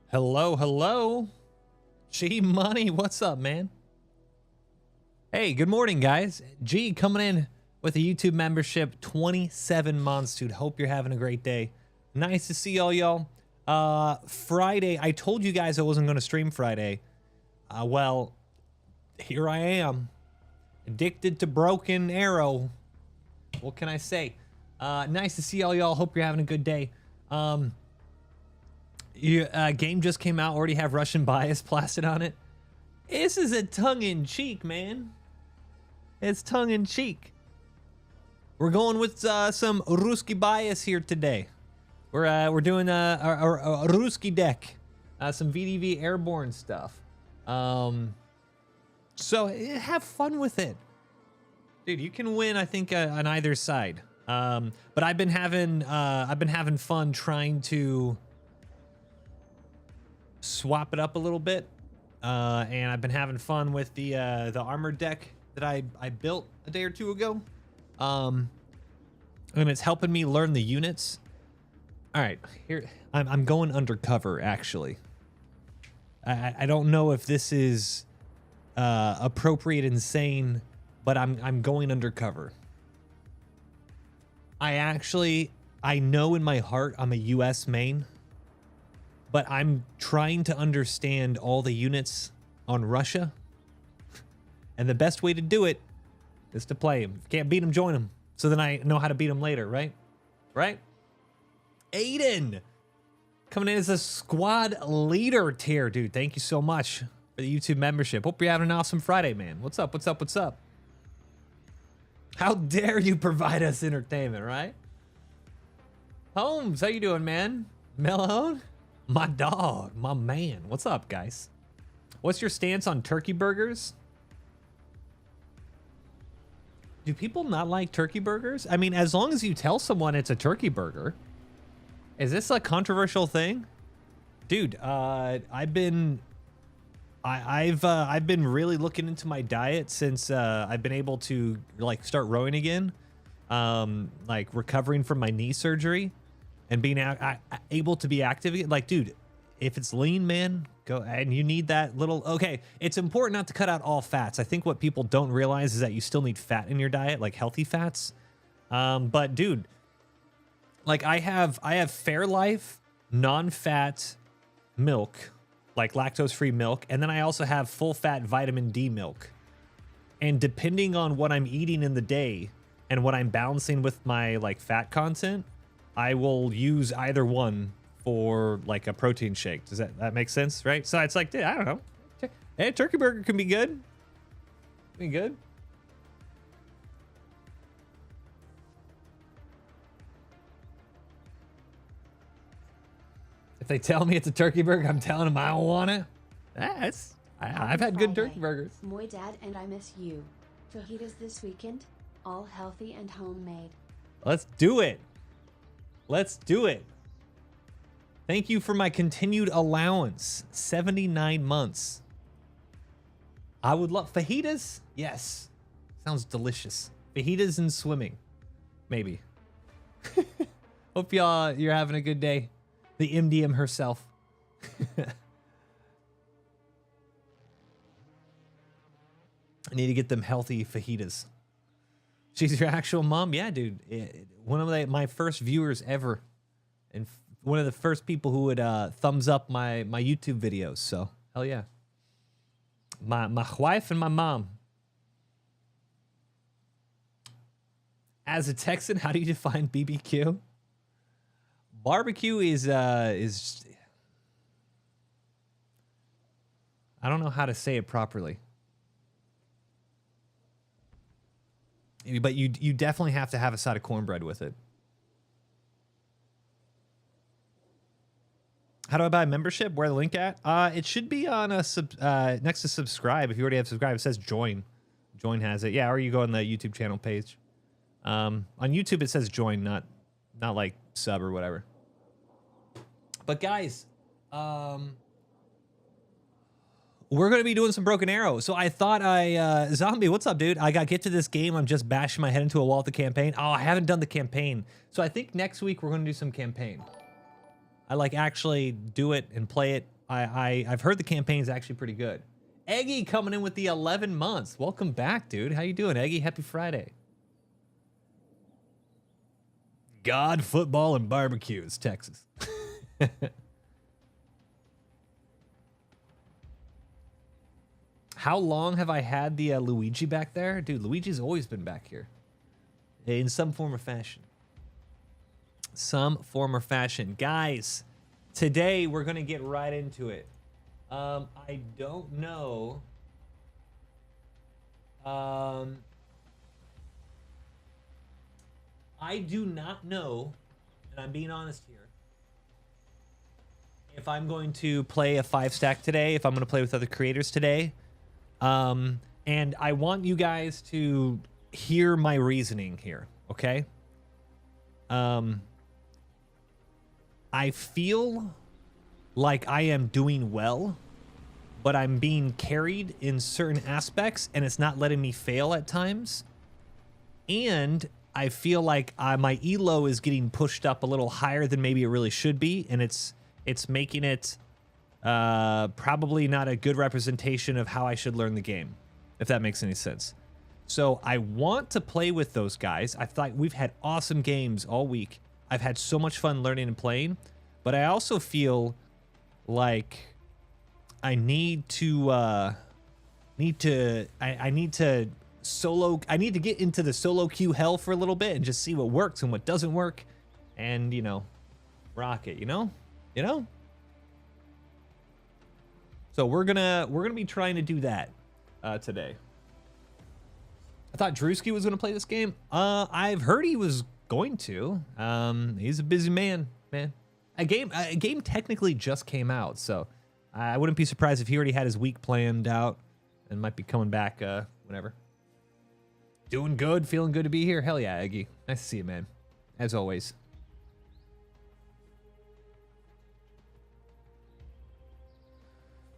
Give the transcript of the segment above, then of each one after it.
Hello, hello. G Money, what's up, man? Hey, good morning, guys. G coming in with a YouTube membership, 27 months, dude. Hope you're having a great day. Nice to see all y'all. Friday, I told you guys I wasn't going to stream Friday. Well, here I am. Addicted to Broken Arrow. What can I say? Nice to see all y'all. Hope you're having a good day. Game just came out, already have Russian bias plastered on it. This is a tongue-in-cheek, man. It's tongue-in-cheek. We're going with some Rooski bias here today. We're doing a Rooski deck, some VDV Airborne stuff. So have fun with it, dude. You can win, I think, on either side. But I've been having fun trying to swap it up a little bit, and I've been having fun with the armored deck that I built a day or two ago, and it's helping me learn the units. All right, here I'm going undercover. Actually, I don't know if this is appropriate, insane, but I'm going undercover. I know in my heart I'm a US main, but I'm trying to understand all the units on Russia. And the best way to do it is to play them. If you can't beat them, join them. So then I know how to beat them later, right? Right? Aiden! Coming in as a squad leader tier, dude. Thank you so much for the YouTube membership. Hope you're having an awesome Friday, man. What's up, what's up, what's up? How dare you provide us entertainment, right? Holmes, how you doing, man? Melon? My dog, my man. What's up, guys? What's your stance on turkey burgers? Do people not like turkey burgers? I mean, as long as you tell someone it's a turkey burger. Is this a controversial thing? Dude, I've been really looking into my diet since I've been able to like start rowing again. Like recovering from my knee surgery. And being able to be active again. Like, dude, if it's lean, man, go. And you need that little. Okay, it's important not to cut out all fats. I think what people don't realize is that you still need fat in your diet, like healthy fats. But dude, like I have Fairlife non-fat milk, like lactose-free milk, and then I also have full-fat vitamin D milk. And depending on what I'm eating in the day and what I'm balancing with my like fat content, I will use either one for like a protein shake. Does that make sense, right? So it's like, dude, I don't know. Hey, turkey burger can be good. Be good. If they tell me it's a turkey burger, I'm telling them I don't want it. I've had good turkey burgers. MoiDawg and I miss you. Fajitas this weekend, all healthy and homemade. Let's do it. Let's do it. Thank you for my continued allowance. 79 months. I would love fajitas. Yes. Sounds delicious. Fajitas and swimming. Maybe. Hope you're having a good day. The MDM herself. I need to get them healthy fajitas. She's your actual mom? Yeah, dude. One of my first viewers ever. And one of the first people who would thumbs up my YouTube videos. So, hell yeah. My wife and my mom. As a Texan, how do you define BBQ? Barbecue is I don't know how to say it properly. But you definitely have to have a side of cornbread with it. How do I buy a membership? Where the link at? It should be on a next to subscribe. If you already have subscribed, it says join. Join has it. Yeah, or you go on the YouTube channel page. On YouTube it says join, not like sub or whatever. But guys, we're going to be doing some Broken Arrow. So I thought Zombie, what's up, dude? I got to get to this game. I'm just bashing my head into a wall at the campaign. Oh, I haven't done the campaign. So I think next week we're going to do some campaign. I like actually do it and play it I've heard the campaign is actually pretty good. Eggy coming in with the 11 months. Welcome back, dude. How you doing, Eggy? Happy Friday. God, football, and barbecues, Texas. How long have I had the Luigi back there? Dude, Luigi's always been back here. In some form or fashion. Some form or fashion. Guys, today we're going to get right into it. I don't know. I do not know, and I'm being honest here, if I'm going to play a 5-stack today, if I'm going to play with other creators today. And I want you guys to hear my reasoning here, okay? I feel like I am doing well, but I'm being carried in certain aspects, and it's not letting me fail at times. And I feel like my elo is getting pushed up a little higher than maybe it really should be, and it's making it probably not a good representation of how I should learn the game, if that makes any sense. So I want to play with those guys. I thought we've had awesome games all week. I've had so much fun learning and playing, but I also feel like I need to I need to get into the solo queue hell for a little bit and just see what works and what doesn't work, and you know, rock it, you know. So we're gonna be trying to do that today. I thought Rooski was gonna play this game. I've heard he was going to. He's a busy man. A game technically just came out, so I wouldn't be surprised if he already had his week planned out and might be coming back whenever. Doing good, feeling good to be here. Hell yeah, Eggy. Nice to see you, man. As always.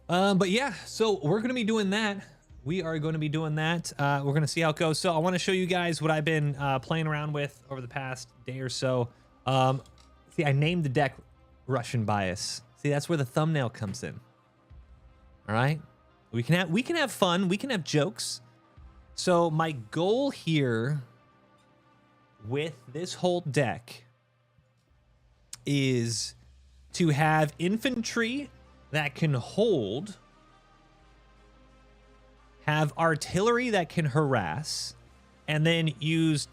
But yeah, so we're going to be doing that. We are going to be doing that. We're going to see how it goes. So I want to show you guys what I've been playing around with over the past day or so. See, I named the deck Russian Bias. See, that's where the thumbnail comes in. All right? We can have fun. We can have jokes. So my goal here with this whole deck is to have infantry that can hold, have artillery that can harass, and then use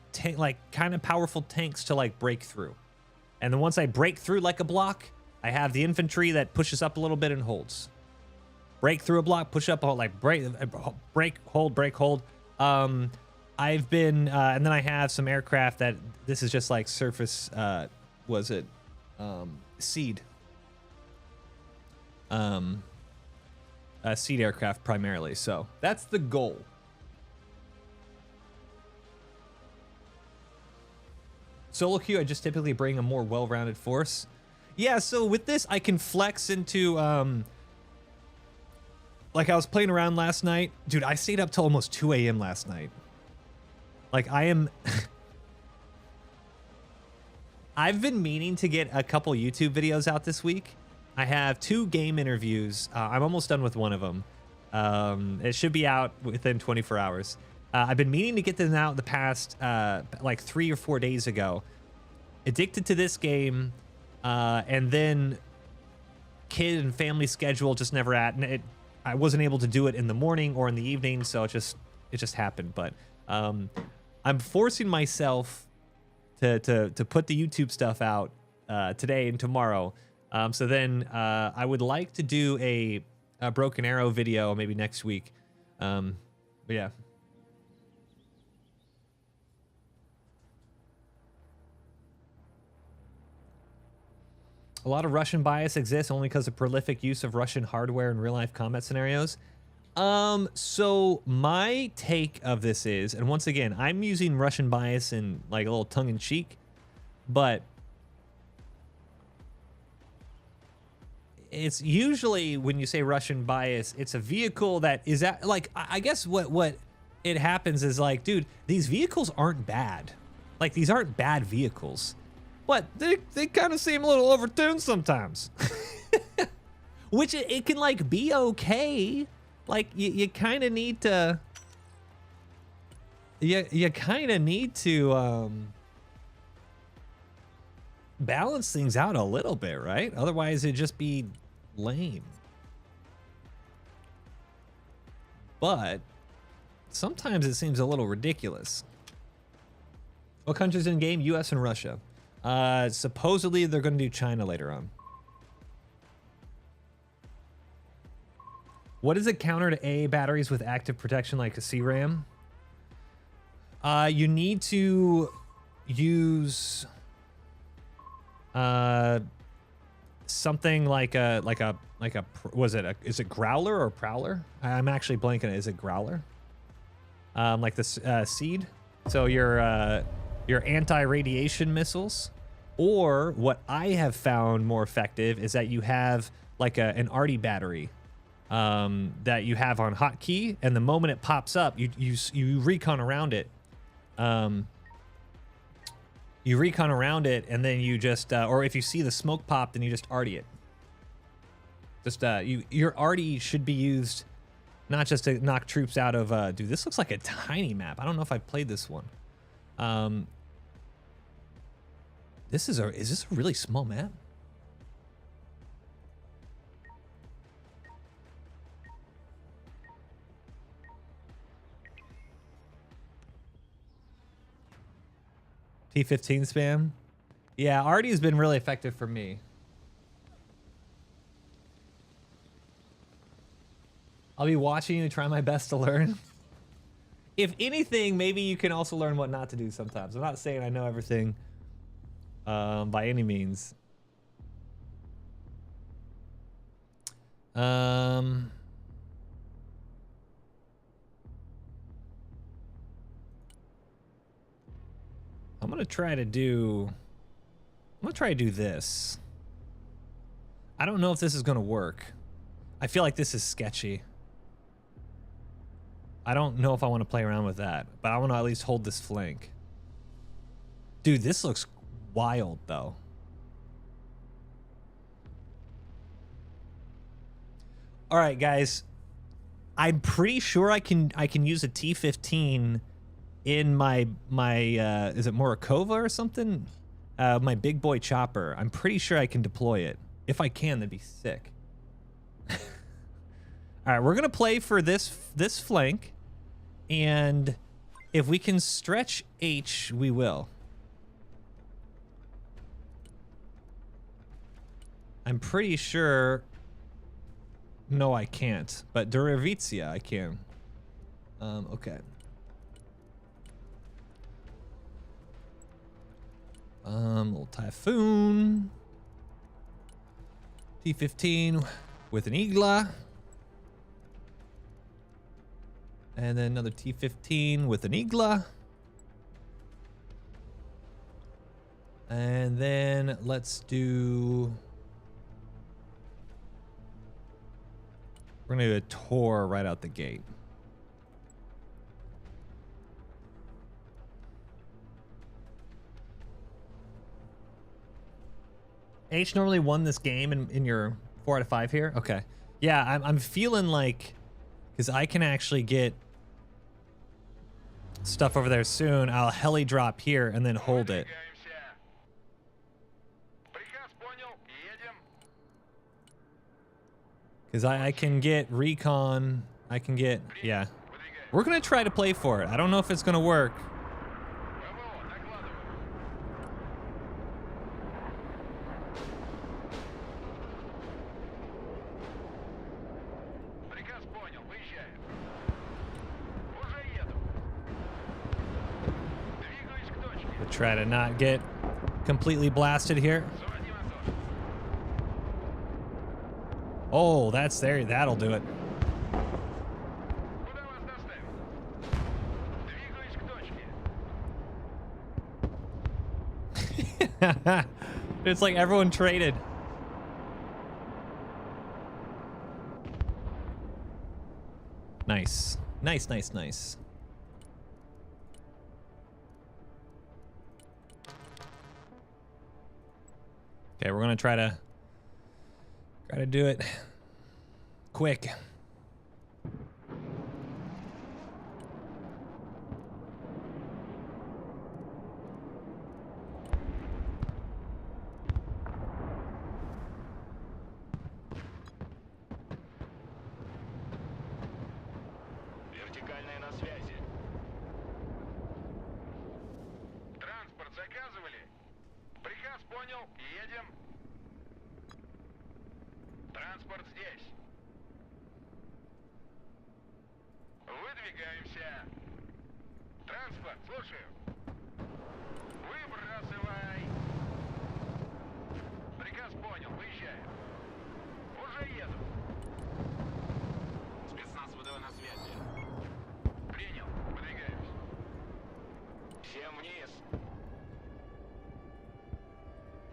kind of powerful tanks to like break through. And then once I break through like a block, I have the infantry that pushes up a little bit and holds. Break through a block, push up, like break, hold, break, hold. I've been, and then I have some aircraft that this is just like surface, seed. Seed aircraft primarily. So that's the goal. Solo queue, I just typically bring a more well-rounded force. Yeah, so with this, I can flex into, like I was playing around last night. Dude, I stayed up till almost 2 a.m. last night. Like I am... I've been meaning to get a couple YouTube videos out this week. I have 2 game interviews. I'm almost done with one of them. It should be out within 24 hours. I've been meaning to get them out the past like 3 or 4 days ago. Addicted to this game, and then kid and family schedule just never I wasn't able to do it in the morning or in the evening, so it just happened. But I'm forcing myself to put the YouTube stuff out today and tomorrow. So then I would like to do a Broken Arrow video maybe next week. But yeah. A lot of Russian bias exists only because of prolific use of Russian hardware in real-life combat scenarios. So my take of this is, and once again, I'm using Russian bias in like a little tongue-in-cheek, but it's usually when you say Russian bias, it's a vehicle that is at, like, I guess what it happens is like, dude, these vehicles aren't bad. Like, these aren't bad vehicles. But they kind of seem a little overtuned sometimes. Which it can like be okay. Like you kind of need to. You kind of need to balance things out a little bit, right? Otherwise, it'd just be lame. But sometimes it seems a little ridiculous. What countries in game? US and Russia. Supposedly they're going to do China later on. What is a counter to AA batteries with active protection like a CRAM? You need to use something like a was it is it Growler or Prowler? I'm actually blanking. Is it Growler? Like this Seed. So your anti-radiation missiles, or what I have found more effective is that you have like an ARTI battery that you have on hotkey, and the moment it pops up, you recon around it. You recon around it, and then you just, or if you see the smoke pop, then you just ARTI it. Just, your ARTI should be used not just to knock troops out of, dude, this looks like a tiny map. I don't know if I've played this one. Is this a really small map? T15 spam? Yeah, ARTI has been really effective for me. I'll be watching you try my best to learn. If anything, maybe you can also learn what not to do sometimes. I'm not saying I know everything by any means. I'm gonna try to do this. I don't know if this is gonna work. I feel like this is sketchy. I don't know if I want to play around with that, but I want to at least hold this flank. Dude, this looks wild though. All right, guys. I'm pretty sure I can use a T15 in my is it Morikova or something? My big boy chopper. I'm pretty sure I can deploy it. If I can, that'd be sick. All right, we're gonna play for this flank, and if we can stretch H, we will. I'm pretty sure. No, I can't. But Duravitsia, I can. Okay. Little Typhoon. T15 with an Igla. And then another T15 with an Igla. And then let's do... We're gonna do a Tor right out the gate. H normally won this game in your 4 out of 5 here? Okay. Yeah, I'm feeling like, because I can actually get stuff over there soon, I'll heli drop here and then hold it. Because I can get recon, I can get, yeah. We're going to try to play for it. I don't know if it's going to work. We'll try to not get completely blasted here. Oh, that's there. That'll do it. It's like everyone traded. Nice. Nice, nice, nice. Okay, we're gonna try to do it. quick. Вертикальная на связи. Транспорт заказывали? Приказ понял, едем. Транспорт здесь. Выдвигаемся. Транспорт, слушаю. Выбрасывай. Приказ понял, выезжаем. Уже еду. Спецназ ВДВ на связи. Принял, выдвигаемся. Всем вниз.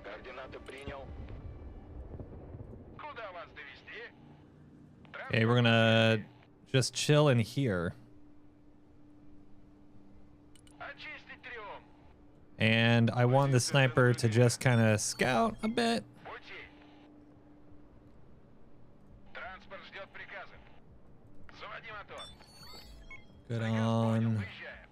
Координаты принял. Куда вас довести? Okay, we're gonna just chill in here. Очистить трюм. And I want the sniper to just kind of scout a bit. Пути. Транспорт ждет приказов. Заводи мотор. Good Приказ понял, on выезжаем.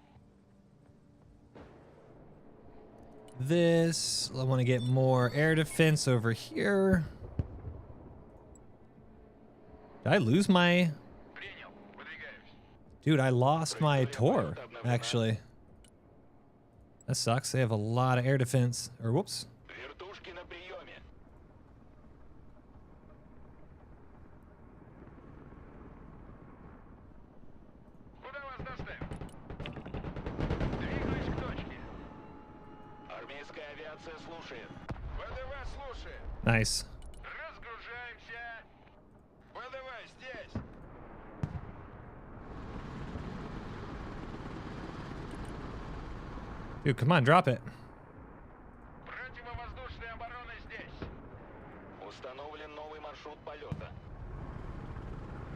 this. I want to get more air defense over here. Did I lose my... Принял, выдвигаемся. Dude, I lost my Tor, actually. That sucks. They have a lot of air defense. Or whoops. Вертушки на приеме. Куда вас доставим? Двигаюсь к точке. Армейская авиация слушает. ВДВ слушает. Nice. Разгружаемся. ВДВ здесь. Dude, come on, drop it. Противовоздушная оборона здесь. Установлен новый маршрут полета.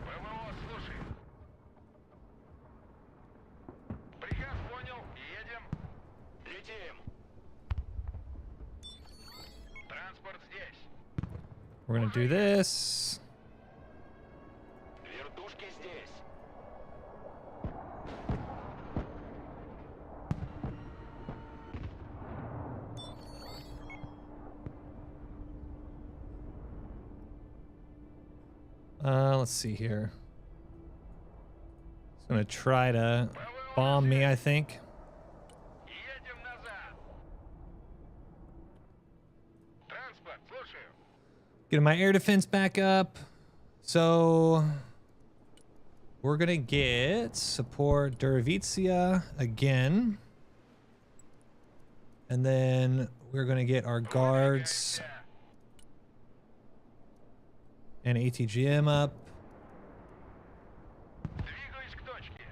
ПВО слушает. Приказ понял, едем. Летим. Транспорт здесь. We're gonna do this. Вертушки здесь. Let's see here. It's gonna try to bomb me, I think. Едем назад. Транспорт, слушаю. Getting my air defense back up. So we're gonna get support Duravitsia again. And then we're gonna get our guards and ATGM up. Двигаюсь к точке.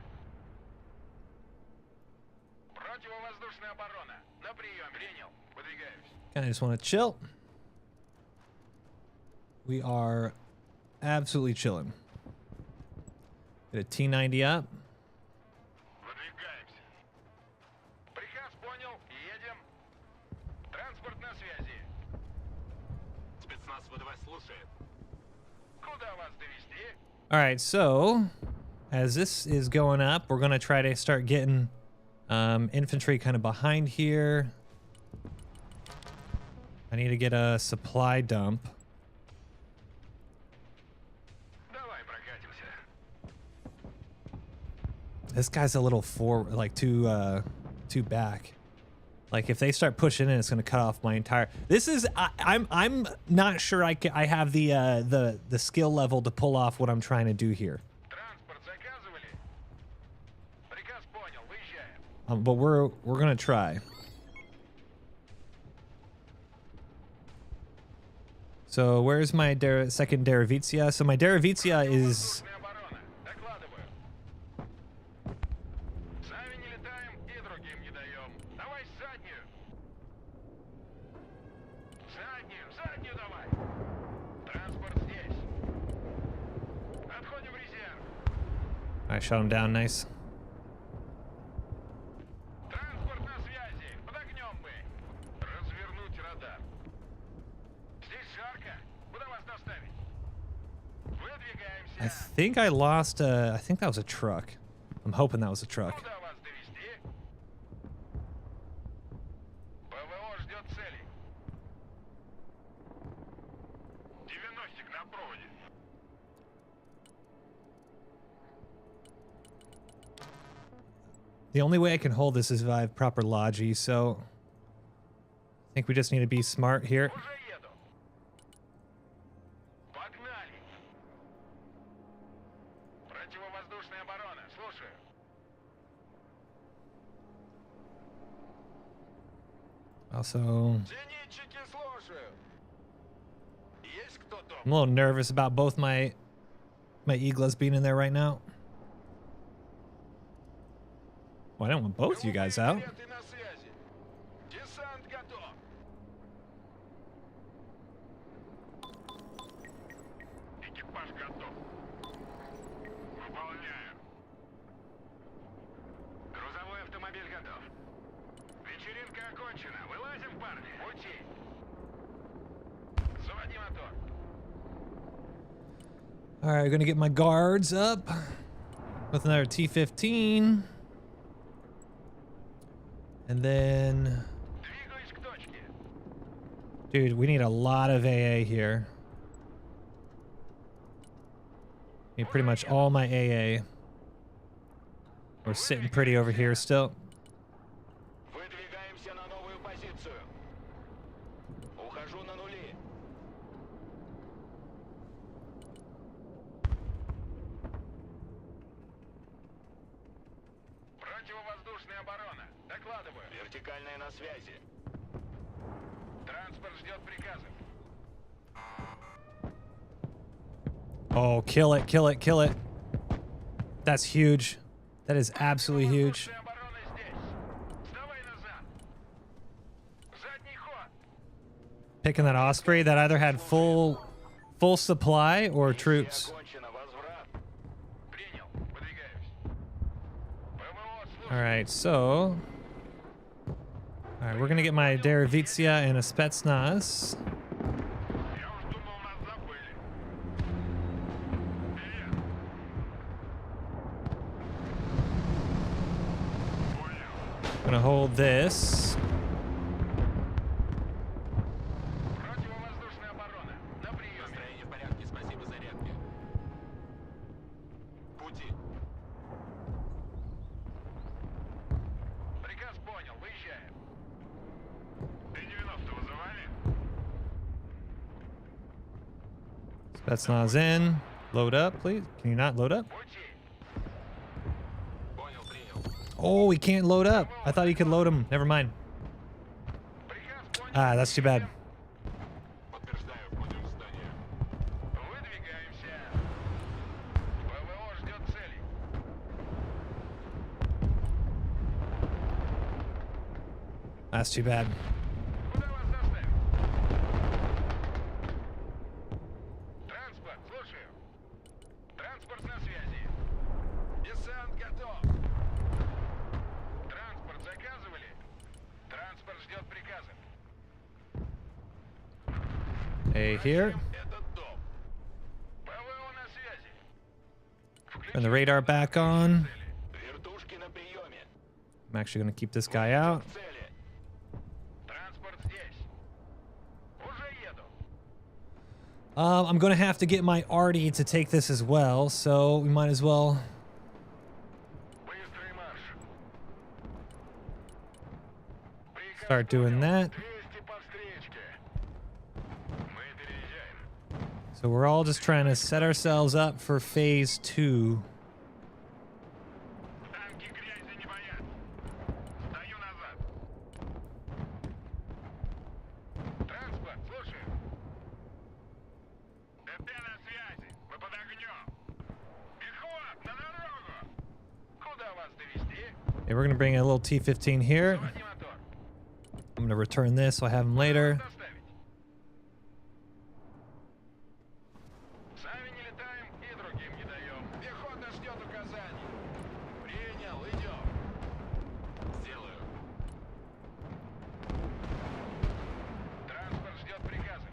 Противовоздушная оборона. На прием. Принял. Выдвигаюсь. Kind of just want to chill. We are absolutely chilling. Get a T90 up. Выдвигаемся. Приказ понял. Едем. Транспорт на связи. Спецназ ВДВ слушает. Куда вас довести? All right, so as this is going up, we're going to try to start getting infantry kind of behind here. I need to get a supply dump. Давай прокатимся. This guy's a little forward, like too back. Like if they start pushing in, it's going to cut off my entire. This is I'm not sure I have the skill level to pull off what I'm trying to do here. Транспорт заказывали? Приказ понял. Выезжаем. But we're going to try. So where's my second Deravitsia? So my Deravitsia is... Воздушная оборона. Докладываю. Сами не летаем и другим не даем. Давай заднюю. Заднюю давай. Транспорт здесь. Отходим в резерв. I shot him down, nice. Транспорт на связи. Под огнем мы. Развернуть радар. Здесь жарко. Куда вас доставить? Выдвигаемся. I think I lost I think that was a truck. I'm hoping that was a truck. Куда вас довести? ПВО ждет цели. 90-ик на проводе. The only way I can hold this is if I have proper logi, so I think we just need to be smart here. Уже еду. Погнали. Противовоздушная оборона. Слушаю. Also, Зенитчики, слушаю. Есть кто дома? I'm a little nervous about both my Eagles being in there right now. Well, I don't want both you guys out. Билеты на связи. Десант готов. Экипаж готов. Выполняю. Грузовой автомобиль готов. Вечеринка окончена. Вылазим, парни. Пути. Заводи мотор. All right, gonna get my guards up with another T-15. And then, Двигаюсь к точке. dude, we need a lot of AA here. Need pretty much all my AA. We're sitting pretty over here still. Выдвигаемся на новую позицию. Ухожу на нули. Противовоздушная оборона. Докладываю. Вертикальная на связи. Транспорт ждет приказов. Oh, kill it, kill it, kill it. That's huge. That is absolutely huge. Противовоздушная оборона здесь. Сдавай назад. Задний ход. Picking that Osprey that either had full supply or troops. Окончено. Возврат. Принял. Выдвигаюсь. ПВО, слушаю. All right, so, all right, we're gonna get my Derevitsia and a Spetsnaz. Я уж думал, нас забыли. Вперед. Понял. Gonna hold this. Противовоздушная оборона. На приеме. Настроение в порядке. Спасибо за зарядки. Пути. Приказ понял. Выезжаем. Т-90 вызывали? Spetsnaz in. Load up, please. Can you not load up? Пути. Понял, принял. Oh, he can't load up. I thought he could load him. Never mind. Приказ понял. Ah, that's too bad. Подтверждаю, входим в здание. Выдвигаемся. ПВО ждет цели. That's too bad. Куда вас доставить? Транспорт, слушаю. Транспорт на связи. Десант готов. Транспорт заказывали? Транспорт ждет приказов. Hey, here. Этот дом. ПВО на связи. Turn the radar back on. Вертушки на приеме. I'm actually gonna keep this guy out. Цели. Транспорт здесь. Уже еду. I'm gonna have to get my Artie to take this as well, so we might as well. Быстрый марш. Приказ Start doing понял. that. 200 по встречке. Мы переезжаем. So we're all just trying to set ourselves up for phase 2. Танки грязи не боятся. Стою назад. Транспорт, слушаю. ДТ на связи. Мы под огнем. Пехот, на дорогу. Куда вас довести? Okay, we're gonna bring a little T-15 here. Заводи мотор. I'm gonna return this so I have him later. Доставить. Сами не летаем и другим не даем. Пехота ждет указаний. Принял, идем. Сделаю. Транспорт ждет приказов.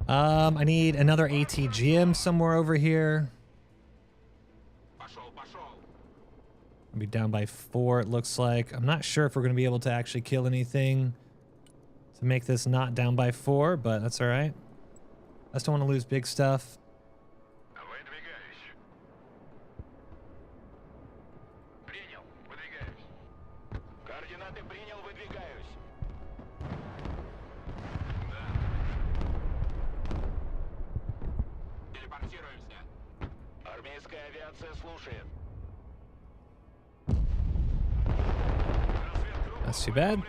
I need another ATGM somewhere over here. Be down by 4, it looks like. I'm not sure if we're going to be able to actually kill anything to make this not down by 4, but that's all right. I just don't want to lose big stuff. Выдвигаюсь. Принял. Выдвигаюсь. Координаты принял. Выдвигаюсь. Да. Телепортируемся. Армейская авиация слушает. That's too bad.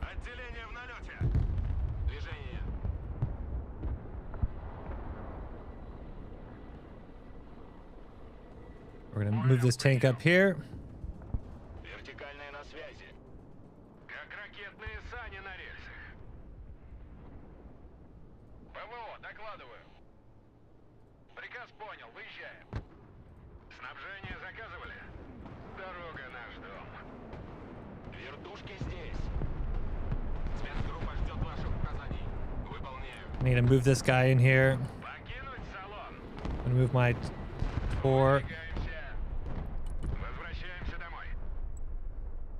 Отделение в налете. Движение. We're going to move this tank up here. Вертикальная на связи. Как ракетные сани на рельсах. ПВО, докладываю. Приказ понял, выезжаем. Снабжение заказывали? Дорога наш дом. Вертушки здесь. Спецгруппа ждет ваших указаний. Выполняю. I need to move this guy in here. Покинуть салон. I'm going to move my Tor. Возвращаемся домой.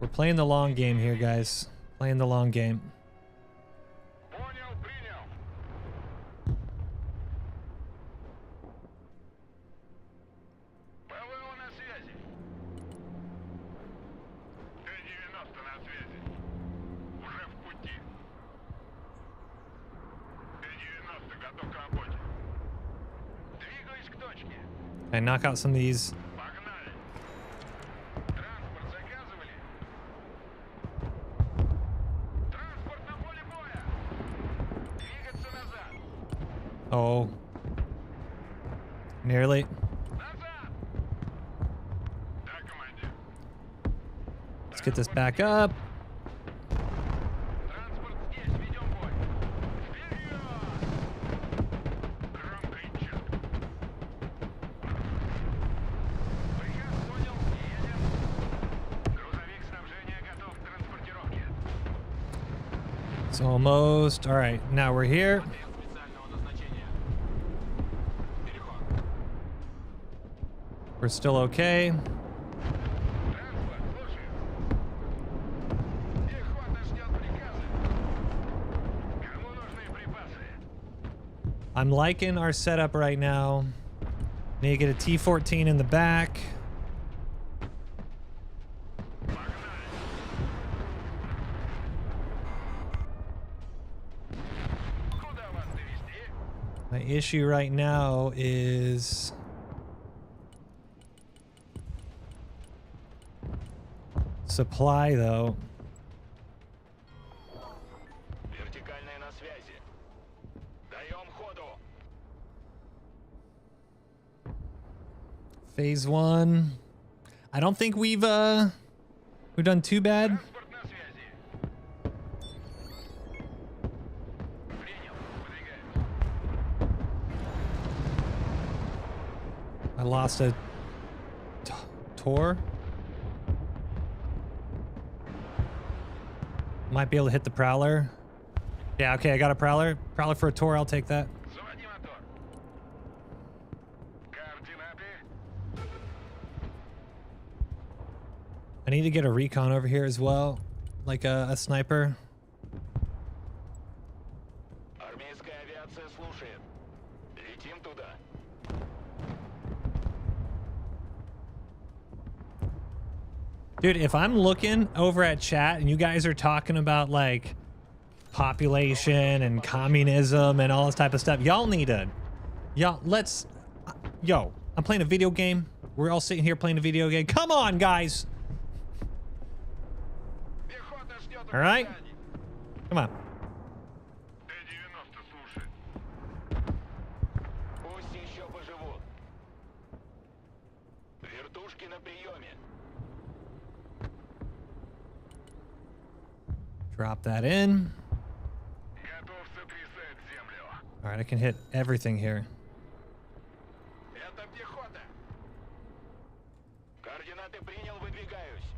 We're playing the long game here, guys. Playing the long game. Понял, принял. ПВО на связи. Т-90 на связи. Уже в пути. Т-90 готов к работе. Двигаюсь к точке. I knock out some of these. Погнали. Транспорт заказывали? Транспорт на поле боя. Двигаться назад. Oh. Nearly. Назад. Да, командир. Let's get this back up. Транспорт здесь, ведем бой. Вперед! Громко и четко. Приказ понял, едем. Грузовик снабжения готов к транспортировке. It's almost. All right, now we're here. Модель специального назначения. Переход. We're still okay. Транспорт, слушаю. Пехота ждет приказа. Кому нужны припасы? I'm liking our setup right now. Need to get a T-14 in the back. Погнали. Куда вас довести? My issue right now is supply, though. Вертикальная на связи. Даем ходу. Phase 1. I don't think we've done too bad. Транспорт на связи. Принял. Выдвигаемся. I lost a Tor. Might be able to hit the Prowler. Yeah, okay, I got a Prowler. Prowler for a Tor, I'll take that. Заводи мотор. Координаты. I need to get a recon over here as well. Like a sniper. Армейская авиация слушает. Летим туда. Dude, if I'm looking over at chat and you guys are talking about like population and communism and all this type of stuff, y'all need to, yo, I'm playing a video game. We're all sitting here playing a video game. Come on, guys. Пехота ждет All right. указаний. Come on. Т-90 слушает. Пусть еще поживут. Вертушки на приеме. Drop that in. Готов сотрясать землю. All right, I can hit everything here. Это пехота. Координаты принял, выдвигаюсь.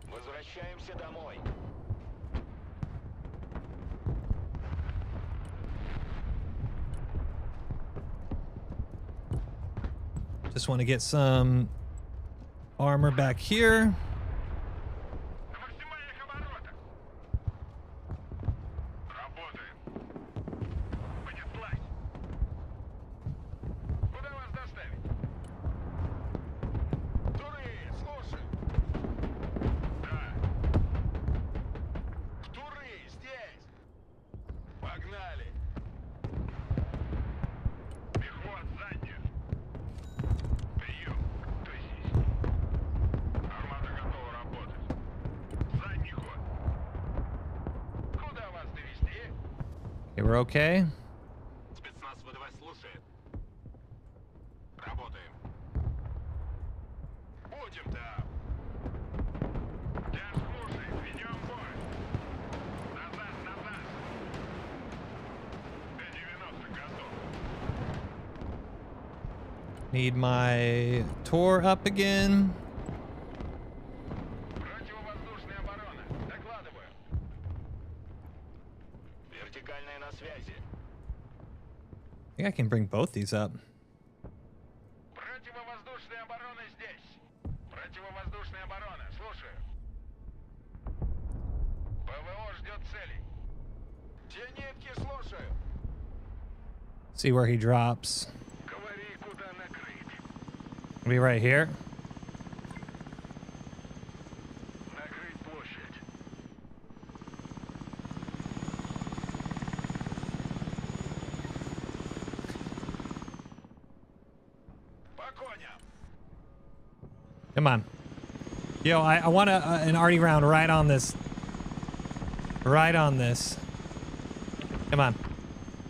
Возвращаемся домой. Just want to get some armor back here. На максимальных оборотах. Работаем. Понеслась. Куда вас доставить? Туры, слушай. Да. Туры, здесь. Погнали. Пехот, заднюю. Прием. Тысяч. Армада готова работать. Задний ход. Куда вас довести? Okay, we're okay. Спецназ ВДВ слушает. Работаем. Будем там. Я слушаю. Ведем бой. Назад, назад. Т-90 готов. Need my Tor up again. Противовоздушная оборона. Докладываю. Вертикальная на связи. I think I can bring both these up. Противовоздушная оборона здесь. Противовоздушная оборона. Слушаю. ПВО ждет целей. Те нитки слушаю. See where he drops. Говори, куда накрыть. Be right here. Накрыть площадь. По коням. Come on. Yo, I want an arty round right on this. Right on this. Come on.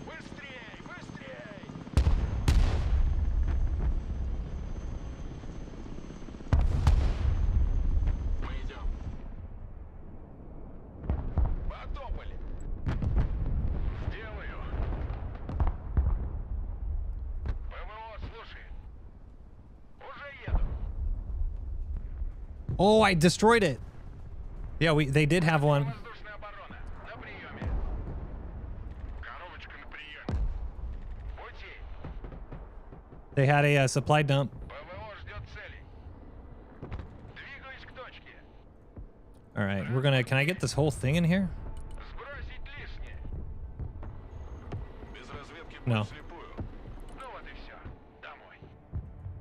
Быстрей, быстрей. Мы идем. Потопали. Сделаю. ПВО, слушай. Уже еду. Oh, I destroyed it. Yeah, they did have one. Воздушная оборона. На приеме. Коробочка на приеме. Пути. They had a supply dump. ПВО ждет целей. Двигаюсь к точке. All right, we're gonna. Can I get this whole thing in here? Сбросить лишнее. Без разведки No. вслепую. Ну вот и все. Домой.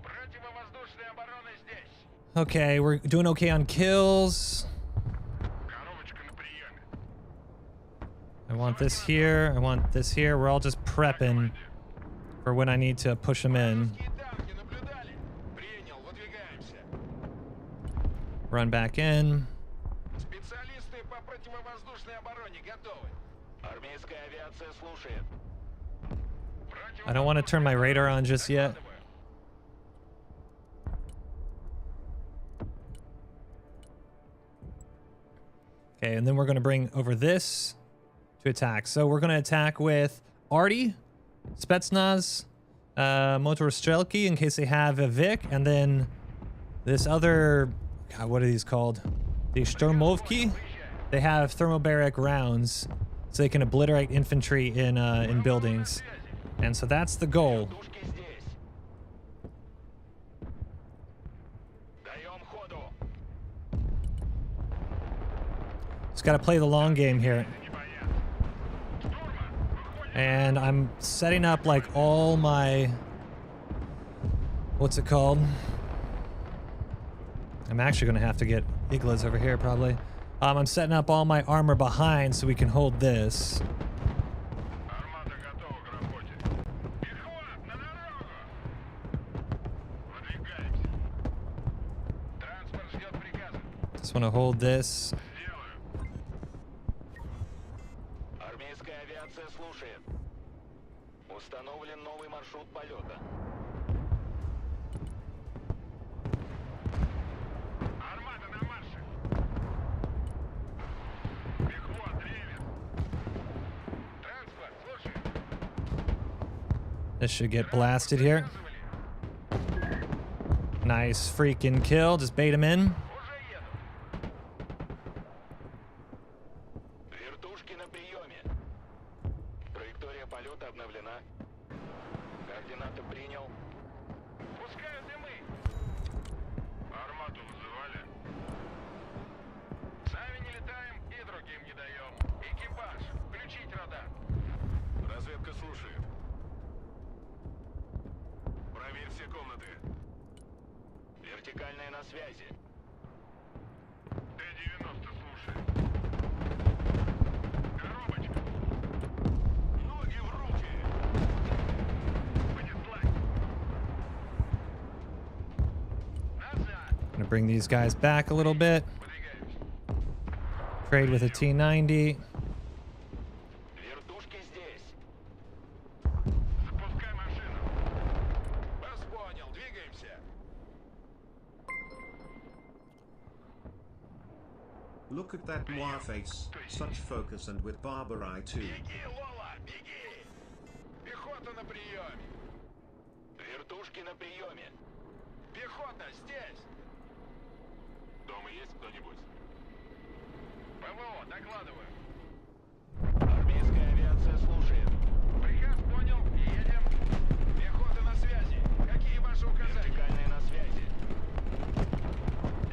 Противовоздушная оборона здесь. Okay, we're doing okay on kills. Коробочка на приеме. I want this here. I want this here. We're all just prepping for when I need to push them in. Русские танки наблюдали. Принял. Выдвигаемся. Run back in. Специалисты по противовоздушной обороне готовы. Армейская авиация слушает. I don't want to turn my radar on just yet. Okay, and then we're going to bring over this to attack. So we're going to attack with Arty, Spetsnaz, Motor Strelki in case they have a Vic, and then this other, God, what are these called? The Sturmovki. They have thermobaric rounds, so they can obliterate infantry in buildings. And so that's the goal. Тушки здесь. Даем ходу. Just got to play the long game here. Не боятся. Штурма. Выходим. And I'm setting up like all my, what's it called? I'm actually going to have to get Iglas over here probably. I'm setting up all my armor behind so we can hold this. Армада готова к работе. Перехват на дорогу. Выдвигаемся. Транспорт ждет приказа. Just want to hold this. Сделаю. Армейская авиация слушает. Установлен новый маршрут полета. Армада на марше. Перехват, ревер. Транспорт, слушай. This should get blasted here. Nice freaking kill. Just bait him in. Уже еду. Вертушки на приеме. Траектория полета обновлена. Координаты принял. Пускаю дым Т-90, слушай. Коробочка. Ноги в руки. Понеслась. Назад. Gonna bring these guys back a little bit. Подвигаемся. Trade with a T90. Вертушки здесь. Запускай машину. Вас понял, двигаемся. Look at that noir face, such focus and with barber eye too. Беги, Лола, беги! Пехота на приеме. Вертушки на приеме. Пехота здесь. Дома есть кто-нибудь? ПВО, докладываю. Армейская авиация слушает. Приказ понял, едем. Пехота на связи. Какие ваши указания? Вертикальные на связи.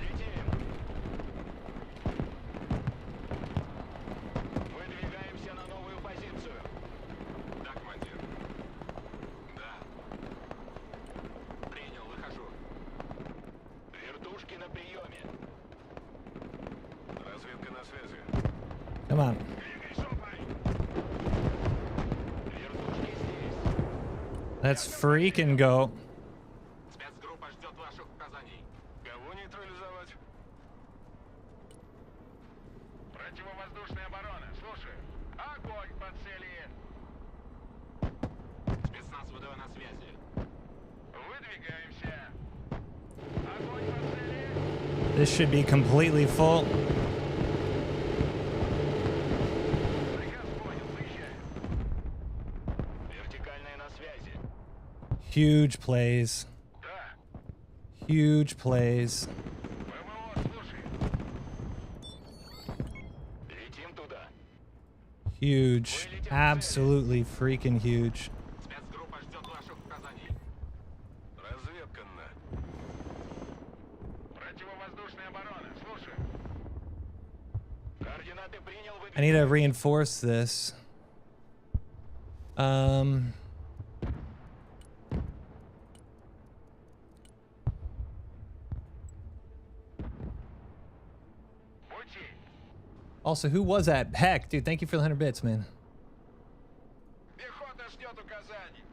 Летим. Выдвигаемся на новую позицию. Да, командир. Да. Принял, выхожу. Вертушки на приеме. Разведка на связи. Come on. Двигай жопой. Вертушки здесь. Let's freaking go. Спецгруппа ждет ваших указаний. Кого нейтрализовать? Противовоздушная оборона. Слушай. Огонь по цели. Спецназ ВДВ на связи. Выдвигаемся. Огонь по цели. This should be completely full. Приказ понял. Выезжаем. Вертикальная на связи. Huge plays. Да. Huge plays. ПВО, слушай. Летим туда. Huge. Absolutely freaking huge. Спецгруппа ждет ваших указаний. Разведка на. Противовоздушная оборона. Слушай. Координаты принял. I need to reinforce this. Пути. Also, who was that? Heck, dude, thank you for the 100 bits, man. Пехота ждет указаний.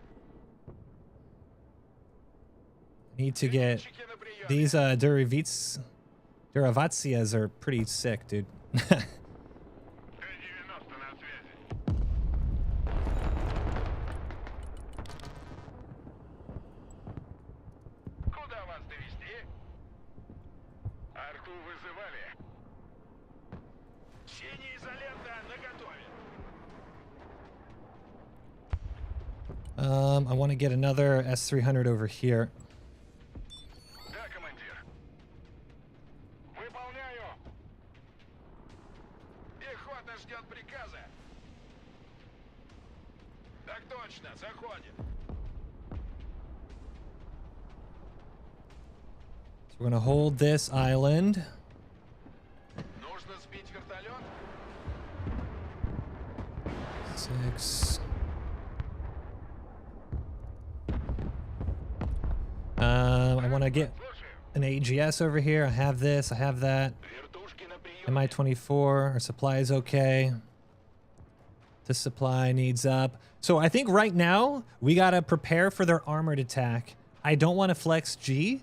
Need to get Зенитчики на приеме. these Duravatsias are pretty sick, dude. Т-90 на связи. Куда вас довести? Арту вызывали. Синяя изолента наготове. I want to get another S300 over here. Да, командир. Выполняю. Пехота ждет приказа. Так точно, заходим. So we're going to hold this island. Нужно сбить вертолет. 6. I want to get Слушаю. an AGS over here. I have this. I have that. Вертушки на приеме. MI-24. Our supply is okay. The supply needs up. So I think right now we got to prepare for their armored attack. I don't want to flex G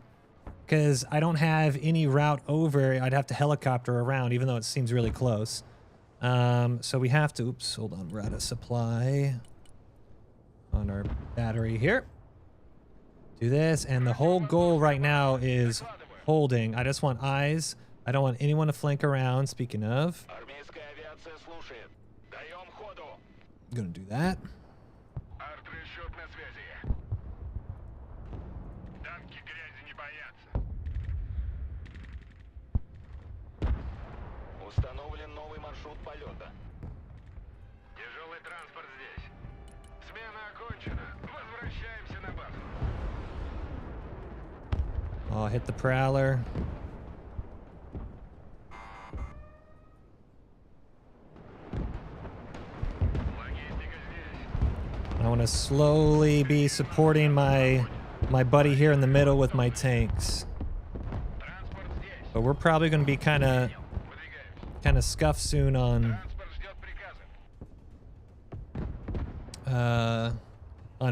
because I don't have any route over. I'd have to helicopter around, even though it seems really close. So we have to, oops, hold on. We're out of supply on our battery here. Do this. And the whole goal right now is holding. I just want eyes. I don't want anyone to flank around. Speaking of, Армейская авиация слушает. Даем ходу. I'm going to do that. Арт-расчет на связи. Танки грязи не боятся. Установлен новый маршрут полета. Тяжелый транспорт здесь. Смена окончена. Возвращаемся на базу. I'll hit the Prowler. Логистика здесь. I want to slowly be supporting my buddy here in the middle with my tanks. Транспорт we're probably going to be kind of scuffed soon on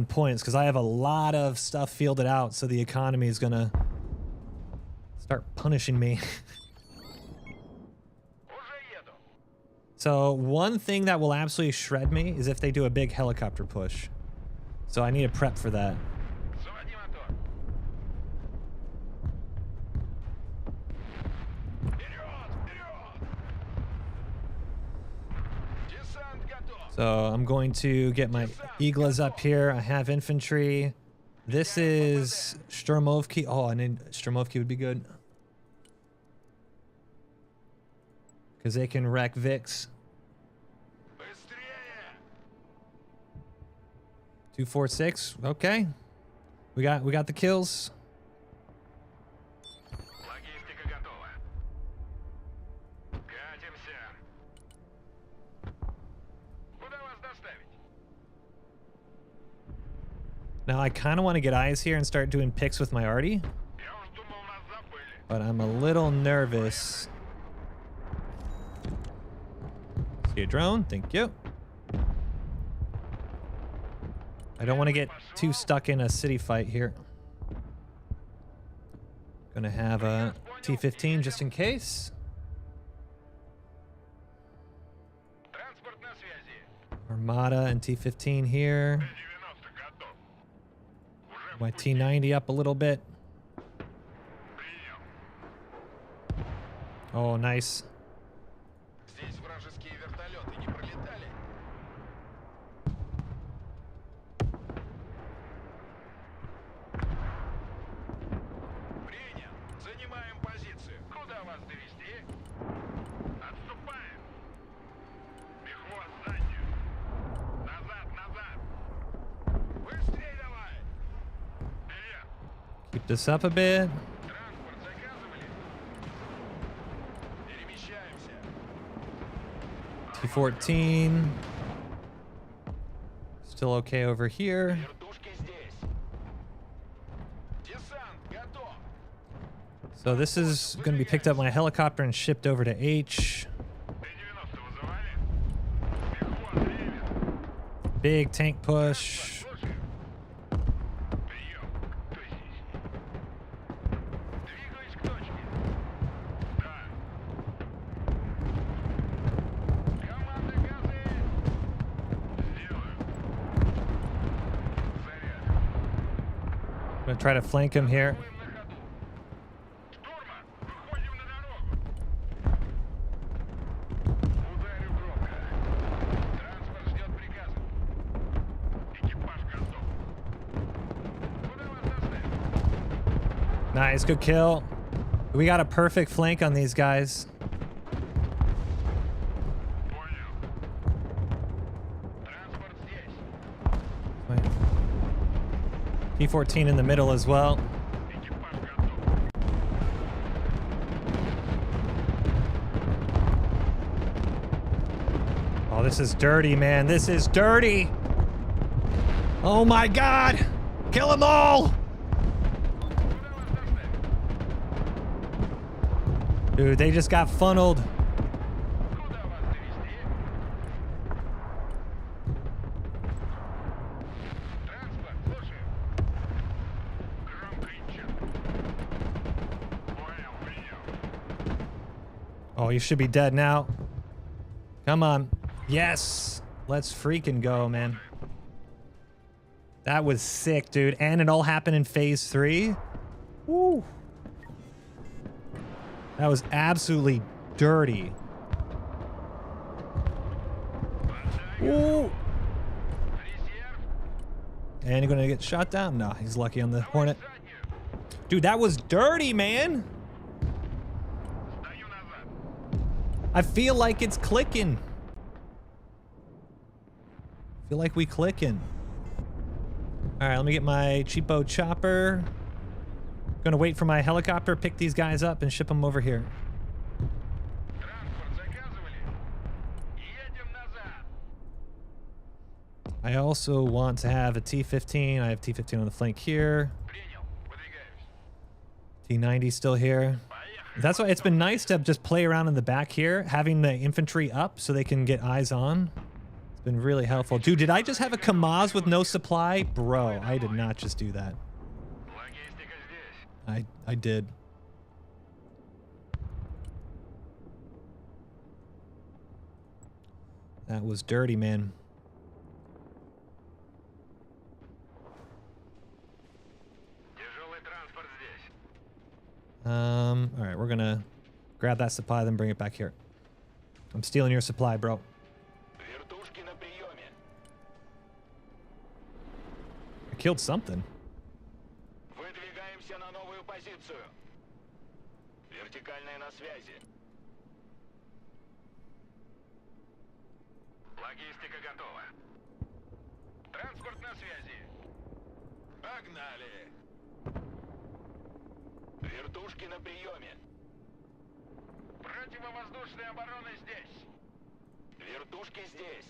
points because I have a lot of stuff fielded out, so the economy is going to start punishing me. So one thing that will absolutely shred me is if they do a big helicopter push. So I need to prep for that. So I'm going to get my Iglas up here. I have infantry. This is Sturmovki. Oh, I need Sturmovki would be good. Because they can wreck Vix. 246. Okay. We got the kills. Now I kind of want to get eyes here and start doing picks with my arty. But I'm a little nervous. See a drone. Thank you. I don't want to get too stuck in a city fight here. Gonna have a T-15 just in case. Armada and T-15 here. My T-90 up a little bit. Oh, nice. Keep this up a bit. T-14. Still okay over here. So this is going to be picked up by a helicopter and shipped over to H. Big tank push. I'm gonna try to flank him here. Nice, good kill. We got a perfect flank on these guys. T-14 in the middle as well. Oh, this is dirty, man. This is dirty. Oh my God. Kill them all. Dude, they just got funneled. Oh, you should be dead now. Come on. Yes. Let's freaking go, man. That was sick, dude. And it all happened in phase 3. Woo. That was absolutely dirty. Ooh. And you're gonna get shot down? No, he's lucky on the Hornet. Dude, that was dirty, man. I feel like it's clicking. I feel like we clicking. All right, let me get my cheapo chopper. Gonna wait for my helicopter, pick these guys up, and ship them over here. I also want to have a T-15. I have T-15 on the flank here. T-90 still here. That's why it's been nice to just play around in the back here, having the infantry up so they can get eyes on. It's been really helpful. Dude, did I just have a Kamaz with no supply? Bro, I did not just do that. I did. That was dirty, man. All right, we're gonna grab that supply, then bring it back here. I'm stealing your supply, bro. I killed something. Выдвигаемся на новую позицию. Вертикальная на связи. Логистика готова. Транспорт на связи. Погнали. Вертушки на приеме. Противовоздушная оборона здесь. Вертушки здесь.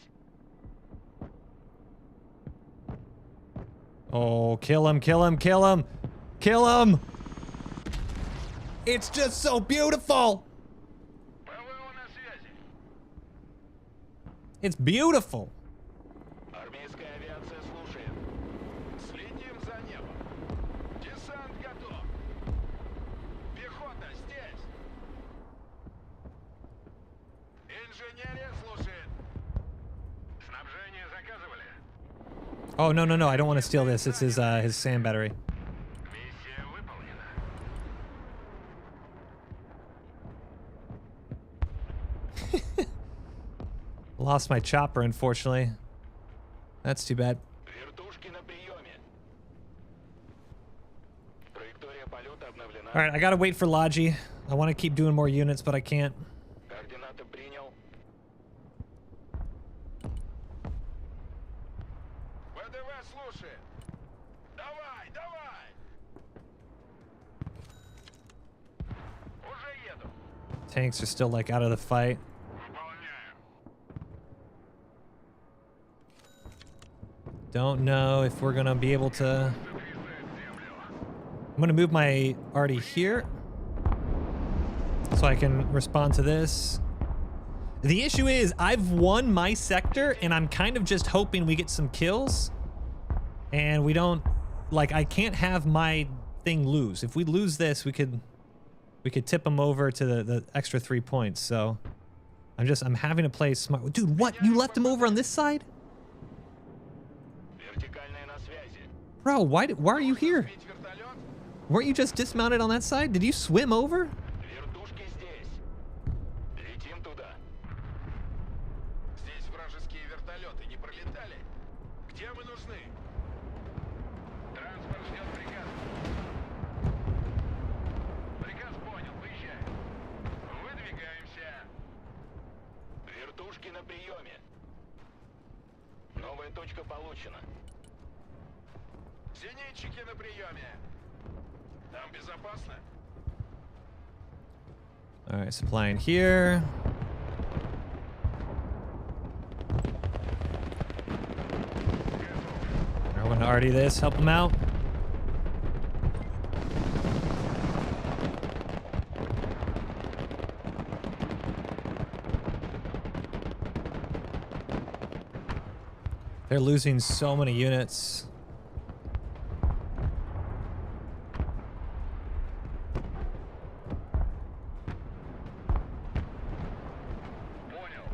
Oh, kill him, kill him, kill him! Kill him! It's just so beautiful! ПВО на связи. It's beautiful! Армейская авиация слушает. Следим за небом. Десант готов. Пехота здесь. Инженерия слушает. Снабжение заказывали. Oh, no, no, no, I don't want to steal this. It's his sand battery. Миссия выполнена. Lost my chopper, unfortunately. That's too bad. Вертушки на приеме. Траектория полета обновлена. All right, I gotta wait for Logi. I want to keep doing more units, but I can't. Координаты принял. ВДВ слушает. Давай, давай. Уже еду. Tanks are still like out of the fight. Выполняю. Don't know if we're gonna be able to. I'm gonna move my arty here so I can respond to this. The issue is I've won my sector and I'm kind of just hoping we get some kills and we don't, like, I can't have my thing lose. If we lose this, we could tip them over to the extra 3 points. So I'm having to play smart. Dude, what? You left him over on this side? Вертикальная на связи. Bro, why are you here? Сбить вертолет. Weren't you just dismounted on that side? Did you swim over? Вертушки здесь. Летим туда. Здесь вражеские вертолеты не пролетали. Где мы нужны? Транспорт ждет приказ. Приказ понял, выезжаем. Выдвигаемся. Вертушки на приеме. Новая точка получена. Зенитчики на приеме. Там безопасно? All right, supplying here. I want to arty this, help him out. They're losing so many units. Понял.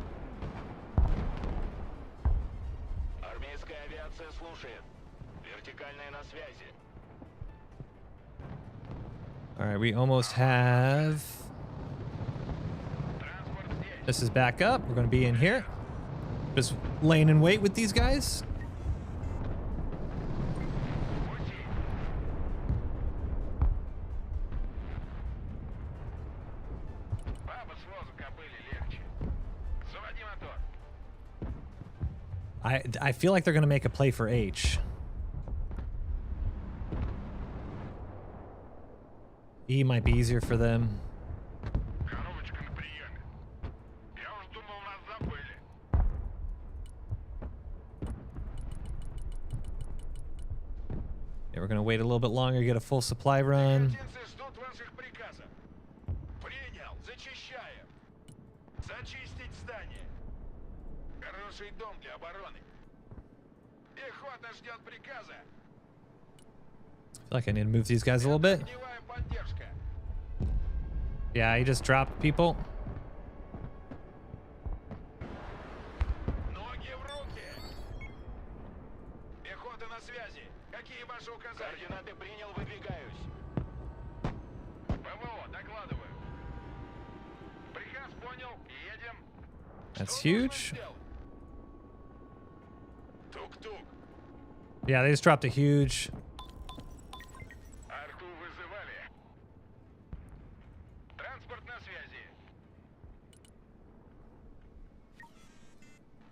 Армейская авиация слушает. Вертикальная на связи. All right, we almost have. Транспорт здесь. This is back up. We're going to be in here. Just laying in wait with these guys. Пути. Баба с возу кобыли легче. Заводи мотор. I feel like they're going to make a play for H. E might be easier for them. Коробочка на приеме. Я уж думал, нас забыли. Yeah, we're going to wait a little bit longer, get a full supply run. Пехотинцы ждут ваших приказов. Зачистить здание. Хороший дом для обороны. Пехота ждет приказа. I feel like I need to move these guys a little bit. Огневая поддержка. Yeah, he just dropped people. Ноги в руки. Пехота на связи. Какие ваши указания? Координаты принял, выдвигаюсь. ПВО, докладываю. Приказ понял, едем. That's Что нужно huge. сделать? Тук-тук. Yeah, they just dropped a huge. Арту вызывали. Транспорт на связи.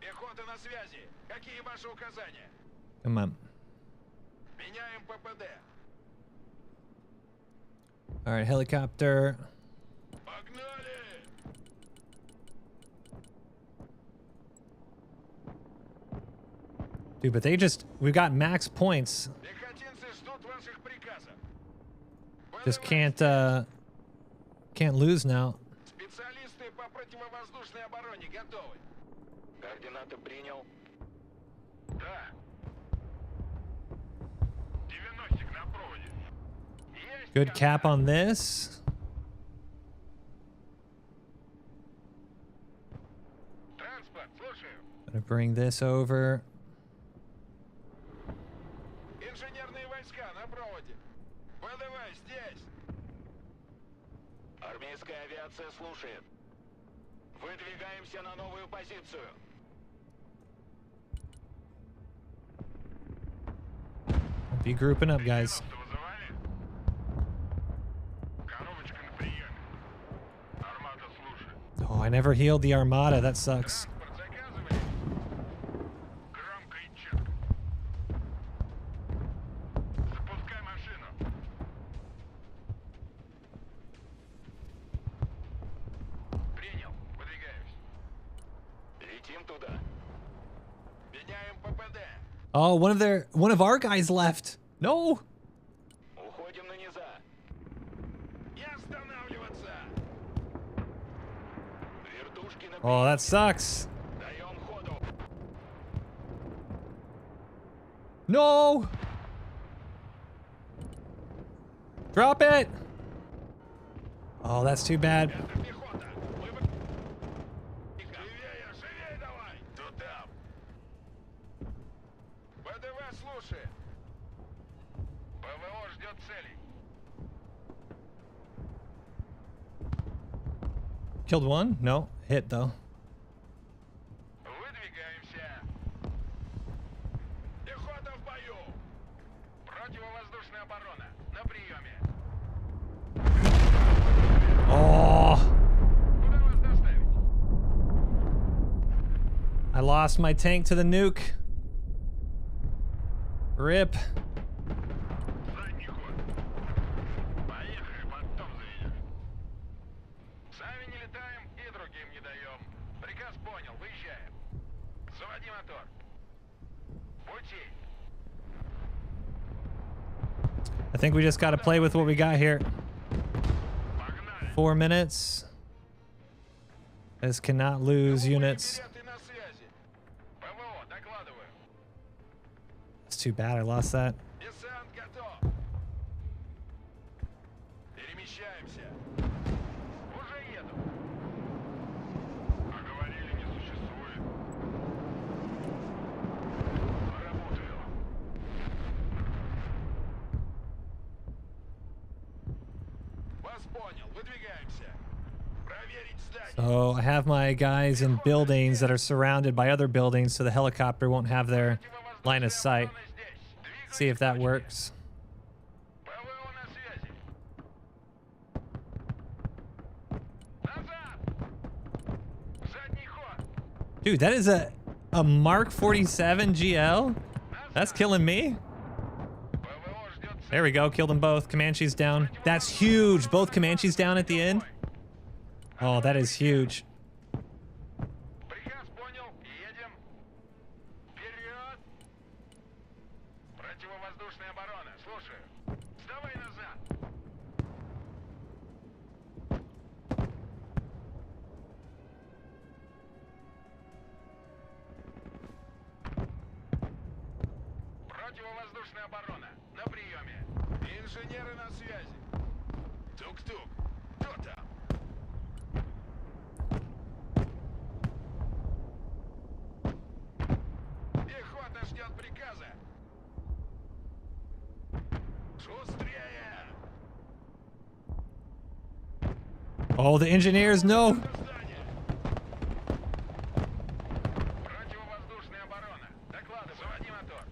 Пехота на связи. Какие ваши указания? Come on. Меняем ППД. All right, helicopter. Погнали! Dude, but we've got max points. Пехотинцы ждут ваших приказов. Just can't lose now. Специалисты по противовоздушной обороне готовы. Координаты принял. Да. 90 на проводе. Есть Good cap on this. Транспорт, слушаю. Gonna bring this over. Инженерные войска на проводе. ВДВ здесь. Армейская авиация слушает. Выдвигаемся на новую позицию. Be grouping up, guys. Вызывали? Коробочка на приеме. Армата слушает. Oh, I never healed the Armada. That sucks. Транспорт заказывали? Громко и четко. Запускай машину. Принял. Выдвигаюсь. Летим туда. Меняем ППД. Oh, one of our guys left. No. Уходим на низа. Не останавливаться. Вертушки на Oh, that sucks. Даем ходу. No. Drop it. Oh, that's too bad. Это пехота. Живее, живее давай. Туда. ВДВ слушает. ПВО ждет целей. Killed one? No. Hit though. Выдвигаемся. Пехота в бою. Противовоздушная оборона. На приеме. Oh. Куда вас доставить? I lost my tank to the nuke. Rip. Задний ход. Поехали, потом заведешь. Сами не летаем и другим не даем. Приказ понял, выезжаем. Заводи мотор. Пути. I think we just got to play with what we got here. Погнали. 4 minutes. This cannot lose units. Билеты на связи. ПВО, докладываю. It's too bad I lost that. Десант готов. Перемещаемся. Уже еду. А говорили, не существует. Работаю. Вас понял. Выдвигаемся. Проверить здание. So I have my guys in buildings that are surrounded by other buildings so the helicopter won't have their line of sight. Оборона здесь. See if that works. ПВО на связи. Назад. Задний ход. Dude, that is a Mark 47 GL? That's killing me. ПВО ждет цель. There we go. Killed them both. Comanche's down. That's huge. Both Comanches down at the end. Oh, that is huge. Приказ понял. Едем. Вперед. Противовоздушная оборона. Слушаю. Сдавай назад. Противовоздушная оборона. На приеме. Инженеры на связи. Тук-тук. Кто там? Пехота ждет приказа. Шустрее! Oh, the engineers know. Противовоздушная оборона. Докладывай. Заводи мотор.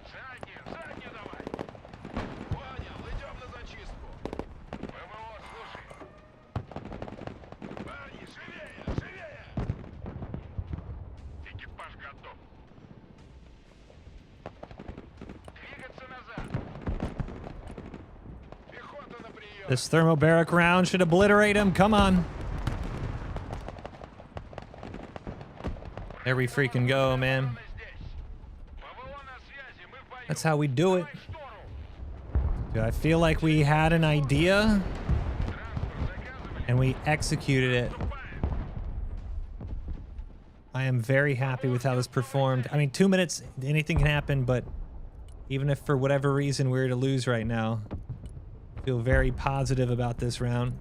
Заднюю давай. Понял, идем на зачистку. ПВО, слушай. Парни, живее! Экипаж готов. Двигаться назад. Пехота на прием. This thermobaric round should obliterate him. Come on. There we freaking go, man. That's how we do it. Dude, I feel like we had an idea and we executed it. I am very happy with how this performed. I mean, 2 minutes, anything can happen, but even if for whatever reason we were to lose right now, I feel very positive about this round.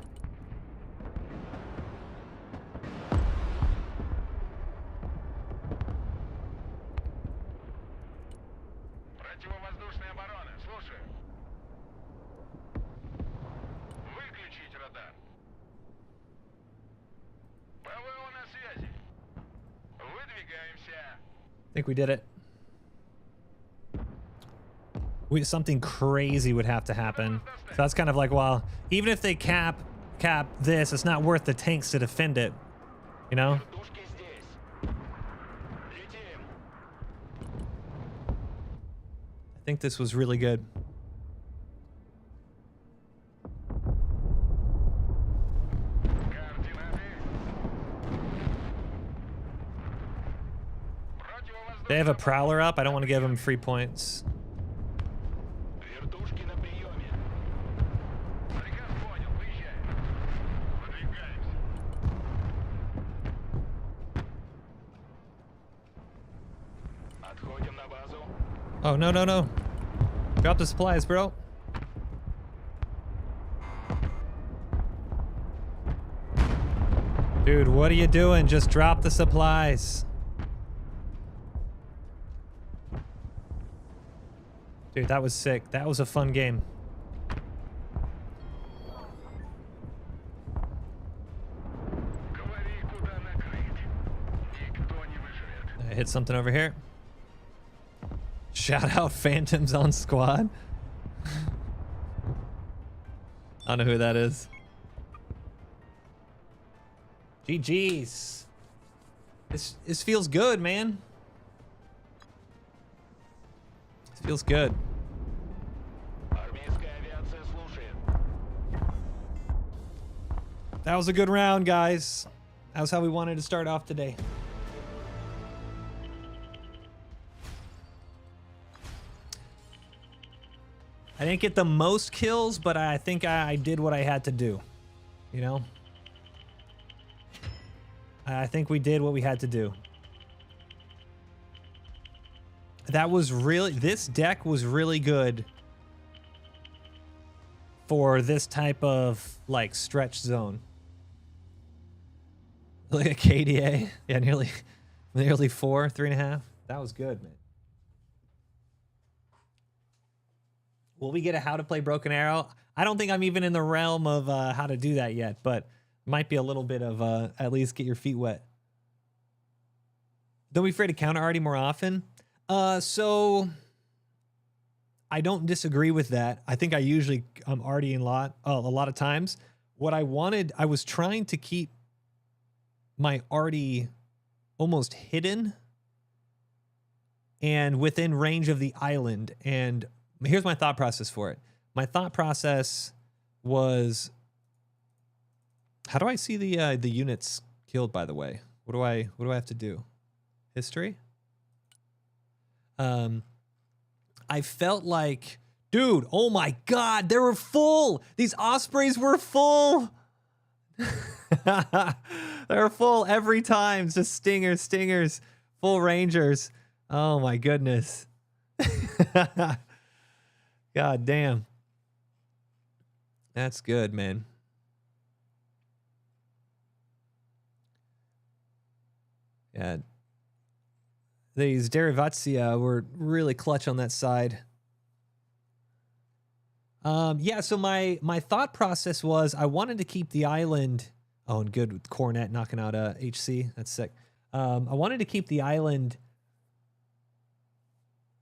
Противовоздушная оборона. Слушаю. Выключить радар. ПВО на связи. Выдвигаемся. I think we did it. Something crazy would have to happen. So that's kind of like, well, even if they cap this, it's not worth the tanks to defend it. You know? Вертушки здесь. Летим. I think this was really good. Координаты. They have a prowler up. I don't want to give them free points. Вертушки на приеме. Приказ понял. Выезжаем. Выдвигаемся. Отходим на базу. Oh, no, no, no. Drop the supplies, bro. Dude, what are you doing? Just drop the supplies. Dude, that was sick. That was a fun game. Говори, куда накрыть. Никто не выживет. I hit something over here. Shout out Phantoms on squad. I don't know who that is. GG's. This feels good, man. This feels good. Армейская авиация слушает. That was a good round, guys. That was how we wanted to start off today. I didn't get the most kills, but I think I did what I had to do. You know? I think we did what we had to do. That was really... This deck was really good for this type of, like, stretch zone. Look at KDA. Yeah, nearly 4, 3.5. That was good, man. Will we get a how to play Broken Arrow? I don't think I'm even in the realm of how to do that yet, but might be a little bit of at least get your feet wet. Don't be afraid to counter Artie more often. So I don't disagree with that. I think I usually Artie a lot of times. What I wanted, I was trying to keep my Artie almost hidden and within range of the island. And here's my thought process for it. My thought process was, how do I see the units killed, by the way? What do I have to do? History? I felt like, dude, oh my God, they were full. These Ospreys were full. They were full every time. Just stingers, full Rangers. Oh my goodness. God damn. That's good, man. Yeah. These Derivatia were really clutch on that side. Yeah, so my thought process was I wanted to keep the island. Oh, and good with Cornet knocking out HC. That's sick. I wanted to keep the island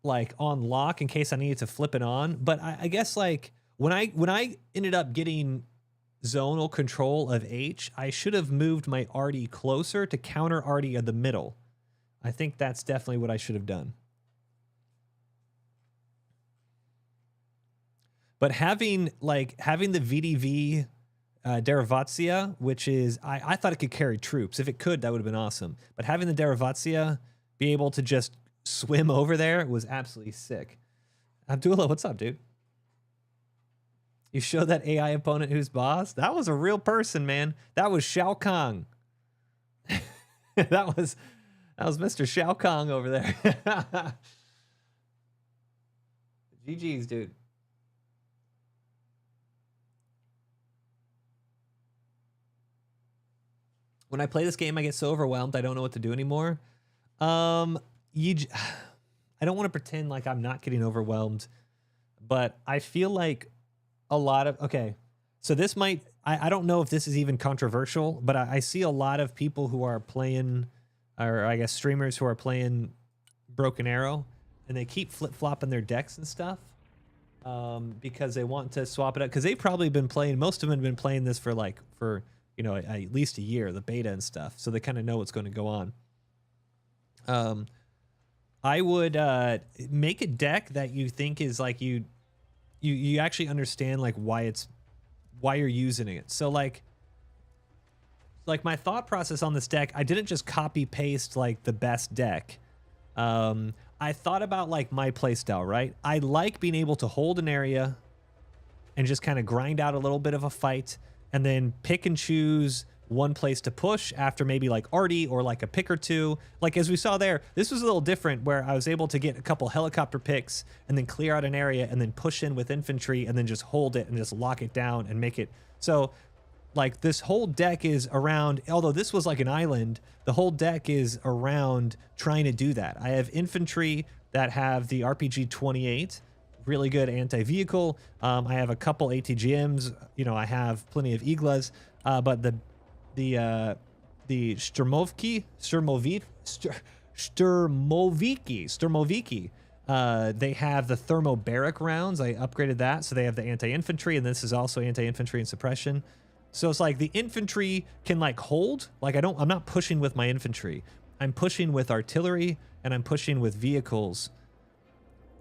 like on lock in case I needed to flip it on. But I guess like when I ended up getting zonal control of H, I should have moved my RD closer to counter RD in the middle. I think that's definitely what I should have done. But having the VDV Derivatia, which is, I thought it could carry troops. If it could, that would have been awesome. But having the Derivatia be able to just swim over there was absolutely sick. Abdullah, what's up, dude? You showed that AI opponent who's boss? That was a real person, man. That was Shao Kahn. that was Mr. Shao Kahn over there. GG's, dude. When I play this game, I get so overwhelmed, I don't know what to do anymore. I don't want to pretend like I'm not getting overwhelmed, but I feel like a lot of, okay, so this might, I don't know if this is even controversial, but I see a lot of people who are playing, or I guess streamers who are playing Broken Arrow, and they keep flip-flopping their decks and stuff because they want to swap it up, because they've probably been playing, most of them have been playing this for you know, at least a year, the beta and stuff, so they kind of know what's going to go on. I would make a deck that you think is like you actually understand like why you're using it. So like my thought process on this deck, I didn't just copy paste like the best deck. I thought about like my playstyle, right? I like being able to hold an area and just kind of grind out a little bit of a fight, and then pick and choose one place to push after maybe like Artie or like a pick or two. Like as we saw there, this was a little different where I was able to get a couple helicopter picks and then clear out an area and then push in with infantry and then just hold it and just lock it down and make it. So like this whole deck is around, although this was like an island, the whole deck is around trying to do that. I have infantry that have the RPG-28, really good anti-vehicle. I have a couple ATGMs, you know, I have plenty of Iglas, but the Sturmoviki, they have the thermobaric rounds. I upgraded that, so they have the anti-infantry, and this is also anti-infantry and suppression. So it's like the infantry can like hold, like I'm not pushing with my infantry. I'm pushing with artillery and I'm pushing with vehicles.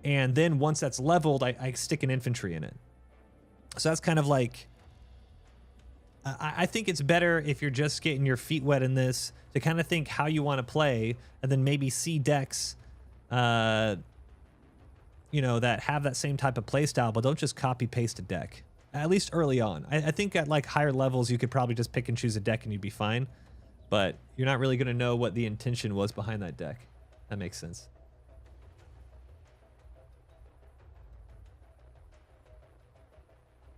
And then once that's leveled, I stick an infantry in it. So that's kind of like, I think it's better if you're just getting your feet wet in this to kind of think how you want to play, and then maybe see decks, you know, that have that same type of play style, but don't just copy paste a deck, at least early on. I think at like higher levels, you could probably just pick and choose a deck and you'd be fine, but you're not really going to know what the intention was behind that deck. That makes sense.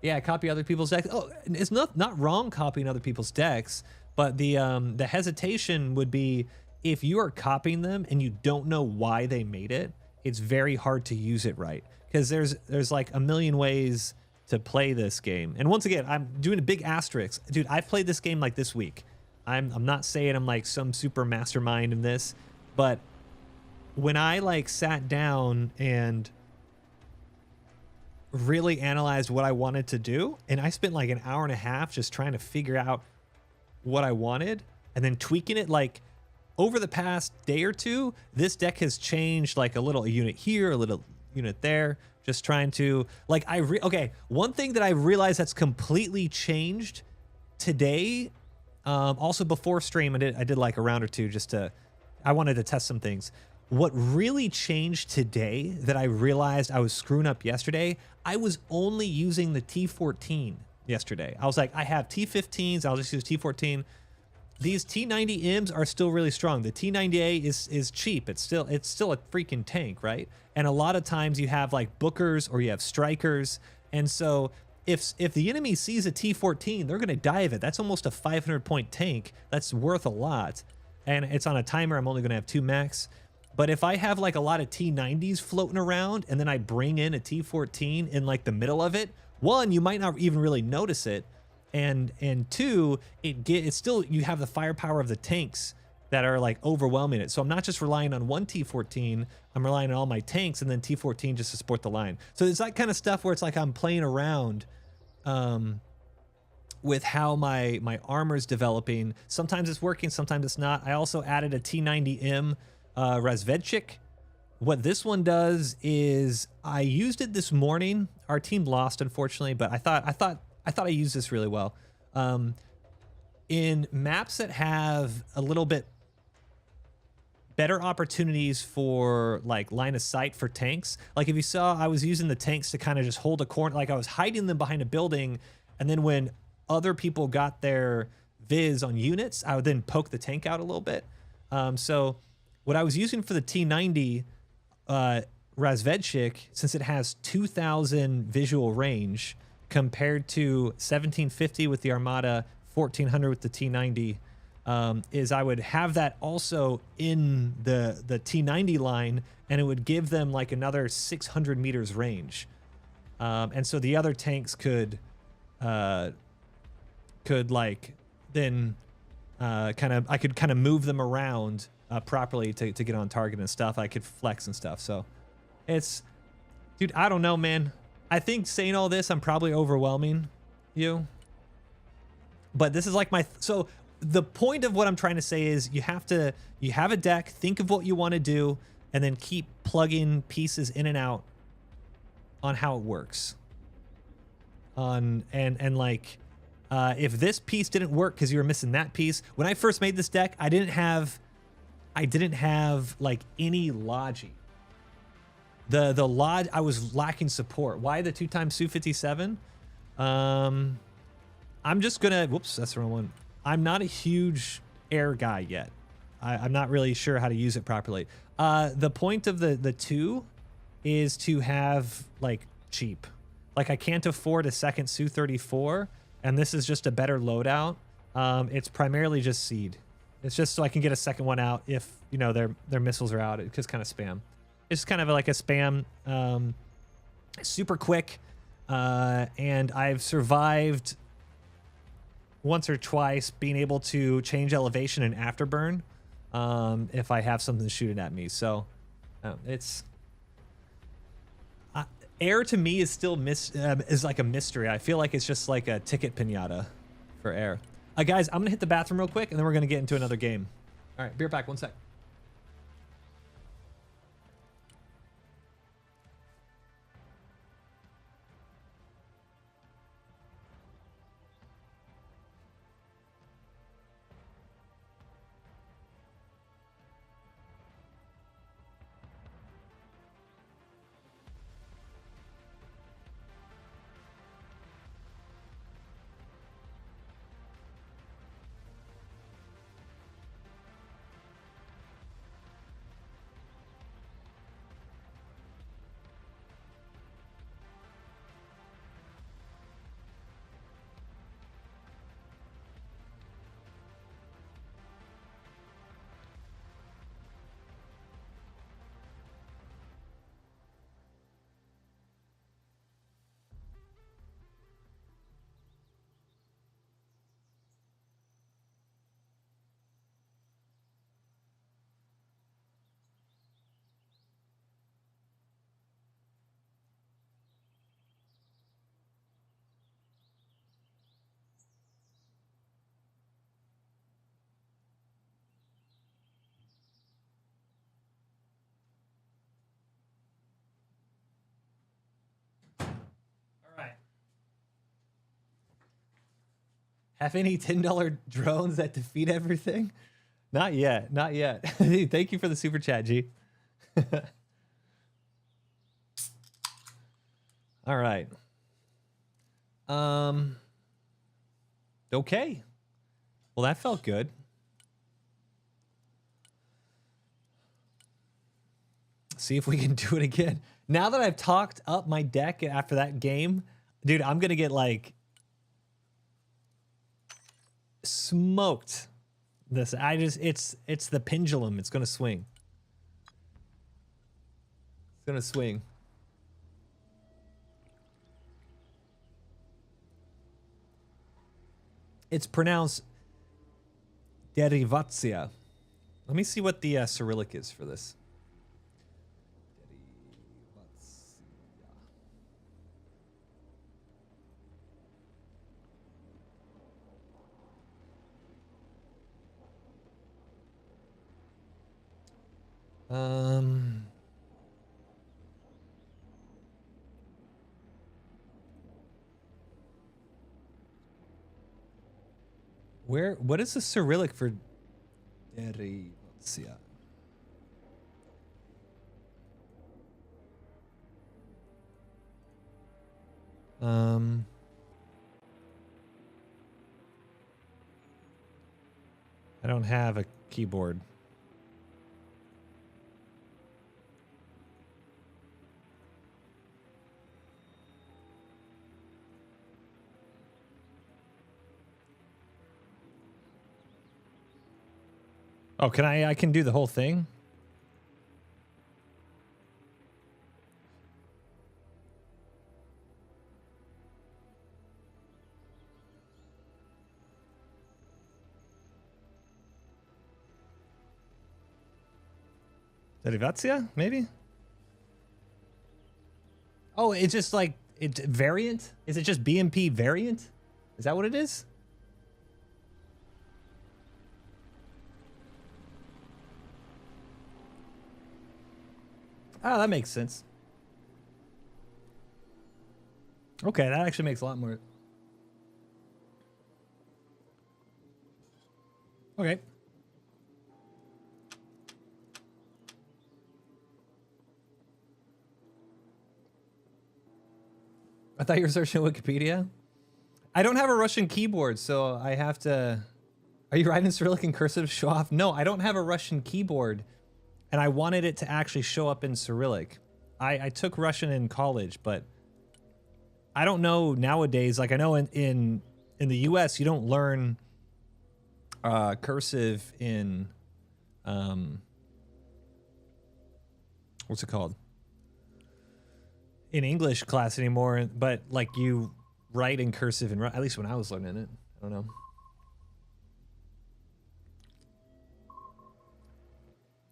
Yeah, copy other people's decks. Oh, it's not wrong copying other people's decks, but the hesitation would be if you are copying them and you don't know why they made it, it's very hard to use it right, because there's like a million ways to play this game. And once again, I'm doing a big asterisk. Dude, I've played this game like this week. I'm not saying I'm like some super mastermind in this, but when I like sat down and really analyzed what I wanted to do, and I spent like an hour and a half just trying to figure out what I wanted and then tweaking it. Like over the past day or two, this deck has changed like a unit here, a little unit there, just trying to like, okay, one thing that I realized that's completely changed today, also before stream, I did like a round or two I wanted to test some things. What really changed today that I realized I was screwing up yesterday, I was only using the T14 yesterday. I was like, I have T15s, I'll just use T14. these T90Ms are still really strong. The T90A is cheap. It's still a freaking tank, right? And a lot of times you have like bookers or you have strikers, and so if the enemy sees a T14, they're gonna die of it. That's almost a 500-point tank. That's worth a lot, and it's on a timer. I'm only gonna have 2 max. But if I have like a lot of T90s floating around and then I bring in a T14 in like the middle of it, one, you might not even really notice it. And two, it's still, you have the firepower of the tanks that are like overwhelming it. So I'm not just relying on one T14, I'm relying on all my tanks and then T14 just to support the line. So it's that kind of stuff where it's like I'm playing around with how my armor's developing. Sometimes it's working, sometimes it's not. I also added a T90M Razvedchik. What this one does is, I used it this morning. Our team lost, unfortunately, but I thought I used this really well. In maps that have a little bit better opportunities for like line of sight for tanks. Like if you saw, I was using the tanks to kind of just hold a corner, like I was hiding them behind a building. And then when other people got their viz on units, I would then poke the tank out a little bit. So what I was using for the T90 Razvedchik, since it has 2,000 visual range, compared to 1750 with the Armada, 1400 with the T90, is I would have that also in the T90 line, and it would give them like another 600 meters range. And so the other tanks could like then I could kind of move them around properly to get on target and stuff. I could flex and stuff. So it's, dude, I don't know, man. I think saying all this, I'm probably overwhelming you, but this is like so the point of what I'm trying to say is you have a deck, think of what you want to do, and then keep plugging pieces in and out on how it works. And like, if this piece didn't work because you were missing that piece, when I first made this deck, I didn't have like any logi. The lodge, I was lacking support. Why the 2x Su-57? I'm just gonna, whoops, that's the wrong one. I'm not a huge air guy yet. I'm not really sure how to use it properly. The point of the 2 is to have like cheap. Like I can't afford a second Su-34, and this is just a better loadout. It's primarily just seed. It's just so I can get a second one out if, you know, their missiles are out. It's just kind of spam. It's kind of like a spam, super quick, and I've survived once or twice being able to change elevation and afterburn if I have something shooting at me. So it's air to me is still is like a mystery. I feel like it's just like a ticket pinata for air. Guys, I'm gonna hit the bathroom real quick and then we're gonna get into another game. All right, be right back. 1 sec. Have any $10 drones that defeat everything? Not yet. Not yet. Thank you for the super chat, G. All right. Okay. Well, that felt good. see if we can do it again. Now that I've talked up my deck after that game, dude, I'm gonna get like smoked. It's the pendulum. It's gonna swing. It's gonna swing. It's pronounced derivacja. Let me see what the Cyrillic is for this. What is the Cyrillic for derivacja? I don't have a keyboard. Oh, can I can do the whole thing? Derivacja, maybe? Oh, it's just like, it's variant? Is it just BMP variant? Is that what it is? Oh, that makes sense. Okay, that actually makes a lot more. Okay. I thought you were searching Wikipedia. I don't have a Russian keyboard, so I have to... Are you writing Cyrillic and cursive show off? No, I don't have a Russian keyboard. And I wanted it to actually show up in Cyrillic. I took Russian in college, but I don't know nowadays. Like I know in the US, you don't learn cursive in what's it called? In English class anymore, but like you write in cursive in at least when I was learning it. I don't know.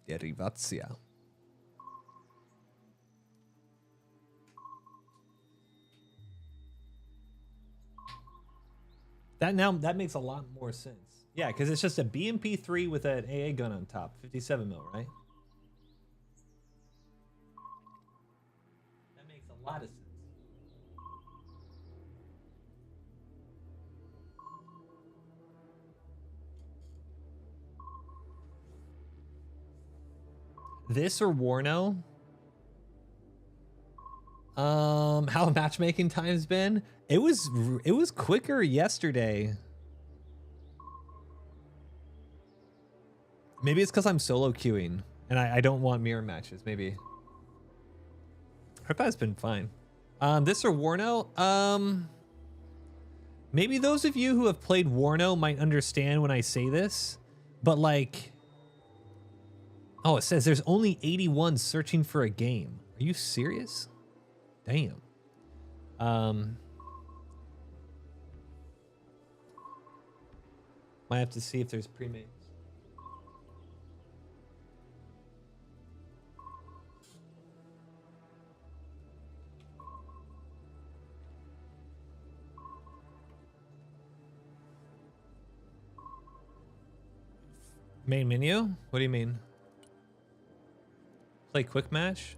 Derivacja. That makes a lot more sense. Yeah, because it's just a BMP3 with an AA gun on top, 57 mil, right? That makes a lot of sense. This or Warno? How matchmaking time's been? It was quicker yesterday. Maybe it's because I'm solo queuing and I don't want mirror matches. Maybe. I thought it's been fine. This or Warno? Maybe those of you who have played Warno might understand when I say this, but like. Oh, it says there's only 81 searching for a game. Are you serious? Damn. Might have to see if there's pre-mades. Main menu? What do you mean? Play quick match?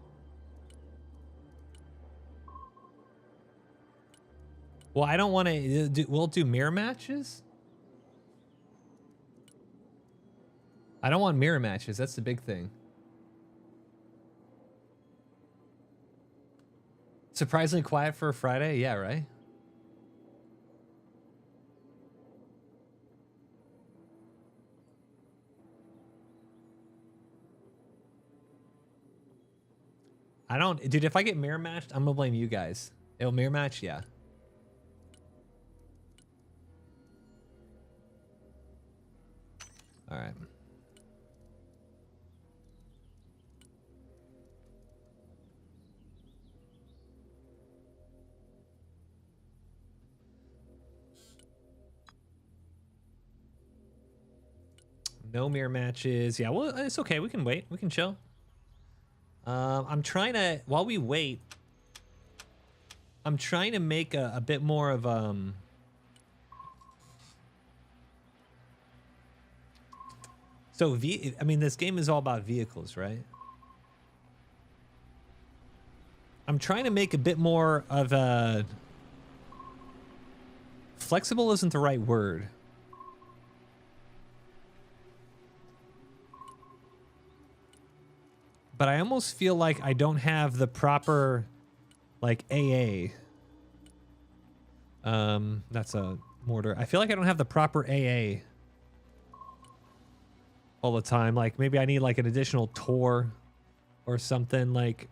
Well, I don't want to we'll do mirror matches? I don't want mirror matches. That's the big thing. Surprisingly quiet for a Friday? Yeah, right? I don't, dude, if I get mirror matched, I'm gonna blame you guys. It'll mirror match, yeah. All right. No mirror matches. Yeah, well, it's okay. We can wait. We can chill. I'm trying to, while we wait, I'm trying to make a bit more of, so I mean, this game is all about vehicles, right? I'm trying to make a bit more of a, flexible isn't the right word. But I almost feel like I don't have the proper, like, AA. That's a mortar. I feel like I don't have the proper AA all the time. Like, maybe I need, like, an additional Tor or something. Like,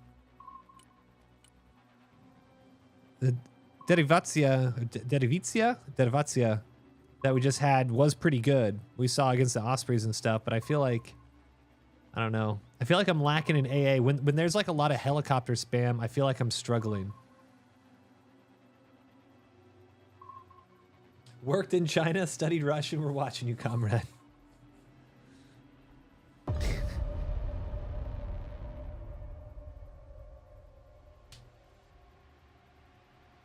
the Derivatia that we just had was pretty good. We saw against the Ospreys and stuff, but I feel like, I don't know. I feel like I'm lacking in AA. When there's like a lot of helicopter spam, I feel like I'm struggling. Worked in China, studied Russian. We're watching you, comrade.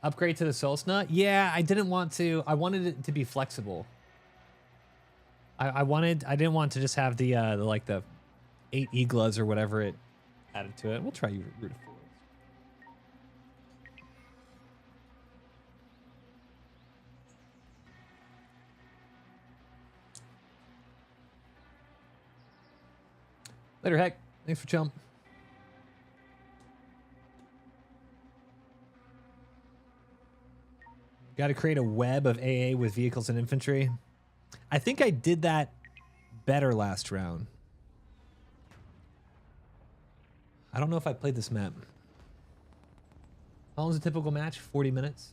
Upgrade to the Solsna? Yeah, I didn't want to. I wanted it to be flexible. I didn't want to just have the like the 8 Iglas or whatever it added to it. We'll try you root of forwards. Later, Heck. Thanks for chilling. Got to create a web of AA with vehicles and infantry. I think I did that better last round. I don't know if I played this map. How long is a typical match? 40 minutes.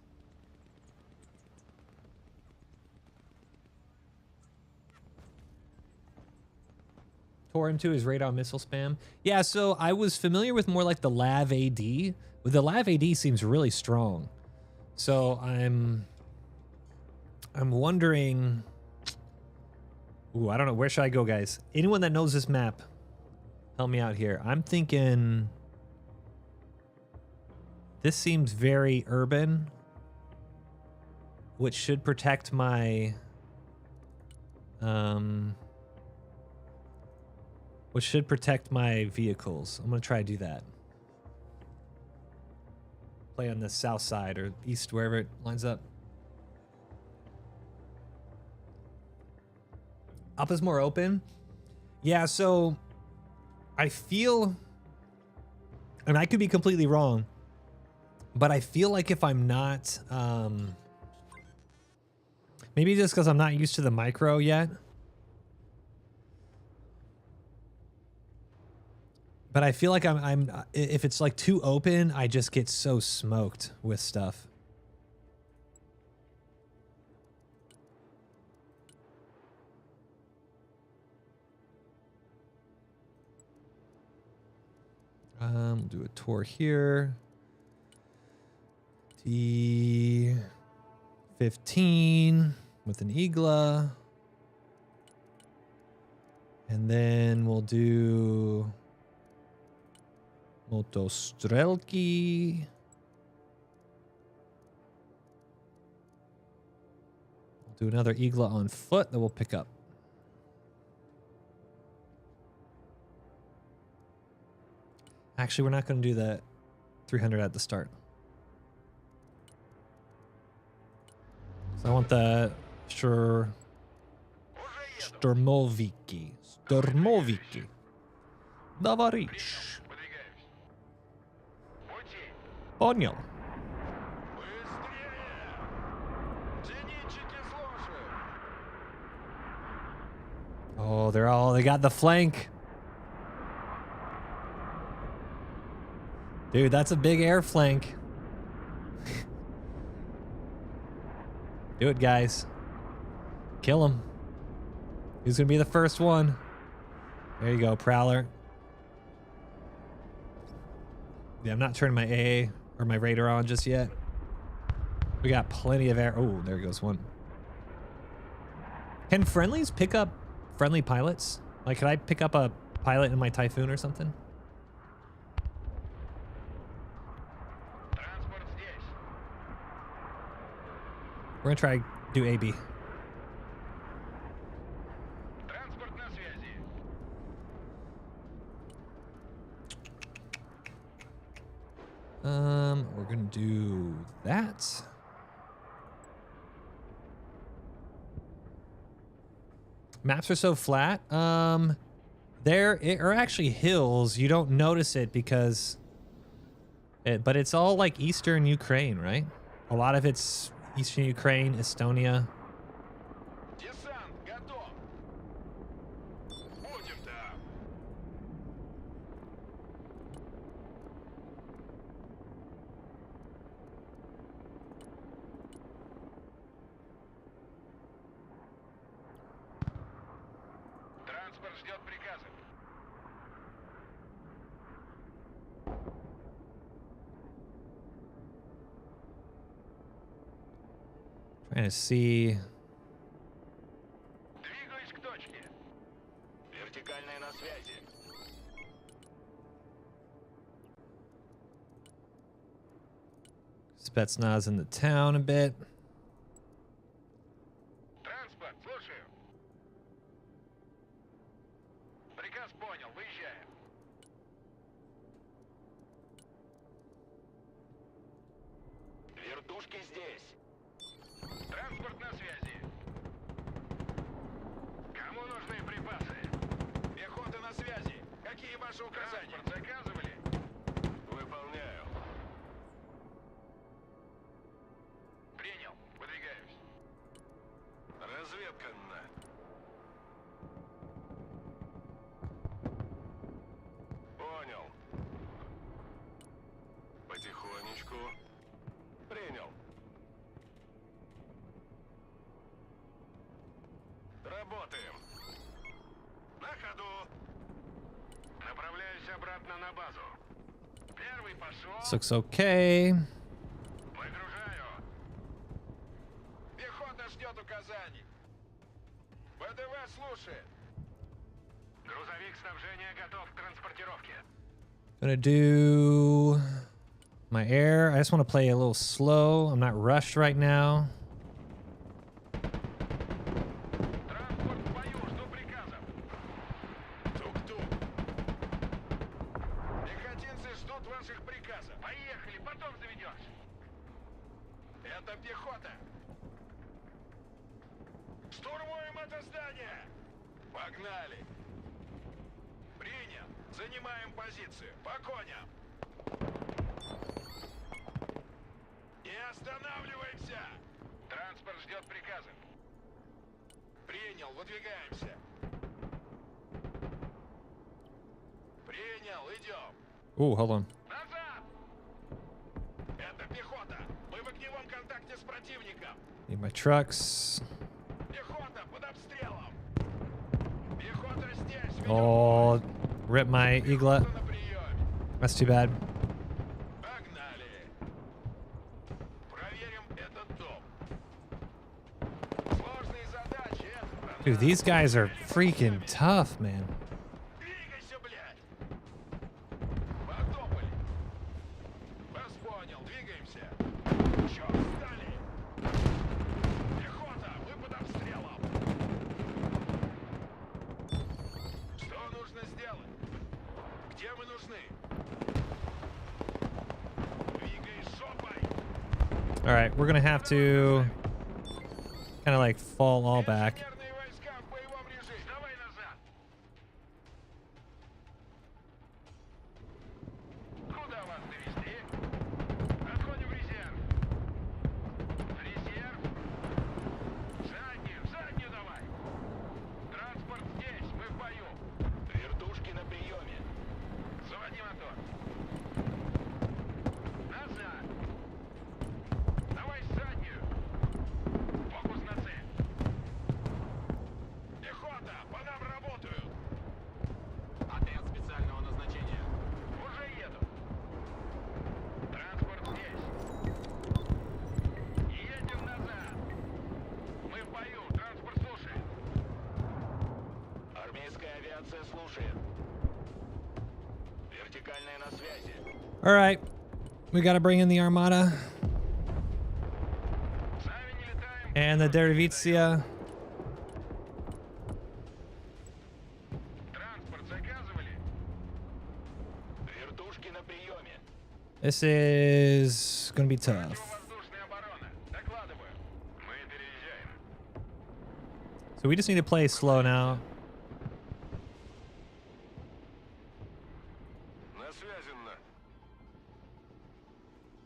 Tor M2 is radar missile spam. Yeah, so I was familiar with more like the Lav AD. The Lav AD seems really strong. So I'm wondering. Ooh, I don't know. Where should I go, guys? Anyone that knows this map, help me out here. I'm thinking this seems very urban, which should protect my vehicles. I'm gonna try to do that. Play on the south side or east, wherever it lines up. Up is more open. Yeah, so I feel, and I could be completely wrong, but I feel like if I'm not, maybe just because I'm not used to the micro yet, but I feel like I'm if it's like too open, I just get so smoked with stuff. We'll do a tour here. D15 with an Igla. And then we'll do Motostrelki. We'll do another Igla on foot that we'll pick up. Actually, we're not going to do that 300 at the start. So I want the Stormoviki. Davarish. Понял. Oh, they got the flank. Dude, that's a big air flank. Do it, guys. Kill him. Who's gonna be the first one? There you go, Prowler. Yeah, I'm not turning my AA or my radar on just yet. We got plenty of air. Oh, there goes one. Can friendlies pick up friendly pilots? Like, could I pick up a pilot in my Typhoon or something? We're gonna try do AB. We're gonna do that. Maps are so flat. There are actually hills. You don't notice it because but it's all like Eastern Ukraine, right? A lot of it's Eastern Ukraine, Estonia. Trying to see. Spetsnaz in the town a bit. This looks okay. Gonna do my air. I just want to play a little slow. I'm not rushed right now. Oh, hold on. Need my trucks. Oh, rip my Eaglet. That's too bad. Dude, these guys are freaking tough, man. All right, we're gonna have to kind of like fall all back. Вертикальная на связи. All right, we gotta bring in the Armada Сами не летаем. and the Derivitsia. Транспорт заказывали. Вертушки на приеме. This is gonna be tough. Воздушная оборона. Докладываю. Мы переезжаем. So we just need to play slow now. На связи, на.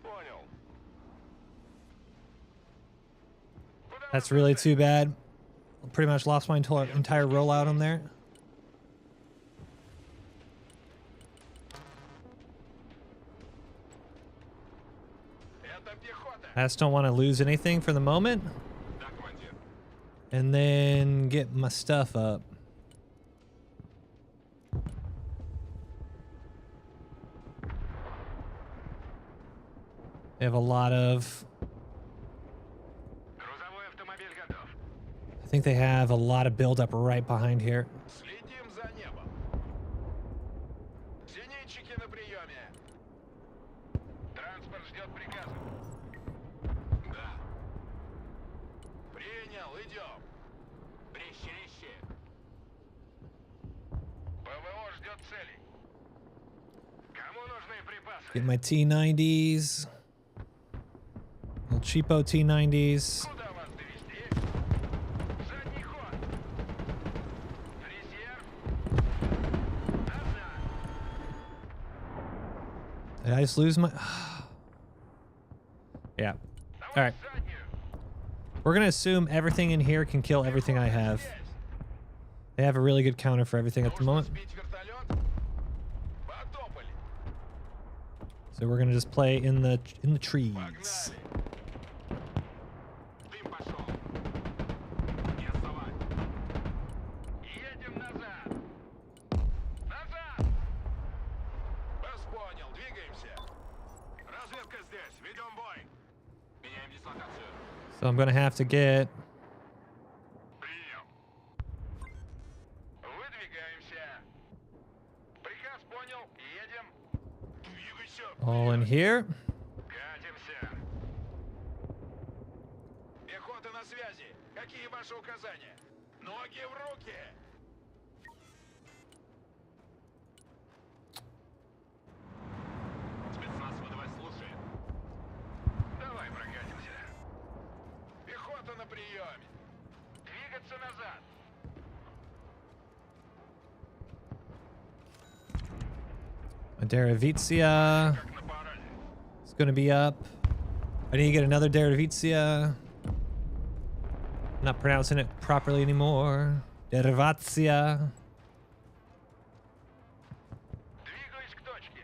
Понял. That's really too bad. Pretty much lost my entire rollout on there. Это пехота. I just don't want to lose anything for the moment. Да, командир. And then get my stuff up. They have a lot of... Грузовой автомобиль готов. I think they have a lot of buildup right behind here. Следим за небом. Зенитчики на приеме. Транспорт ждет приказа. Да. Принял, идем. Резче, резче. ПВО ждет целей. Кому нужны припасы? Get my T90s. Little cheapo T90s. Куда вас довести? Задний ход. Резерв. Назад. Did I just lose my... Yeah. All right. Заднюю. We're going to assume everything in here can kill everything I have. They have a really good counter for everything at the moment. Сбить вертолет. Потопали. So we're going to just play in the trees. Погнали. Дым пошел. Не отставай. Едем назад. Назад. Вас понял. Двигаемся. Разведка здесь. Ведем бой. Меняем дислокацию. So I'm going to have to get Принял. Выдвигаемся. Приказ понял. Едем. Двигайся. all in here. Катимся. Пехота на связи. Какие ваши указания? Ноги в руки. Спецназ выдавай, слушай. Давай прокатимся. Пехота на приеме. Двигаться назад. A Derivitsia Как на параде. is going to be up. I need to get another Derivitsia. I'm not pronouncing it properly anymore. Derivatsia. Двигаюсь к точке.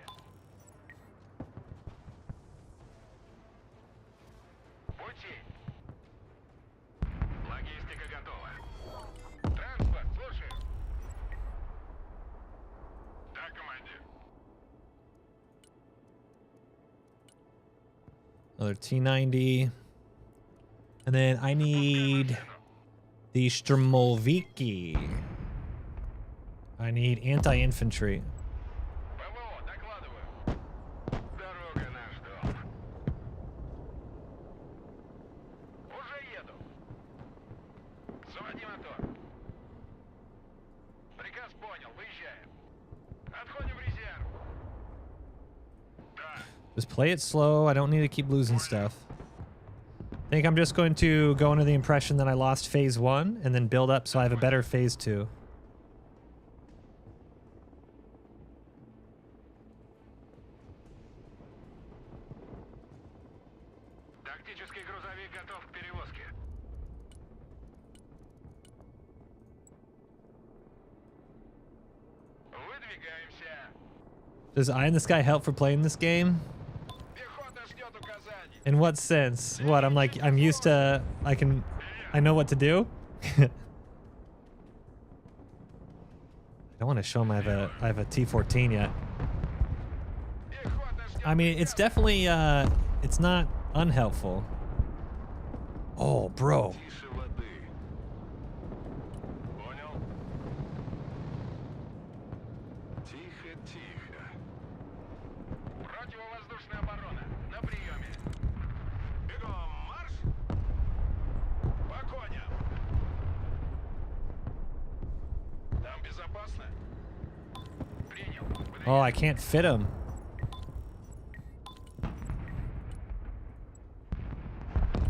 Пути. Логистика готова. Транспорт, слушай. Да, командир. Another T90. And then I need the Sturmoviki. I need anti-infantry. ПВО, докладываю. Дорога наш дом. Уже еду. Заводи мотор. Приказ понял, выезжаем. Отходим в резерв. Да. Just play it slow. I don't need to keep losing stuff. I think I'm just going to go under the impression that I lost phase 1 and then build up so I have a better phase 2. Тактический грузовик готов к перевозке. Выдвигаемся. Does Eye in the Sky help for playing this game? Пехота ждет указаний. In what sense? What, I'm used to, I know what to do? I don't want to show him I have a T14 yet. Пехота ждет. I mean, it's definitely, it's not unhelpful. Oh, bro. Тише воды. Понял? Тихо, тихо. Oh, I can't fit him.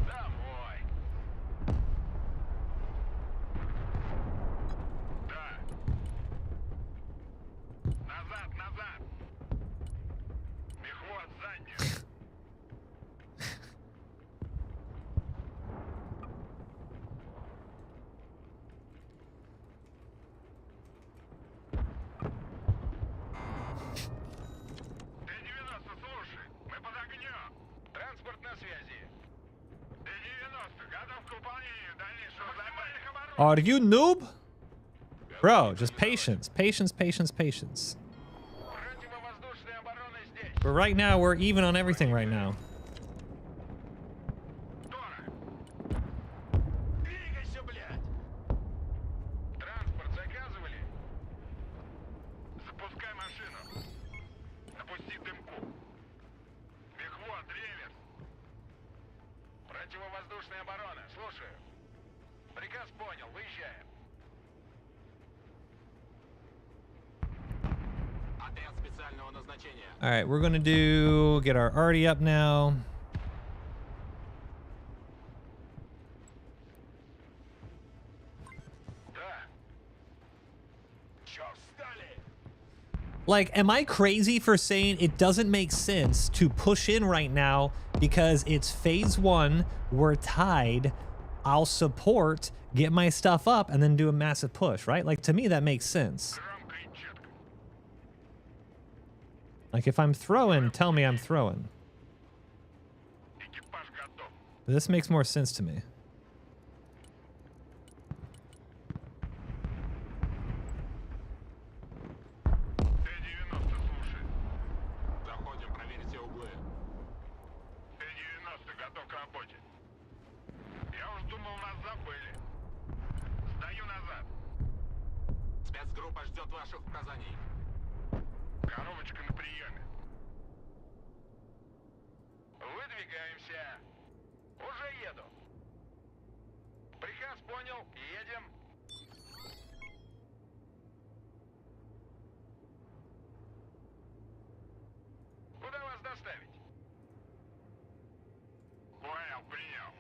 Домой. Да. Назад, назад. Мехвод заднюю. Т-90, слушай, мы под огнем. Транспорт на связи. Т-90, готов к выполнению дальнейшего задания обороны. Are you noob? Bro, just patience, patience, patience, patience. Противовоздушная оборона здесь. But right now, we're even on everything right now. Тора. Двигайся, блядь. Транспорт заказывали? Запускай машину. Опусти дымку. Мехвод, реверс. Противовоздушная оборона. Слушаю. Приказ понял. Выезжаем. АТС специального назначения. All right, we're gonna get our arty up now. Да. Чё встали? Like, am I crazy for saying it doesn't make sense to push in right now because it's phase 1, we're tied, I'll support, get my stuff up, and then do a massive push, right? Like, to me, that makes sense. Громко и четко. Like, if I'm throwing, tell me I'm throwing. Экипаж готов. But this makes more sense to me. Т-90, слушай. Заходим, проверите углы. Т-90, готов к работе. Я уж думал, нас забыли. Сдаю назад. Спецгруппа ждет ваших указаний. Коробочка на приеме. Выдвигаемся. Уже еду. Приказ понял. Едем. Куда вас доставить? Понял, принял.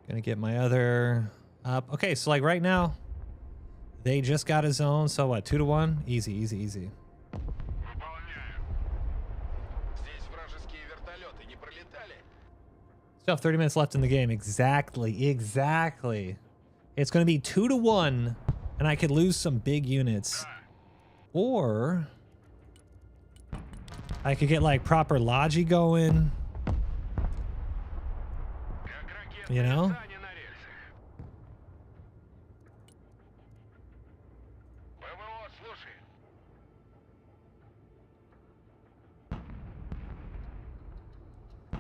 Gonna get my other up. Okay, so like right now, they just got a zone. So what, 2-1? Easy, easy, easy. Выполняю. Здесь вражеские вертолеты не пролетали? Still have 30 minutes left in the game. Exactly, exactly. It's gonna be 2-1, and I could lose some big units. Or I could get like proper logi going. Как ракеты You know? сани на рельсах. ПВО, слушай.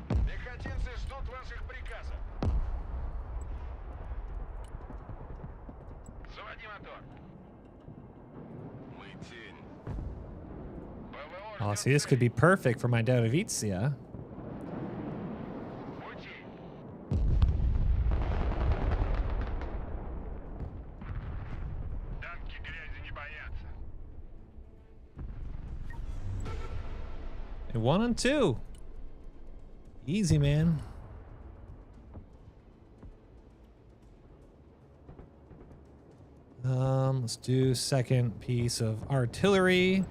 Пехотинцы ждут ваших приказов. Заводи мотор. Мы тень. ПВО Oh, ждет see, this could be цель. perfect for my Dominator. Пути. Танки грязи не боятся. And 1 and 2. Easy, man. Let's do second piece of artillery.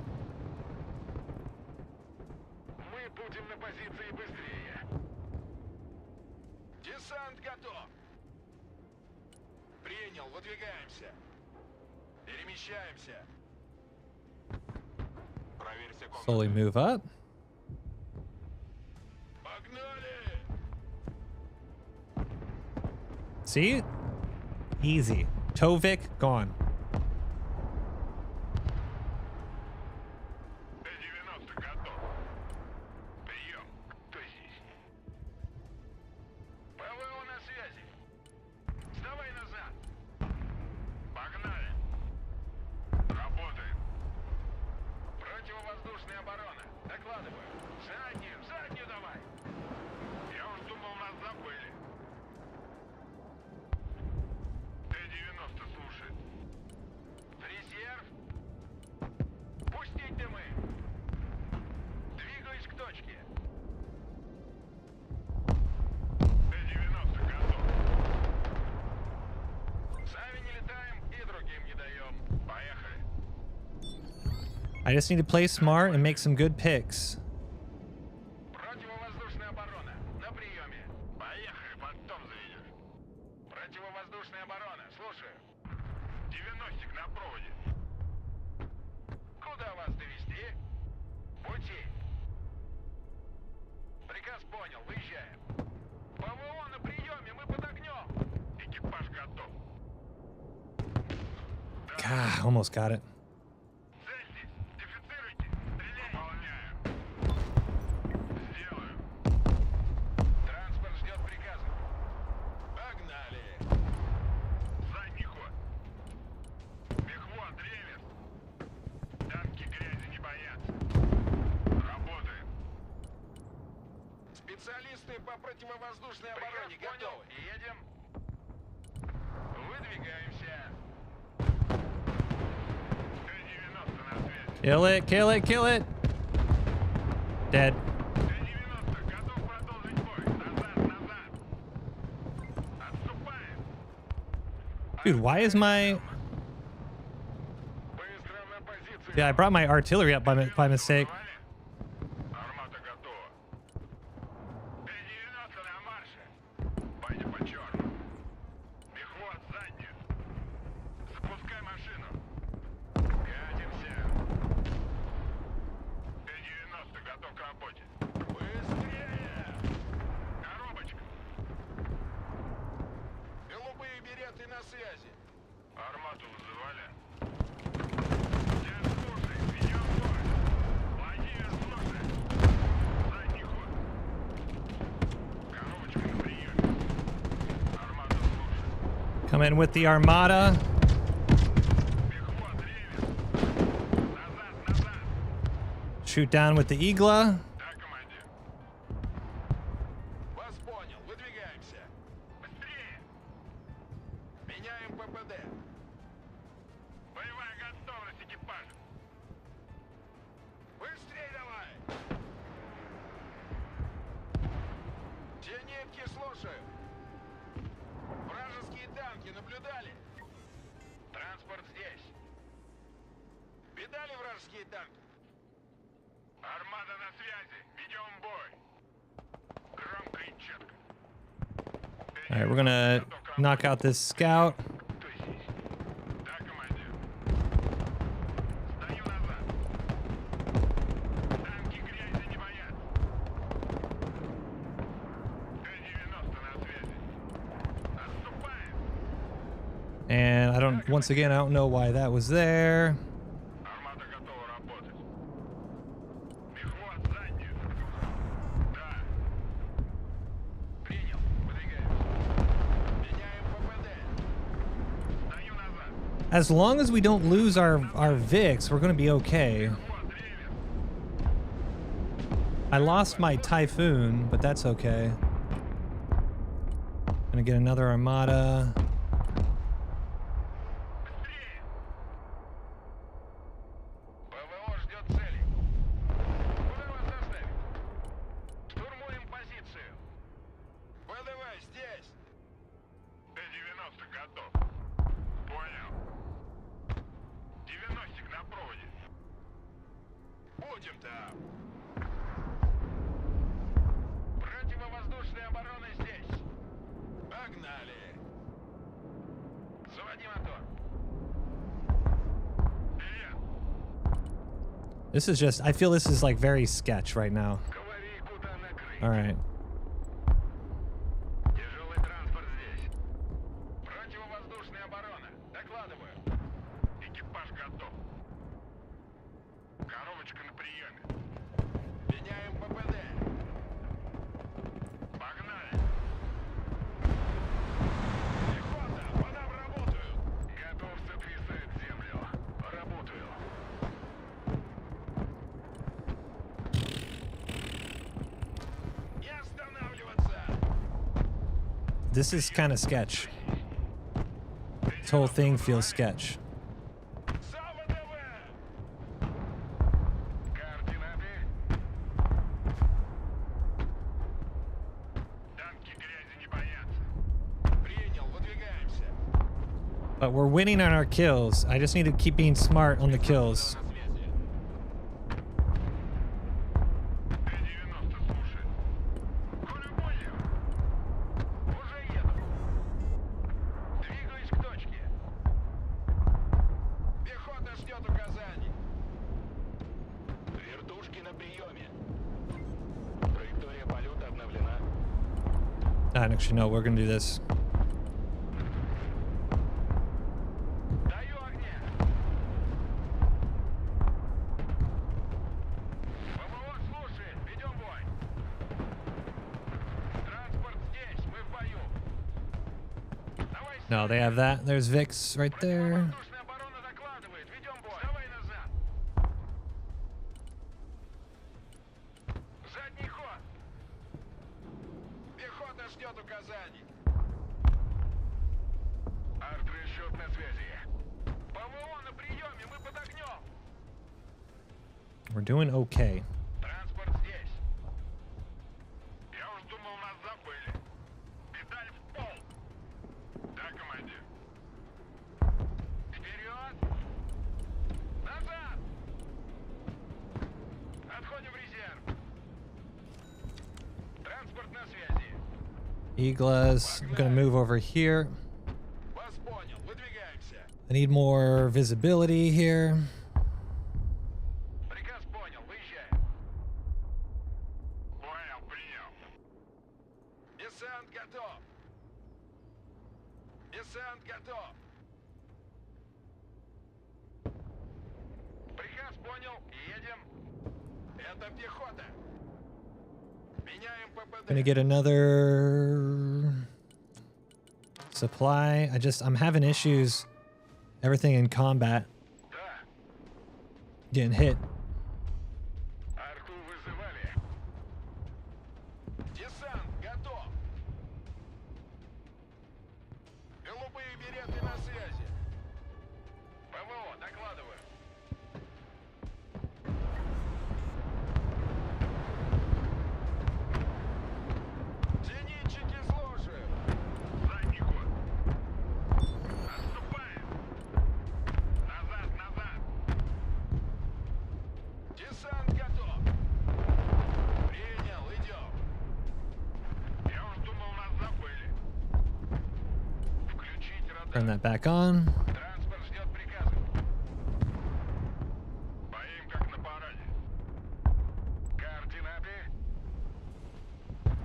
Мы будем на позиции быстрее. Десант готов. Принял, выдвигаемся. Перемещаемся. Проверься комнату. Slowly move up. Погнали! See? Easy. Tovik, gone. Т-90 готов. Прием. Кто здесь? ПВО на связи. Сдавай назад. Погнали. Работаем. Противовоздушная оборона. Докладываю. Заднюю давай. Я уж думал, нас забыли. I just need to play smart and make some good picks. Противовоздушная оборона. На приеме. Поехали, потом заведешь. Противовоздушная оборона. Слушаю. 90-ик на проводе. Куда вас довести? Пути. Приказ понял. Выезжаем. ПВО на приеме. Мы под огнем. Экипаж готов. God, almost got it. Цельтесь. Дефицируйте. Стреляйте. Выполняю. Сделаю. Транспорт ждет приказа. Погнали. Задний ход. Мехвод, реверс. Танки грязи не боятся. Работаем. Специалисты по противовоздушной обороне готовы. Едем. Выдвигаемся. Т-90 на связи. Kill it, kill it, kill it. Dead. Т-90 готов продолжить бой. Назад, назад. Отступаем. Dude, why is my... Быстро на позицию. Yeah, I brought my artillery up by mistake. Армата готова. Т-90 на марше. Пойди по черному. Мехвод заднюю. Запускай машину. Катимся. Т-90 готов к работе. Быстрее! Коробочка. Голубые береты на связи. Армату вызывали. Я слушай, ведем бой. Владимир, слушай. Задний ход. Коробочка на приеме. Армата слушай. Come in with the armada. Мехвод, реверс. Назад, назад. Shoot down with the Igla. Да, командир. Вас понял. Выдвигаемся. Быстрее. Меняем ППД. Боевая готовность экипажа. Быстрее давай. Зенитки слушаю. Вражеские танки наблюдали. Транспорт здесь. Видали вражеские танки? Армада на связи. Ведем бой. Громко и четко. All right, we're gonna knock out this scout. Да, командир. Стою назад. Танки грязи не боятся. Т-90 на связи. Отступаем. And once again, I don't know why that was there. Армата готова работать. Мехвод заднюю. Да. Принял. Выдвигаемся. Меняем ППД. Стою назад. As long as we don't lose our VIX, we're gonna be okay. Мехвод, реверс. I lost my Typhoon, but that's okay. Gonna get another armada. Быстрее. ПВО ждет цели. Куда вас доставить? Штурмуем позицию. ВДВ здесь. Т-90 готов. Понял. 90-ик на проводе. Будем там. Противовоздушная оборона здесь. Погнали. Заводи мотор. Вперед. This is just, I feel this is like very sketch right now. Говори, куда накрыть. All right. Тяжелый транспорт здесь. Противовоздушная оборона. Докладываю. Экипаж готов. Коробочка на приеме. Меняем ППД. Погнали. Пехота, по нам работают. Готов сотрясать землю. Работаю. Не останавливаться. This is kind of sketch. This whole thing feels sketch. Координаты. Танки грязи не боятся. Принял, выдвигаемся. But we're winning on our kills. I just need to keep being smart on the kills. На связи. Actually, no, we're gonna do this. Даю огня. ПВО слушает. Ведем бой. Транспорт здесь. Мы в бою. Давай. No, they have that. There's Vix right there. Воздушная оборона докладывает. Ведем бой. Давай назад. Задний ход. Пехота ждет указаний. Арт-расчет на связи. ПВО на приеме. Мы под огнем. We're doing okay. Транспорт здесь. Я уж думал, нас забыли. Педаль в пол. Да, командир. Вперед. Назад. Отходим в резерв. Транспорт на связи. Eagles. I'm gonna move over here. Вас понял. Выдвигаемся. I need more visibility here. Приказ понял. Выезжаем. Понял, принял. Десант готов. Десант готов. Приказ понял. Едем. Это пехота. Меняем ППД. Gonna get another supply. I'm having issues. Everything in combat Да. getting hit. Арту вызывали. Десант готов. Голубые береты на связи. ПВО, докладываю. Зенитчики слушают. Задний ход. Отступаем. Назад, назад. Десант готов. Принял, идем. Я уж думал, нас забыли. Включить Turn радар. that back on. Транспорт ждет приказа. Боим как на параде. Координаты.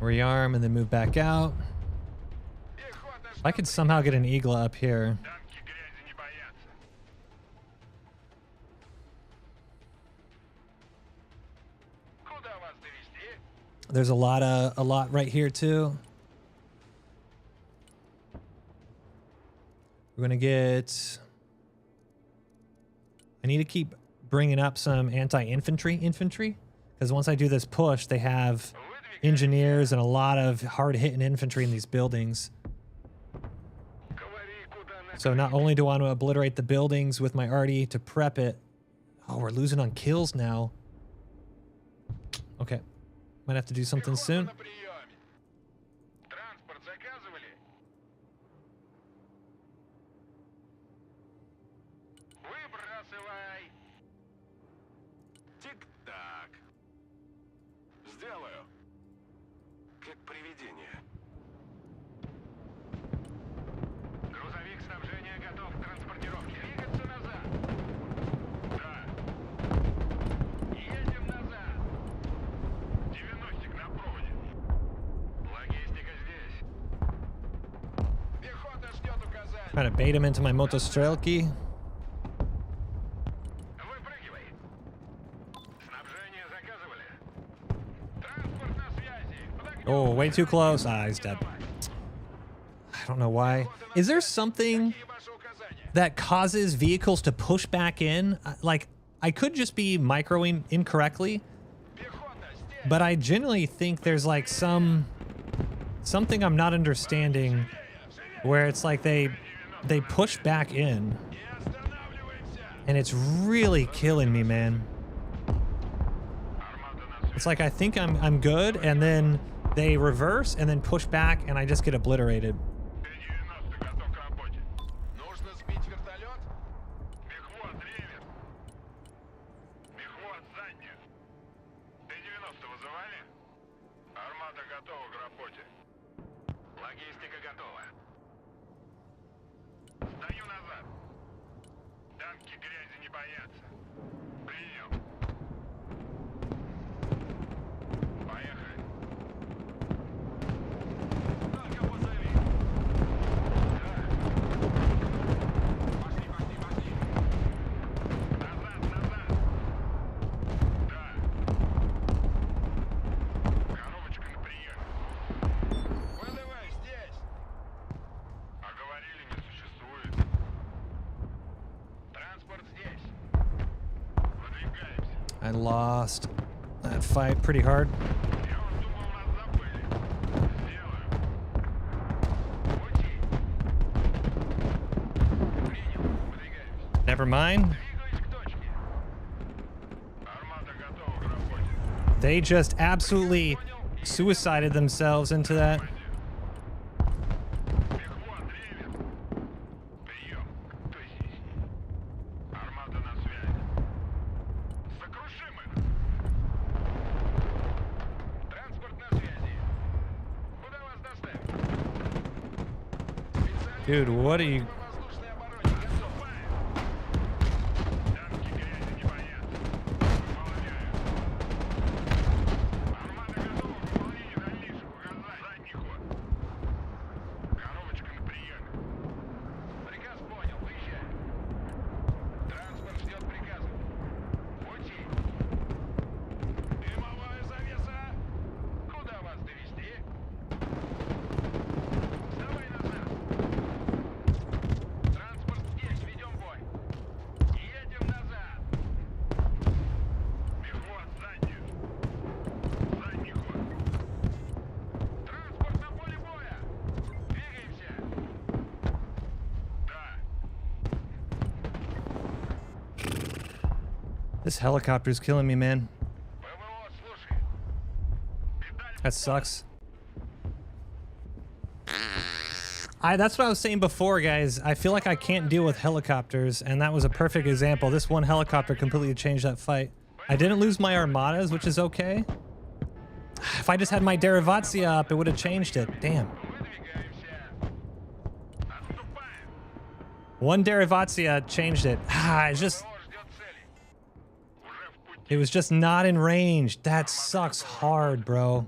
Rearm and then move back out. Пехота If I could somehow get an Eagle up here. танки грязи не боятся. Куда вас довести? There's a lot right here too. We're gonna get. I need to keep bringing up some anti-infantry because once I do this push, they have engineers and a lot of hard-hitting infantry in these buildings. Говори, куда на So not only do I want to obliterate the buildings with my arty to prep it. Oh, we're losing on kills now. Okay, might have to do something Пехота soon. на приеме. Транспорт заказывали? Выбрасывай. Тик-так. Сделаю. Как привидение. Грузовик снабжения готов к транспортировке. Двигаться назад. Да. Едем назад. 90-ик на проводе. Логистика здесь. Пехота ждет указаний. Trying to bait him into my motostrelki. Выпрыгивай. Снабжение заказывали. Транспорт на связи. Под огнем. Oh, way too close. Ah, he's dead. I don't know why. Is there something Какие ваши указания? that causes vehicles to push back in? Like, I could just be microing incorrectly, Пехота здесь. but I genuinely think there's like something I'm not understanding where it's like they push back in Не останавливаемся. and it's really killing me, man. Армада на связи. It's like I think I'm good and then they reverse and then push back and I just get obliterated. Т-90 готов к работе. Нужно сбить вертолет? Мехвод, ревер. Мехвод, заднюю. Т-90 вызывали? Армада готова к работе. Логистика готова. Сдаю назад. Танки грязи не боятся. Принял. Поехали. I lost that fight pretty hard. Я уж думал, нас забыли. Сделаю. Пути. Принял. Выдвигаемся. Never mind. Двигаюсь к точке. Армада готова к работе. They just absolutely suicided themselves into that. Бегвон, древен. Прием. Кто здесь? Армада на связи. Сокрушим их. Транспорт на связи. Куда вас доставить? Dude, what are you... По воздушной обороне готов. Танки грязи не боятся. Выполняю. Армада готова к выполнению дальнейших указаний. Задний ход. Коробочка на приеме. Приказ понял. Выезжаем. Транспорт ждет приказа. Пути. Дымовая завеса. Куда вас довезти? Вставай назад. Транспорт здесь. Ведем бой. Едем назад. Бегвон, заднюю. Задний ход. Транспорт на поле боя. Двигаемся. Да. This helicopter's killing me, man. ПВО, слушай. Педаль That sucks. That's what I was saying before, guys. I feel like I can't deal with helicopters, and that was a perfect example. This one helicopter completely changed that fight. I didn't lose my armadas, which is okay. If I just had my Derivatia up, it would have changed it. Damn. выдвигаемся. Отступаем. One Derivatia changed it. It's just... ПВО ждет цели. Уже в пути. It was just not in range. That sucks hard, bro.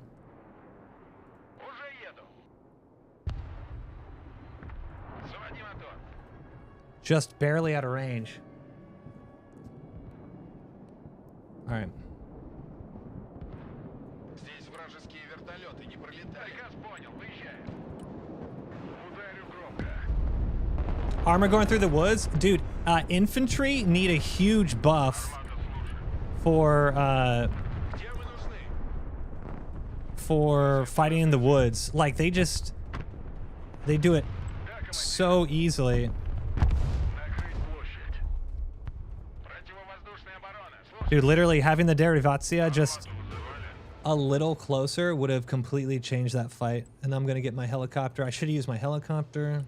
Уже еду. Заводи мотор. Just barely out of range. All right. Здесь вражеские вертолеты не пролетают. Приказ понял. Выезжаем. Ударю громко. Armor going through the woods? Dude, infantry need a huge buff for Где вы нужны? fighting in the woods. Like they do it so easily. Накрыть площадь. Противовоздушная оборона. Слушай. Dude, literally having the Derivatia just Вызывали. a little closer would have completely changed that fight. And I'm gonna get my helicopter. I should have used my helicopter.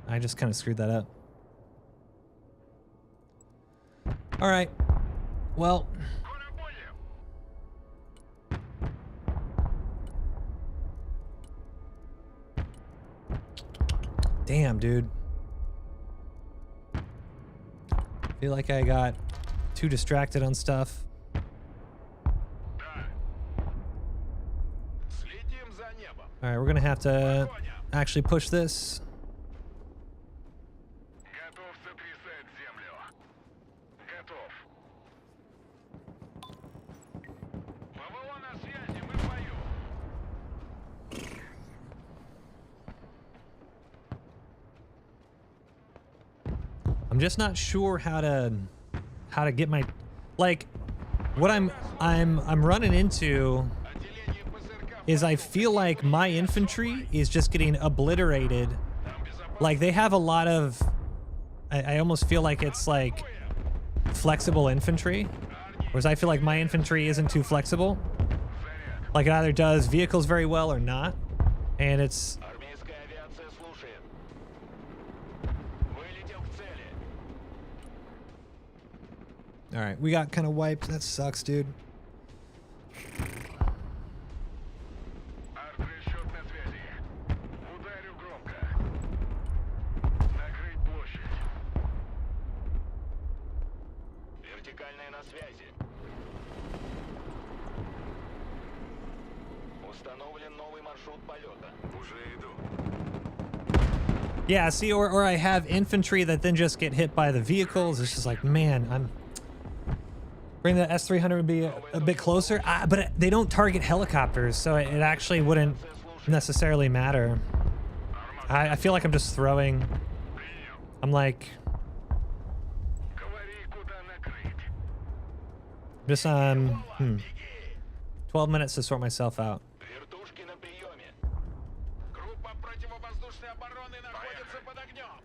I just kind of screwed that up. All right. Well, Коля боли. damn, dude. Feel like I got too distracted on stuff. Да. Слетим за небо. All right, we're gonna have to actually push this. Готов сотрясать землю. Готов. ПВО на связи, мы в бою. I'm just not sure how to get my, like, what I'm running into Отделение ПЗРК. is I feel like my infantry is just getting obliterated. Там безопасно. Like they have a lot of, I almost feel like it's like flexible infantry, whereas I feel like my infantry isn't too flexible. Заряд. Like it either does vehicles very well or not, and it's Армейская авиация слушает. Вылетел к цели. all right. We got kind of wiped. That sucks, dude. Арт-расчет на связи. Ударю громко. Накрыть площадь. Вертикальная на связи. Установлен новый маршрут полета. Уже иду. Yeah, see, or I have infantry that then just get hit by the vehicles. It's just like, man, I'm bring the S300 be a bit closer, but they don't target helicopters, so it actually wouldn't necessarily matter. I feel like I'm just throwing. Принял. I'm like, Говори, куда накрыть. Just 12 minutes to sort myself out. Вертушки на приеме. Группа противовоздушной обороны находится под огнем.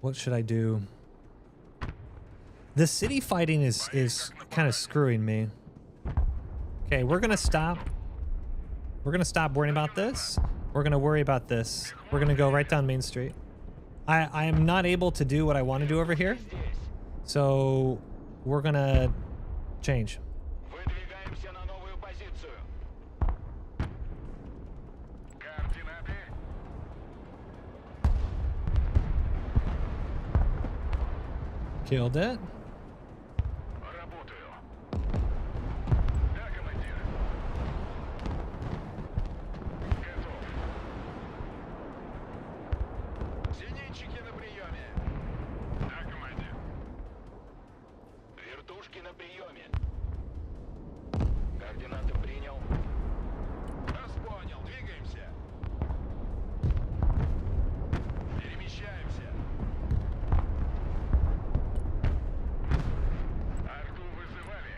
What should I do? The city fighting is kind of screwing me. Okay, we're gonna stop. We're gonna stop worrying about this. We're gonna worry about this. We're gonna go right down Main Street. I am not able to do what I want to do over here, so we're gonna change. Выдвигаемся на новую позицию. Координаты. Killed it. Работаю. Да, командир. Готов. Зенитчики на приеме. Да, командир. Вертушки на приеме. Координаты принял. Раз понял, двигаемся. Перемещаемся. Арту вызывали.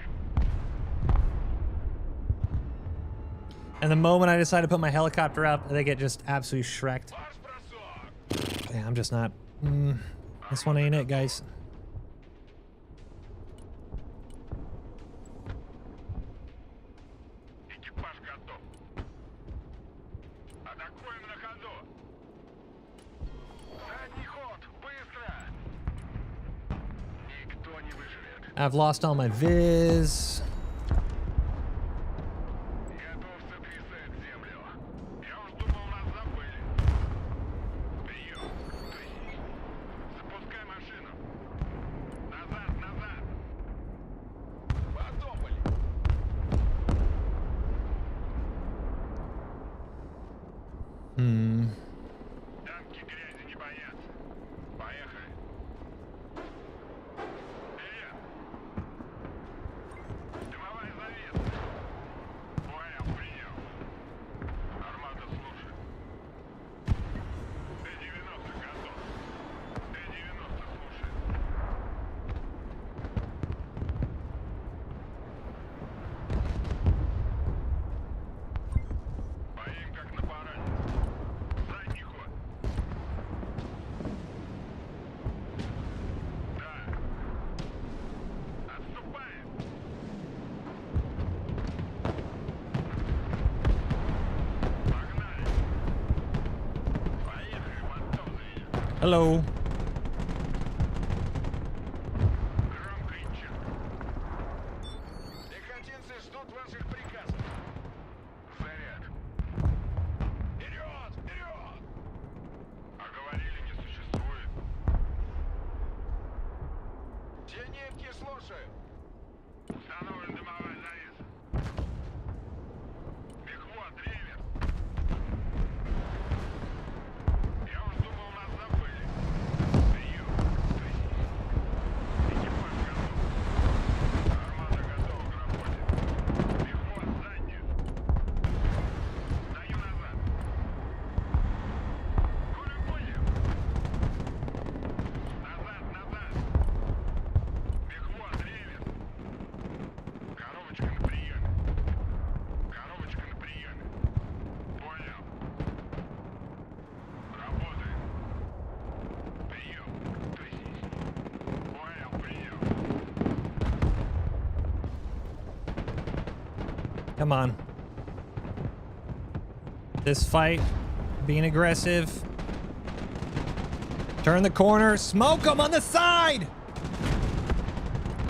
And the moment I decide to put my helicopter up, they get just absolutely shreked. Марш-бросок. Yeah, I'm just not. This one ain't it, guys. Экипаж готов. Атакуем на ходу. Задний ход, быстро. Никто не выживет. I've lost all my viz. Готов сотрясать землю. Я уж думал, нас забыли. Прием. Запускай машину. Назад, назад. Подумали. Танки грязи не боятся. Поехали. Вперед. Дымовая завеса. Понял, принял. Армада слушает. Т-90 готов. Т-90 слушает. Поим как на параде. Задний ход. Да. Отступаем. Погнали. Поехали, мотор заведем. Hello. Громко и четко. Пехотинцы ждут ваших приказов. Заряд. Вперед! Вперед! А говорили, не существует. Зенитки слушаю. Установлен дымовая завеса. Мехвод, древер. Я уж думал, нас забыли. Прием. Экипаж готов. Армада готова к работе. Мехвод, заднюю. Даю назад. Понял. Назад, назад. Мехвод, древер. Коробочка на приеме. Коробочка на приеме. Понял. Работаем. Прием. Понял, прием. Come on. This fight, being aggressive. Turn the corner. Smoke them on the side.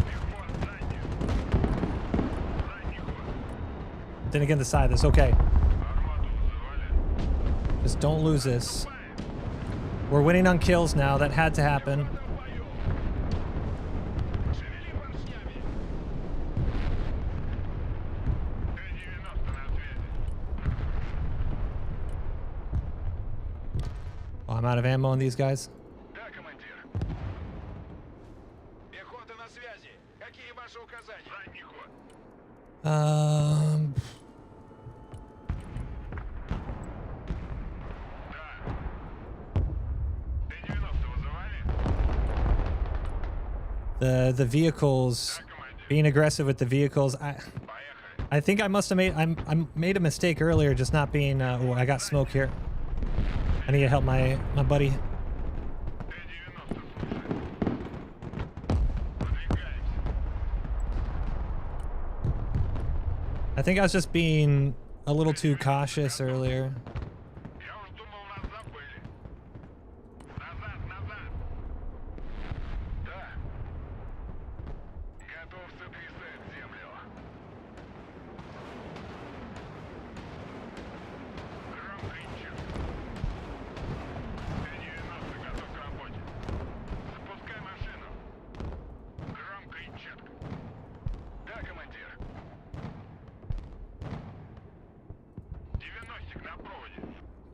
Мехвод, заднюю. Задний ход. Then again, the side. That's okay. Армаду вызывали. Just don't lose this. We're winning on kills now. That had to happen. В бою. Шевели поршнями. Т-90 на связи. Oh, I'm out of ammo on these guys. Да, командир. Пехота на связи. Какие ваши указания? Задний ход. Да. Т-90 вызывали? The vehicles Да, командир. being aggressive with the vehicles. I think I must have made a mistake earlier, just not being. Oh, I got smoke here. I need to help my buddy. I think I was just being a little too cautious earlier.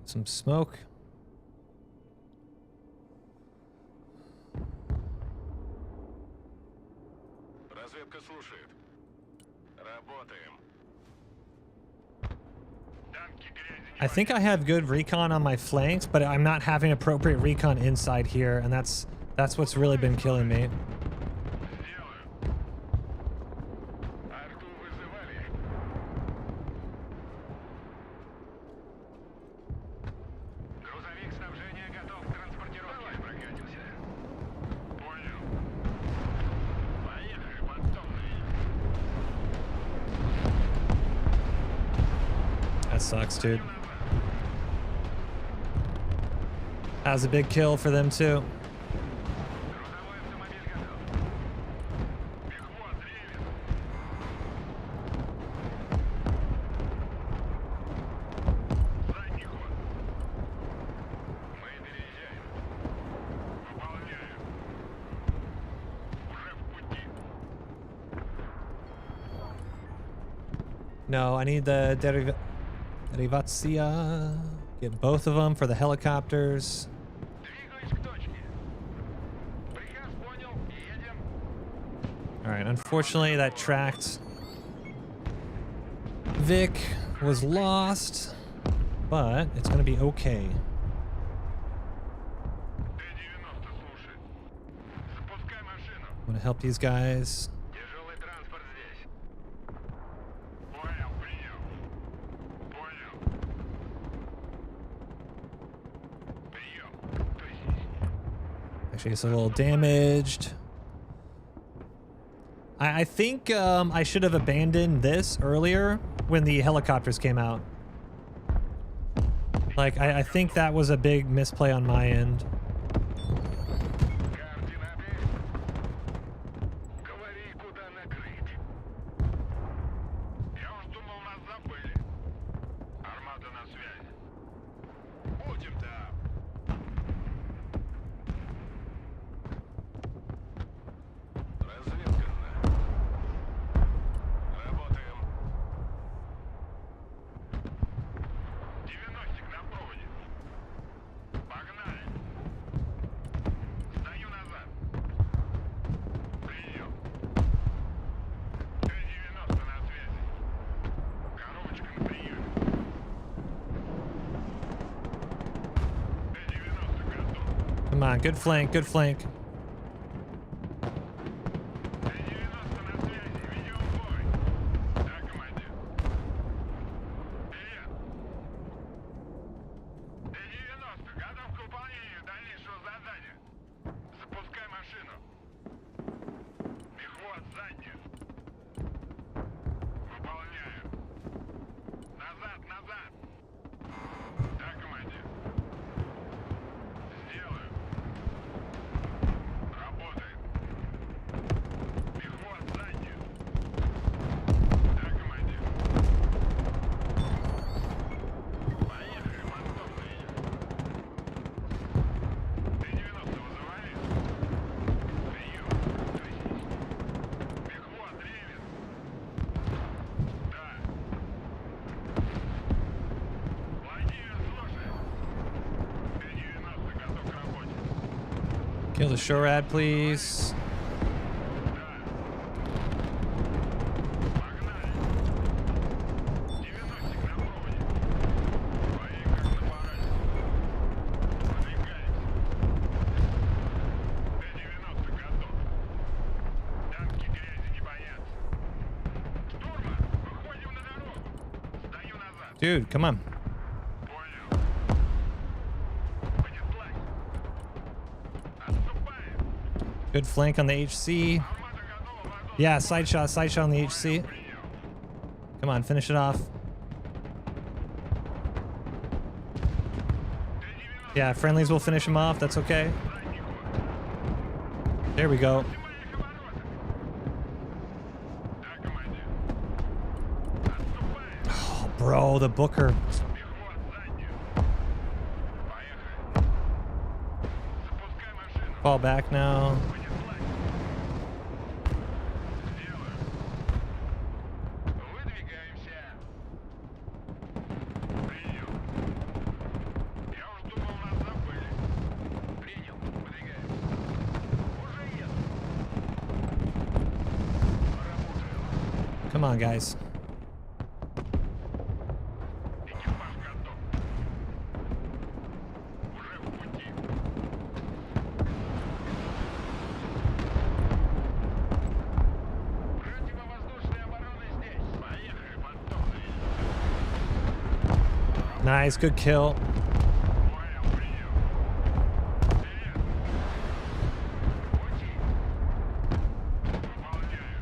Some smoke. Разведка слушает. Работаем. I think I have good recon on my flanks, but I'm not having appropriate recon inside here, and that's what's really been killing me. That sucks, dude. That was a big kill for them too. No, I need the Derivacia. Get both of them for the helicopters. Alright, unfortunately that tracked Vic was lost, but it's gonna be okay. I'm gonna help these guys. Actually, it's a little damaged. I think I should have abandoned this earlier when the helicopters came out. Like, I think that was a big misplay on my end. Come on, good flank, good flank. Kill the SHORAD, please. Dude, come on. Понял. Понеслась. Отступаем. Good flank on the HC. Армада готова. Воздушный. Yeah, side shot on the HC. Принял. Come on, finish it off. Yeah, friendlies will finish him off. That's okay. Задний ход. There we go. Максимальных оборотов. Да, командир. Отступаем. Oh, bro, the Booker. Перехват заднюю. Поехали. Запускай машину. Fall back now. Понеслась. Сделаю. Выдвигаемся. Принял. Я уж думал, нас забыли. Принял. Выдвигаемся. Уже еду. Поработаю. Come on, guys. Экипаж готов. Уже в пути. Противовоздушная оборона здесь. Поехали, подтопли. Nice, good kill. Понял, принял. Вперед. Пути. Выполняю.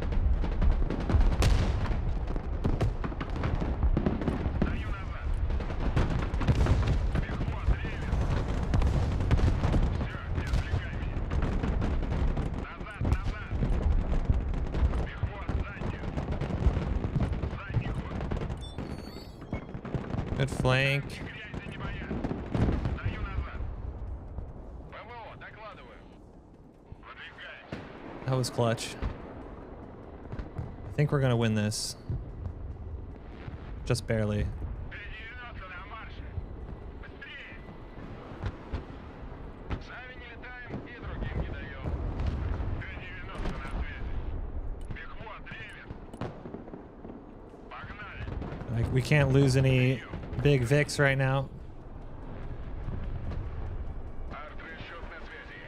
Стою назад. Перехват ревен. Все, не отвлекай меня. Назад, назад. Перехват заднюю. Задний ход. Good flank. Грязь не боятся. Стою назад. ПВО, докладываю. Выдвигаемся. That was clutch. I think we're gonna win this. Just barely. Т-90 на марше. Быстрее. Сами не летаем и другим не даем. Т-90 на связи. Перехват ревен. Погнали. Like, we can't lose any big Vics right now. Арт-расчет на связи.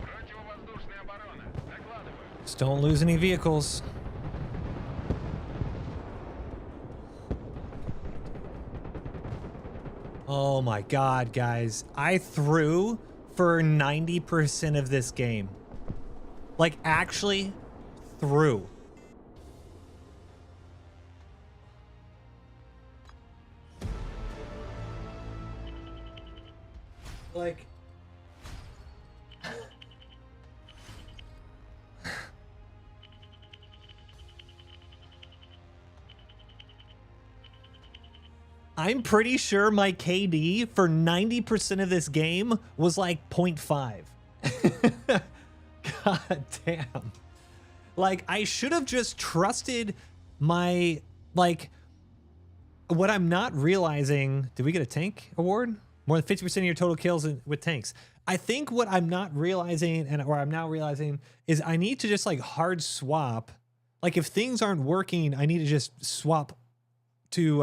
Противовоздушная оборона. Докладываю. Just don't lose any vehicles. Oh my god, guys. I threw for 90% of this game. Like, actually threw. Like, I'm pretty sure my KD for 90% of this game was like 0.5. God damn. Like, I should have just trusted my, like, what I'm not realizing. Did we get a tank award? More than 50% of your total kills with tanks. I think what I'm not realizing, or I'm now realizing, is I need to just like hard swap. Like, if things aren't working, I need to just swap to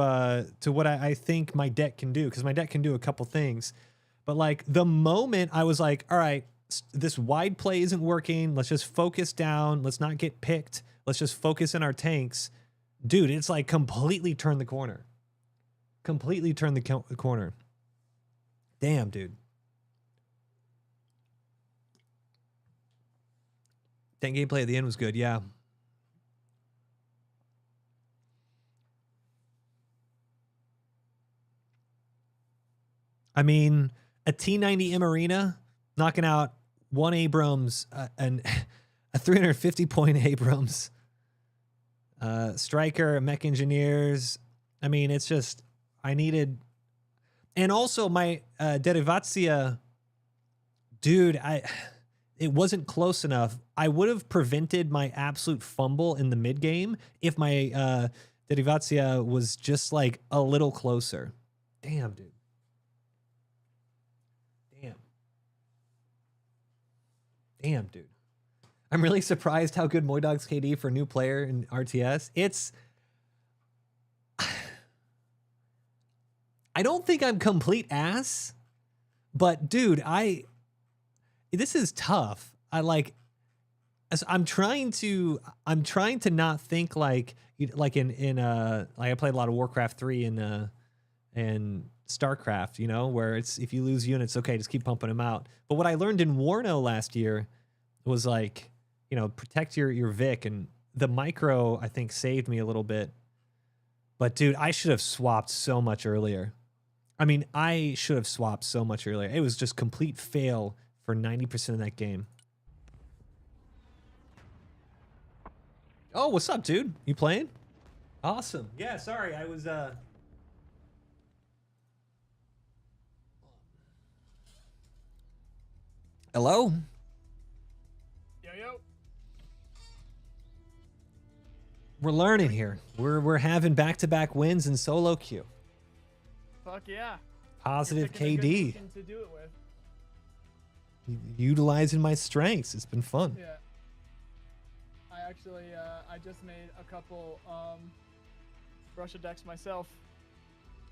what I think my deck can do, because my deck can do a couple things. But like, the moment I was like, all right, this wide play isn't working, let's just focus down, let's not get picked, let's just focus in our tanks, dude, it's like completely turned the corner. Completely turned the corner. Damn, dude. That gameplay at the end was good, yeah. I mean, a T90M Arena knocking out one Abrams and a 350-point Abrams. Striker, Mech Engineers. I mean, it's just, I needed... And also my Derivacja, dude, it wasn't close enough. I would have prevented my absolute fumble in the mid game if my Derivacja was just like a little closer. Damn, dude. Damn, dude. I'm really surprised how good MoiDawg's KD for a new player in RTS. It's... I don't think I'm complete ass, but dude, this is tough. I like... I'm trying to not think like in like I played a lot of Warcraft 3 and StarCraft, you know, where it's if you lose units, okay, just keep pumping them out. But what I learned in Warno last year was like, you know, protect your Vic, and the micro I think saved me a little bit. But dude, I should have swapped so much earlier. I mean, I should have swapped so much earlier. It was just complete fail for 90% of that game. Oh, what's up, dude? You playing? Awesome. Yeah, sorry, I was Hello? Yo. We're learning here. We're having back-to-back wins in solo queue. Fuck yeah. Positive You're picking a good KD. weekend to do it with. Utilizing my strengths. It's been fun. Yeah. I actually, I just made a couple Russia decks myself.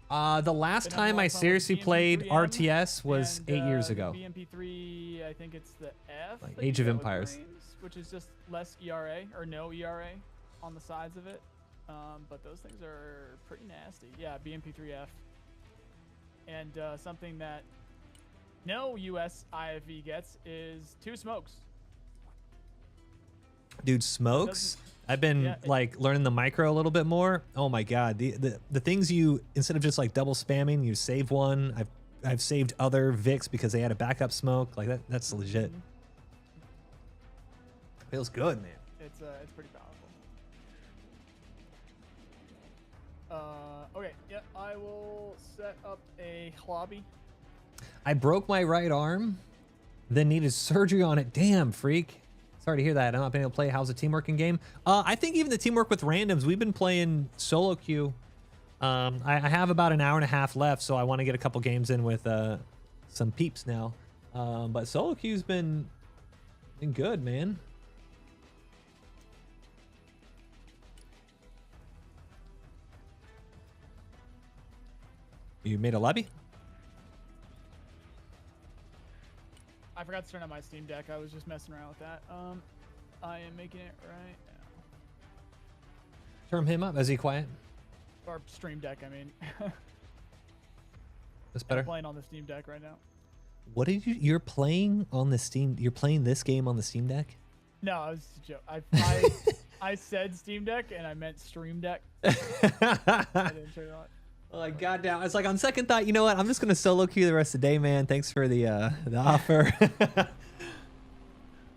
The last Been having time a lot I of fun with seriously played BMP3M, RTS was and, 8 years the ago. BMP3, I think it's the F. Like that Age you of go with Empires. brains, which is just less ERA, or no ERA on the sides of it. But those things are pretty nasty. Yeah, BMP3F. And something that no US IFV gets is 2 smokes. Dude, smokes. I've been like learning the micro a little bit more. Oh my god, the things you, instead of just like double spamming, you save one. I've saved other Vics because they had a backup smoke. Like that's legit. Feels good, man. It's pretty powerful. Okay, yeah, I will set up a lobby. I broke my right arm, then needed surgery on it. Damn, freak. Sorry to hear that. I'm not being able to play. How's the teamwork in game? I think even the teamwork with randoms, we've been playing solo queue. I have about an hour and a half left, so I want to get a couple games in with some peeps now. But solo queue's been good, man. You made a lobby? I forgot to turn on my Steam Deck. I was just messing around with that. I am making it right now. Turn him up. Is he quiet? Or Stream Deck, I mean. That's better. I'm playing on the Steam Deck right now. What did you're playing on the Steam? You're playing this game on the Steam Deck? No, I was just a joke. I said Steam Deck and I meant Stream Deck. I didn't turn it on. Oh my god, damn. It's like on second thought, you know what? I'm just gonna solo queue the rest of the day, man. Thanks for the offer.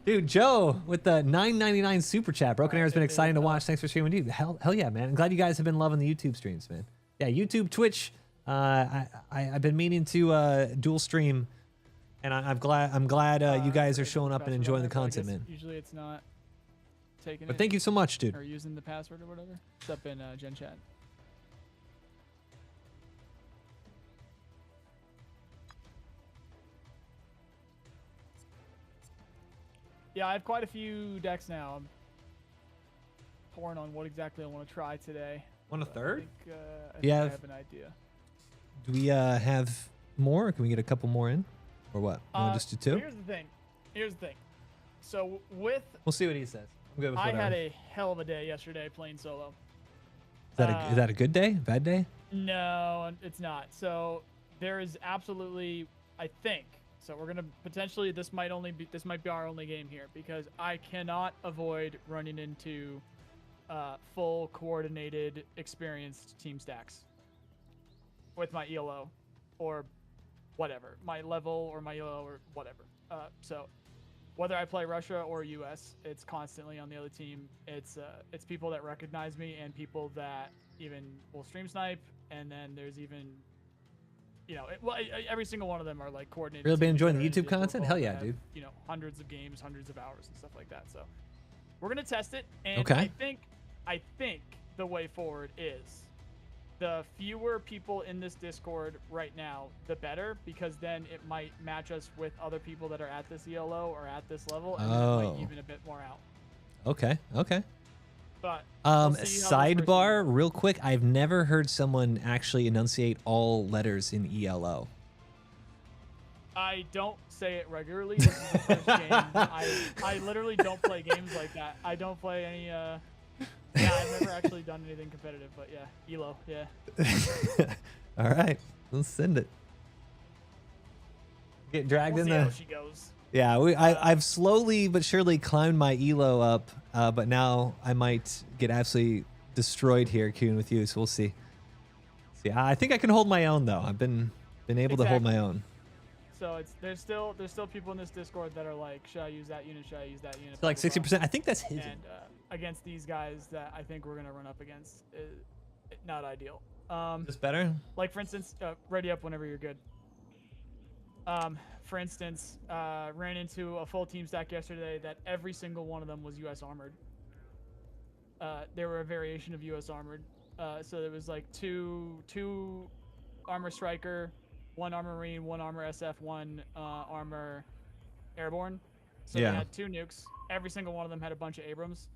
Dude, Joe with the $9.99 super chat. Broken Arrow's been exciting to watch. Thanks for streaming, dude. Hell yeah, man. I'm glad you guys have been loving the YouTube streams, man. Yeah, YouTube, Twitch. I've been meaning to dual stream, and I'm glad you guys are showing up and enjoying the content, man. Usually it's not taking But thank you so much, dude. or using the password or whatever. It's up in Gen Chat. Yeah, I have quite a few decks now. I'm torn on what exactly I want to try today. Want a third? I think I have an idea. Do we have more? Or can we get a couple more in? Or what? You want to just do 2? Here's the thing. So with... We'll see what he says. I'm good with I whatever. had a hell of a day yesterday playing solo. Is that a good day? Bad day? No, it's not. So there is absolutely, I think... So we're gonna potentially this might be our only game here because I cannot avoid running into full coordinated experienced team stacks with my ELO or whatever, my level or my ELO or whatever. So whether I play Russia or US, it's constantly on the other team. It's people that recognize me and people that even will stream snipe, and then there's even. You know, every single one of them are like coordinated. Really been enjoying the teams that are YouTube in Discord content? call Hell yeah, that have, dude. You know, hundreds of games, hundreds of hours and stuff like that. So we're gonna test it, and Okay. I think the way forward is the fewer people in this Discord right now, the better, because then it might match us with other people that are at this ELO or at this level, and then it might even a bit more out. Okay. But we'll see how this Sidebar, real quick. I've never heard someone actually enunciate all letters in ELO. I don't say it regularly. This is the first game. I literally don't play games like that. I don't play any. Yeah, I've never actually done anything competitive, but yeah, Elo, yeah. All right, let's send it. Get dragged We'll in see the. how she goes. Yeah, I've slowly but surely climbed my elo up, but now I might get absolutely destroyed here, queuing with you. So we'll see. See, I think I can hold my own though. I've been able to hold my own. So there's still people in this Discord that are like, should I use that unit? Should I use that unit? So like 60%. I think that's hidden. And against these guys that I think we're gonna run up against, not ideal. Is better? Like for instance, ready up whenever you're good. For instance, ran into a full team stack yesterday that every single one of them was US armored. They were a variation of US armored. So there was like two armor striker, one armor marine, one armor SF, one armor airborne. So they had 2 nukes. Every single one of them had a bunch of Abrams.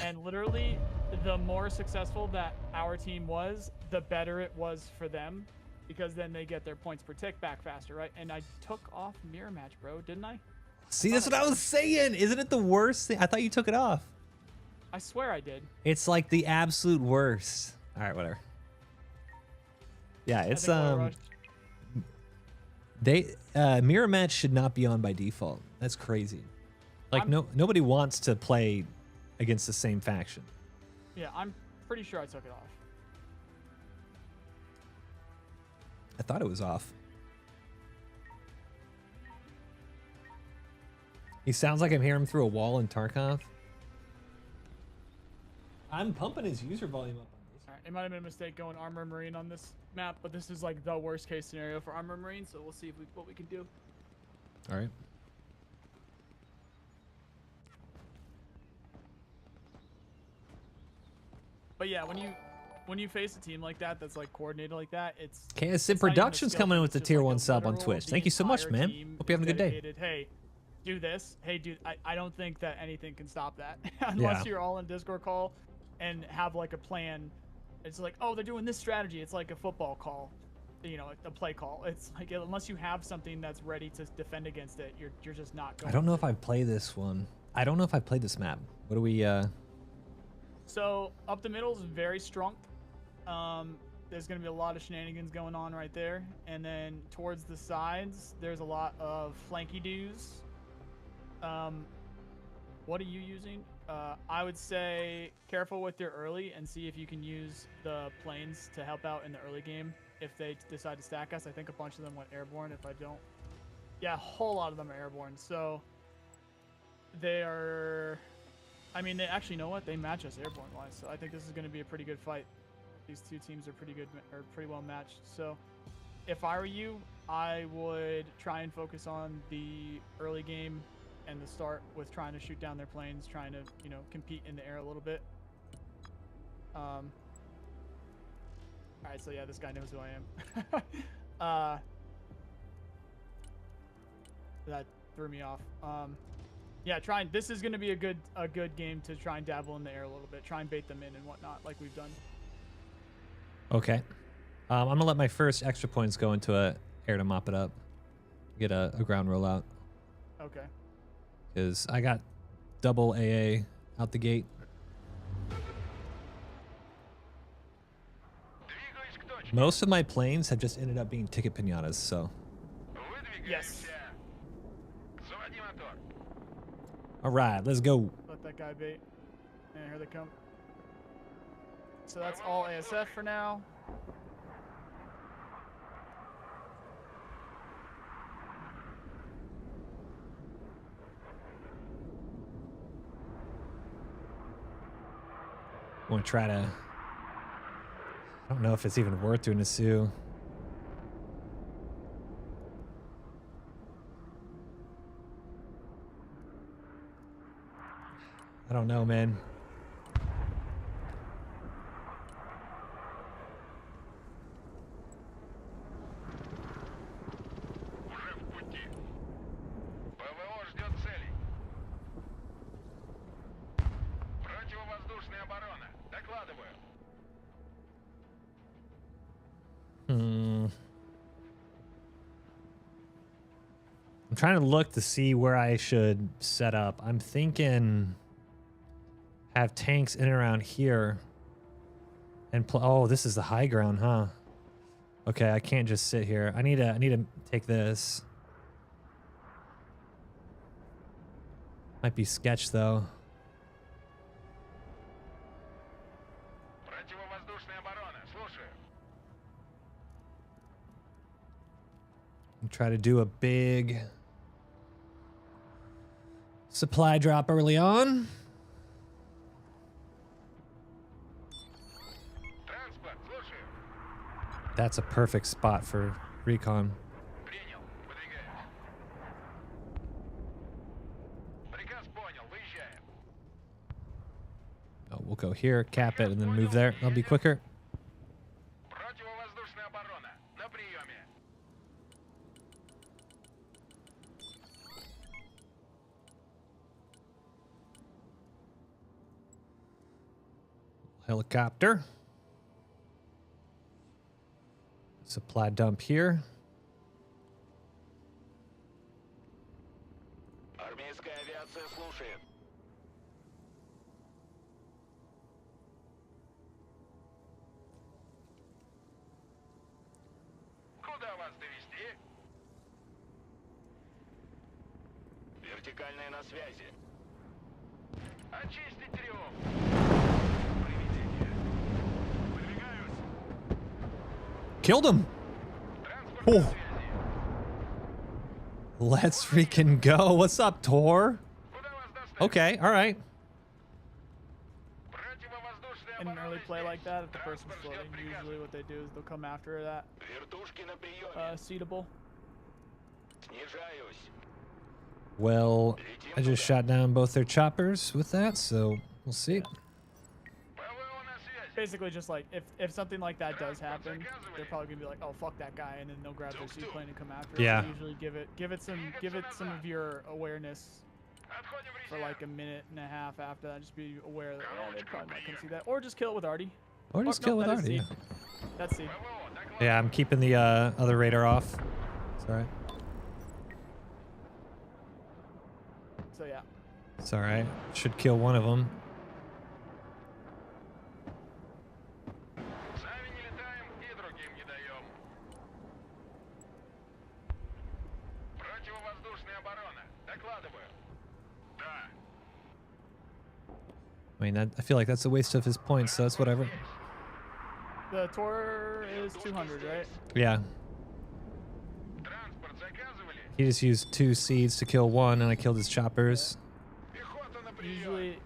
And literally, the more successful that our team was, the better it was for them. Because then they get their points per tick back faster, right? And I took off mirror match, bro, didn't I? See, that's what I was saying. Isn't it the worst thing? I thought you took it off. I swear I did. It's like the absolute worst. All right, whatever. Yeah, it's mirror match should not be on by default. That's crazy. Like nobody wants to play against the same faction. Yeah, I'm pretty sure I took it off. I thought it was off. He sounds like I'm hearing him through a wall in Tarkov. I'm pumping his user volume up on this. All right, it might have been a mistake going armor marine on this map, but this is like the worst case scenario for armor marine, so we'll see what we can do. All right. But yeah, when you face a team like that that's like coordinated like that, it's KSIP Productions coming in with the tier 1 sub on Twitch. Thank you so much, man. Hope you're having a good day. Hey, do this. Hey, dude, I don't think that anything can stop that unless you're all in Discord call and have like a plan. It's like, oh, they're doing this strategy. It's like a football call, you know, a play call. It's like unless you have something that's ready to defend against it, you're just not going. I don't know if I've played this one. I don't know if I've played this map. What do we? So up the middle is very strong. There's going to be a lot of shenanigans going on right there. And then towards the sides, there's a lot of flanky doos. What are you using? I would say careful with your early and see if you can use the planes to help out in the early game. If they decide to stack us, I think a bunch of them went airborne. If I don't, yeah, a whole lot of them are airborne. So they are, I mean, they actually, know what? They match us airborne wise. So I think this is going to be a pretty good fight. These two teams are pretty well matched. So if I were you, I would try and focus on the early game and the start with trying to shoot down their planes, trying to, you know, compete in the air a little bit. All right, so yeah, this guy knows who I am. That threw me off. Yeah, this is going to be a good game to try and dabble in the air a little bit, try and bait them in and whatnot, like we've done. Okay. I'm gonna let my first extra points go into a air to mop it up. Get a ground rollout. Okay. Because I got double AA out the gate. Most of my planes have just ended up being ticket pinatas, so. Yes. All right, let's go. Let that guy bait. And here they come. So that's all ASF for now. I want to try to. I don't know if it's even worth doing a Sioux. I don't know, man. I'm trying to look to see where I should set up. I'm thinking have tanks in and around here. And oh, this is the high ground, huh? Okay, I can't just sit here. I need to take this. Might be sketch though. Try to do a big supply drop early on. That's a perfect spot for recon. Oh, we'll go here, cap it, and then move there. That'll be quicker. Helicopter. Supply dump here. Вертикальная на связи. Очистить рев. Killed him. Oh. Let's freaking go. What's up, Tor? Okay, all right. In an early play like that, if the person's floating, usually what they do is they'll come after that seatable. Well, I just shot down both their choppers with that, so we'll see. Basically, just like if something like that does happen, they're probably gonna be like, "Oh, fuck that guy," and then they'll grab their seaplane and come after it. Yeah. So usually give it some of your awareness for like a minute and a half after that. Just be aware that they probably not gonna see that, or just kill it with Artie. Or just kill with Artie. Yeah. That's C. Yeah, I'm keeping the other radar off. It's all right. So yeah. It's all right. Should kill one of them. I mean, I feel like that's a waste of his points, so it's whatever. The Tor is 200, right? Yeah. He just used 2 seeds to kill one, and I killed his choppers. Usually,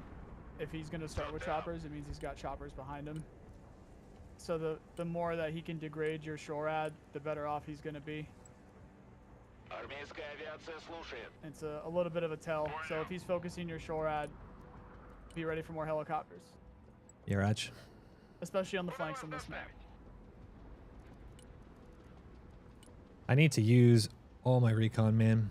if he's going to start with choppers, it means he's got choppers behind him. So the more that he can degrade your SHORAD, the better off he's going to be. It's a little bit of a tell. So if he's focusing your SHORAD, be ready for more helicopters. Yeah, Raj. Especially on the flanks on this map. I need to use all my recon, man.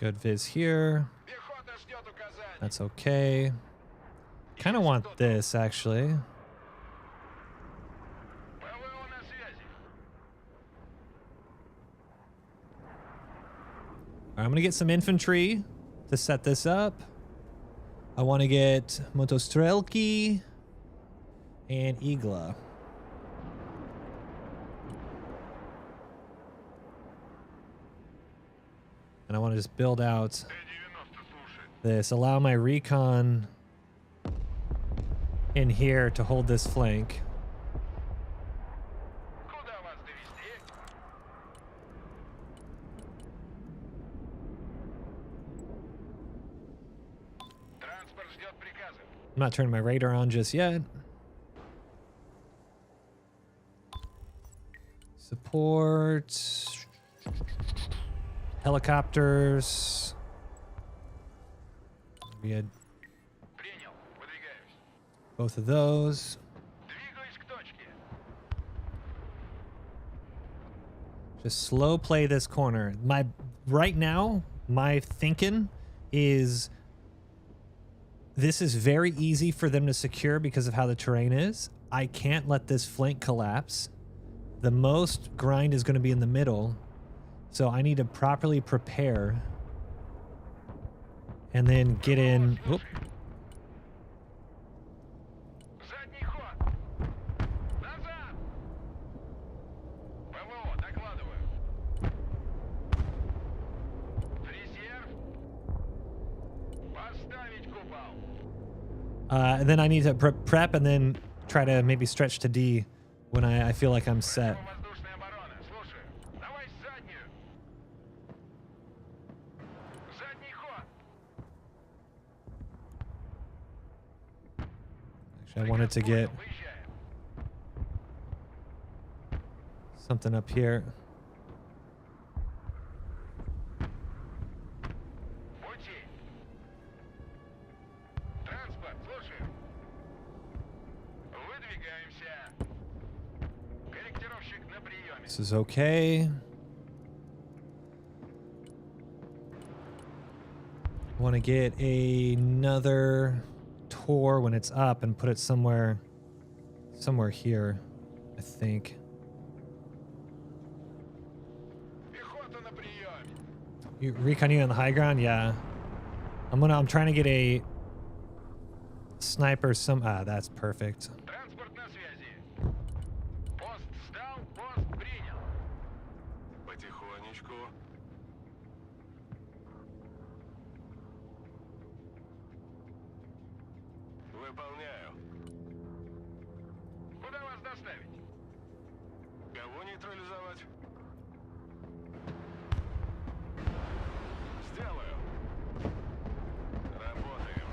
Good viz here. That's okay. Kind of want this, actually. Alright, I'm going to get some infantry to set this up. I want to get Motostrelki and Igla. And I want to just build out this. Allow my recon in here to hold this flank. I'm not turning my radar on just yet. Support. Helicopters. We had Both of those. Двигаюсь к точке. Just slow play this corner. Right now, my thinking is this is very easy for them to secure because of how the terrain is. I can't let this flank collapse. The most grind is going to be in the middle. So I need to properly prepare and then get in. Whoop. Задний ход. Назад. ПВО, докладываю. Резерв. Поставить купол. And then I need to prep and then try to maybe stretch to D when I feel like I'm set. Воздушная оборона. Слушаю. Давай заднюю. Задний ход. Actually, I wanted to get Выезжаем. something up here. Пути. Транспорт. Слушаю. Выдвигаемся. Корректировщик на приеме. This is okay. I want to get another tor when it's up and put it somewhere here, I think. Пехота на приеме. Recon you on the high ground? Yeah. I'm trying to get a sniper that's perfect. Транспорт на связи. Пост сдал, пост принял. Потихонечку. Выполняю. Куда вас доставить? Кого нейтрализовать? Сделаю. Работаем.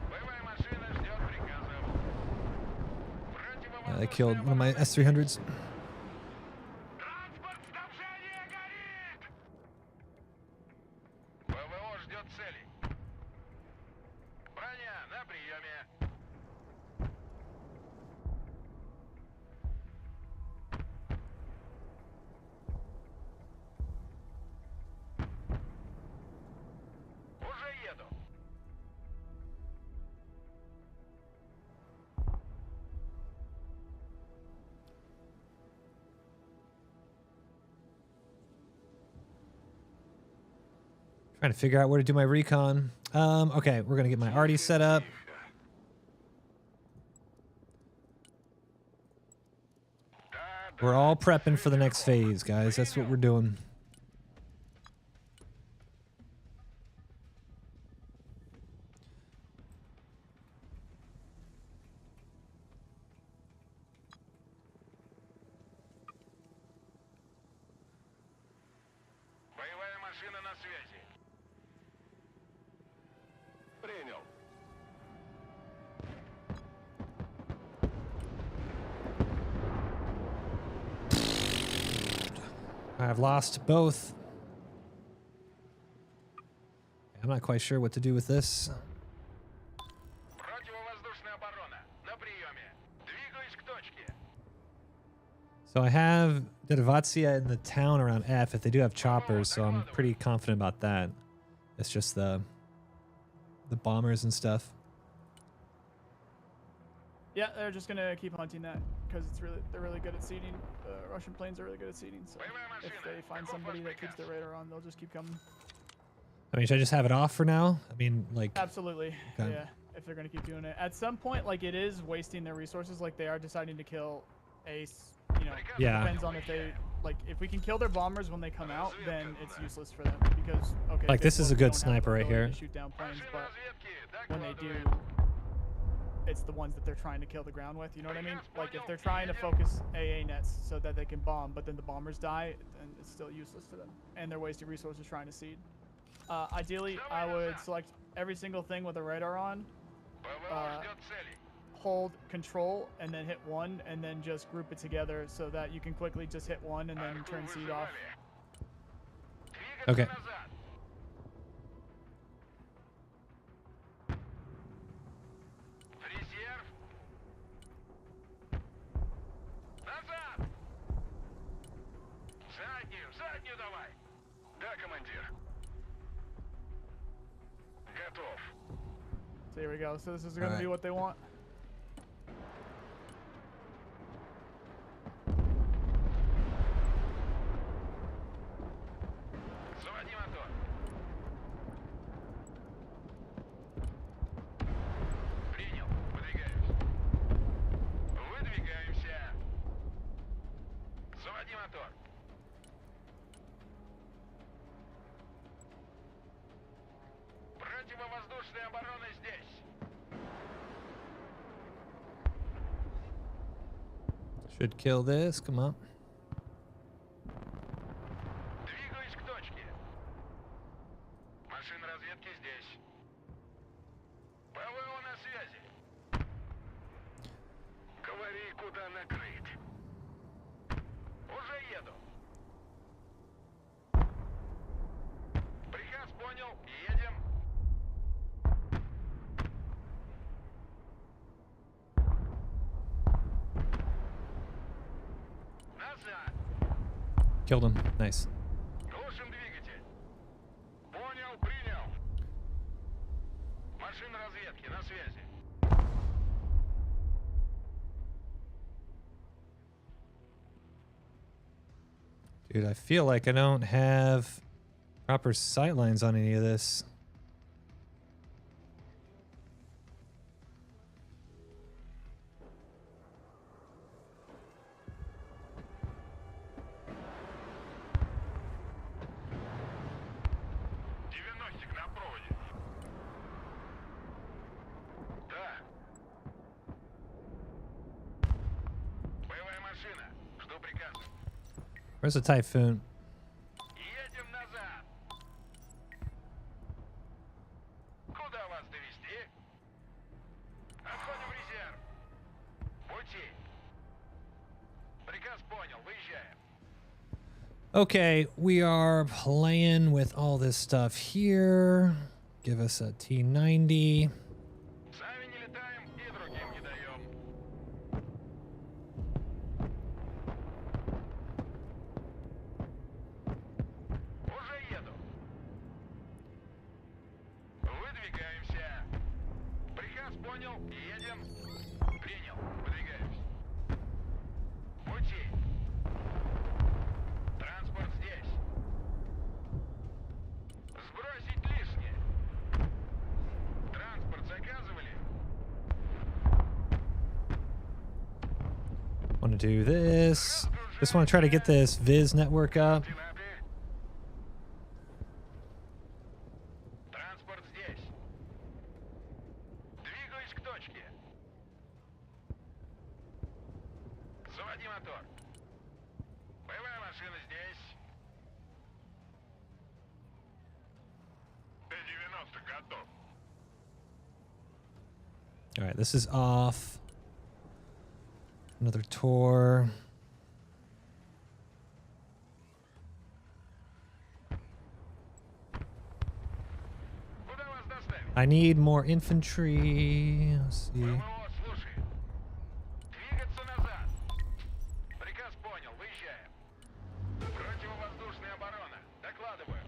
Боевая машина ждет приказов. I killed one of my S300s. Транспорт снабжения горит! ПВО ждет целей. Броня на приеме. Уже еду. Trying to figure out where to do my recon. Okay, we're gonna get my arty set up. We're all prepping for the next phase, guys. That's what we're doing. Боевая машина на связи. Принял. I've lost both. I'm not quite sure what to do with this. Противовоздушная оборона. На приеме. Двигаюсь к точке. So I have Dervatsia in the town around F if they do have choppers, so I'm pretty confident about that. It's just the bombers and stuff. Yeah, they're just gonna keep hunting that because they're really good at seeding. Russian planes are really good at seeding, so if they find somebody that keeps their radar on, they'll just keep coming. I mean, should I just have it off for now? I mean, like... Absolutely, Okay. yeah. If they're gonna keep doing it, at some point, like it is wasting their resources. Like they are deciding to kill Ace. You know, Yeah. depends on if they like. If we can kill their bombers when they come out, then it's useless for them because okay. Like, this is a we good don't have the sniper right ability here. to shoot down planes, Машина but разведки. when they do, Докладываю. it's the ones that they're trying to kill the ground with. You know what I mean? Like if they're trying to focus AA nets so that they can bomb, but then the bombers die, then it's still useless to them, and they're wasting resources trying to seed. Ideally, I would select every single thing with a radar on, ПВО ждет целей. hold control, and then hit one, and then just group it together so that you can quickly just hit one and then turn seed off. Двигаться Okay. назад. В There we go. So this is going to be Alright. what they want. Заводи мотор. Принял. Выдвигаемся. Выдвигаемся. Заводи мотор. Противовоздушная оборона здесь. Should kill this. Come on. Двигаюсь к точке. Машина разведки здесь. ПВО на связи. Говори, куда накрыть. Уже еду. Приказ понял. Едем. Назад. Killed him. Nice. Глушим двигатель. Понял, принял. Машина разведки на связи. Dude, I feel like I don't have proper sight lines on any of this. Девяностик на проводе. Да. Боевая машина. Жду приказа. Where's the Typhoon? Едем назад. Куда вас довести? Отходим в резерв. Пути. Приказ понял. Выезжаем. Okay, we are playing with all this stuff here. Give us a T90. Сами не летаем и другим не даем. Уже еду. Выдвигаемся. Приказ понял. Едем. Принял. Выдвигаемся. Пути. Транспорт здесь. Сбросить лишнее. Транспорт заказывали? Want to do this. Just want to try to get this Viz network up. Координаты. Транспорт здесь. Двигаюсь к точке. Заводи мотор. Боевая машина здесь. Т-90 готов. All right, this is off. Another tour. Куда вас доставить? I need more infantry. Let's see. ПВО, слушай. Двигаться назад. Приказ понял. Выезжаем. Противовоздушная оборона. Докладываю.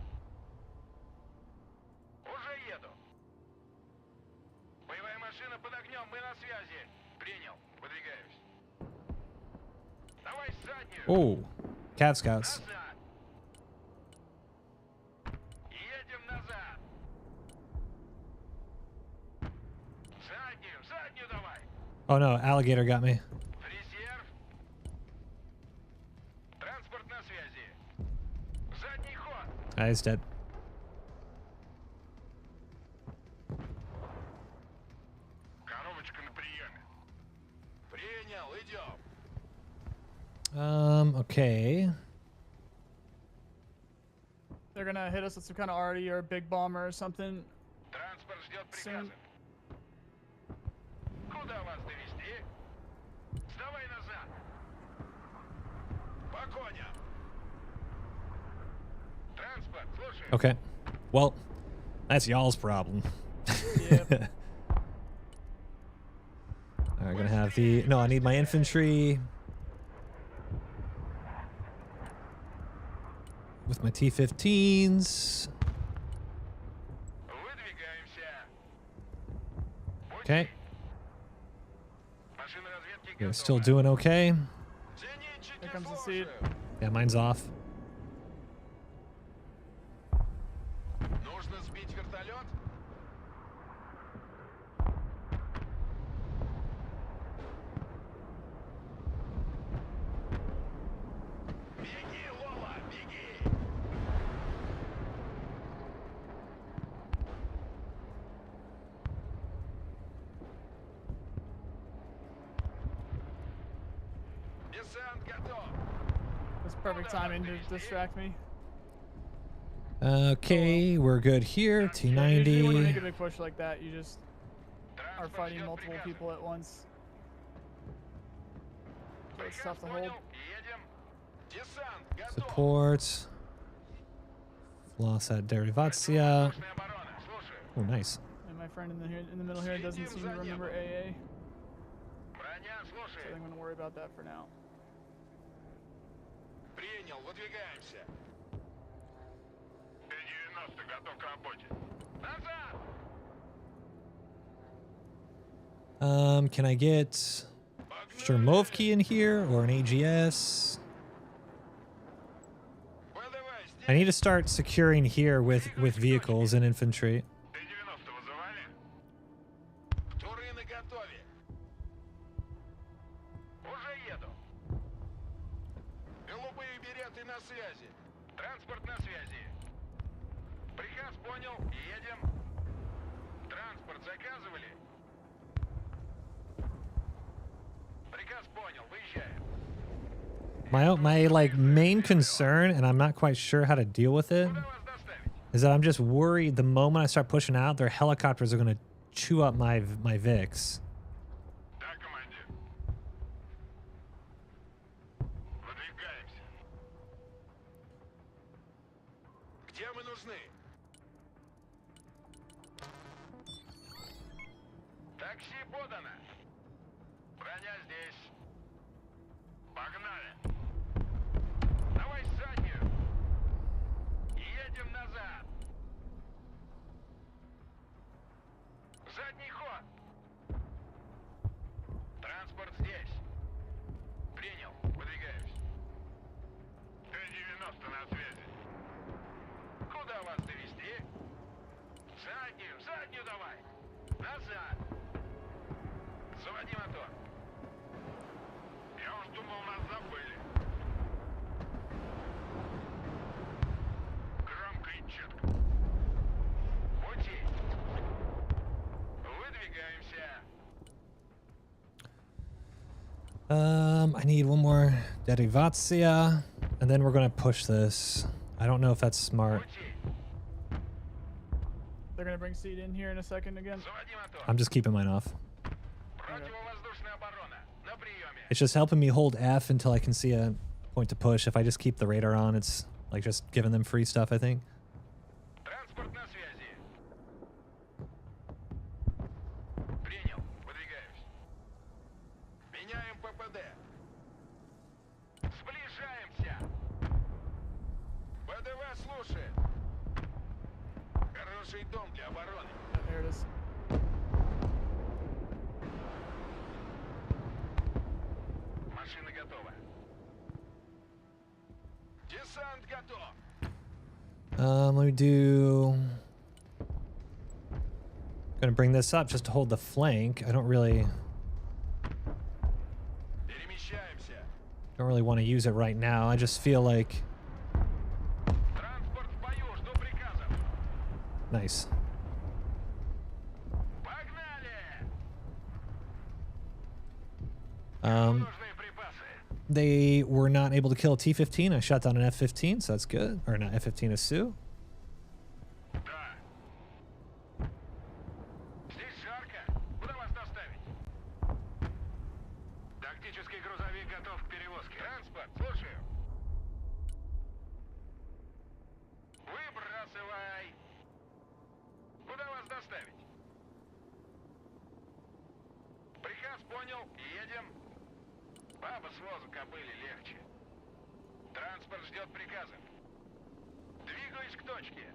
Уже еду. Боевая машина под огнем. Мы на связи. Принял. Выдвигаюсь. Давай заднюю. Oh, Cat Scouts. Назад. Едем назад. Заднюю давай. Oh no, alligator got me. В резерв. Транспорт на связи. Задний ход. Ah, he's dead. Коробочка на приеме. Принял, идем. Okay. They're going to hit us with some kind of arty or a big bomber or something. Транспорт ждет Сын. приказа. Куда вас довести? Сдавай назад. По коням. Транспорт, слушай. Okay. Well, that's y'all's problem. Yep. All right, gonna have the. No, I need my infantry. With my T-15s. Выдвигаемся. Okay. Машина разведки We're готова. still doing okay. Зенитчики, Here comes the seed. слушаю. Yeah, mine's off. Нужно сбить вертолет? Беги, Лола, беги! Десант готов. That's perfect timing to distract me. Okay, we're good here. Yeah, usually when you make a T90. big push like that, you just are Транспорт fighting ждет multiple приказа. people at once. So it's Приказ tough to hold. понял. Едем. Десант готов. Support. Flosat Derivatia. Воздушная оборона. Слушаю. Oh, nice. And my friend in the middle here doesn't seem to remember AA, Броня, so слушай. I'm gonna worry about that for now. Принял, выдвигаемся. Т-90 готов к работе. Назад! Can I get Shermovki in here or an AGS? Подавай, I need to start securing here with vehicles and infantry. Т-90 вызывали? Туры наготове. Уже еду. Голубые береты на связи. Транспорт на связи. Приказ понял. Едем. Транспорт заказывали? Приказ понял. Выезжаем. My like main concern, and I'm not quite sure how to deal with it, Куда вас доставить? is that I'm just worried the moment I start pushing out, their helicopters are gonna chew up my VIX. Да, командир. Выдвигаемся. Где мы нужны? Такси подано. Броня здесь. Погнали. Давай заднюю. Едем назад. Задний ход. Транспорт здесь. Принял. Выдвигаюсь. Т-90 на связи. Куда вас довести? Заднюю давай. Назад. Заводи мотор. Я уж думал, нас забыли. Громко и четко. Пути. Выдвигаемся. I need one more Derivatia, and then we're gonna push this. I don't know if that's smart. Пути. They're gonna bring seed in here in a second again. Заводи мотор. I'm just keeping mine off. Противовоздушная оборона. На приеме. It's just helping me hold F until I can see a point to push. If I just keep the radar on, it's like just giving them free stuff, I think. Транспорт на связи. Принял. Выдвигаюсь. Меняем ППД. Сближаемся. ПДВ слушает. Хороший дом для обороны. There it is. Машина готова. Десант готов. Let me do. Gonna bring this up just to hold the flank. I don't really Перемещаемся. want to use it right now. I just feel like Транспорт в бою. Жду приказов. nice. Погнали! Um, Нужные припасы. they were not able to kill a T-15. I shot down an F-15, so that's good. Or not F-15, a Sioux. Да. Здесь жарко. Куда вас доставить? Тактический грузовик готов к перевозке. Транспорт, слушаю. Выбрасывай. Куда вас доставить? Приказ понял. Едем. Баба с возу кобыли легче. Транспорт ждет приказов. Двигаюсь к точке.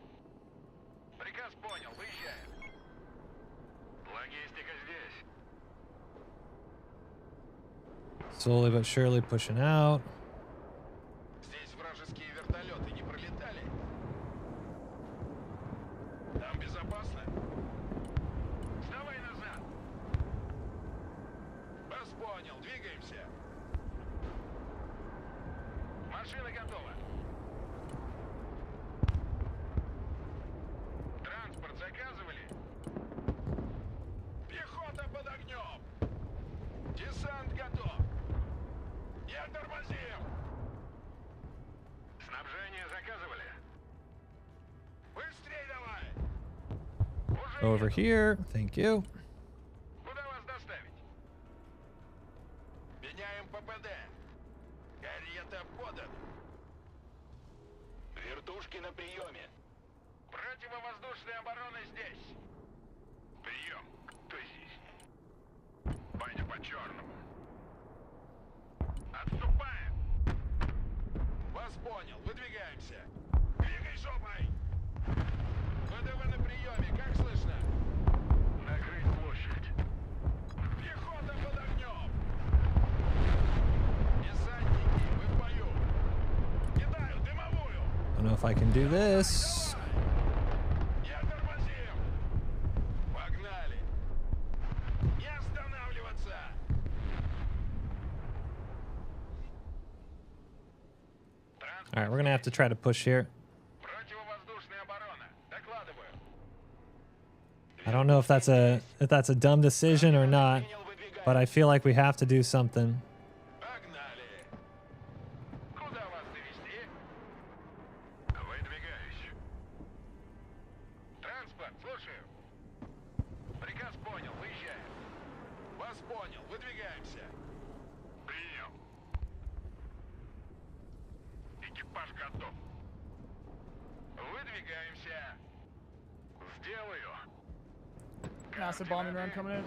Приказ понял. Выезжаем. Логистика здесь. Slowly but surely pushing out. Здесь вражеские вертолеты не пролетали. Там безопасно. Сдавай назад. Вас понял, двигаемся. Машина готова. Транспорт заказывали? Пехота под огнем. Десант готов. Я тормозим. Снабжение заказывали? Быстрей давай. Уже Over еду. here. Thank you. Куда вас доставить? Меняем ППД. Карета подана. Вертушки на приеме. Противовоздушная оборона здесь. Прием. Кто здесь? Баня по черному. Отступаем. Вас понял. Выдвигаемся. Двигай жопой. ВДВ на приеме. Как слышно? Накрыть площадь. Пехота под огнем. Десантники, вы в бою. Кидаю дымовую. Don't know if I can do this. Я тормозим. Погнали. Не останавливаться. All right, we're gonna have to try to push here. Противовоздушная оборона. Докладываю. I don't know if that's a dumb decision or not, Принял, выдвигай. but I feel like we have to do something. Погнали. Куда вас довести? Выдвигаюсь. Транспорт, слушаю. Приказ понял, выезжаем. Вас понял, выдвигаемся. Принял. Экипаж готов. Выдвигаемся. Сделаю. Massive bombing run coming in.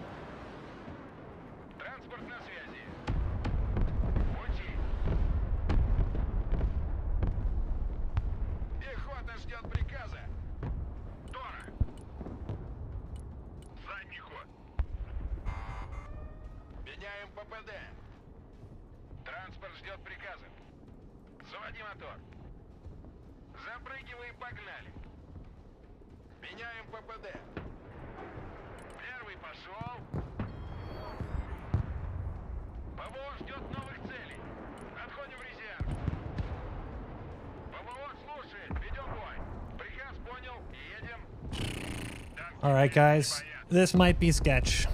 Транспорт на связи. Пути. Пехота ждет приказа. Тора. Задний ход. Меняем ППД. Транспорт ждет приказа. Заводи мотор. Запрыгивай и погнали. Меняем ППД. Первый пошел. ПВО ждет новых целей. Отходим в резерв. ПВО слушает. Ведем бой. Приказ понял. Едем. All right, guys, this might be sketch,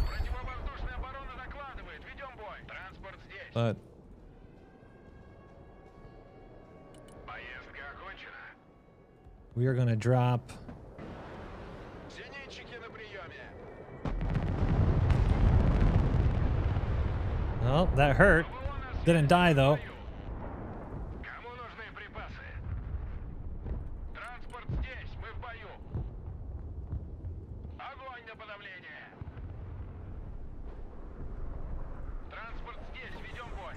Противовоздушная оборона докладывает. Ведем бой. Транспорт здесь. but Поездка окончена. we are gonna drop. Зенитчики на приеме. Oh, that hurt. Didn't die though. Кому нужны припасы? Транспорт здесь, мы в бою. Огонь на подавление. Транспорт здесь, ведем бой.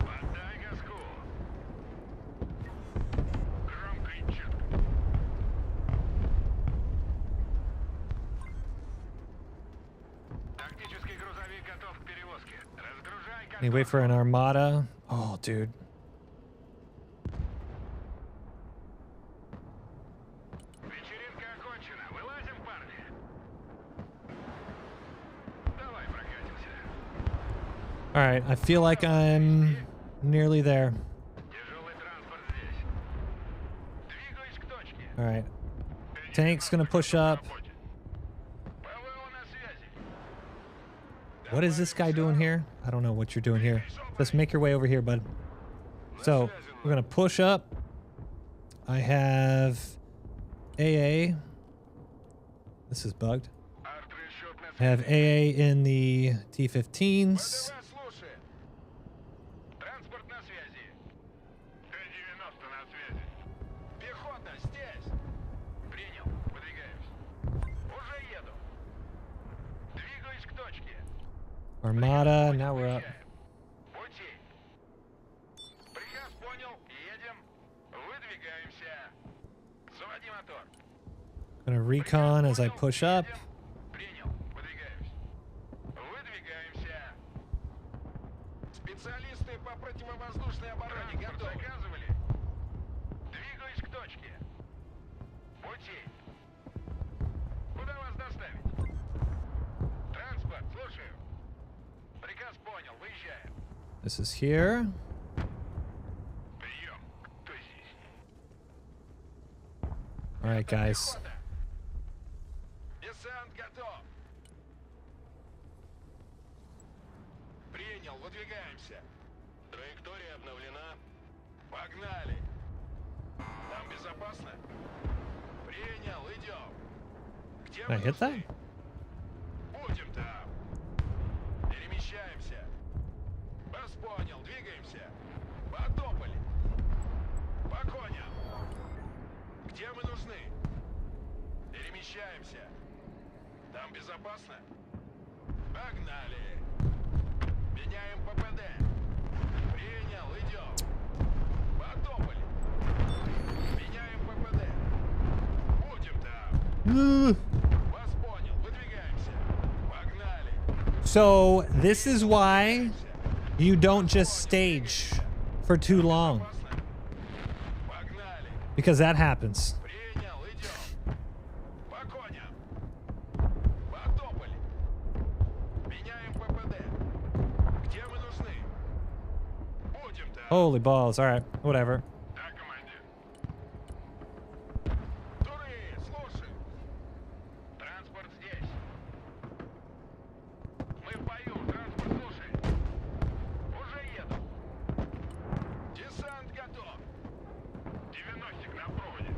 Отдай газку. Громко и четко. Тактический грузовик готов к перевозке. Разгружай как Can you wait for an armada? Oh, dude. Вечеринка окончена. Вылазим, парни. Давай прокатимся. All right, I feel like I'm nearly there. Тяжелый транспорт здесь. Двигаюсь к точке. All right, tank's gonna push up. ПВО на связи. What is this guy doing here? I don't know what you're doing here. Just make your way over here, bud. So we're gonna push up. I have AA. This is bugged. Арт-расчет на I have AA in the T-15s. ПВО слушает. Транспорт на связи. Т-90 на связи. Пехота здесь. Принял. Выдвигаемся. Уже еду. Двигаюсь к точке. Armada. Now we're up. Пути. Приказ понял. Едем. Выдвигаемся. Заводи мотор. Gonna recon as I push up. Принял. Выдвигаемся. воздушной обороне готовы. Заказывали? Двигаюсь к точке. Пути. Куда вас доставить? Транспорт, слушаю. Приказ понял, выезжаем. This is here. Прием. Кто здесь? All right, guys. Десант готов. Принял, выдвигаемся. Траектория обновлена. Погнали. Там безопасно? Принял, идем. Где Can I мы hit that? нужны? Будем там. Перемещаемся. Вас понял, двигаемся. Потопали. По коням. Где мы нужны? Перемещаемся. Там безопасно? Погнали. Меняем ППД. Принял, идем. Потопали. Меняем ППД. Будем там. Вас понял, выдвигаемся. Погнали. So this is why you don't just stage for too long, Опасно? Погнали. because that happens. Принял, идем. По коням. Потопали. Меняем ППД. Где мы нужны? Будем там. Holy balls. All right, whatever. Да, командир. Туры, слушай. Транспорт здесь. Мы в бою. Транспорт слушай. Уже еду. Десант готов. 90-ик на проводе.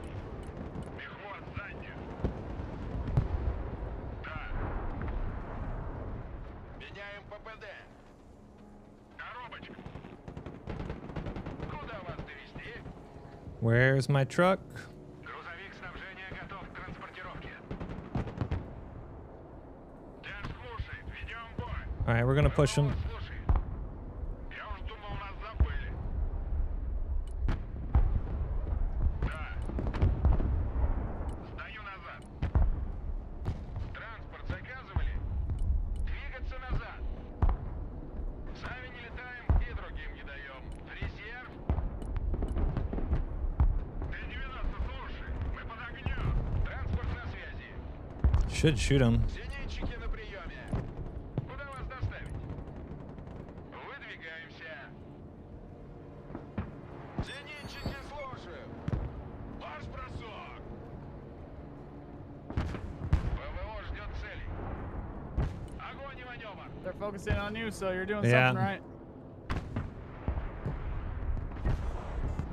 Мехвод заднюю. Да. Меняем ППД. Коробочка. Куда вас довезти? Where's my truck? Грузовик снабжения готов к транспортировке. Дэн слушает, ведем бой. All right, we're gonna push him. Слушай. Я уж думал, нас забыли. Да. Сдаю назад. Транспорт заказывали? Двигаться назад. Сами не летаем и другим не даем. Резерв. Т-90, слушай. Мы под огнем. Транспорт на связи. Should shoot him. Зенитчики на приеме. Куда вас доставить? Выдвигаемся. Зенитчики слушаю. Марш-бросок. ПВО ждет целей. Огонь и маневр. They're focusing on you, so you're doing Yeah. something right.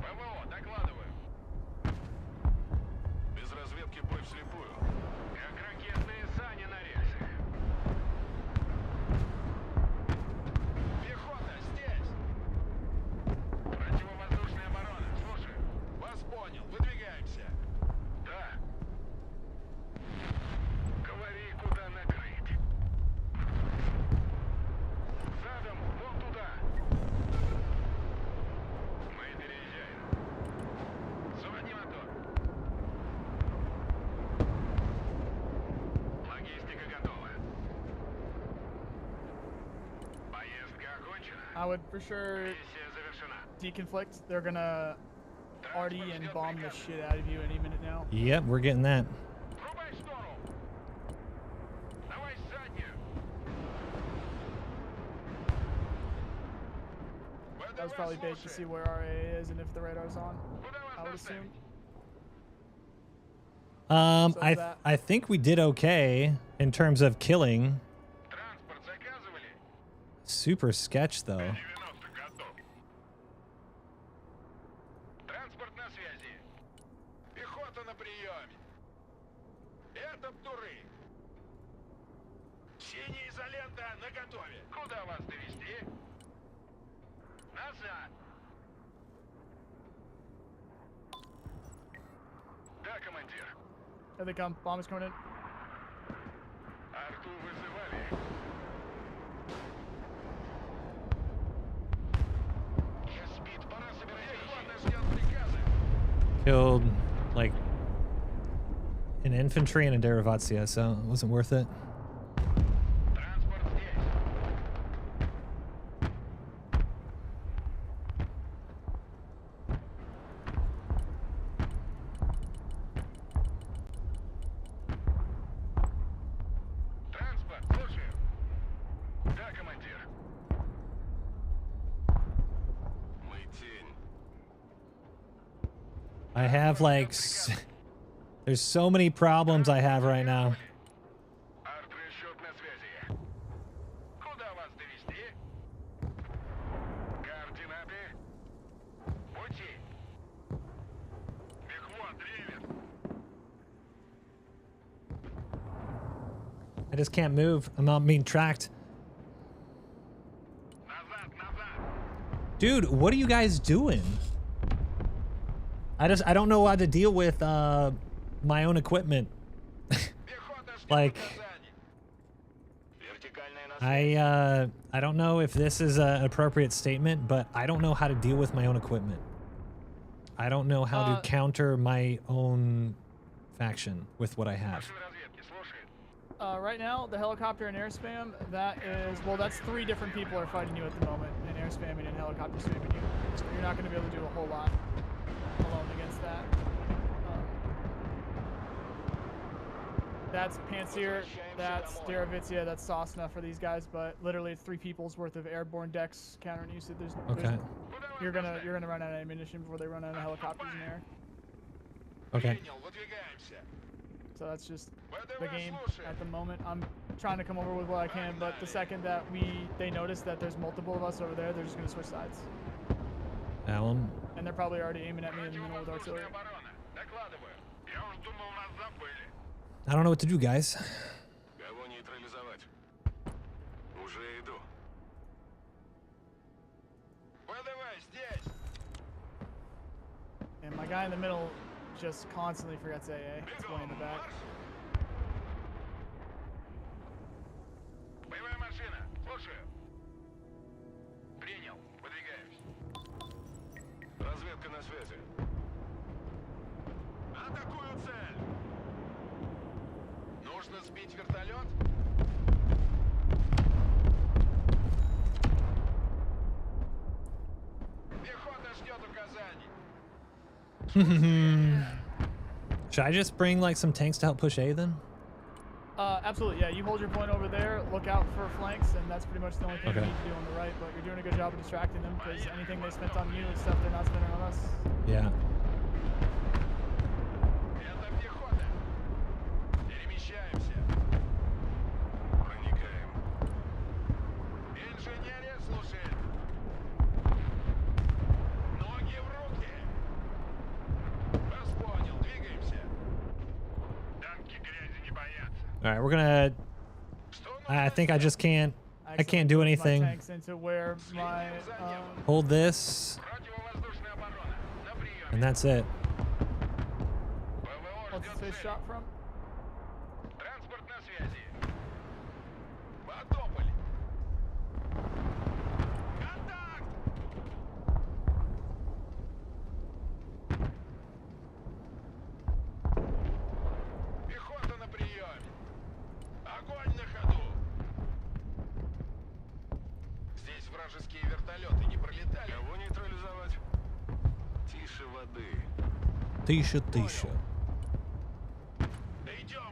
ПВО, докладываю. Без разведки бой вслепую. Как ракетные сани на рельсах. Пехота здесь. Противовоздушная оборона. Слушай. Вас понял. Выдвигаемся. Да. Говори, куда накрыть. Задом, вон туда. Мы переезжаем. Заводи мотор. Логистика готова. Поездка окончена. I would for sure Миссия завершена. deconflict. They're gonna RD and bomb the shit out of you any minute now. Yep, we're getting that. Врубай штору. Давай заднюю. That was probably bait to see where RA is and if the radar's on. Куда I вас would доставить? assume. So that- I think we did okay in terms of killing. Транспорт заказывали? Super sketch though. 90 готов. Транспорт на связи. Пехота на приеме. Это туры. Синяя изолента наготове. Куда вас довезти? Назад. Да, командир. Here they come. Bomb is coming in. Арту вызывали. Я спит, пора собирать вещи. Пехота ждет приказа. Killed like an infantry and a Derivatia, so it wasn't worth it. Транспорт здесь. I have like, there's so many problems I have right now. Арт-расчет на связи. Куда вас довести? Координаты. Пути. Беквон, древер. I just can't move. I'm not being tracked. Назад, назад. Dude, what are you guys doing? I don't know how to deal with my own equipment. Пехота, ждет Like, указаний. Вертикальная на I don't know if this is an appropriate statement, but I don't know how to deal with my own equipment. I don't know how to counter my own faction with what I have. Машина разведки, слушает. Right now, the helicopter and air spam, that is, well, that's 3 different people are fighting you at the moment, and air spamming and helicopter spamming you. So you're not going to be able to do a whole lot alone against that. That's Panseer, that's Deravitsia, that's Sosna for these guys, but literally 3 people's worth of airborne decks countering you. So there's Okay. you're gonna run out of ammunition before they run out of helicopters in air. Okay. Принял, выдвигаемся. So that's just the ВДВ game слушает. at the moment. I'm trying to come over with what I can, but the second that they notice that there's multiple of us over there, they're just gonna switch sides. Alan. And they're probably already aiming at me in the middle with Радиовоздушная artillery. оборона. Докладываю. Я уж думал, нас забыли. I don't know what to do, guys. Кого нейтрализовать? Уже иду. ВДВ здесь. And my guy in the middle just constantly forgets AA. It's way in the back. Боевая машина. Слушаю. Принял. Выдвигаемся. Разведка на связи. Атакую цель. Нужно сбить вертолет. Пехота ждет указаний. Should I just bring like some tanks to help push A then? Absolutely, yeah. You hold your point over there, look out for flanks, and that's pretty much the only thing Okay. you need to do on the right. But you're doing a good job of distracting them because anything they spent on you is stuff they're not spending on us. Yeah. Это пехота. Перемещаемся. Проникаем. Инженерия слушает. Ноги в руки. Вас понял. Двигаемся. Танки грязи не боятся. All right, we're gonna. Что I think I just can't. I can't do My anything. tanks into where my Hold this, Противовоздушная оборона. На приеме. and that's it. ПВО what's ждет this цель. shot from? Транспорт на связи. Потопали. Контакт! Пехота на приеме. Огонь на ходу. Здесь вражеские вертолеты не пролетали. Кого нейтрализовать? Тише воды. Tisha. Да идем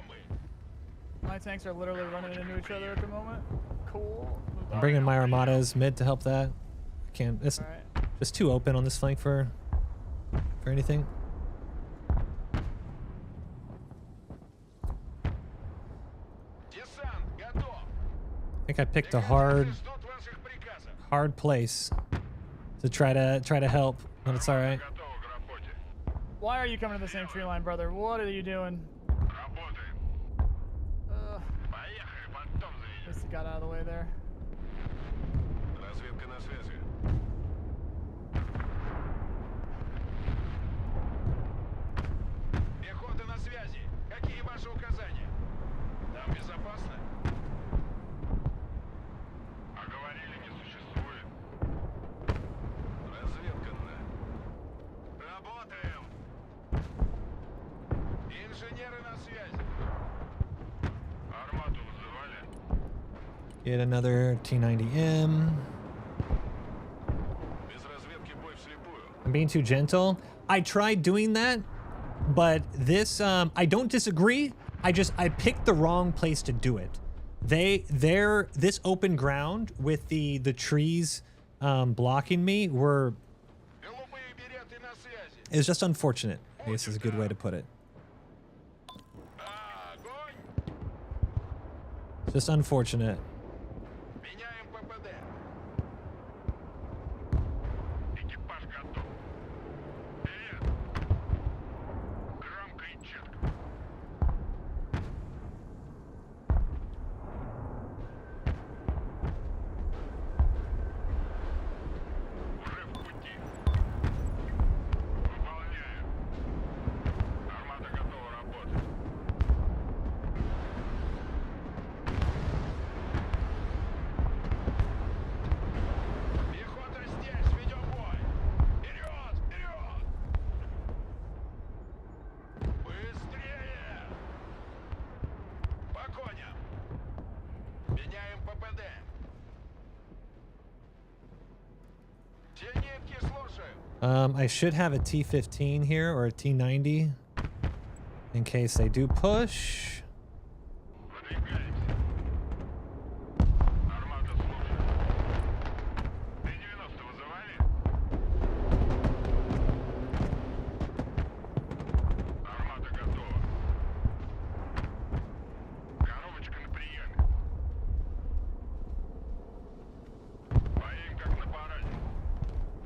мы. My tanks are literally running into each other at the moment. Cool. I'm bringing my armadas mid to help that. I can't. It's All right. just too open on this flank for anything. Десант готов. I think I picked a hard Ждут ваших приказов. place to try to help, but it's all right. Готовы к работе. Why are you coming to the same tree line, brother? What are you doing? Работаем. Поехали, потом At заедем. least he got out of the way there. Разведка на связи. Пехота на связи. Какие ваши указания? Там безопасно? А говорили, не существует. Разведка на. Работаем. Инженеры на связи. Армату вызывали. Get another T90M. Без разведки бой вслепую. I'm being too gentle. I tried doing that, but this I don't disagree. I picked the wrong place to do it. This open ground with the trees blocking me were Голубые береты на связи. It's just unfortunate. I guess is a good way to put it. Огонь! It's just unfortunate. Меняем ППД. Экипаж готов. Вперед! Громко и четко. Уже в пути. Выполняем. Армада готова работать. Пехота здесь, ведем бой! Вперед, вперед! Быстрее! По коням! Меняем ППД. Все нитки слушаю. I should have a T15 here or a T90 in case they do push. Выдвигаемся. Армада слушает. Т-90 вызывали? Армада готова. Коробочка на приеме. Поим как на параде.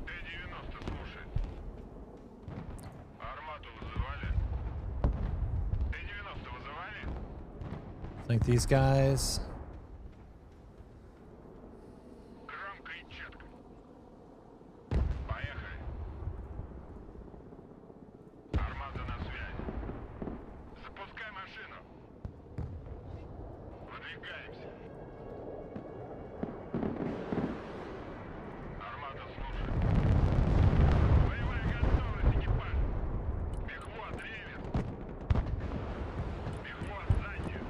Т-90 слушает. Армаду вызывали? Т-90 вызывали? Like these guys. Громко и четко. Поехали. Армада на связи. Запускай машину. Выдвигаемся. Армада слушает. Боевая готовность, экипаж. Мехвод, ревер. Мехвод, заднюю.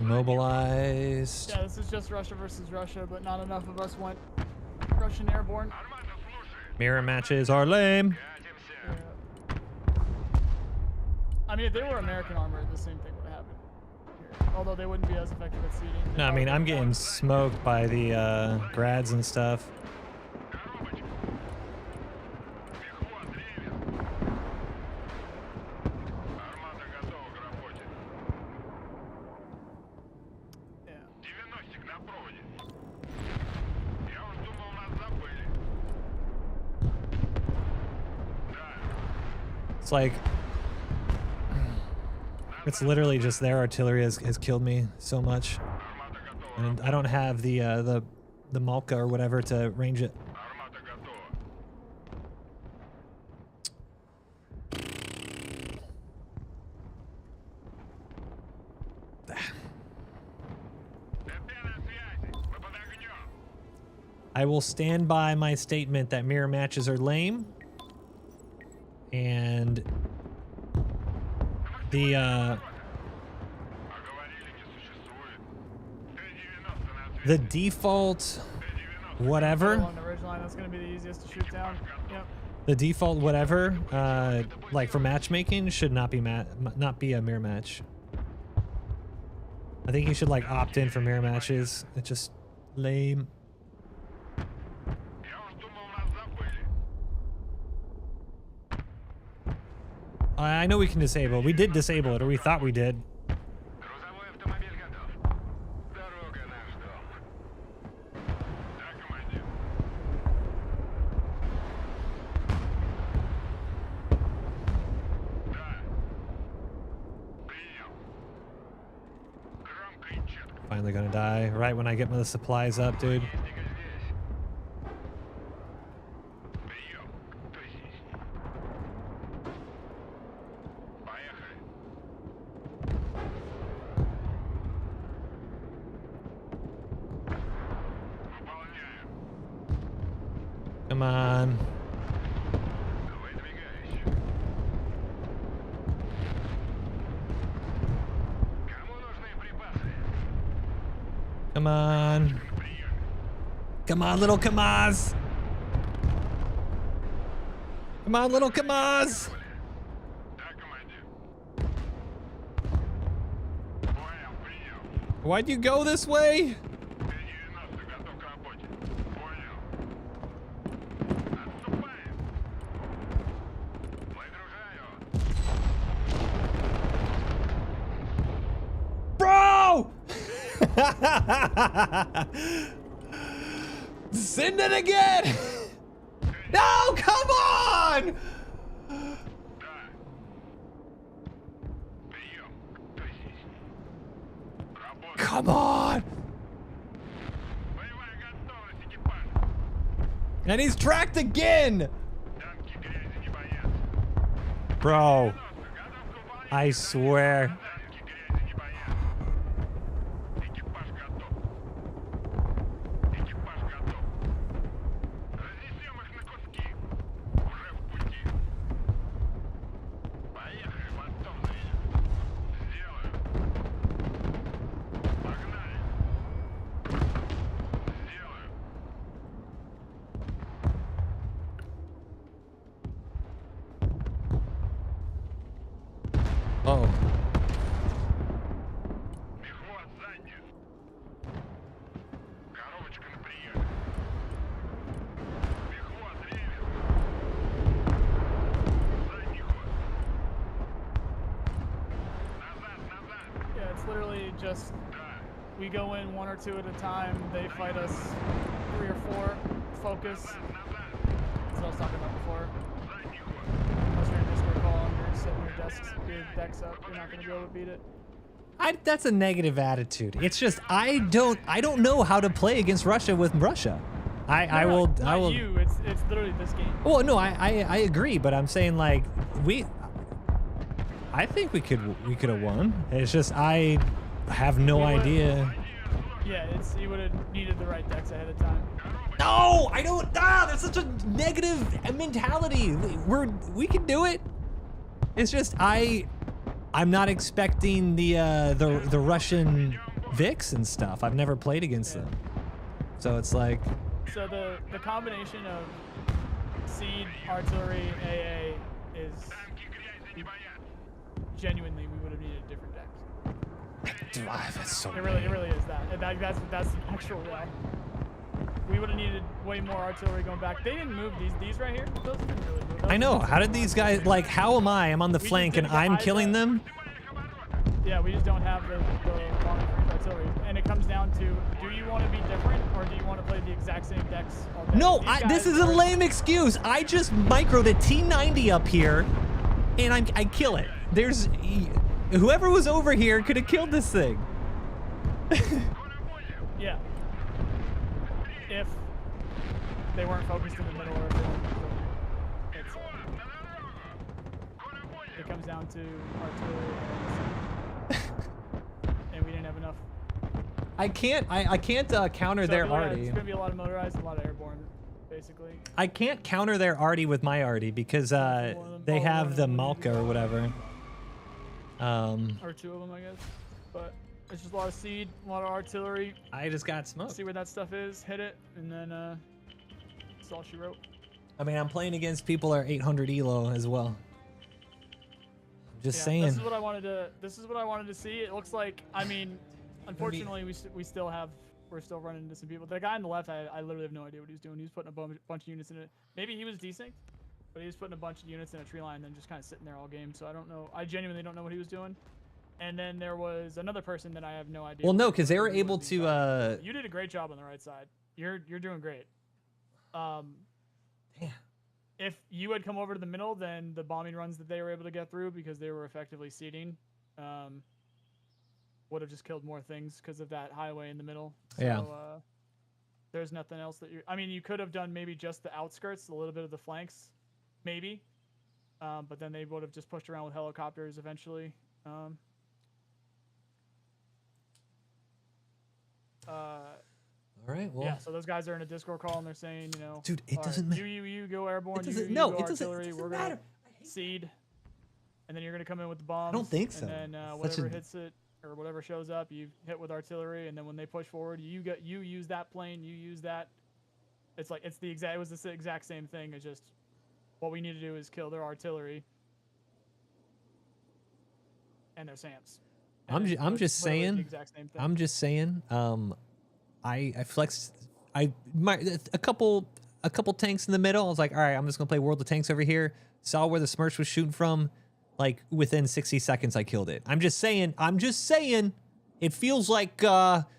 Immobilized. Yeah, this is just Russia versus Russia, but not enough of us went Russian Airborne. Армада слушает. Mirror matches are lame. Пятимся. I mean, if they were American armor, the same thing would have happened. Here. Although they wouldn't be as effective at seating. No, I mean, I'm getting smoked by the grads and stuff. Коробочка. Мехвод, ревер. Армада готова к работе. Yeah. 90-ик на проводе. Я уж думал, нас забыли. Да, It's like, it's literally just their artillery has killed me so much, армада готова. and I don't have the Malka or whatever to range it. Армада готова. ТП на связи. Мы под огнем. I will stand by my statement that mirror matches are lame, and the А говорили, не существует. Т-90 на связи. the default Т-90. whatever, Along the ridge line, that's going to be the easiest to shoot down. Yep. the default whatever, like for matchmaking, should not be not be a mirror match. I think you should like opt in for mirror matches. It's just lame. Я уж думал, нас забыли. I know we can disable. We did disable it, or we thought we did. Грузовой автомобиль готов. Дорога наш дом. Да, командир. Да. Принял. Громко и четко. Finally gonna die right when I get my supplies up, dude. Техника здесь. Прием. Кто здесь? Поехали. Выполняем. Come on. Выдвигаюсь. Кому нужны припасы? Come on. Прием. Come on, little Kamaz. Come on, little Kamaz. Да, командир. Понял, принял. Why'd you go this way? Т-90 готов к работе. Понял. Отступаем. Send it again. No, come on. Come on. And he's tracked again. Bro, I swear. Oh. Yeah, it's literally just we go in 1 or 2 at a time. They fight us 3 or 4. Focus. That's what I was talking about before. Unless you're in a Discord call and you're sitting your decks up, you're not gonna be able to beat it. That's a negative attitude. It's just I don't know how to play against Russia with Russia. I will. You. It's literally this game. Well, no, I agree, but I'm saying like I think we could have won. It's just I have no idea. Yeah, you would have needed the right decks ahead of time. No, I don't. That's such a negative mentality. We can do it. It's just I'm not expecting the Russian Vics and stuff. I've never played against them, so it's like. So the combination of Seed, Artillery, AA is genuinely we would have needed different decks. That's so. It really is that. That's the actual way. We would have needed way more artillery going back. They didn't move these right here. Those didn't really move. I know. How did these guys like? How am I? I'm on the flank and I'm killing them. Yeah, we just don't have the long-range artillery, and it comes down to: do you want to be different, or do you want to play the exact same decks all day? No, this is a lame excuse. I just microed a T90 up here, and I kill it. There's whoever was over here could have killed this thing. Yeah. If they weren't focused in the middle, or if they weren't, it comes down to artillery, and we didn't have enough. I can't counter their arty. It's gonna be a lot of motorized, and a lot of airborne, basically. I can't counter their arty with my arty because they have the Malka or whatever. Or 2 of them, I guess. But it's just a lot of seed, a lot of artillery. I just got smoked. See where that stuff is, hit it, and then that's all she wrote. I mean, I'm playing against people that are 800 elo as well. Just saying. This is what I wanted to. This is what I wanted to see. It looks like. I mean, unfortunately, we're still running into some people. The guy on the left, I literally have no idea what he was doing. He was putting a bunch of units in it. Maybe he was desync, but he was putting a bunch of units in a tree line and then just kind of sitting there all game. So I don't know. I genuinely don't know what he was doing. And then there was another person that I have no idea. Well, no, because they were able to. You did a great job on the right side. You're doing great. Damn. If you had come over to the middle, then the bombing runs that they were able to get through because they were effectively seeding, would have just killed more things because of that highway in the middle. So, yeah. There's nothing else that you. I mean, you could have done maybe just the outskirts, a little bit of the flanks, maybe. But then they would have just pushed around with helicopters eventually. All right. Well. Yeah. So those guys are in a Discord call and they're saying, you know, dude, it doesn't matter. You go airborne. You it go doesn't artillery. We're matter. gonna seed, and then you're gonna come in with the bombs. I don't think so. And then whatever hits it or whatever shows up, you hit with artillery, and then when they push forward, you use that plane. You use that. It's like it was the exact same thing. It's just what we need to do is kill their artillery and their SAMs. And I'm just saying. The exact same thing. I'm just saying. I flexed. A couple tanks in the middle. I was like, all right, I'm just gonna play World of Tanks over here. Saw where the Smirch was shooting from. Like within 60 seconds, I killed it. I'm just saying. It feels like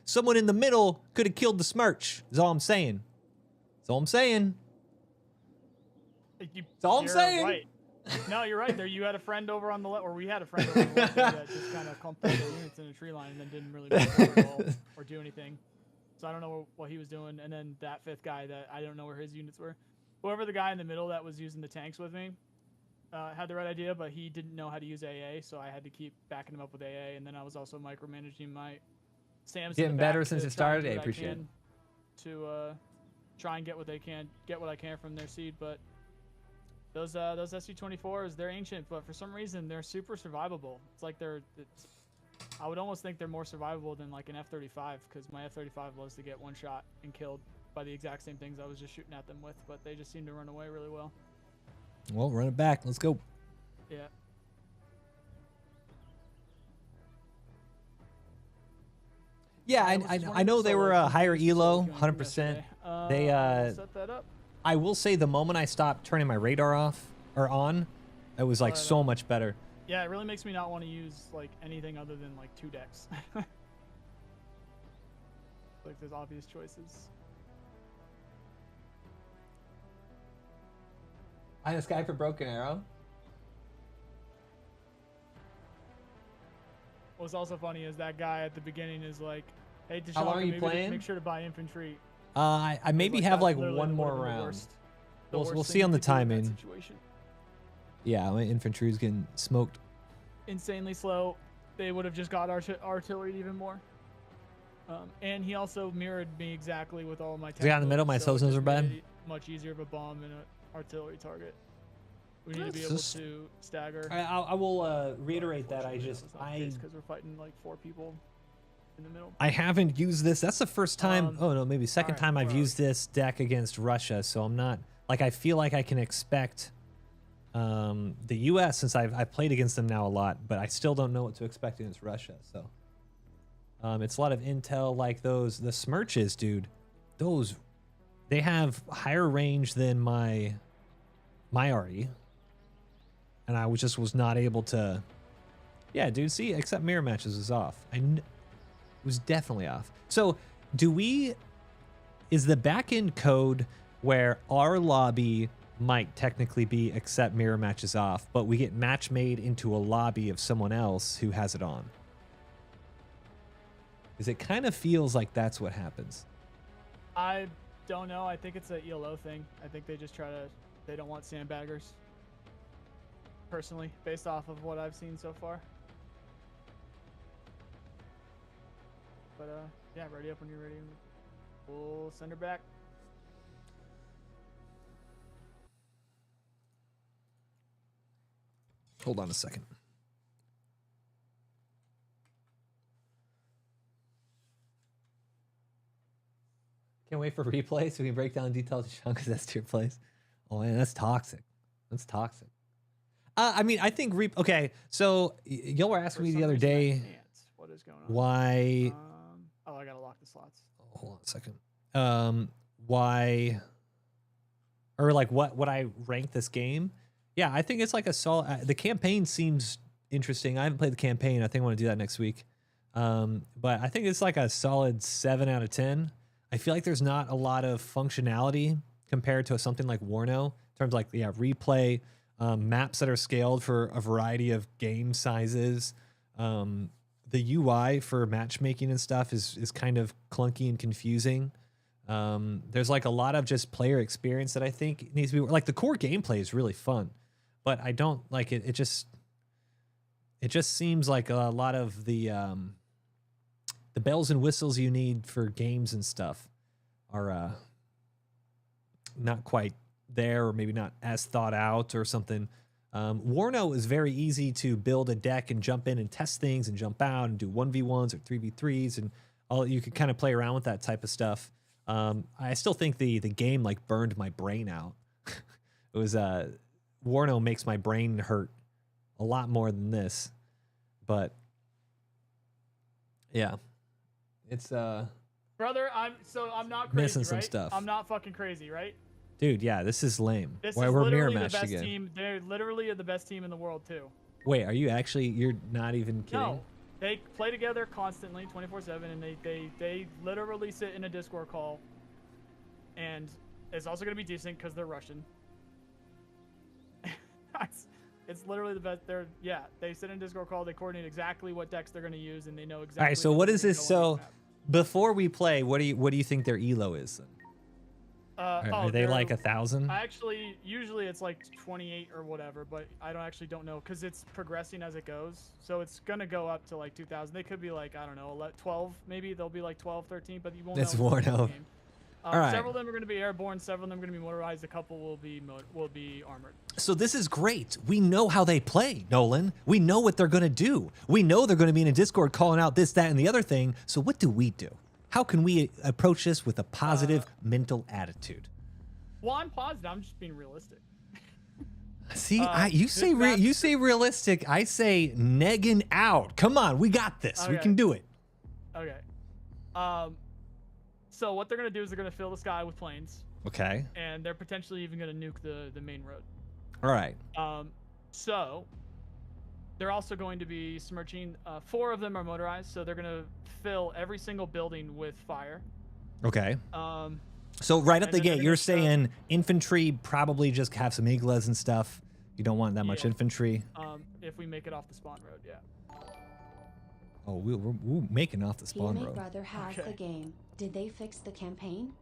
someone in the middle could have killed the Smirch. Is all I'm saying. That's all I'm saying. That's all I'm saying. Right. No, you're right. There, you had a friend over on the left, or we had a friend over on the left that just kind of clumped their units in a tree line and then didn't really move forward at all or do anything. So I don't know what he was doing. And then that fifth guy that I don't know where his units were. Whoever the guy in the middle that was using the tanks with me had the right idea, but he didn't know how to use AA, so I had to keep backing him up with AA. And then I was also micromanaging my Sam's. Getting better since it started. I appreciate it. To try and get what I can from their seed, but. Those SU-24s, they're ancient, but for some reason they're super survivable. It's like I would almost think they're more survivable than like an F-35, because my F-35 loves to get one shot and killed by the exact same things I was just shooting at them with, but they just seem to run away really well. Well, run it back. Let's go. Yeah. Yeah, I know they were a higher elo, 100%. They set that up. I will say the moment I stopped turning my radar off or on, it was like so much better. Yeah, it really makes me not want to use like anything other than like 2 decks. Like there's obvious choices. I have Sky for Broken Arrow. What's also funny is that guy at the beginning is like, "Hey, how long are you playing? Make sure to buy infantry." I maybe have like one more round. We'll see on the timing. Yeah, my infantry is getting smoked. Insanely slow. They would have just got artillery even more. And he also mirrored me exactly with all my. Yeah, in the middle, my Sosnos are bad. Much easier of a bomb and an artillery target. We need to be able to stagger. I will reiterate that because we're fighting like 4 people. In the middle. I haven't used this. That's the first time. Oh no, maybe second time I've used this deck against Russia. So I'm not like I feel like I can expect the U.S. since I've played against them now a lot, but I still don't know what to expect against Russia. So it's a lot of intel like the Smirches, dude. Those they have higher range than my RE, and I was not able to. Yeah, dude. See, except mirror matches is off. Was definitely off. So is the backend code where our lobby might technically be except mirror matches off, but we get match made into a lobby of someone else who has it on? Because it kind of feels like that's what happens. I don't know. I think it's an ELO thing. I think they just they don't want sandbaggers. Personally, based off of what I've seen so far. But yeah, ready up when you're ready. We'll send her back. Hold on a second. Can't wait for replay so we can break down details of Sean because that's tier plays. Oh man, that's toxic. That's toxic. I mean, I think okay. So y'all were asking me the other day. What is going on? Why? Oh, I gotta lock the slots. Oh, hold on a second. Why? Or like what I rank this game? Yeah, I think it's like a solid. The campaign seems interesting. I haven't played the campaign. I think I want to do that next week. But I think it's like a solid 7 out of 10. I feel like there's not a lot of functionality compared to something like Warno in terms of like replay, maps that are scaled for a variety of game sizes. The UI for matchmaking and stuff is kind of clunky and confusing. There's like a lot of just player experience that I think needs to be like the core gameplay is really fun, but I don't like it. It just seems like a lot of the bells and whistles you need for games and stuff are not quite there, or maybe not as thought out or something. Warno is very easy to build a deck and jump in and test things and jump out and do 1v1s or 3v3s and all. You can kind of play around with that type of stuff. I still think the game like burned my brain out. It was Warno makes my brain hurt a lot more than this, but yeah, it's brother. I'm not crazy, missing some right? stuff. I'm not fucking crazy, right? Dude, yeah, this is lame. Why we're mirror matched again? They're literally the best team in the world too. Wait, are you actually? You're not even kidding? No, They play together constantly, 24/7, and they literally sit in a Discord call. And it's also gonna be decent because they're Russian. It's literally the best. They sit in a Discord call. They coordinate exactly what decks they're gonna use, and they know exactly. All right. So when what they're is gonna this? go on So each before we play, what do you think their elo is? Then? map. Are they like 1,000? Usually it's like 28 or whatever, but I don't know because it's progressing as it goes. So it's gonna go up to like 2,000. They could be like, I don't know, 12 maybe. They'll be like 12, 13, but you won't. That's know until worn the out. game. All right. Several of them are going to be airborne. Several of them are going to be motorized. A couple will be armored. So this is great. We know how they play, Nolan. We know what they're going to do. We know they're going to be in a Discord calling out this, that, and the other thing. So what do we do? How can we approach this with a positive mental attitude? Well, I'm positive. I'm just being realistic. See, you say realistic. I say negging out. Come on, we got this. We Okay. can do it. Okay. So what they're gonna do is they're gonna fill the sky with planes, Okay. and they're potentially even gonna nuke the main road. All right. So they're also going to be smirching. 4 of them are motorized, so they're gonna fill every single building with fire. Okay. So right up and the then they're gate, gonna you're show- saying infantry probably just have some iglas and stuff. You don't want that much Yeah. infantry. If we make it off the spawn road, yeah. Oh, we're making off the spawn Teammate road. brother has Okay. the game. Did they fix the campaign?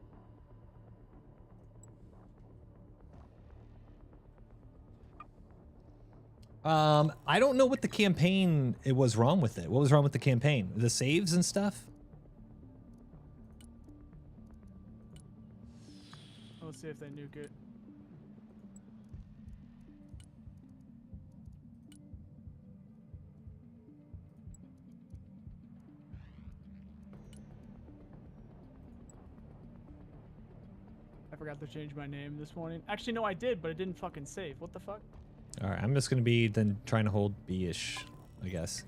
I don't know what the campaign it was wrong with it. What was wrong with the campaign? The saves and stuff? Let's see if they nuke it. I forgot to change my name this morning. Actually, no, I did, but it didn't fucking save. What the fuck? All right, I'm just going to be then trying to hold B-ish, I guess.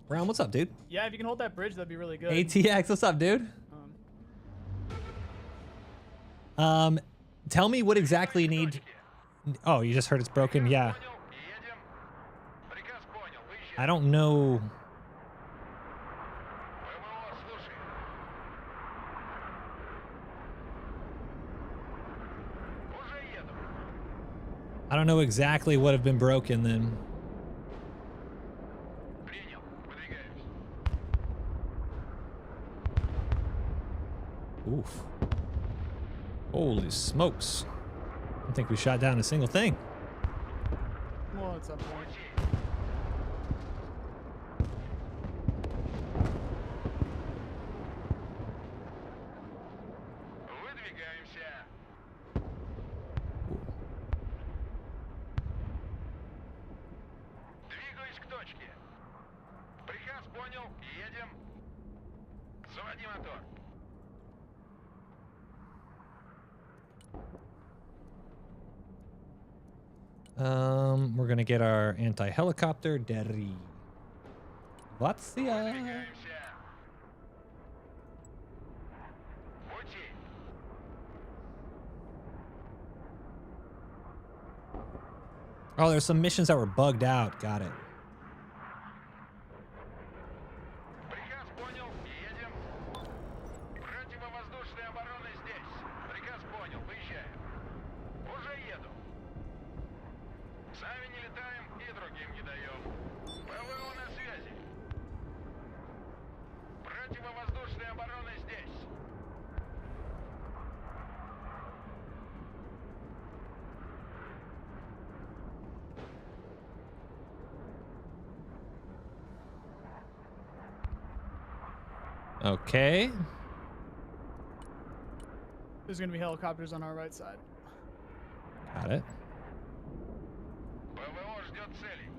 Brown, what's up, dude? Yeah, if you can hold that bridge, that'd be really good. ATX, what's up, dude? Tell me what exactly you need. Oh, you just heard it's broken? Yeah. I don't know. I don't know exactly what have been broken then. Oof. Holy smokes. I don't think we shot down a single thing. Well, it's up point. Двигаюсь к точке. Приказ понял. Едем. Заводи мотор. We're gonna get our anti-helicopter. Debrief. What's the Двигаемся. Пути. Oh, there's some missions that were bugged out. Got it. Приказ понял. Едем. Противовоздушная оборона здесь. Приказ понял. Выезжаем. Уже еду. Сами не летаем и другим не даем. ПВО на связи. Противовоздушная оборона здесь. Okay. There's gonna be helicopters on our right side. Got it. ПВО ждет цели.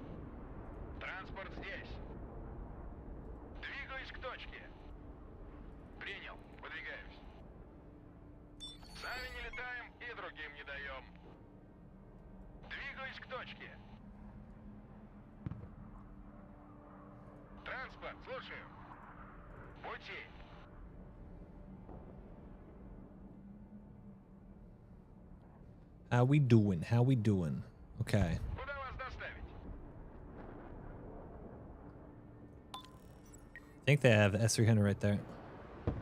Транспорт здесь. Двигаюсь к точке. Принял. Выдвигаемся. Сами не летаем и другим не даем. Двигаюсь к точке. Транспорт, слушаю. Пути. How we doing? How we doing? Okay. Куда вас доставить? think they have S300 right there.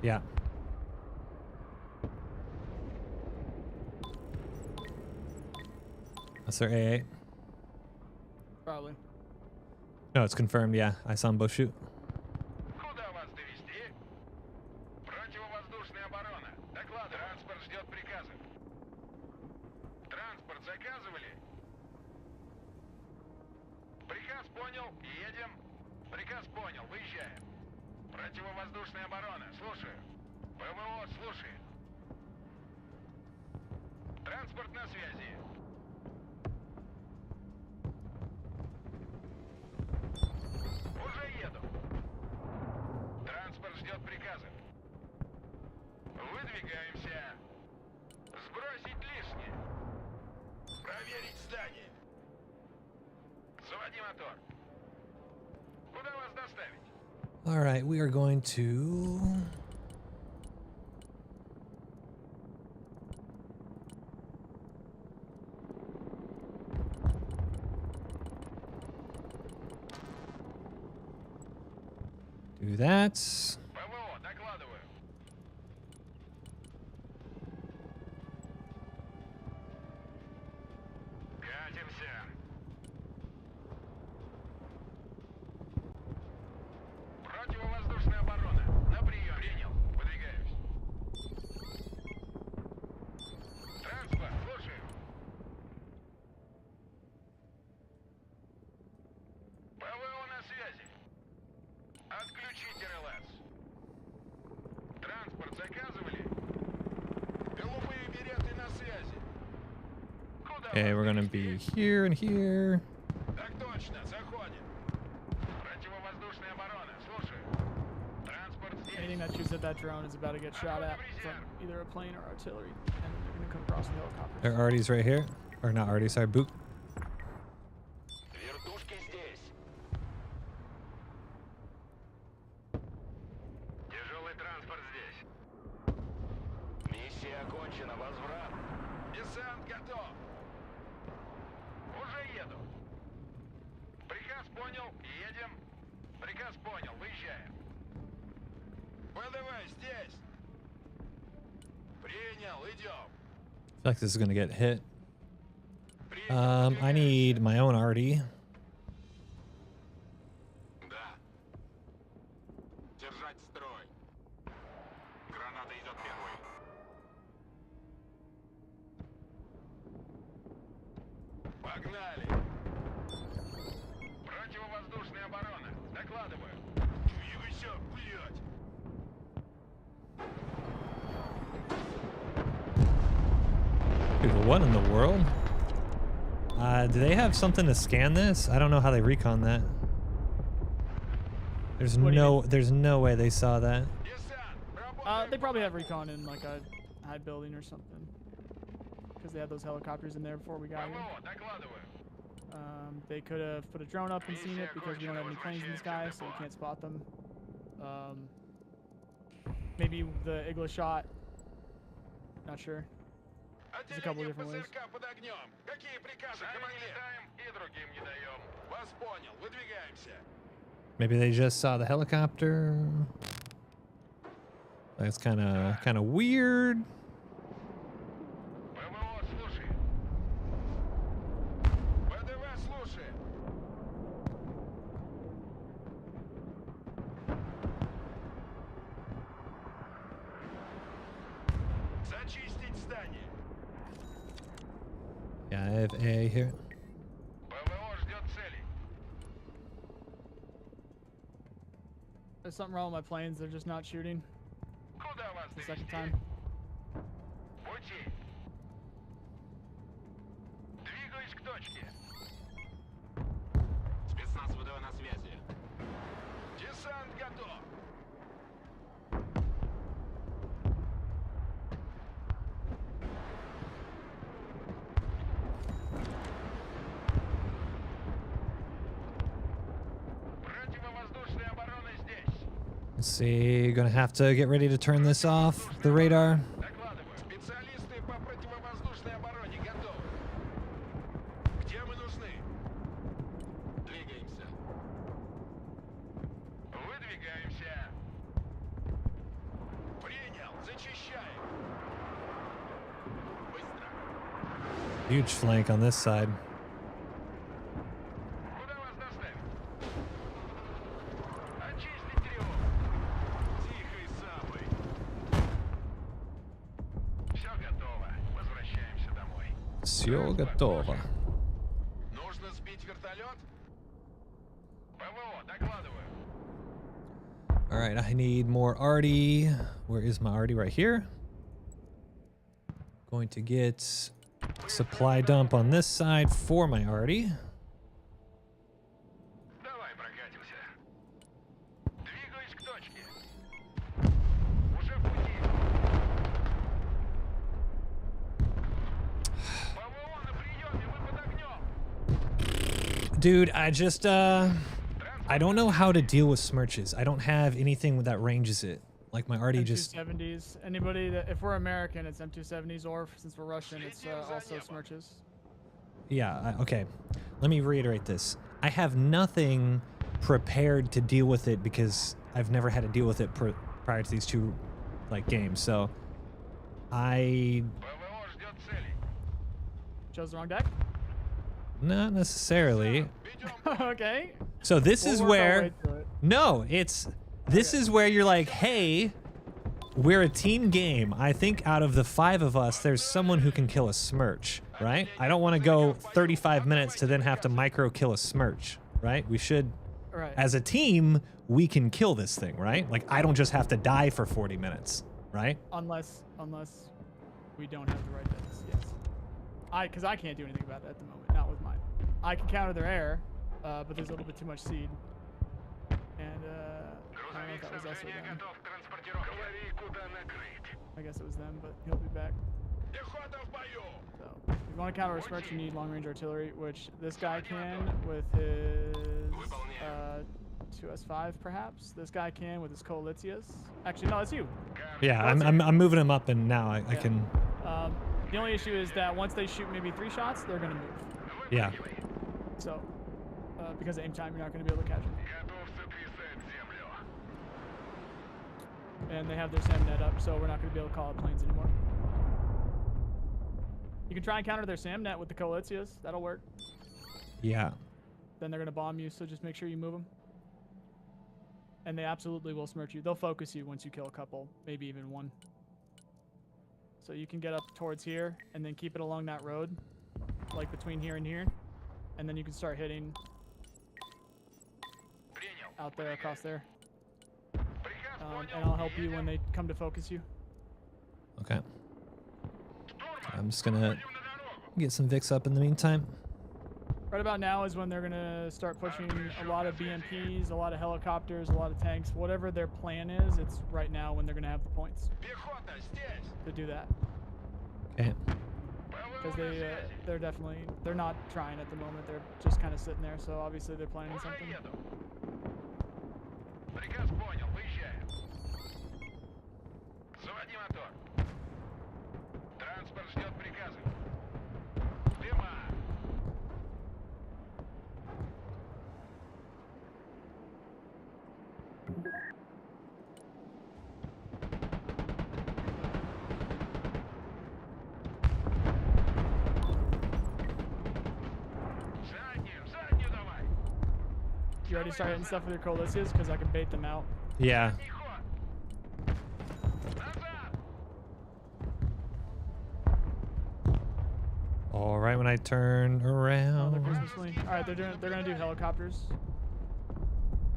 Yeah. That's their A8. Probably. No, it's confirmed. Yeah, I saw them both shoot. Куда вас довести? Противовоздушная оборона. Докладываю. Транспорт ждет приказов. Транспорт заказывали? Приказ понял. Едем. Приказ понял. Выезжаем. Противовоздушная оборона. Слушаю. ПВО, слушай. Транспорт на связи. Уже еду. Транспорт ждет приказов. Выдвигаемся. Сбросить лишнее. Проверить здание. Заводи мотор. Куда вас доставить? All right, we are going to. Do that. ПВО, докладываю. Катимся. Противовоздушная оборона. На прием. Принял. Выдвигаюсь. Транспорт, слушаю. ПВО на связи. Отключите релас. Транспорт заказывали? Голубые береты на связи. Куда Okay, вас we're gonna довести? be here and here. Так точно, заходим. Противовоздушная оборона, слушаю. Транспорт здесь. Anything that shoots at that drone is about to get shot at from either a plane or artillery, and they're gonna come across the helicopter. There are Arties right here. Or not Arties, sorry, Boot. Вертушки здесь. Тяжелый транспорт здесь. Миссия окончена, возврат. Десант готов. Уже еду. Приказ понял, едем. Приказ понял, выезжаем. ВДВ здесь. Принял, идем. I feel like this is gonna get hit. I need my own Artie. Да. Держать строй. Граната идет первой. Погнали. Противовоздушная оборона. Докладываю. Двигайся, блядь. Dude, what in the world? Do they have something to scan this? I don't know how they recon that. There's What do you there's no way they saw that. Десант. They probably have recon in like a high building or something, because they had those helicopters in there before we got here. ПВО, докладываю. They could have put a drone up and seen it because we don't have any planes in the sky, so we can't spot them. Maybe the Igla shot. Not sure. There's a couple of different ways. ПЗРК под огнем. Какие приказы, командир? И другим не даем. Вас понял. Выдвигаемся. Maybe they just saw the helicopter. That's kind of weird. ПВО, слушай. ВДВ, слушай. Зачистить здание. Yeah, I have A here. ПВО ждет целей. There's something wrong with my planes. They're just not shooting. Куда вас The second довести? time. Пути. Двигаюсь к точке. Спецназ ВДВ на связи. Десант готов. Противовоздушная оборона здесь. Let's see, gonna have to get ready to turn this off, the radar. Докладываю. Специалисты по противовоздушной обороне готовы. Где мы нужны? Двигаемся. Выдвигаемся. Huge flank on this side. Куда вас доставить? Очистить тревогу. Тихой сапой. Все готово. Возвращаемся домой. Все готово. Нужно сбить вертолет? ПВО, докладываю. All right, I need more arty. Where is my arty? Right here. Going to get supply dump on this side for my arty. Давай прокатимся. Двигаюсь к точке. Уже в пути. ПВО на приеме, вы под огнем. Dude, I don't know how to deal with smirches. I don't have anything that ranges it. Like my arty just... M270s. Anybody that, if we're American, it's M270s, or since we're Russian, it's also smirches. Yeah, okay. Let me reiterate this. I have nothing prepared to deal with it because I've never had to deal with it prior to these two like games. So I... ПВО ждет целей. Chose the wrong deck? Not necessarily. Okay. So this We'll is work our where... way through it. No, this is where you're like, hey, we're a team game. I think out of the 5 of us, there's someone who can kill a smirch, right? I don't want to go 35 minutes to then have to micro kill a smirch, right? We should, Right. as a team, we can kill this thing, right? Like I don't just have to die for 40 minutes, right? Unless we don't have the right decks, yes. Because I can't do anything about that at the moment, not with mine. I can counter their air, but there's a little bit too much seed. And I don't know if that was us or them. Готов к транспортировке. Говори, куда накрыть. I guess it was them, but he'll be back. Пехота в бою. So if you want to counter a smirch, you need long-range artillery, which this guy can with his 2S5 perhaps. This guy can with his Coalitias. Actually, no, that's you. Yeah, I'm moving him up, and now I can. The only issue is that once they shoot maybe 3 shots, they're gonna move. Yeah. So because of aim time, you're not gonna be able to catch them. Готов сотрясать землю. And they have their SAM net up, so we're not gonna be able to call out planes anymore. You can try and counter their SAM net with the Coalitias. That'll work. Yeah. Then they're gonna bomb you, so just make sure you move them. And they absolutely will smirch you. They'll focus you once you kill a couple, maybe even one. So you can get up towards here and then keep it along that road, like between here and here, and then you can start hitting out there, across there. And I'll help you when they come to focus you. Okay. I'm just gonna get some Vicks up in the meantime. Right about now is when they're gonna start pushing a lot of BMPs, a lot of helicopters, a lot of tanks. Whatever their plan is, it's right now when they're gonna have the points Пехота здесь. to do that. Okay. Because they're not trying at the moment. They're just kind of sitting there. So obviously they're planning Уже something. еду. Приказ понял, выезжаем. Заводи мотор. Транспорт ждет приказа. Дыма. Заднюю давай. You already start hitting stuff with your Coalitias because I can bait them out. Yeah. Тихо. Назад. All right, when I turn Oh, they're around. Christmas. All right, they're gonna do helicopters.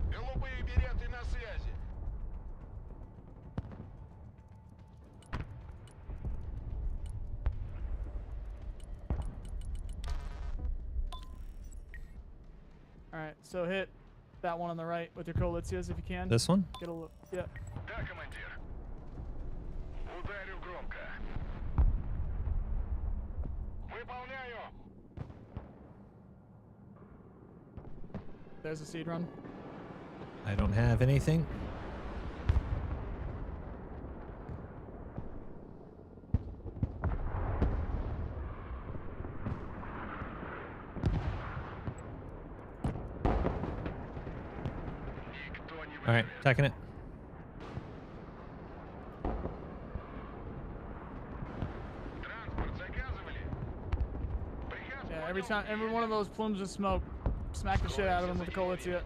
Голубые береты на связи. All right, so hit that one on the right with your Coalitias if you can. This one? Get a look. Yeah. Да, командир. Ударю громко. Выполняю. There's a seed run. I don't have anything. Никто не All right, attacking it. Транспорт заказывали? every one of those plumes of smoke, smack the shit out of them with the Kolizia.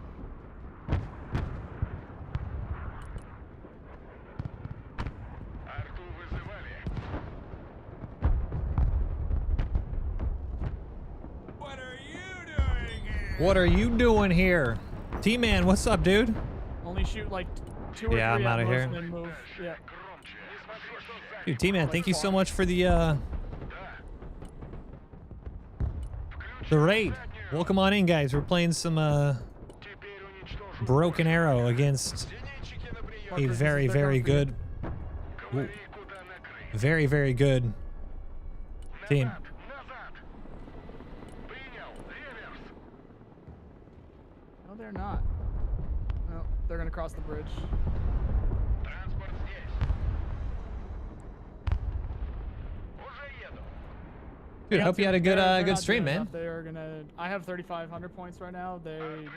What are you doing here? T-Man, what's up, dude? Only shoot like 2 or 3 Yeah, I'm at outta most here. and then move. Yeah. Dude, T-Man, thank you so much for the raid. Welcome on in, guys. We're playing some Broken Arrow against a very, very good, very, very good team. No, they're not. No, they're gonna cross the bridge. Dude, I hope you had a good They're good not stream, doing man. enough. They are gonna. I have 3,500 points right now. They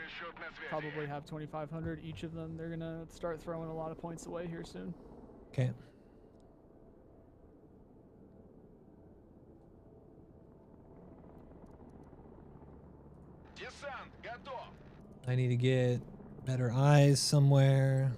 probably have 2,500 each of them. They're gonna start throwing a lot of points away here soon. Okay. I need to get better eyes somewhere.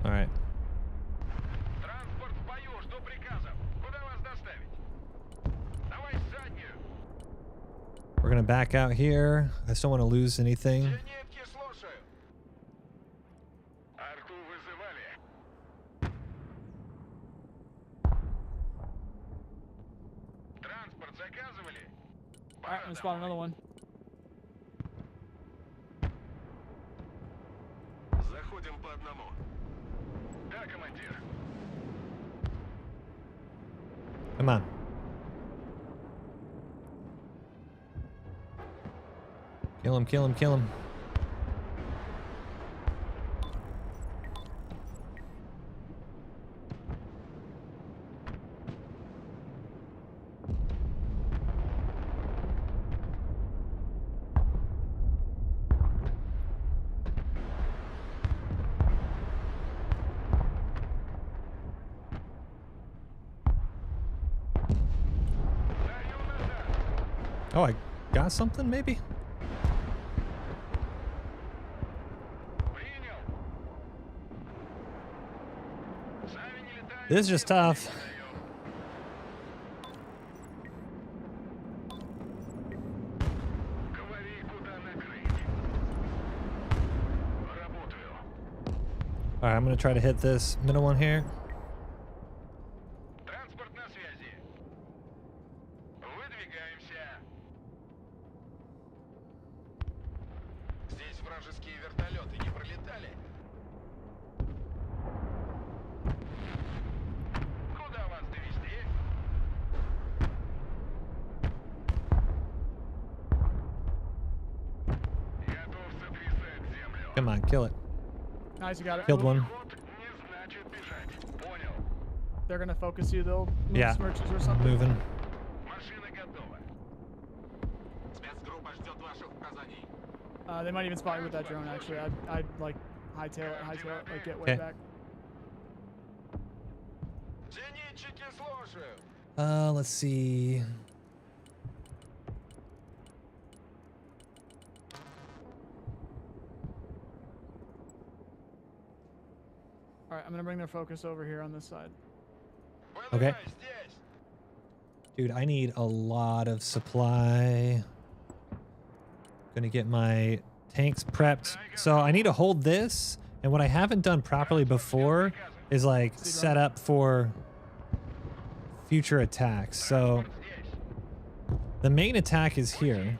All right. We're gonna back out here. I just don't want to lose anything. All right, I'm gonna spawn another one. Come on. Kill him, kill him, kill him. Oh, I got something, maybe? This is just tough. All right, I'm gonna try to hit this middle one here. Come on, kill it. Nice, you got it. Killed one. They're gonna focus you though. Move Yeah, smirches or something. moving. They might even spot you with that drone. Actually, I'd like hightail it, like get way Okay. back. Let's see. All right, I'm gonna bring their focus over here on this side. Okay. Dude, I need a lot of supply. Gonna get my tanks prepped. So I need to hold this. And what I haven't done properly before is like set up for future attacks. So the main attack is here.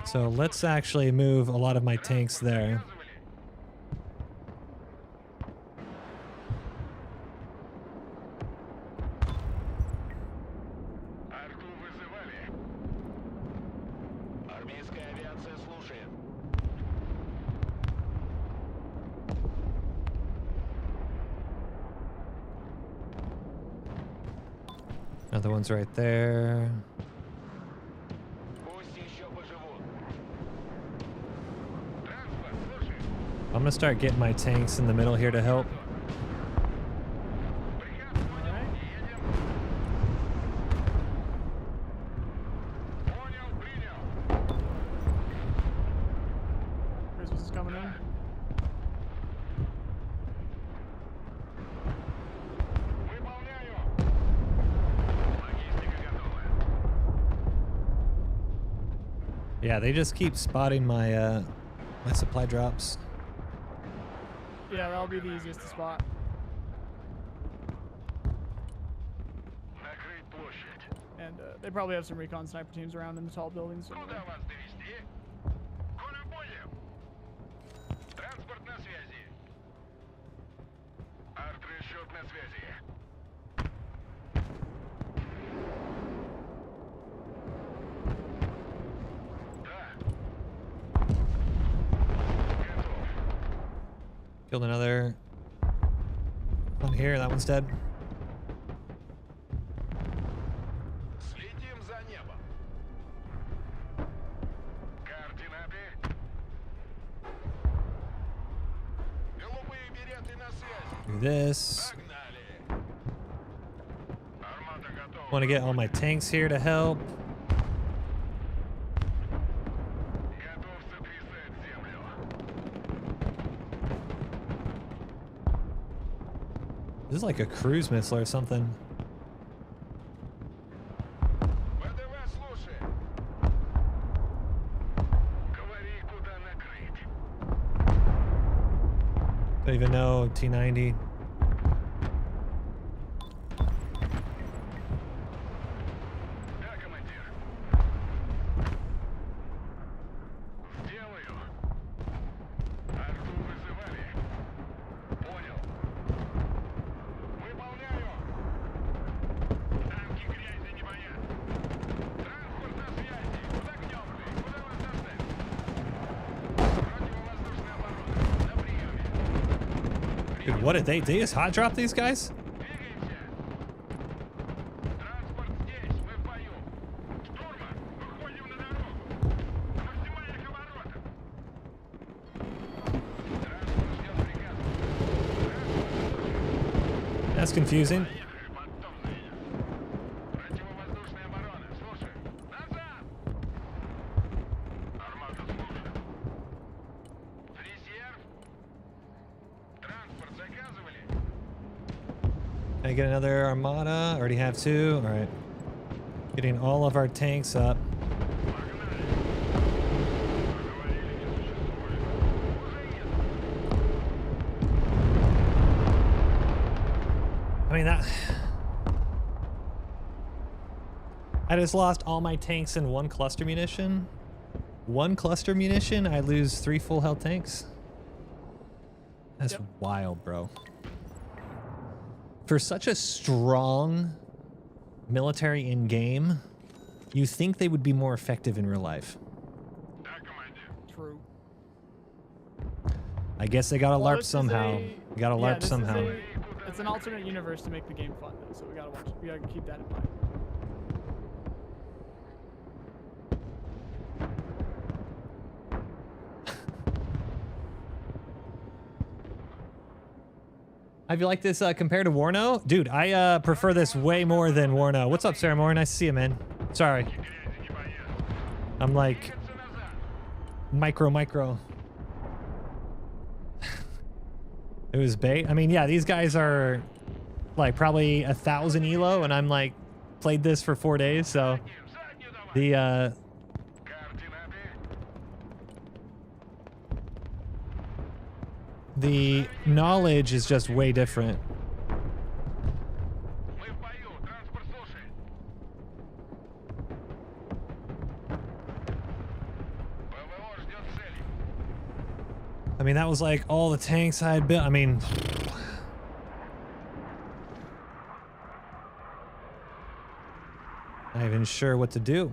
So let's actually move a lot of my tanks there. Another one's right there. I'm gonna start getting my tanks in the middle here to help. Christmas is coming in. Yeah, they just keep spotting my my supply drops. Yeah, that'll be the easiest to spot. And they probably have some recon sniper teams around in the tall buildings. Killed another one here. That one's dead. Do this. Want to get all my tanks here to help. This is like a cruise missile or something. Don't even know T90. Dude, what did they just hot drop these guys? That's confusing. Can I get another armada? Already have two. All right. Getting all of our tanks up. I mean, that... I just lost all my tanks in one cluster munition. One cluster munition, I lose 3 full health tanks. That's wild, bro. For such a strong military in-game, you think they would be more effective in real life. True. I guess they gotta LARP somehow. You gotta LARP somehow. It's an alternate universe to make the game fun, though, so we gotta watch. We gotta keep that in mind. How do you like this compared to Warno? Dude, I prefer this way more than Warno. What's up, Sarah Moore? Nice to see you, man. Sorry. I'm like... Micro. It was bait. I mean, yeah, these guys are like probably 1,000 elo, and I'm like played this for 4 days, so the knowledge is just way different. I mean, that was like all the tanks I had built. I mean, I'm not even sure what to do.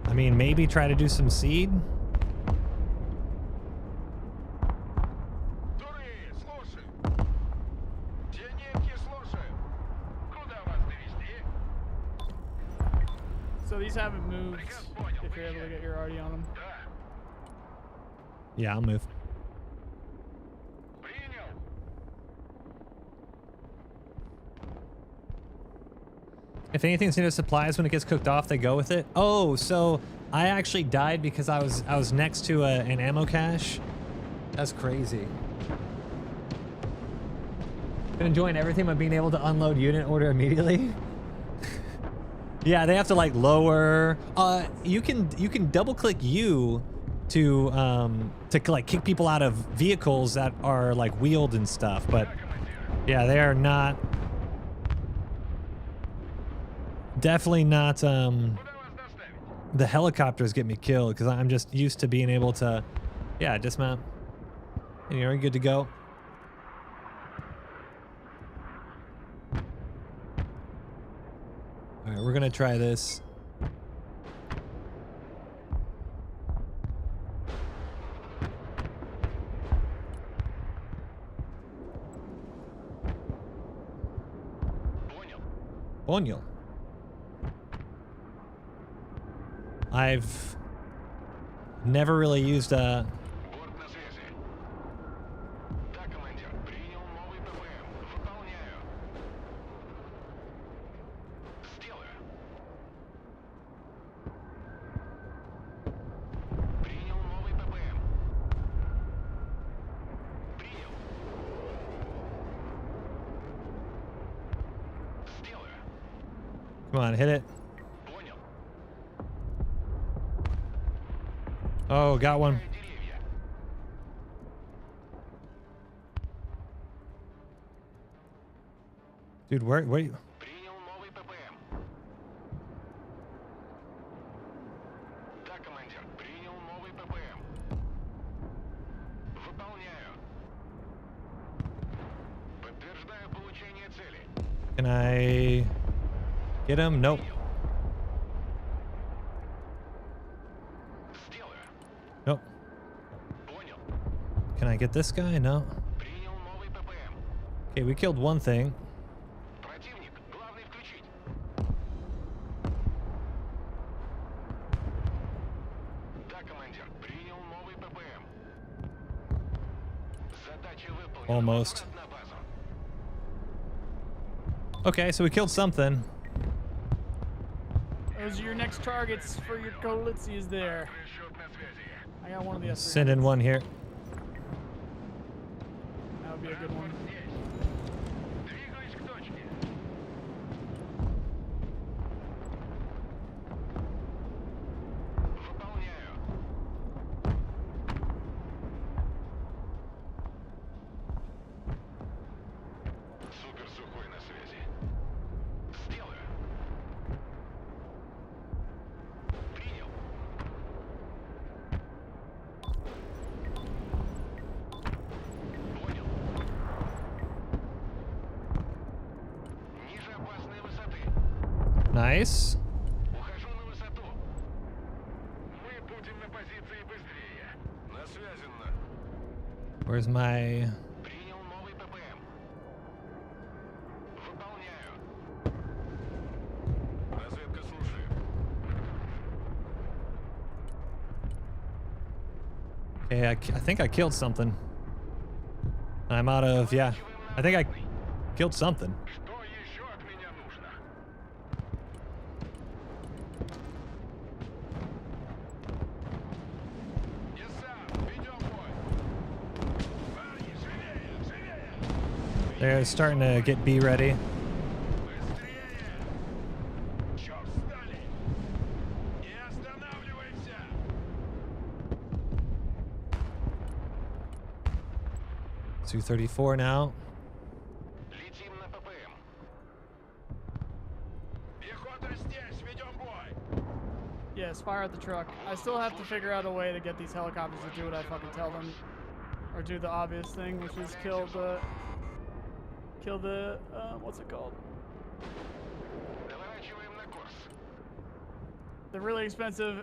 I mean, maybe try to do some seed. So these haven't moved. If you're able to get your RD on them. Yeah, I'll move. If anything's near supplies, when it gets cooked off, they go with it. Oh, so I actually died because I was next to an ammo cache. That's crazy. Been enjoying everything by being able to unload unit order immediately. Yeah, they have to like lower. You can double click U to like kick people out of vehicles that are like wheeled and stuff. But yeah, they are not. Definitely not. The helicopters get me killed because I'm just used to being able to, yeah, dismount. And you're good to go. All right, we're gonna try this. Понял. I've never really used a... Come on, hit it. Oh, got one. Dude, where you? Can I get him? Nope. Nope. Can I get this guy? No. Okay, we killed one thing. Almost. Okay, so we killed something. Those are your next targets for your coalitions there. I got one of the S300s. Send in one here. That would be a good one. Nice. Where's my... Okay, I think I killed something. I'm out of... Yeah, I think I killed something. They're starting to get B ready. Чё встали? Не останавливайся! Su-34 now. Летим на ППМ. Пехота здесь, ведем бой. Yes, fire at the truck. I still have to figure out a way to get these helicopters to do what I fucking tell them. Or do the obvious thing, which is kill the, what's it called? Доворачиваем на курс. The really expensive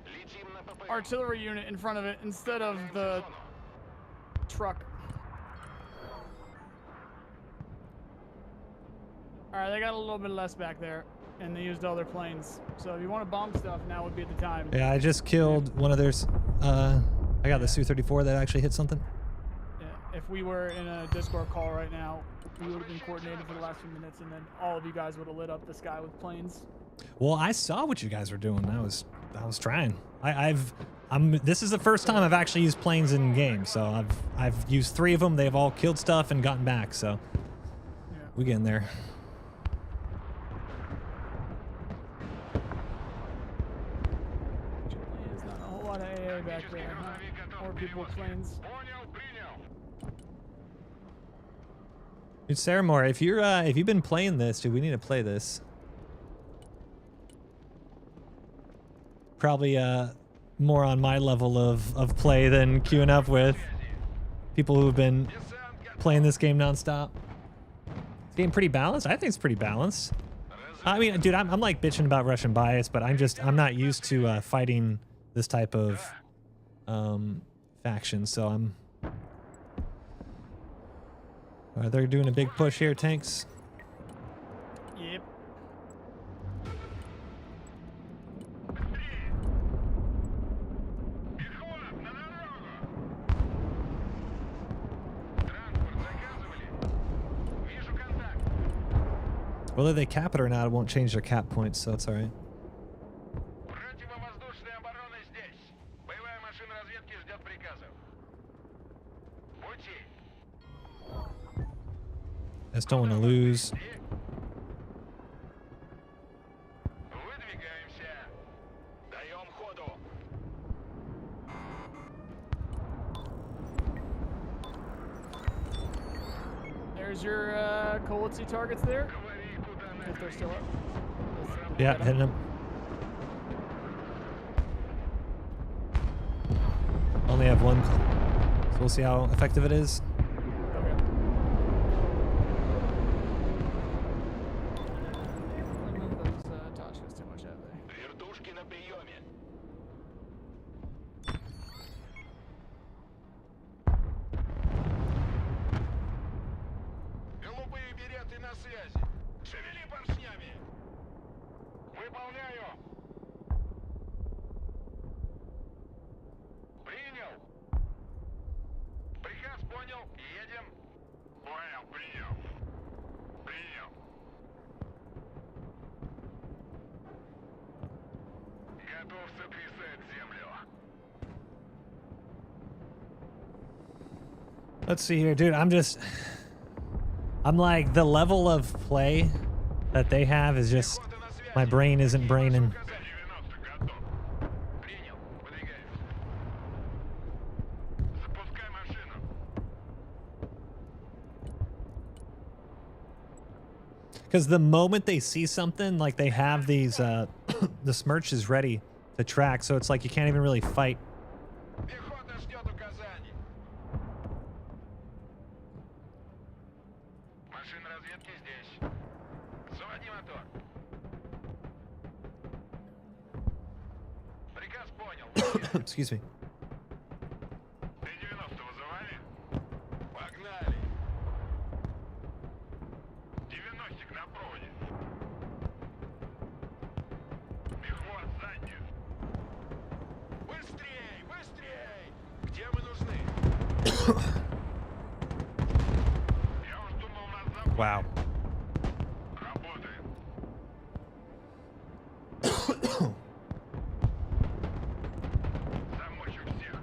Летим на ППМ. artillery unit in front of it instead of the truck. Alright, they got a little bit less back there, and they used all their planes. So if you want to bomb stuff, now would be the time. Yeah, I just killed one of theirs. I got the Su-34 that actually hit something. Yeah, if we were in a Discord call right now, we would have been coordinated for the last few minutes, and then all of you guys would have lit up the sky with planes. Well, I saw what you guys were doing. I was trying. This is the first time I've actually used planes in game. So I've used 3 of them. They've all killed stuff and gotten back. So Yeah. we get in there. There's not a whole lot of AA back there, huh? Or people with planes. Понял, принял. Dude, Saramore, if you've been playing this, dude, we need to play this. Probably more on my level of play than queuing up with people who've been playing this game nonstop. This game pretty balanced? I think it's pretty balanced. I mean, dude, I'm like bitching about Russian bias, but I'm not used to fighting this type of faction, so I'm... they're doing a big push here, tanks. Yep. Пехота, на дорогу. Транспорт заказывали? Вижу контакт. Whether they cap it or not, it won't change their cap points, so it's alright. Противовоздушная оборона здесь. Боевая машина разведки ждет приказов. Пути. I just don't want to lose. Выдвигаемся. Даем ходу. There's your coalition targets there, Говори, куда if they're still up. Yeah, hitting them. Only have one, so we'll see how effective it is. Okay. Remove those Toshkas too much, have they? Вертушки на приеме. Голубые береты на связи. Шевели поршнями. Выполняю. Принял. Приказ понял. Едем. Понял. Принял. Принял. Готов сотрясать землю. Let's see here, dude. I'm like, the level of play that they have is just, Пехота на связи. my brain isn't braining. 90 готов. Принял. Выдвигаемся. Запускай машину. Because the moment they see something, like they have these, the smirch is ready to track, so it's like you can't even really fight. Пехота ждет указаний. Машина разведки здесь. Заводи мотор. Приказ понял. Excuse me. Т-90 вызывали? Погнали. 90 на проводе. Пехот, заднюю. Быстрей, быстрей! Где мы нужны? Я уж думал, нас забыли. Wow. Работаем. Замочу всех.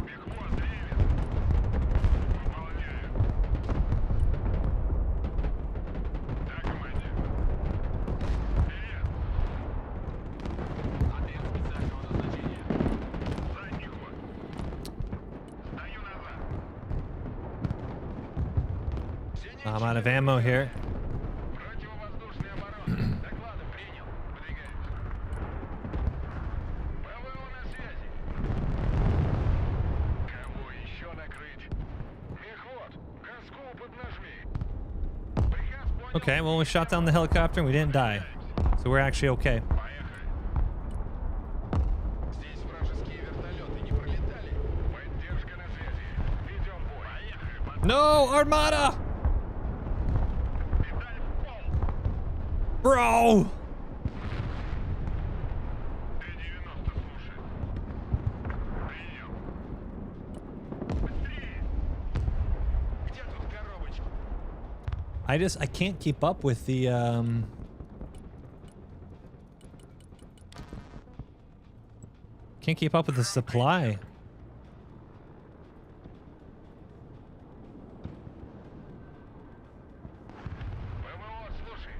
Пехот, древен. Выполняю. I'm out of ammo here. Противовоздушная оборона. Доклады принял. Выдвигаемся. ПВО на связи. Кого еще накрыть? Мехвод, газку поднажми. Приказ понял. Okay, well, we shot down the helicopter and we didn't die. So we're actually okay. Поехали. Здесь вражеские вертолеты не пролетали. Поддержка на связи. Ведем бой. Поехали. No, Armada! Педаль в пол. Bro! Т-90 слушай. Прием. Быстрее. Где тут коробочка? I can't keep up with the, Can't keep up with the supply. ПВО, слушай.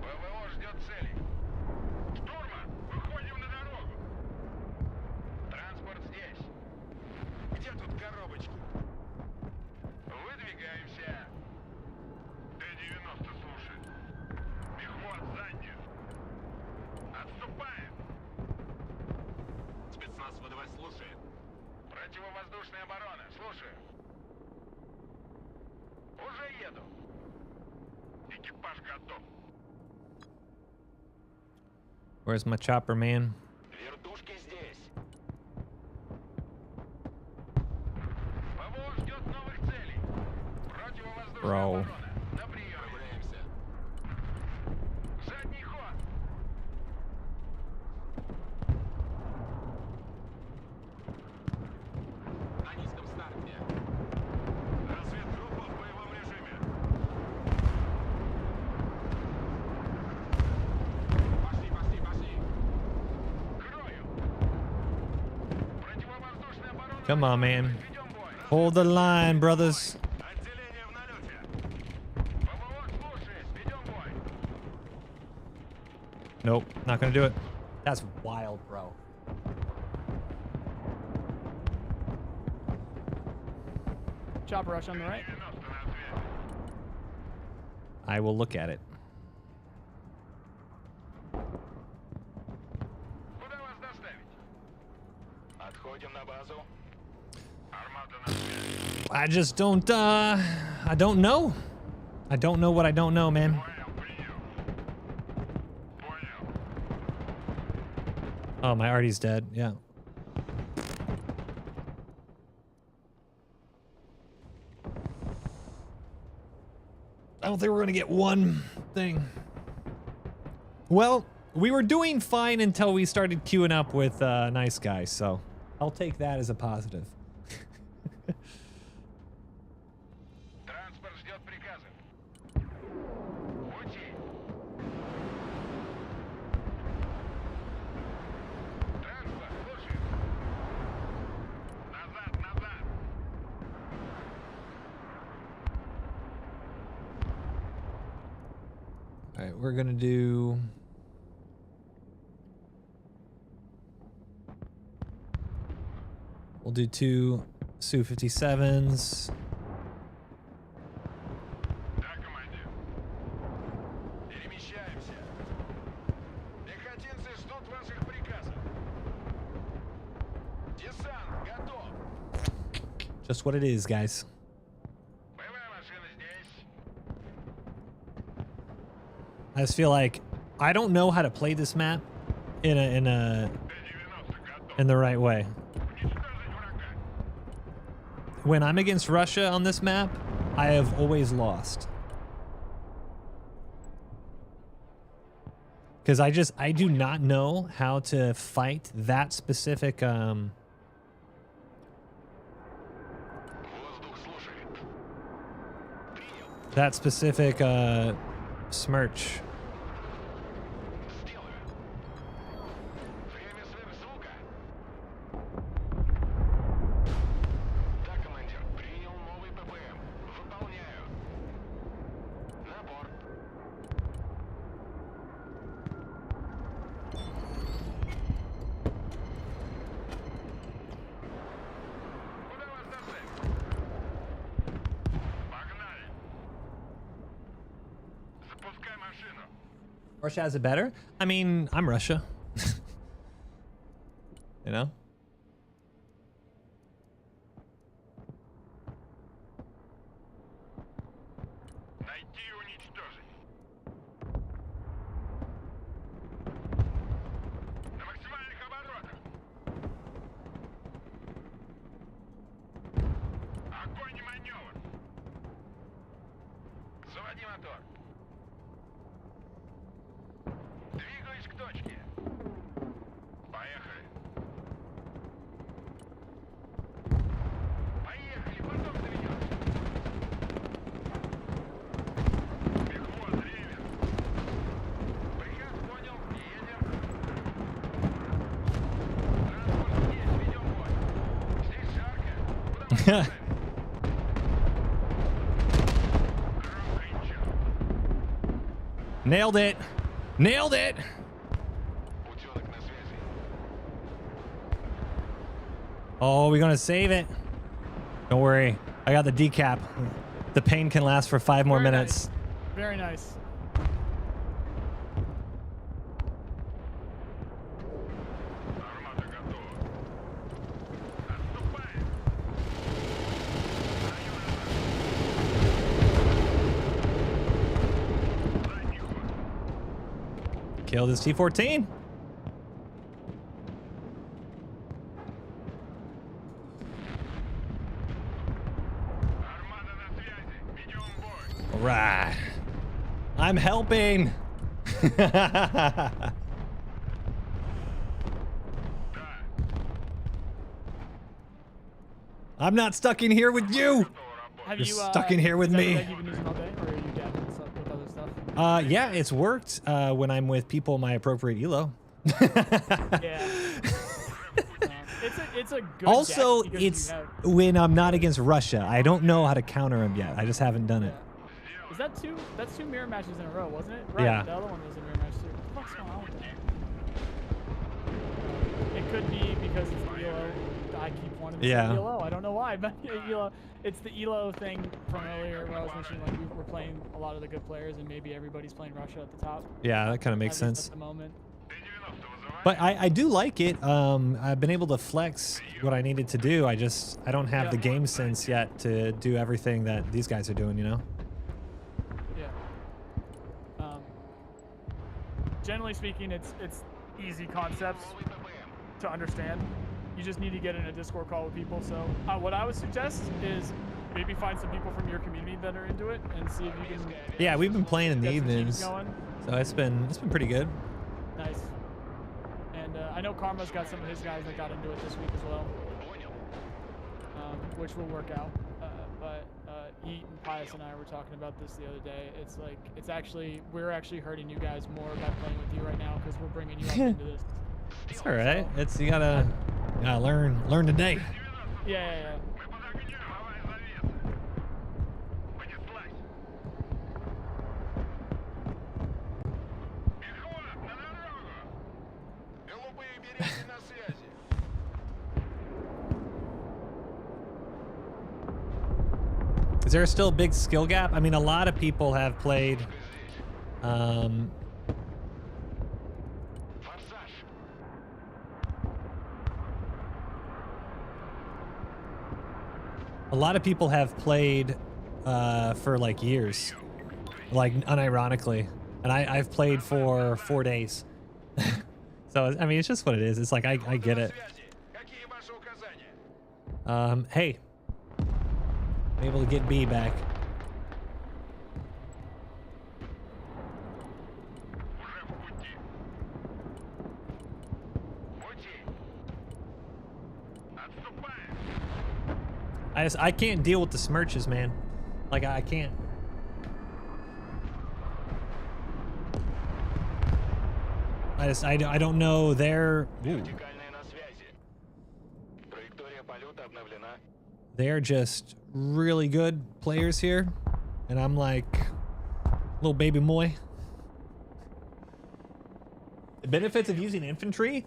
ПВО ждет цели. Штурман, выходим на дорогу. Транспорт здесь. Где тут коробочки? Выдвигаемся. Т-90 слушай. Мехвод заднюю. Отступаем. Спецназ ВДВ слушает. Противовоздушная оборона. Слушаю. Уже еду. Экипаж готов. Where's my chopper, man? Вертушки здесь. ПВО ждет новых целей. Противовоздушная Bro. оборона. На приеме. Прогуляемся. Задний ход. На низком старте. Разведгруппа в боевом режиме. Пошли, пошли, пошли. Крою. Противовоздушная оборона. Come on, man. Ведем бой. Hold the line, brothers. Отделение в налете. ПВО слушает. Ведем бой. Nope, not gonna do it. That's wild, bro. Chopper rush on the right. 90 на связи. I will look at it. Куда вас доставить? Отходим на базу. Армада на связи. I just don't, I don't know. I don't know what I don't know, man. Понял, принял. Понял. Oh, my Artie's dead. Yeah. I don't think we're gonna get one thing. Well, we were doing fine until we started queuing up with nice guys, so I'll take that as a positive. Транспорт ждет приказа. Пути. Транспорт, слушай. Назад, назад. All right, we're gonna do. We'll do 2 Su-57s. Да, командир. Перемещаемся. Пехотинцы ждут ваших приказов. Десант готов. Just what it is, guys. Боевая машина здесь. I just feel like I don't know how to play this map in Т-90 готов. the right way. Уничтожить врага. When I'm against Russia on this map, I have always lost. Because I do not know how to fight that specific, Воздух слушает. Принял. that specific, smirch. Сделаю. Время сверхзвука. Да, командир. Принял новый ППМ. Выполняю. Набор. Куда вас доставить? Погнали. Russia has it better. I mean, I'm Russia. You know? Найти и уничтожить. На максимальных оборотах. Огонь и маневр. Заводи мотор. Двигаюсь к точке. Поехали. Поехали, потом доведем. Бегвоз, ревер. Приказ понял, едем. Транспорт здесь, ведем бой. Здесь жарко. Куда мы Громко и чё. Nailed it. Nailed it. Утёнок на связи. Oh, we're gonna save it. Don't worry. I got the decap. The pain can last for 5 more Very minutes. nice. Very nice. Армада готова. Отступаем. Даю назад. Задний ход. Kill this T-14. Армада на связи. Ведем бой. All right. I'm helping. Да. I'm not stuck in here with you. Have You're you stuck in here with is that me. what you've been using all day, or are you dabbling with other stuff? Yeah, it's worked when I'm with people my appropriate elo. Yeah. It's a good Also, deck because it's you have, when I'm not against Russia. I don't know how to counter him yet. I just haven't done it. is that two? That's 2 mirror matches in a row, wasn't it? Right. Yeah. The other one was a mirror match too. What the fuck's going on with that? It could be because it's the ELO. I keep wanting to Yeah. say ELO. I don't know why, but ELO. It's the ELO thing from earlier where I was mentioning like we're playing a lot of the good players and maybe everybody's playing Russia at the top. Yeah, that kind of makes At least sense. at the moment. But I do like it. I've been able to flex what I needed to do. I don't have the game sense yet to do everything that these guys are doing, you know? Yeah. Generally speaking, it's easy concepts to understand. You just need to get in a Discord call with people. So what I would suggest is maybe find some people from your community that are into it and see if you can. Yeah, we've been playing in the get some teams evenings. going. So it's been pretty good. Nice. And I know Karma's got some of his guys that got into it this week as well, which will work out. But Eat and Pius and I were talking about this the other day. It's like we're actually hurting you guys more by playing with you right now because we're bringing you up into this. It's all right. It's you gotta learn today. Yeah. Is there still a big skill gap? I mean, a lot of people have played. A lot of people have played for like years, like unironically, and I've played for 4 days. So I mean, it's just what it is. It's like I get it. Hey, I'm able to get B back. I can't deal with the smirches, man. Like I can't. I don't know their. They're just really good players here, and I'm like little baby Moi. The benefits of using infantry.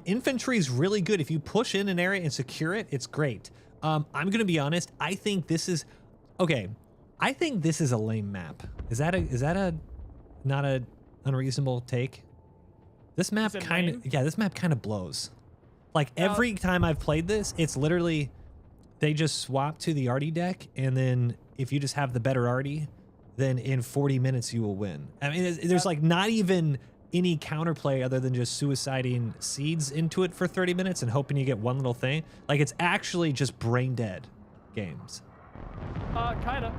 Infantry is really good if you push in an area and secure it. It's great. I'm gonna be honest. I think this is okay. I think this is a lame map. Is that a not a unreasonable take? This map said kind lame? of, yeah, this map kind of blows. Like every time I've played this, it's literally, they just swap to the arty deck, and then if you just have the better arty, then in 40 minutes you will win. I mean, there's like not even any counterplay other than just suiciding seeds into it for 30 minutes and hoping you get one little thing. Like it's actually just brain dead games. Kinda.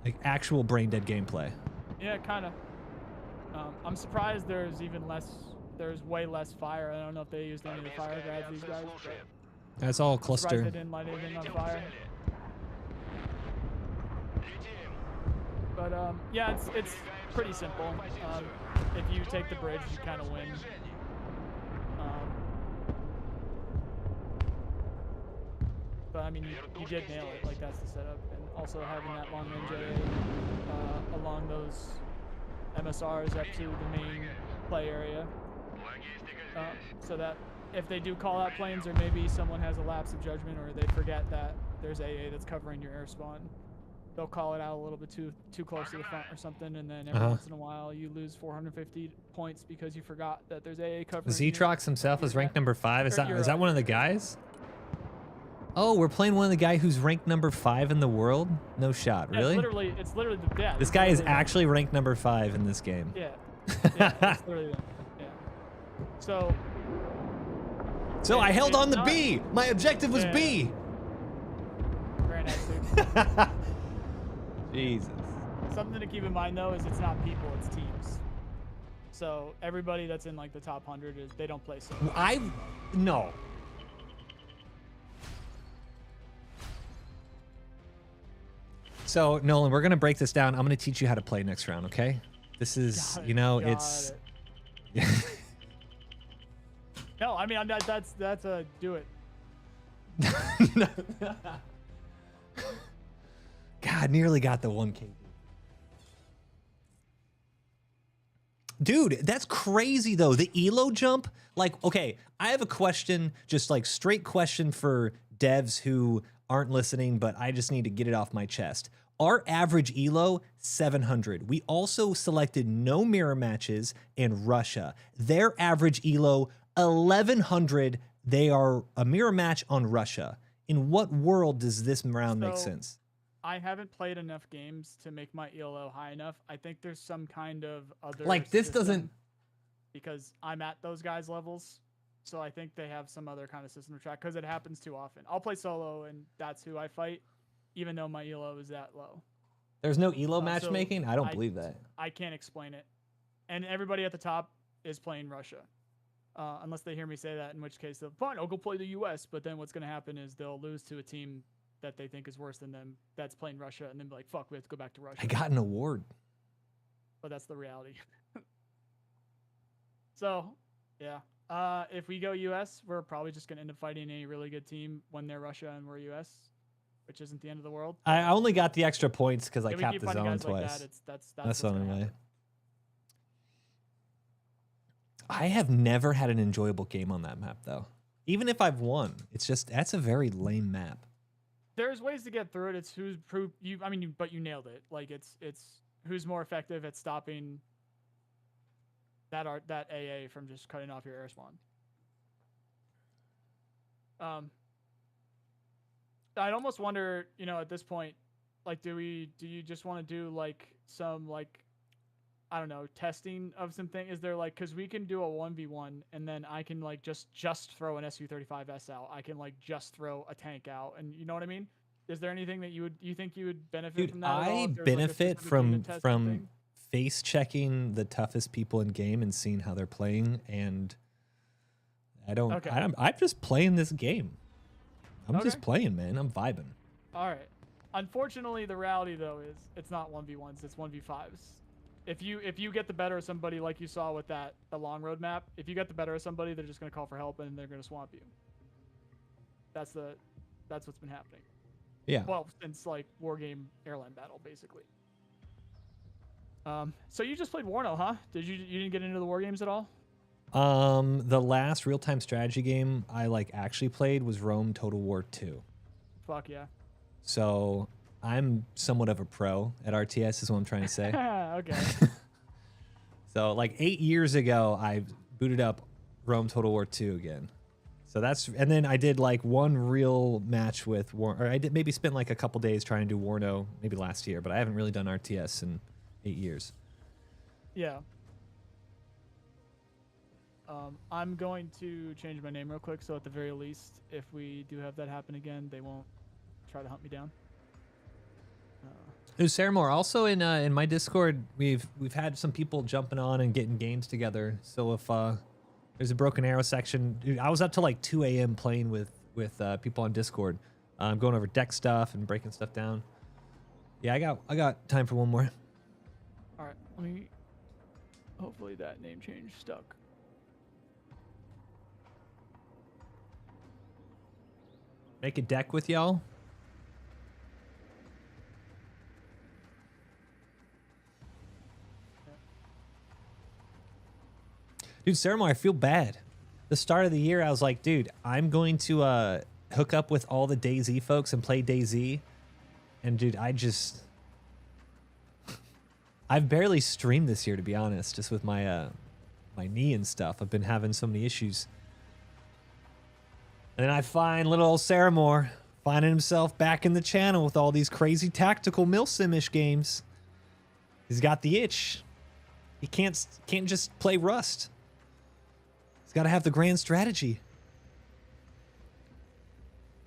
Like actual brain dead gameplay. Yeah, kinda. I'm surprised there's way less fire. I don't know if they used any of the fire guides, these guys. That's all I'm surprised cluster. they didn't light anything on fire. But yeah, it's pretty simple. If you take the bridge, you kind of win. But I mean, you did nail it. Like that's the setup, and also having that long range AA along those MSRs up to the main play area, so that if they do call out planes, or maybe someone has a lapse of judgment, or they forget that there's AA that's covering your air spawn, they'll call it out a little bit too close to the front or something, and then every once in a while you lose 450 points because you forgot that there's AA covering. Zetrox himself is ranked number 5. Is that one of the guys? Oh, we're playing one of the guy who's ranked number 5 in the world? No shot, Yeah, really? it's literally the death. This guy is actually ranked number 5 in this game. Yeah. Yeah, it's literally them. Yeah. So I held on the B. My objective was B. Very nice, dude. Jesus. Something to keep in mind though is it's not people, it's teams. So everybody that's in like the top 100 they don't play solo. No. So Nolan, we're gonna break this down. I'm gonna teach you how to play next round, okay? This is, it's. No, I mean that's a do it. God, nearly got the 1K. Dude, that's crazy though. The elo jump, like, okay, I have a question, just like straight question for devs who aren't listening, but I just need to get it off my chest. Our average elo, 700. We also selected no mirror matches in Russia. Their average elo, 1100. They are a mirror match on Russia. In what world does this round make sense? I haven't played enough games to make my ELO high enough. I think there's some kind of other like this system, doesn't, because I'm at those guys' levels. So I think they have some other kind of system to track, because it happens too often. I'll play solo and that's who I fight, even though my ELO is that low. There's no elo matchmaking? I don't believe that. I can't explain it. And everybody at the top is playing Russia. Unless they hear me say that, in which case they'll, fine, I'll go play the US. But then what's going to happen is they'll lose to a team that they think is worse than them that's playing Russia, and then be like, fuck, we have to go back to Russia. I got an award. But that's the reality. So, yeah. If we go US, we're probably just going to end up fighting a really good team when they're Russia and we're US, which isn't the end of the world. I only got the extra points because I capped the zone twice. Like that's the only way. I have never had an enjoyable game on that map, though. Even if I've won, it's just, that's a very lame map. There's ways to get through it. It's who's proof you. I mean, but you nailed it. Like it's who's more effective at stopping that AA from just cutting off your air spawn. I'd almost wonder, at this point, like, do you just want to do like some like, I don't know, testing of something? Is there like, because we can do a 1v1 and then I can like just throw an SU-35S out. I can like just throw a tank out, and you know what I mean? Is there anything that you think you would benefit from that? I benefit from face checking the toughest people in game and seeing how they're playing, and I'm just playing this game. I'm just playing, man. I'm vibing. All right. Unfortunately, the reality though is it's not 1v1s, it's 1v5s. If you get the better of somebody, like you saw with the long road map, if you get the better of somebody, they're just going to call for help and they're going to swamp you. That's what's been happening. Yeah. Well, since like War Game Airline Battle, basically. So you just played Warno, huh? You didn't get into the war games at all? The last real-time strategy game I like actually played was Rome Total War 2. Fuck yeah. So I'm somewhat of a pro at RTS is what I'm trying to say. Okay. So like 8 years ago, I booted up Rome Total War 2 again. So that's, and then I did like one real match with or I did maybe spent like a couple days trying to do Warno maybe last year, but I haven't really done RTS in 8 years. Yeah. I'm going to change my name real quick, so at the very least, if we do have that happen again, they won't try to hunt me down. Ooh, Saramore, also in my Discord, we've had some people jumping on and getting games together. So if there's a Broken Arrow section, dude, I was up till like 2 a.m. playing with people on Discord, going over deck stuff and breaking stuff down. Yeah, I got time for one more. All right, let me. Hopefully that name change stuck. Make a deck with y'all. Dude, Saramore, I feel bad. The start of the year, I was like, dude, I'm going to hook up with all the DayZ folks and play DayZ. And dude, I've barely streamed this year, to be honest, just with my my knee and stuff. I've been having so many issues. And then I find little old Saramore finding himself back in the channel with all these crazy tactical milsim-ish games. He's got the itch. He can't just play Rust. He's got to have the grand strategy.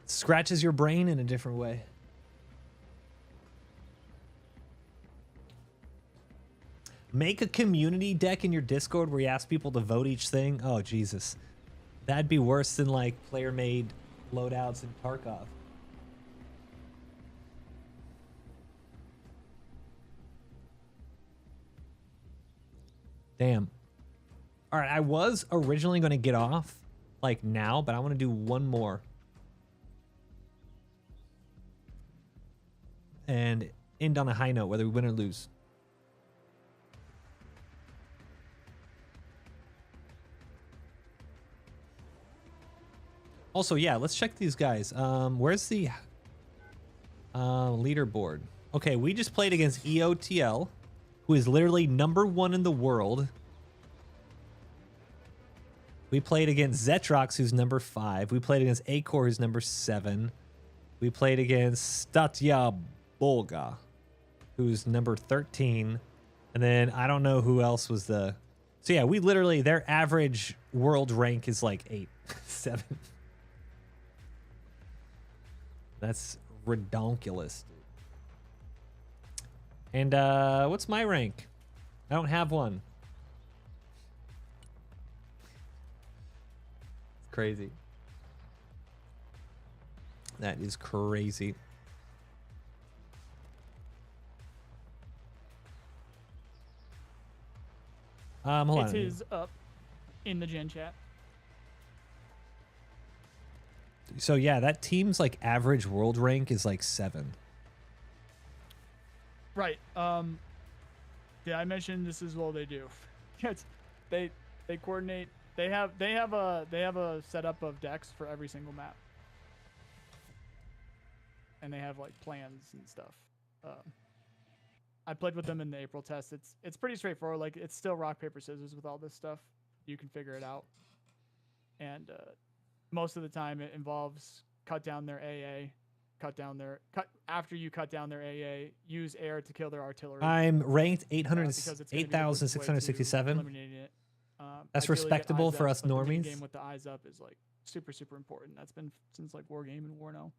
It scratches your brain in a different way. Make a community deck in your Discord where you ask people to vote each thing. Oh, Jesus. That'd be worse than like player-made loadouts in Tarkov. Damn. All right, I was originally going to get off like now, but I want to do one more. And end on a high note, whether we win or lose. Also, yeah, let's check these guys. Where's the leaderboard? Okay, we just played against EOTL, who is literally #1 in the world. We played against Zetrox, who's #5. We played against Acor, who's #7. We played against Statya Bolga, who's #13. And then I don't know who else was the... So yeah, we literally, their average world rank is like 8, 7. That's redonkulous. And what's my rank? I don't have one. It's crazy. That is crazy. Hold on. It is up in the gen chat. So yeah, that team's like average world rank is like 7. Right. Yeah, I mentioned this is what they do. They coordinate. They have a setup of decks for every single map, and they have like plans and stuff. I played with them in the April test. It's pretty straightforward. Like, it's still rock paper scissors with all this stuff. You can figure it out, and most of the time it involves cut down their AA. After you cut down their AA, use air to kill their artillery. I'm ranked 8,667. That's respectable for us normies. The game with the eyes up is like super important. That's been since like War Game and War No.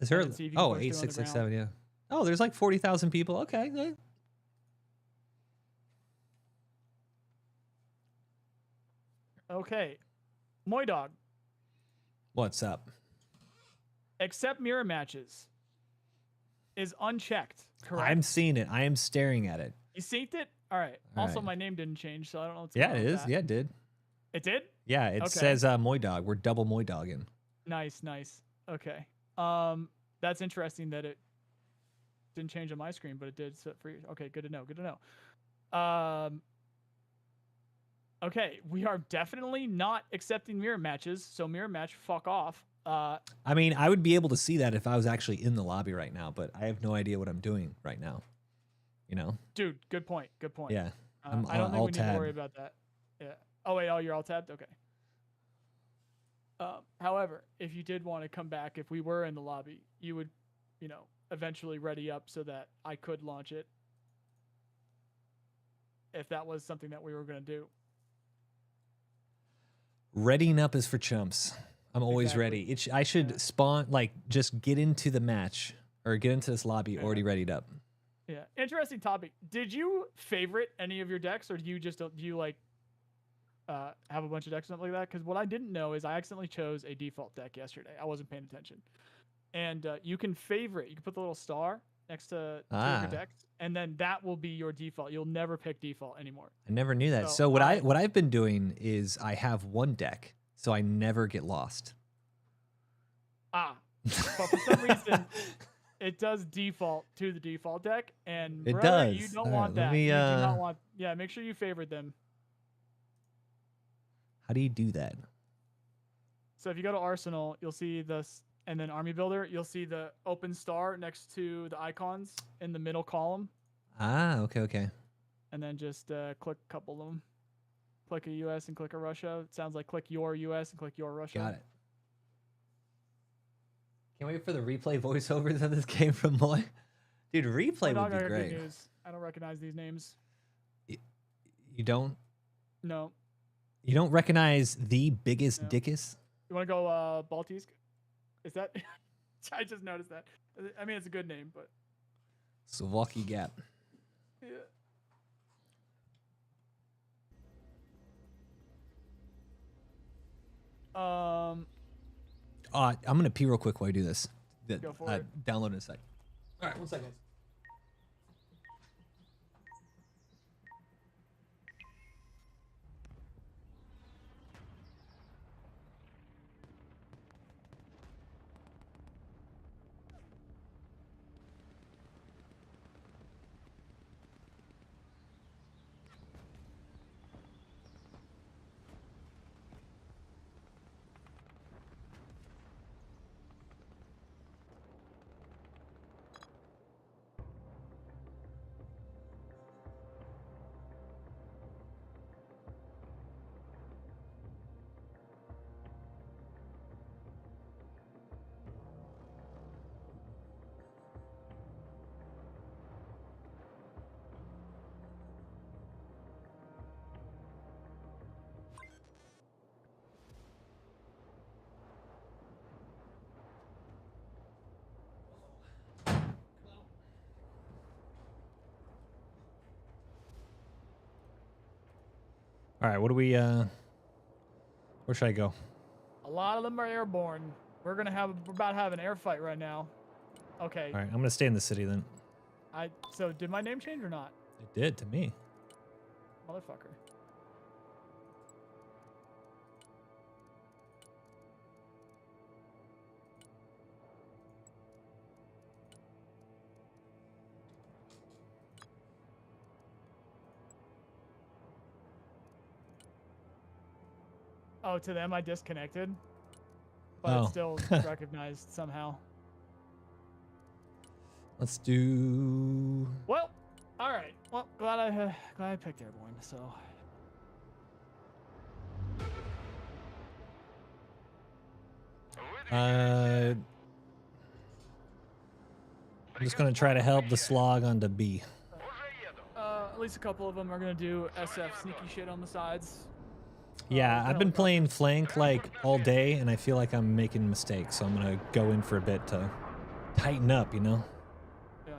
Is there? Oh, 8667. Yeah. Oh, there's like 40,000 people. Okay. Yeah. Okay, MoiDawg. What's up? Accept mirror matches is unchecked, correct? I'm seeing it. I am staring at it. You synced it? All right. All also, right. my name didn't change, so I don't know what's Yeah, going on it with is. that. Yeah, it did. It did? Yeah, it Okay. says MoiDawg. We're double MoiDawging. Nice. Okay. That's interesting that it didn't change on my screen, but it did for you. Okay, good to know. Okay, we are definitely not accepting mirror matches, so mirror match, fuck off. I mean, I would be able to see that if I was actually in the lobby right now, but I have no idea what I'm doing right now. You know? Dude, good point. Good point. Yeah. I don't think we need to worry about that. Yeah. Oh wait, you're all tabbed. Okay. However, if you did want to come back, if we were in the lobby, you would, eventually ready up so that I could launch it. If that was something that we were going to do. Readying up is for chumps. I'm always Exactly. ready. I should spawn, like, just get into the match or get into this lobby already readied up. Yeah. Interesting topic. Did you favorite any of your decks, or do you like have a bunch of decks or something like that? Because what I didn't know is I accidentally chose a default deck yesterday. I wasn't paying attention. And you can favorite. You can put the little star next to two of your decks, and then that will be your default. You'll never pick default anymore. I never knew that. So what I've been doing is I have one deck, so I never get lost. But for some reason, it does default to the default deck, and It brother, does. you don't All want right, let that. me, You do not want. Yeah, make sure you favorite them. How do you do that? So if you go to Arsenal, you'll see this, and then Army Builder, you'll see the open star next to the icons in the middle column. Okay. And then just click a couple of them. Click a US and click a Russia. It sounds like click your US and click your Russia. Got it. Can't wait for the replay voiceovers of this game from Moi. Dude, replay would be great. I don't recognize these names. You don't? No. You don't recognize the biggest dickus? You want to go Baltisk? Is that? I just noticed that. I mean, it's a good name, but. Milwaukee Gap. Yeah. I'm gonna pee real quick while I do this. Go for it. Download in a sec. All right, 1 second. All right, what do we, where should I go? A lot of them are airborne. We're about to have an air fight right now. Okay. All right, I'm gonna stay in the city then. So did my name change or not? It did to me. Motherfucker. Oh, to them I disconnected, but it's still recognized somehow. Let's do. Well, all right. Well, glad I picked Airborne. So. I'm just gonna try to help the slog onto B. At least a couple of them are gonna do SF sneaky shit on the sides. Yeah, I've been playing flank like all day, and I feel like I'm making mistakes, so I'm gonna go in for a bit to tighten up, you know? Yeah.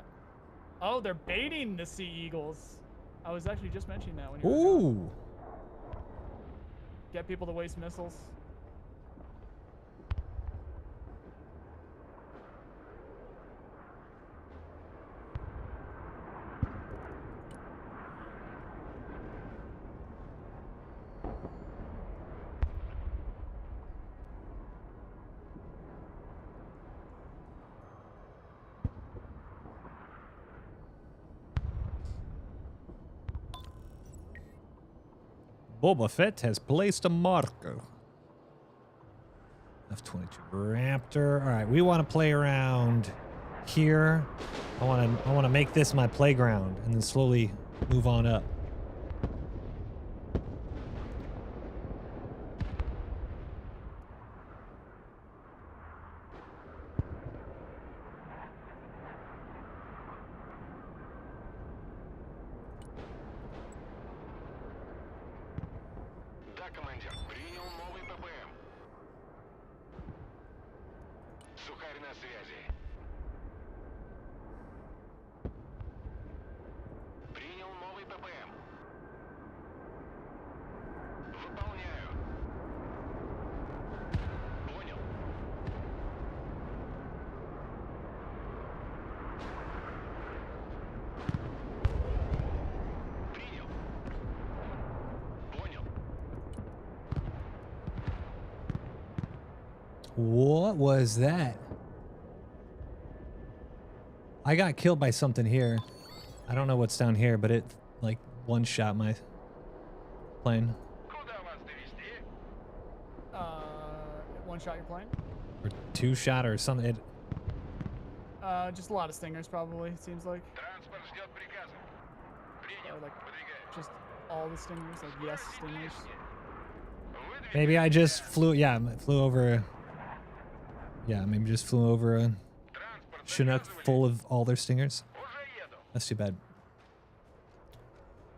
Oh, they're baiting the Sea Eagles. I was actually just mentioning that when you were Ooh. gone. Get people to waste missiles. Boba Fett has placed a marker. F-22 Raptor. All right, we want to play around here. I want to make this my playground and then slowly move on up. Да, командир. Принял новый ППМ. Сухарь на связи. Принял новый ППМ. Выполняю. Понял. Принял. Понял. What was that? I got killed by something here. I don't know what's down here, but it like one-shot my plane. Куда вас довести? One shot your plane. Or two-shot or something. It, Just a lot of stingers, probably. It seems like. Транспорт ждет приказа. Принял. Or like Выдвигаем. just all the stingers, like yes stingers. Выдвигаем. maybe I just flew. Yeah, flew over. Yeah, maybe just flew over a Транспорт Chinook заказывали. full of all their stingers. Уже еду. That's too bad.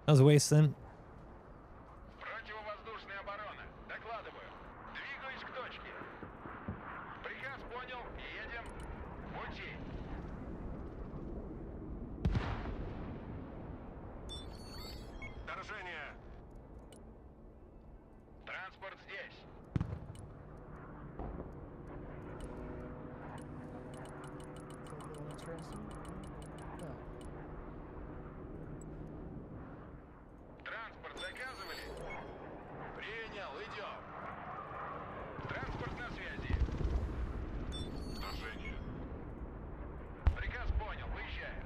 That was a waste then. Противовоздушная оборона. Докладываю. Двигаюсь к точке. Приказ понял. Едем. Пути. Вторжение. Транспорт здесь. It's a little interesting. Yeah. Транспорт заказывали? Принял. Идем. Транспорт на связи. Вторжение. Приказ понял. Выезжаем.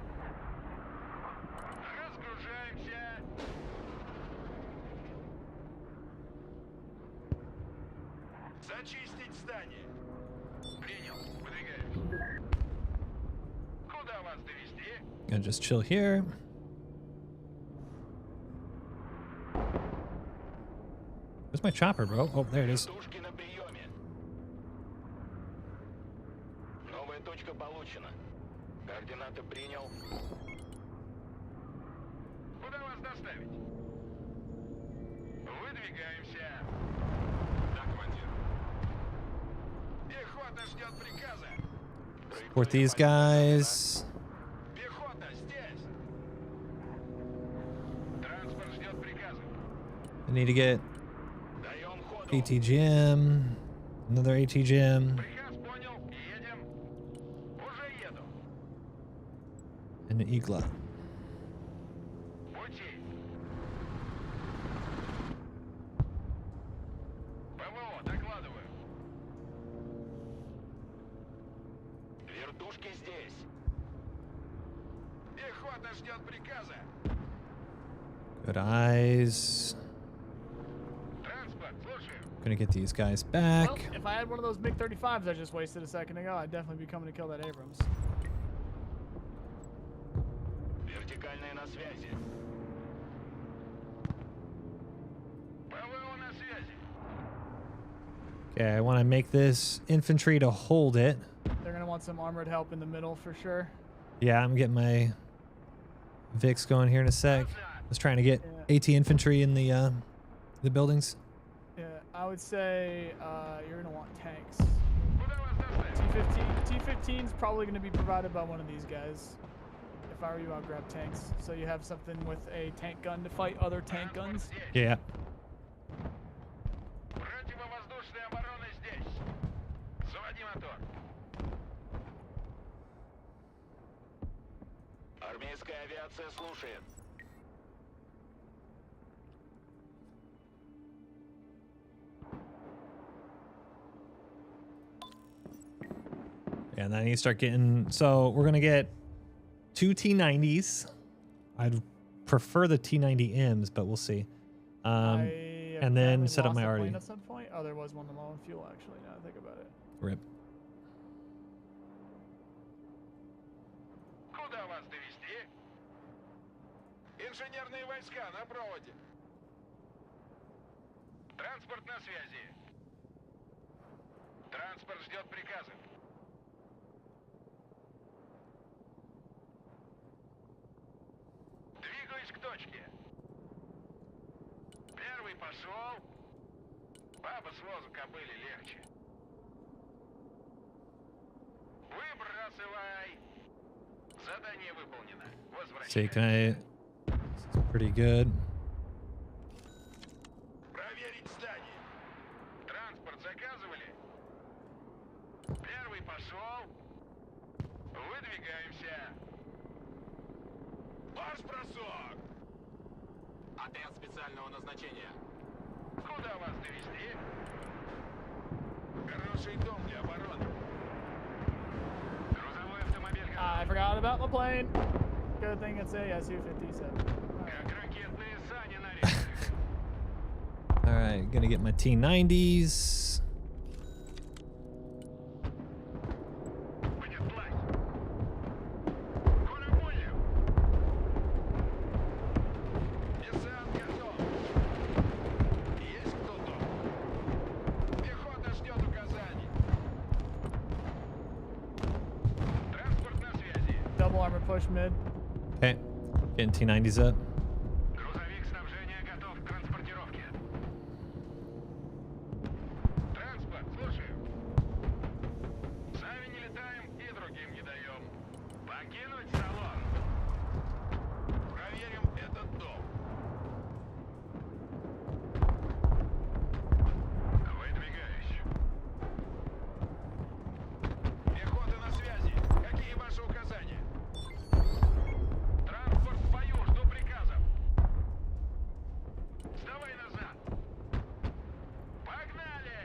Разгружаемся. Зачистить здание. Принял. Выдвигаем. Куда вас довести? Gonna just chill here. Where's my chopper, bro? Oh, there it is. Тушки на приеме. Новая точка получена. Координаты принял. Куда вас доставить? Выдвигаемся. Да, командир. Пехота ждет приказа. Support these guys. Пехота здесь. Транспорт ждет приказа. I need to get Даем ходу. ATGM. Another ATGM. Приказ понял. Едем. Уже еду. And an Igla. Пути. ПВО, докладываю. Вертушки здесь. Пехота ждет приказа. Good eyes. Транспорт, слушаю. Gonna get these guys Well, back. if I had one of those MiG-35s I just wasted a second ago, I'd definitely be coming to kill that Abrams. Вертикальная на связи. ПВО на связи. Okay, I want to make this infantry to hold it. They're gonna want some armored help in the middle for sure. Yeah, I'm getting my Vicks going here in a sec. I was trying to get AT infantry in the buildings. Yeah, I would say you're gonna want tanks. Куда вас доставить? T-15's probably gonna be provided by one of these guys. If I were you, I'd grab tanks. So you have something with a tank gun to fight other tank guns. Yeah. Противовоздушная оборона здесь. Заводи мотор. Армейская авиация слушает. Yeah, and then I need to start getting. So we're gonna get 2 T90s. I'd prefer the T90Ms, but we'll see. I and then apparently set up lost my a already. plane at some point. Oh, there was one low on fuel, actually, now I think about it. Rip. Куда вас довести? Инженерные войска на проводе. Транспорт на связи. Транспорт ждет приказов. Двигаюсь к точке. Первый пошел. Баба с возу кобыли легче. Выбрасывай. Задание выполнено. See, Возвращайся. can I? This is pretty good. Проверить здание. Транспорт заказывали? Первый пошел. Выдвигаемся. Марш-бросок! Отряд специального назначения. Куда вас довести? Хороший дом для обороны. Грузовой автомобиль I forgot about my plane. Good thing it's a Su-57. как ракетные сани нарезаны. All right, gonna get my T90s. Будет власть. Коля понял. Десант готов. Есть кто-то? Пехота ждет указаний. Транспорт на связи. Double armor push mid. Okay, getting T90s up. Грузовик снабжения готов к транспортировке. Транспорт, слушаю. Сами не летаем и другим не даем. Покинуть салон. Проверим этот дом. Выдвигаюсь. Пехота на связи. Какие ваши указания? Транспорт в бою, жду приказов. Сдавай назад. Погнали!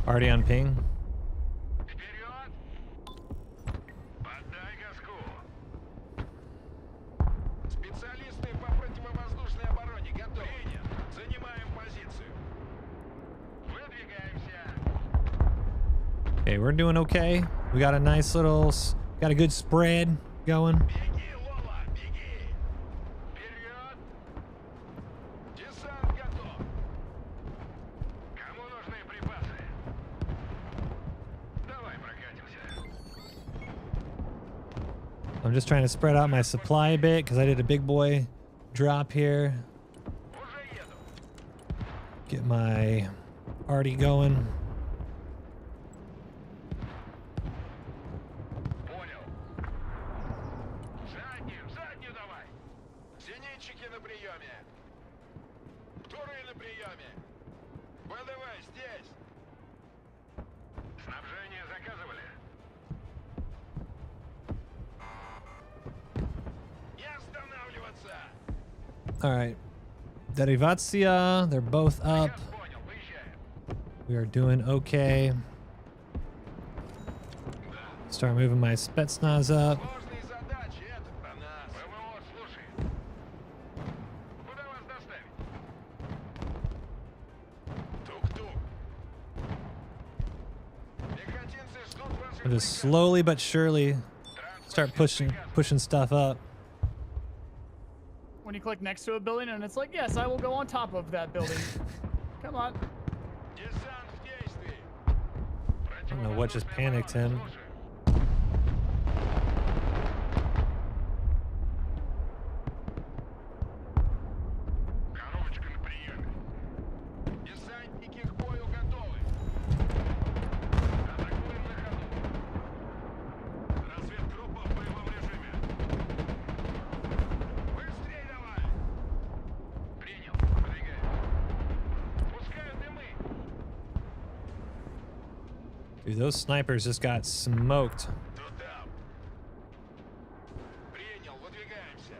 Already on ping. Вперед! Поддай газку. Специалисты по противовоздушной обороне готовы. Принят. Занимаем позицию. Выдвигаемся. Okay, we're doing okay. We got a nice little, got a good spread going. Беги, Лола, беги! Вперед! Десант готов! Кому нужны припасы? Давай прокатимся. I'm just trying to spread out my supply a bit because I did a big boy drop here. Уже еду. Get my arty going. Понял. Заднюю давай. Зенитчики на приеме. Вторые на приеме. ВДВ здесь. Снабжение заказывали? Не останавливаться. All right. Derivacja, they're both up. Приказ понял, выезжаем. We are doing okay. Start moving my Spetsnaz up. Сложные задачи, этот про нас. ВВО, слушай. Куда вас доставить? Тук-тук. Пехотинцы ждут ваших I'll just приказов. slowly but surely start Транспорт pushing stuff up. When you click next to a building and it's like, yes, I will go on top of that building. Come on. Десант в действии. I don't know what just panicked him. Слушаю. Коробочка на приеме. Десантники к бою готовы. Атакуем на ходу. Разведгруппа в боевом режиме. Быстрей давай. Принял. Подвигаем. Пускают дымы. Dude, those snipers just got smoked. Туда. Принял, выдвигаемся.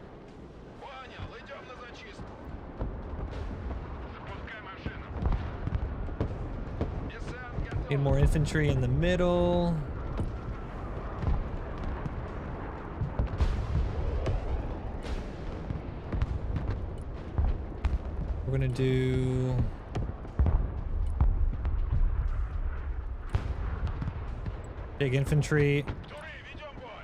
Понял, идем на зачистку. Запускай машину. Десант готов. Need more infantry in the middle. We're gonna do Big infantry. Тури, ведем бой.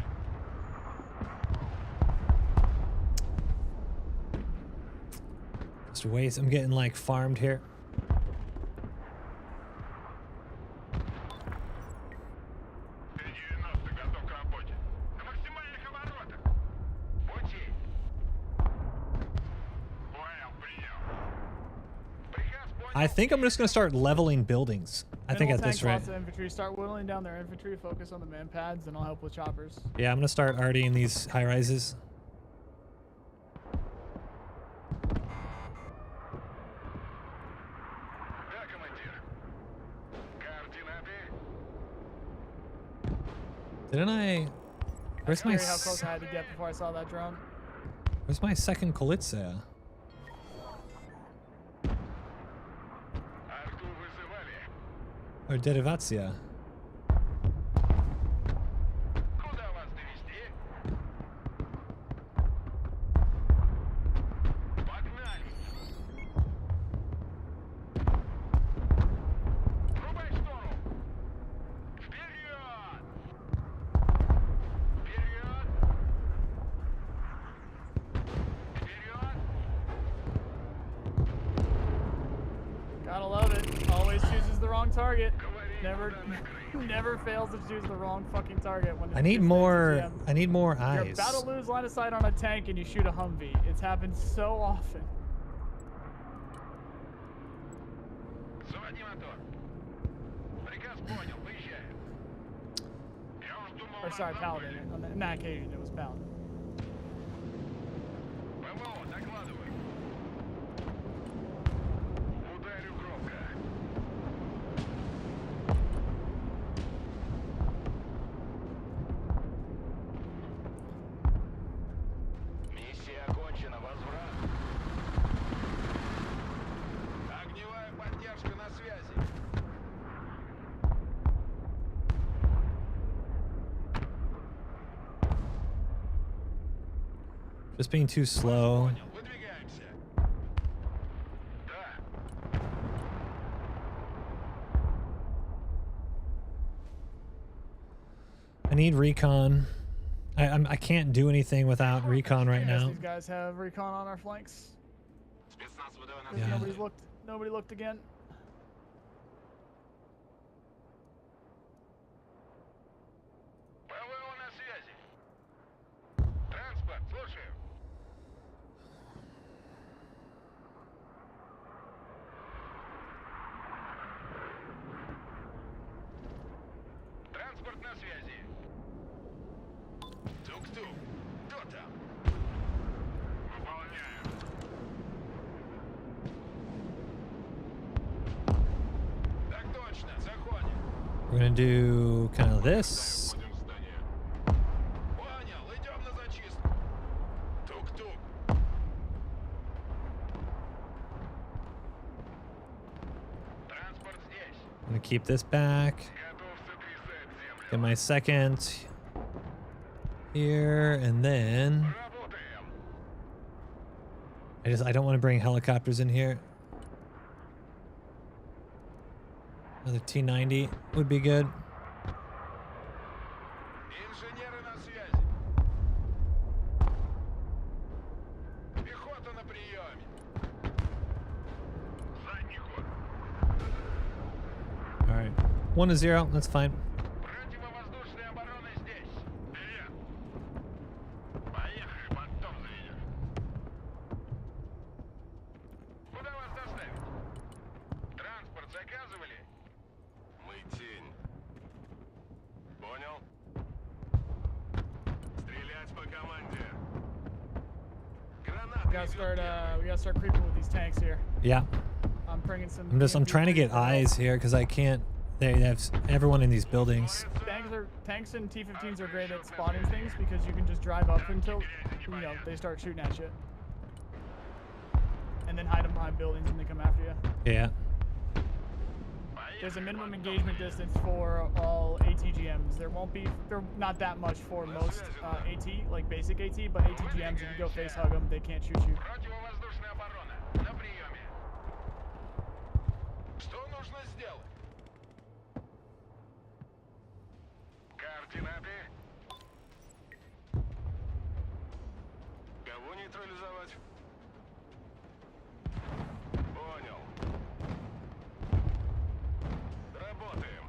Just waste. I'm getting like farmed here. Т-90 готов к работе. На максимальных оборотах. Пути. Понял, принял. Приказ понял. I think I'm just gonna start leveling buildings. I think Minimal at this tanks, rate. lots of infantry. Start whittling down their infantry. Focus on the man pads, and I'll help with choppers. Yeah, I'm gonna start RDing these high rises. Да, командир. Координаты. Didn't I? Where's my Scary how close I had to get before I saw that drone. Where's my second Kolitsa? Арту вызывали. Or Derivacja? Куда вас довести? Погнали. Врубай штору. Вперед! Вперед! Вперед! Gotta love it. Always chooses the wrong target. Говори, Never, куда накрыть. never fails to choose the wrong fucking target when. I need more. I need more You're eyes. about to lose line of sight on a tank and you shoot a Humvee. It's happened so often. Заводи мотор. Приказ понял, выезжаем. Я уж думал, Or вас sorry, забыли. Paladin. On that occasion, it was Paladin. ПВО, докладывай. Ударю громко. Миссия окончена. Возврат. Огневая поддержка на связи. Just being too slow. Понял, выдвигаемся. Да. I need recon. I can't do anything without recon right Yes, now. these guys have recon on our flanks. Спецназ ВДВ на 'Cause Yeah. Nobody looked again. ПВО на связи. Транспорт, слушаю. Транспорт на связи. Тук-тук. Кто там? Выполняю. Так точно, заходим. We're gonna do kind of this. Входим в здание. Понял, идем на зачистку. Тук-тук. Транспорт здесь. I'm gonna keep this back. Готов сотрясать землю. Get my second here, and then Работаем. I don't want to bring helicopters in here. Another T-90 would be good. Инженеры на связи. Пехота на приеме. Задний ход. All right, 1-0. That's fine. Противовоздушная оборона здесь. Вперед. Поехали, потом заведем. Куда вас доставить? Транспорт заказывали? Мы тень. Понял? Стрелять по команде. We gotta start creeping with these tanks here. Yeah, I'm bringing some. I'm trying to get TMP3s. eyes here because I can't. They have everyone in these buildings. Tanks and T-15s are great at spotting things because you can just drive up until they start shooting at you, and then hide them behind buildings when they come after you. Yeah. There's a minimum engagement distance for all ATGMs. There not that much for most AT, like basic AT, but ATGMs, if you go face hug them, they can't shoot you. Противовоздушная оборона. На приеме. Что нужно сделать? Координаты. Кого нейтрализовать? Понял. Работаем.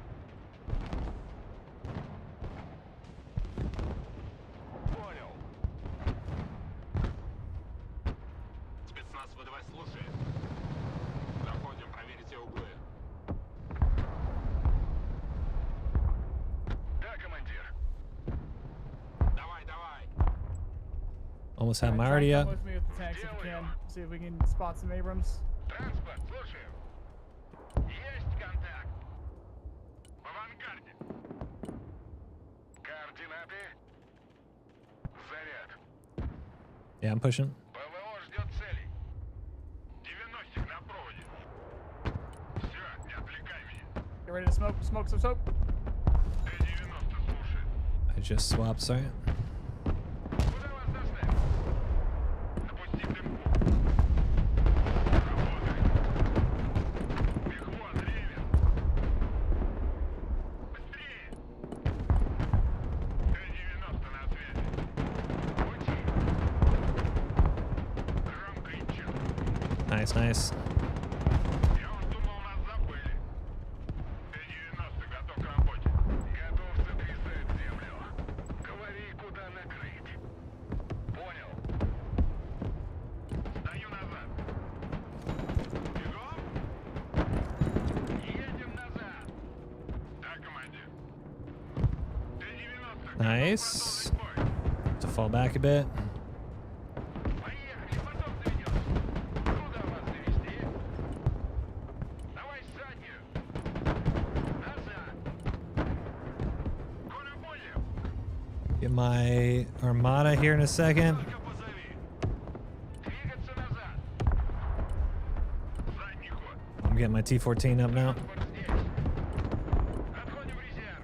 Понял. Спецназ ВДВ слушает. Заходим, проверите углы. Да, командир. Давай, давай. Almost have my Try already and up. come with me with the tanks if you can. See if we can spot some Abrams. Транспорт, слушаем. Есть контакт. В авангарде. Координаты. Заряд. Yeah, I'm pushing. ПВО ждет целей. 90 на проводе. Все, не отвлекай меня. Get ready to smoke. Smoke some soap. Т-90 слушает. I just swapped, sorry. Куда вас доставить? Запусти дымку. Работай. Мехвод, Ревен. Быстрее. Т-90 на связи. Учи. Громко и четко. Nice, nice. Я уж думал, нас забыли. Т-90 готов к работе. Готов сотрясать землю. Говори, куда накрыть. Понял. Стою назад. Бегом? Едем назад. Да, командир. Т-90 готов Nice. продолжить бой. To fall back a bit. Поехали, потом доведешь. Куда вас довести? Давай заднюю. Назад. Коля понял. Get my Armada here in a second. Только позови. Двигаться назад. Задний ход. I'm getting my T14 up now. Транспорт здесь. Отходим в резерв.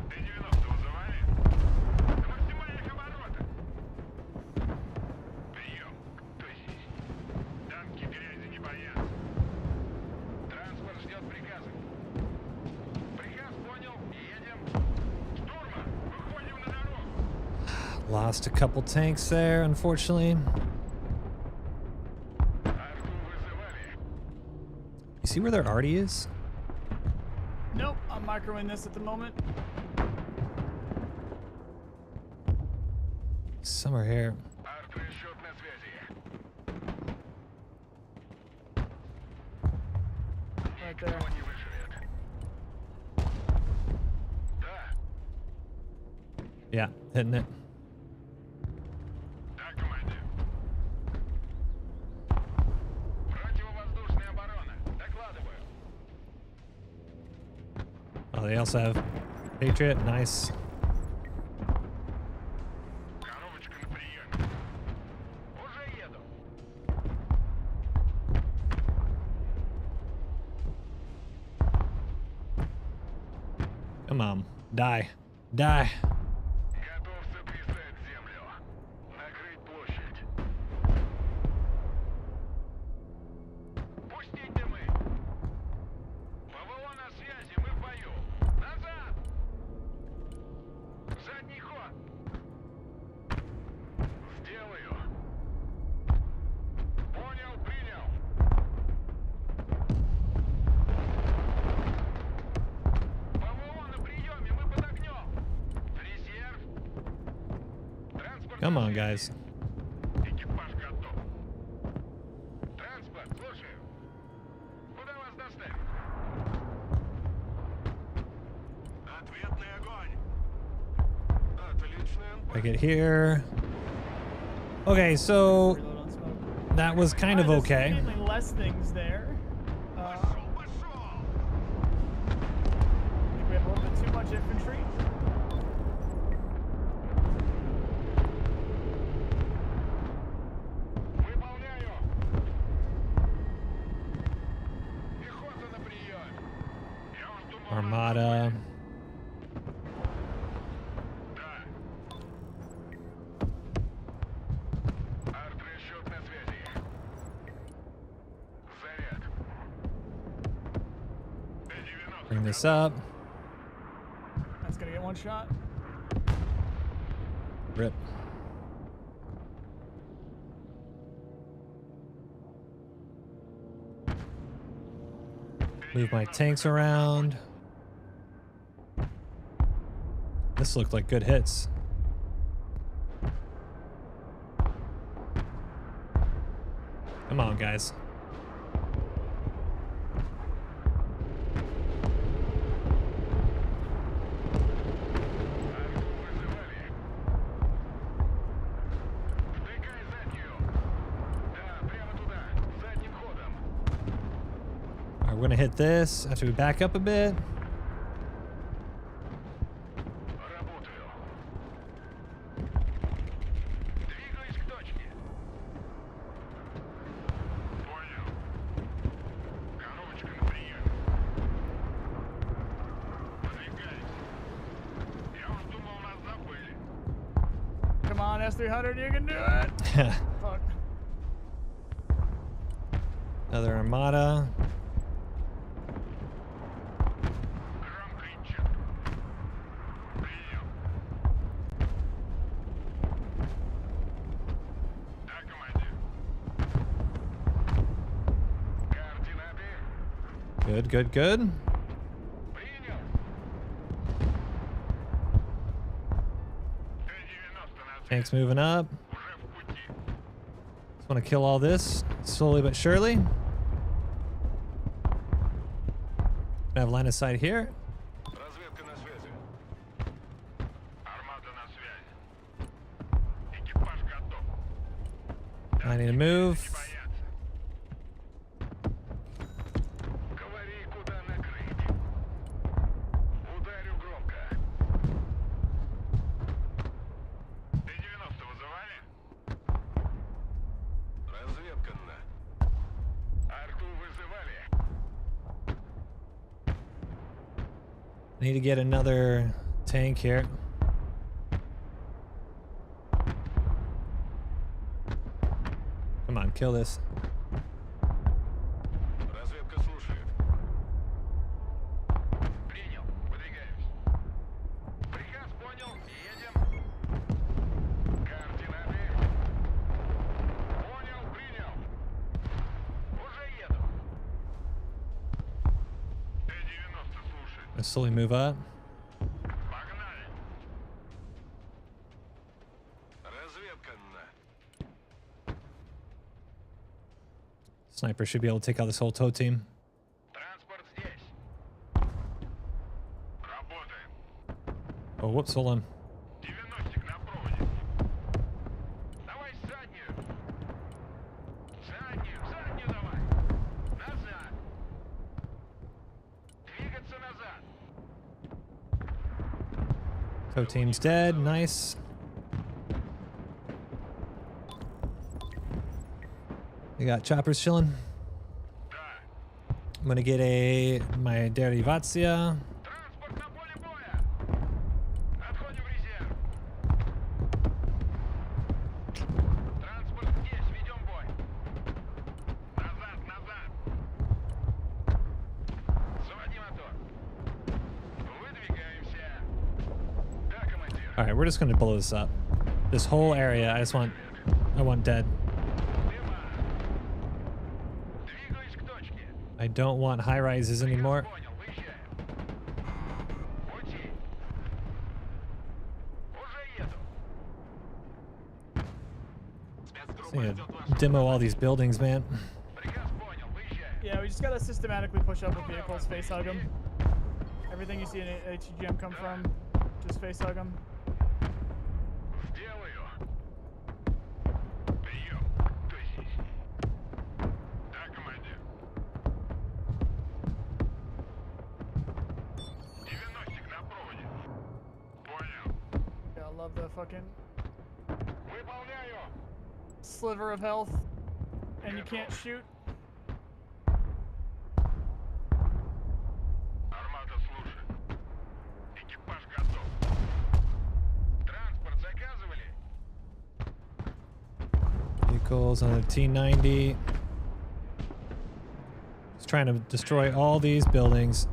Т-90 вызывали? До максимальных оборотов. Прием. Кто здесь? Танки грязи не боятся. Транспорт ждет приказа. Приказ понял. Едем. Штурма. Выходим на дорогу. Lost a couple tanks there, unfortunately. Арту вызывали. You see where their arty is? Nope. I'm microing this at the moment. Somewhere here. Арт-расчет на связи. Right Никто there. не выживет. Да, Yeah, hitting it. да, командир. Противовоздушная оборона. Докладываю. Oh, they also have Patriot. Nice. Коробочка на приеме. Уже еду. Come on. Die. Die. Готов сотрясать землю. Накрыть площадь. Пустить дымы. ПВО на связи, мы в бою. Назад! Задний ход. Сделаю. Понял, принял. ПВО на приеме, мы под огнем. Резерв. Транспорт Come на on, связи. guys. Экипаж готов. Транспорт, слушаю. Куда вас доставить? Ответный огонь. Отличный I get here. Okay, so Reload on smoke. that was kind of Alright, there's okay. significantly less things there. Пошел. I think we have a little bit too much infantry. Выполняю. Пехота на приеме. Я уж думал, Armada. Да. Арт-расчет на связи. Заряд. Bring this up. That's one shot. Rip. Move my tanks around. This looked like good hits. Come on, guys. Alright, we're gonna hit this after we back up a bit. Come on, S300, you can do it. Fuck. Another armada. Good, good, good. Tanks moving up. Just want to kill all this slowly but surely. I have line of sight here. Разведка на связи. Армада на связи. Экипаж готов. I need to move. Говори, куда накрыть. Ударю громко. Т-90 вызывали? Разведка на. Арту вызывали. I need to get another tank here. Come on, kill this. Разведка слушает. Принял. Выдвигаемся. Приказ понял. Едем. Координаты. Понял. Принял. Уже еду. Т-90 слушает. Let's slowly move up. Погнали. Разведка на. Sniper should be able to take out this whole tow team. Транспорт здесь. Работаем. Oh, whoops, hold on. 90 на проводе. Давай заднюю. Заднюю давай. Назад. Двигаться назад. Tow team's dead. Nice. We got choppers chilling. Да. I'm gonna get my Derivacja. Транспорт на поле боя. Отходим в резерв. Транспорт здесь. Ведем бой. Назад. Заводи мотор. Выдвигаемся. Да, командир. All right, we're just gonna blow this up. This whole area, I want dead. Дыма. Двигаюсь к точке. I don't want high rises anymore. Понял, выезжаем. Пути. Уже еду. Just need to demo all these buildings, man. Приказ понял, выезжаем. Yeah, we just gotta systematically push up with vehicles, face hug them. Everything you see in HGM come from, just face hug them. Сделаю. Прием. Кто здесь? Да, командир. 90 на проводе. Понял. Yeah, I love the fucking Выполняю. sliver of health, and you can't shoot. Армада слушает. Экипаж готов. Транспорт заказывали? Vehicles on the T90. Just trying to destroy all these buildings.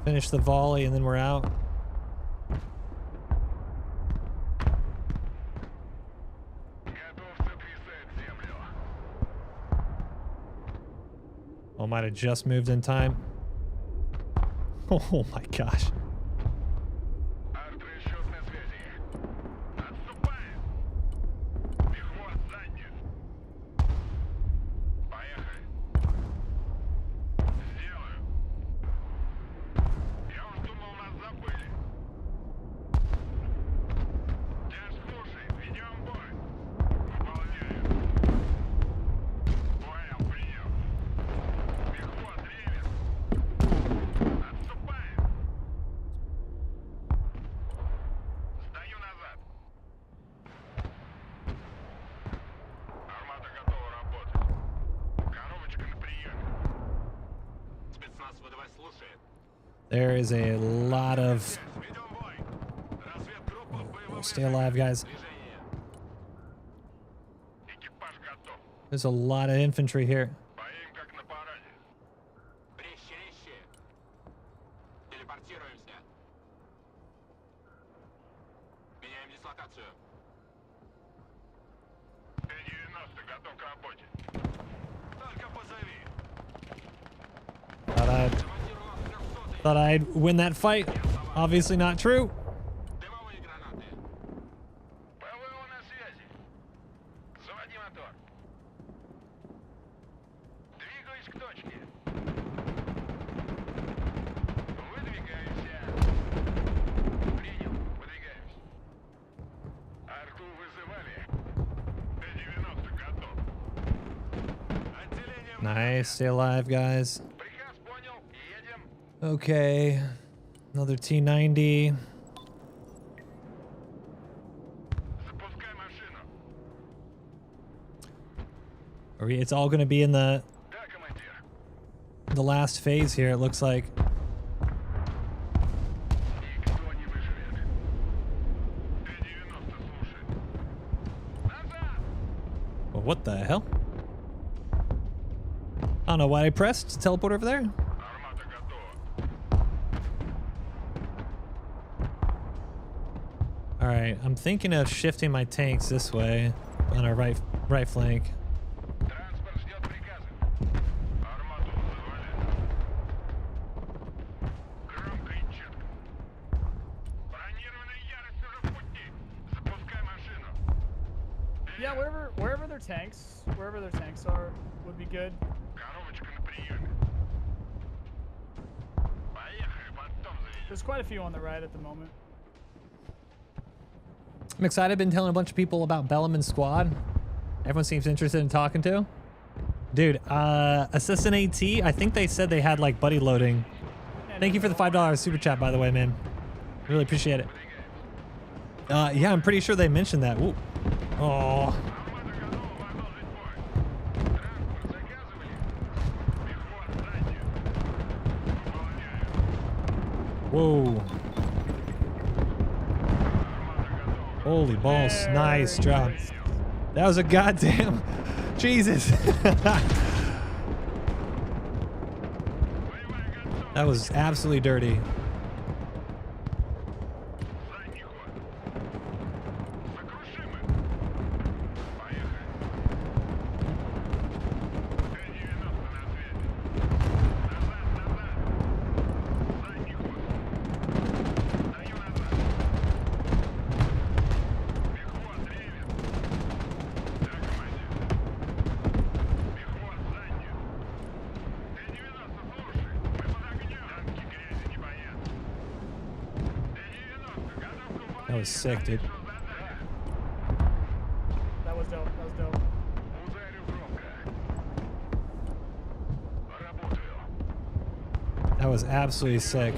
Finish the volley and then we're out. Oh, might have just moved in time. Oh my gosh. There is a lot of... Oh, stay alive, guys. There's a lot of infantry here. Thought I'd win that fight. Obviously not true. Nice, stay alive, guys. Okay, another T90. It's all going to be in the last phase here, it looks like. Well, what the hell? I don't know why I pressed to teleport over there. Alright, I'm thinking of shifting my tanks this way on our right flank. Yeah, wherever their tanks are would be good. There's quite a few on the right at the moment. I'm excited. I've been telling a bunch of people about Bellaman's squad. Everyone seems interested in talking to. Dude, Assistant AT, I think they said they had like buddy loading. Thank you for the $5 super chat, by the way, man. Really appreciate it. Yeah, I'm pretty sure they mentioned that. Ooh. Oh. Whoa. Holy balls. Nice job. That was a goddamn... Jesus. That was absolutely dirty. That was sick, dude. That was dope. That was dope. That was absolutely sick.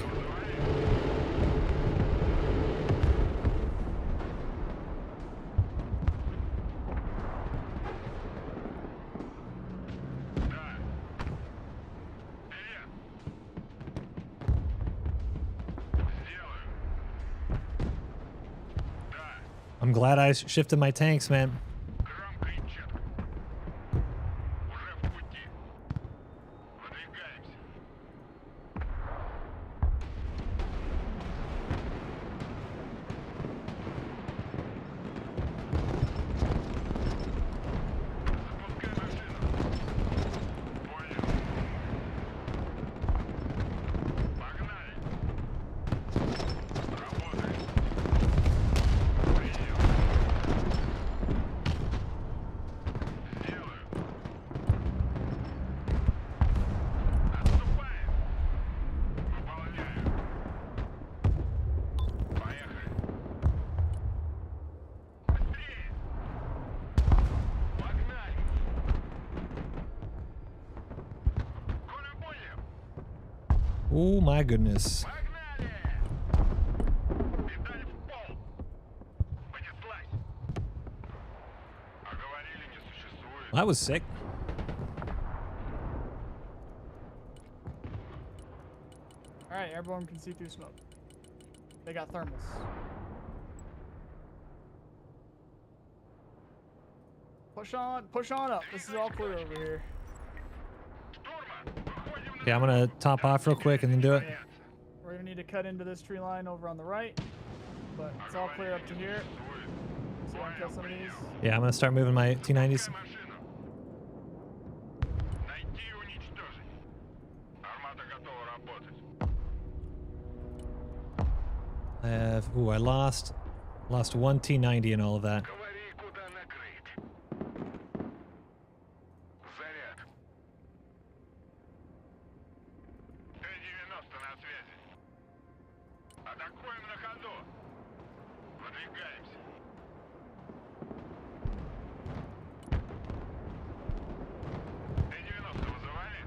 I'm glad I shifted my tanks, man. Oh my goodness. Педаль в пол. Понеслась. А говорили, не существует. That was sick. All right, Airborne can see through smoke. They got thermals. Push on up. This is all clear over here. Yeah, I'm gonna top off real quick and then do it. Yeah. We're gonna need to cut into this tree line over on the right, but it's all clear up to here. So I can kill some of these. Yeah, I'm gonna start moving my T90s. Машина. Найти и уничтожить. Армата готова работать. I have. Ooh, I lost one T90 and all of that. Говори, куда накрыть. Заряд. Т-90 на связи. Атакуем на ходу. Выдвигаемся. Т-90 вызывали?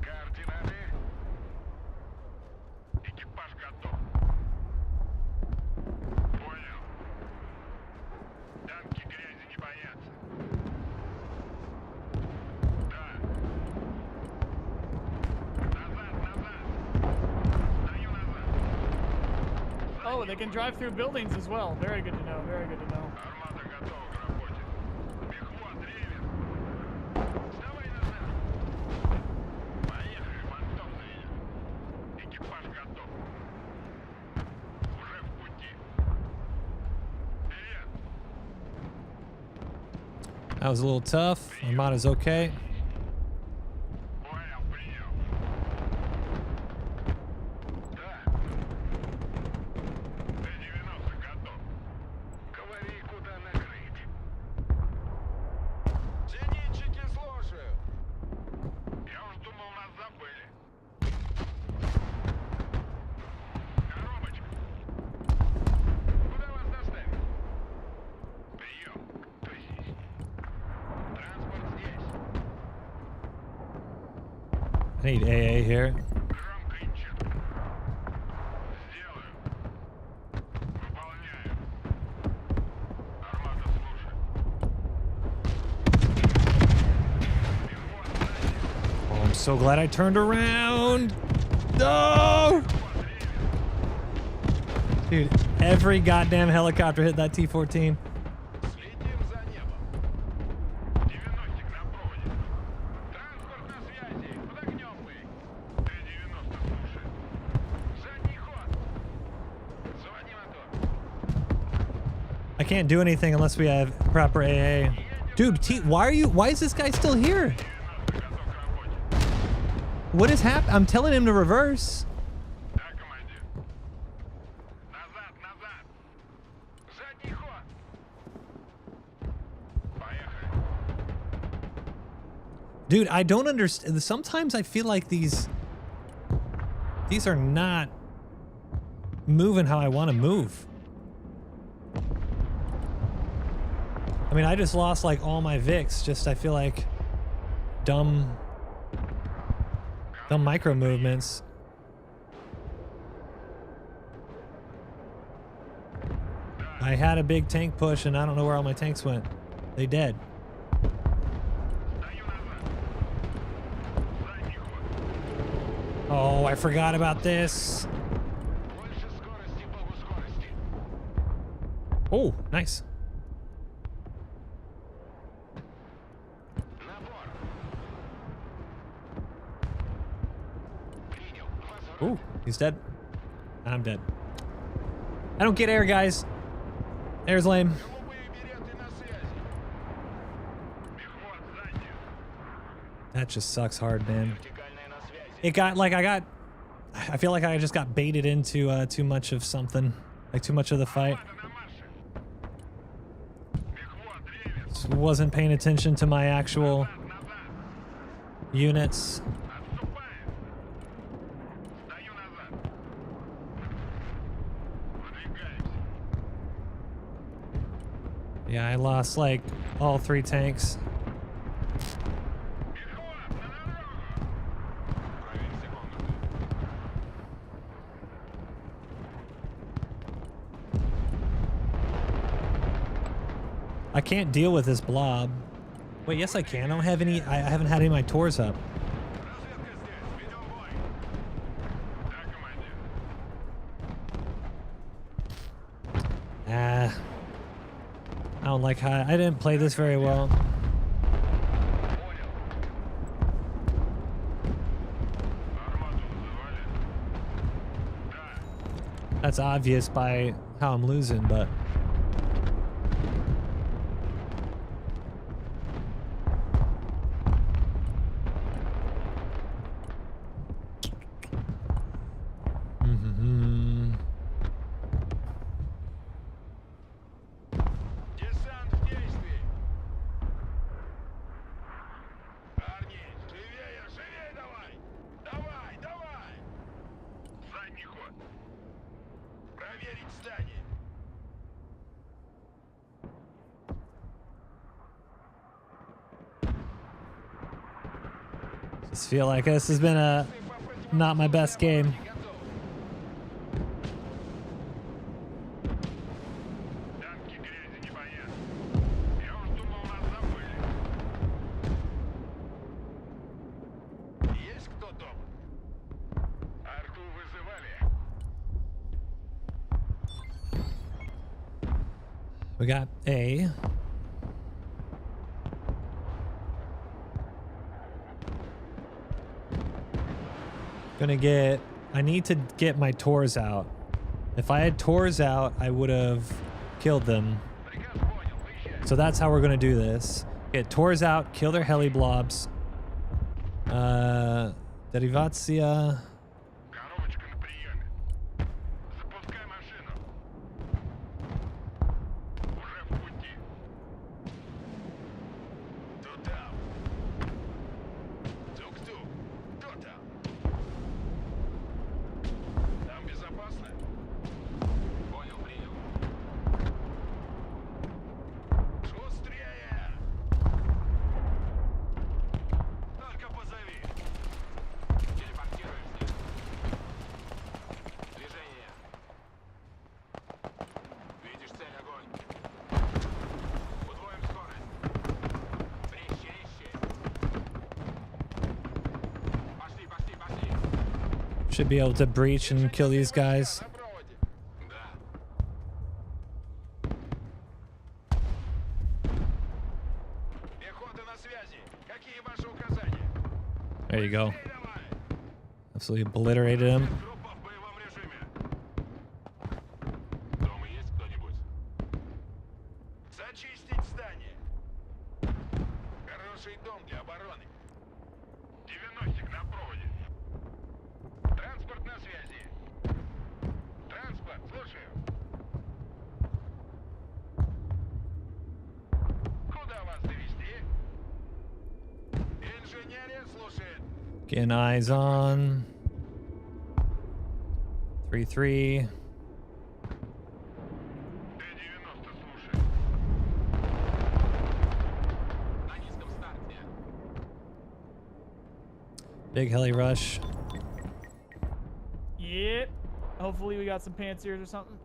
Координаты. Экипаж готов. Понял. Танки грязи не боятся. Да. Назад. Стою назад. Oh, they can drive through buildings as well. Very good to know. Very good to know. Армата готова к работе. Мехвод, ревер. Вставай назад. Поехали, мантом заведем. Экипаж готов. Уже в пути. Вперед. That was a little tough. Armada's okay. Понял, принял. Да. Т-90 готов. Говори, куда накрыть. Зенитчики, слушаю. Я уж думал, нас забыли. Коробочка. Куда вас доставить? Прием. Кто здесь? Транспорт здесь. I need AA here. Громко и четко. Сделаю. Выполняю. Армата слушает. Мехвод сзади. Oh, I'm so glad I turned around. No! Dude, every goddamn helicopter hit that T-14. Следим за небом. 90-ик на проводе. Транспорт на связи. Под огнем мы. Т-90 слушает. Задний ход. Заводи мотор. I can't do anything unless we have proper AA. Dude, why is this guy still here? 90 готов к работе. What is happening? I'm telling him to reverse. Да, командир. Назад. Задний ход. Поехали. Dude, I don't understand. Sometimes I feel like these are not moving how I want to move. I mean, I just lost like all my VIX. Just I feel like dumb micro movements. I had a big tank push and I don't know where all my tanks went. They dead. Стою назад. Задний ход. Oh, I forgot about this. Больше скорости, богу скорости. Oh, nice. Набор. Принял. Ooh, he's dead. I'm dead. I don't get air, guys. Air's lame. Голубые береты на связи. Мехвод заднюю. That just sucks hard, man. Вертикальная на связи. It got like I feel like I just got baited into too much of something, like too much of the fight. Армата на марше. Мехвод, ревер. Just wasn't paying attention to my actual Назад. units. Отступаем. Стою назад. Выдвигаемся. Yeah, I lost like all 3 tanks. I can't deal with this blob. Wait, yes I can. I don't have any. I haven't had any of my tours up. I don't like how I didn't play this very well. That's obvious by how I'm losing, but Десант в действии. Парни, живее, живее давай! Давай, давай! Задний ход. Проверить здание. just feel like this has been a not my best game. Танки грязи не боятся. Я уж думал, нас забыли. Есть кто дома? Арту вызывали. We got A. Gonna get. I need to get my tours out. If I had tours out, I would have killed them. Приказ понял, выезжай. So that's how we're gonna do this. Get tours out, kill their heli blobs. Derivacja. Коробочка на приеме. Запускай машину. Уже в пути. Кто там? Тук-тук. Кто там? Там безопасно? Понял, принял. Шустрее! Только позови. Телепортируемся. Движение. Видишь цель, огонь. Удвоим скорость. Резче, резче. Пошли, пошли, пошли. Should be able to breach and kill these guys. На проводе. Да. Пехота на связи. Какие ваши указания? There you go. Давай. Absolutely obliterated him. Группа в боевом режиме. Дома есть кто-нибудь? Зачистить здание. Хороший дом для обороны. 90-ик на проводе. Транспорт на связи. Транспорт, слушаю. Куда вас довести? Инженерия слушает. Getting eyes on. 3-3. Т-90 слушает. На низком старте. Big heli rush. Yep. Hopefully we got some pantsiers or something.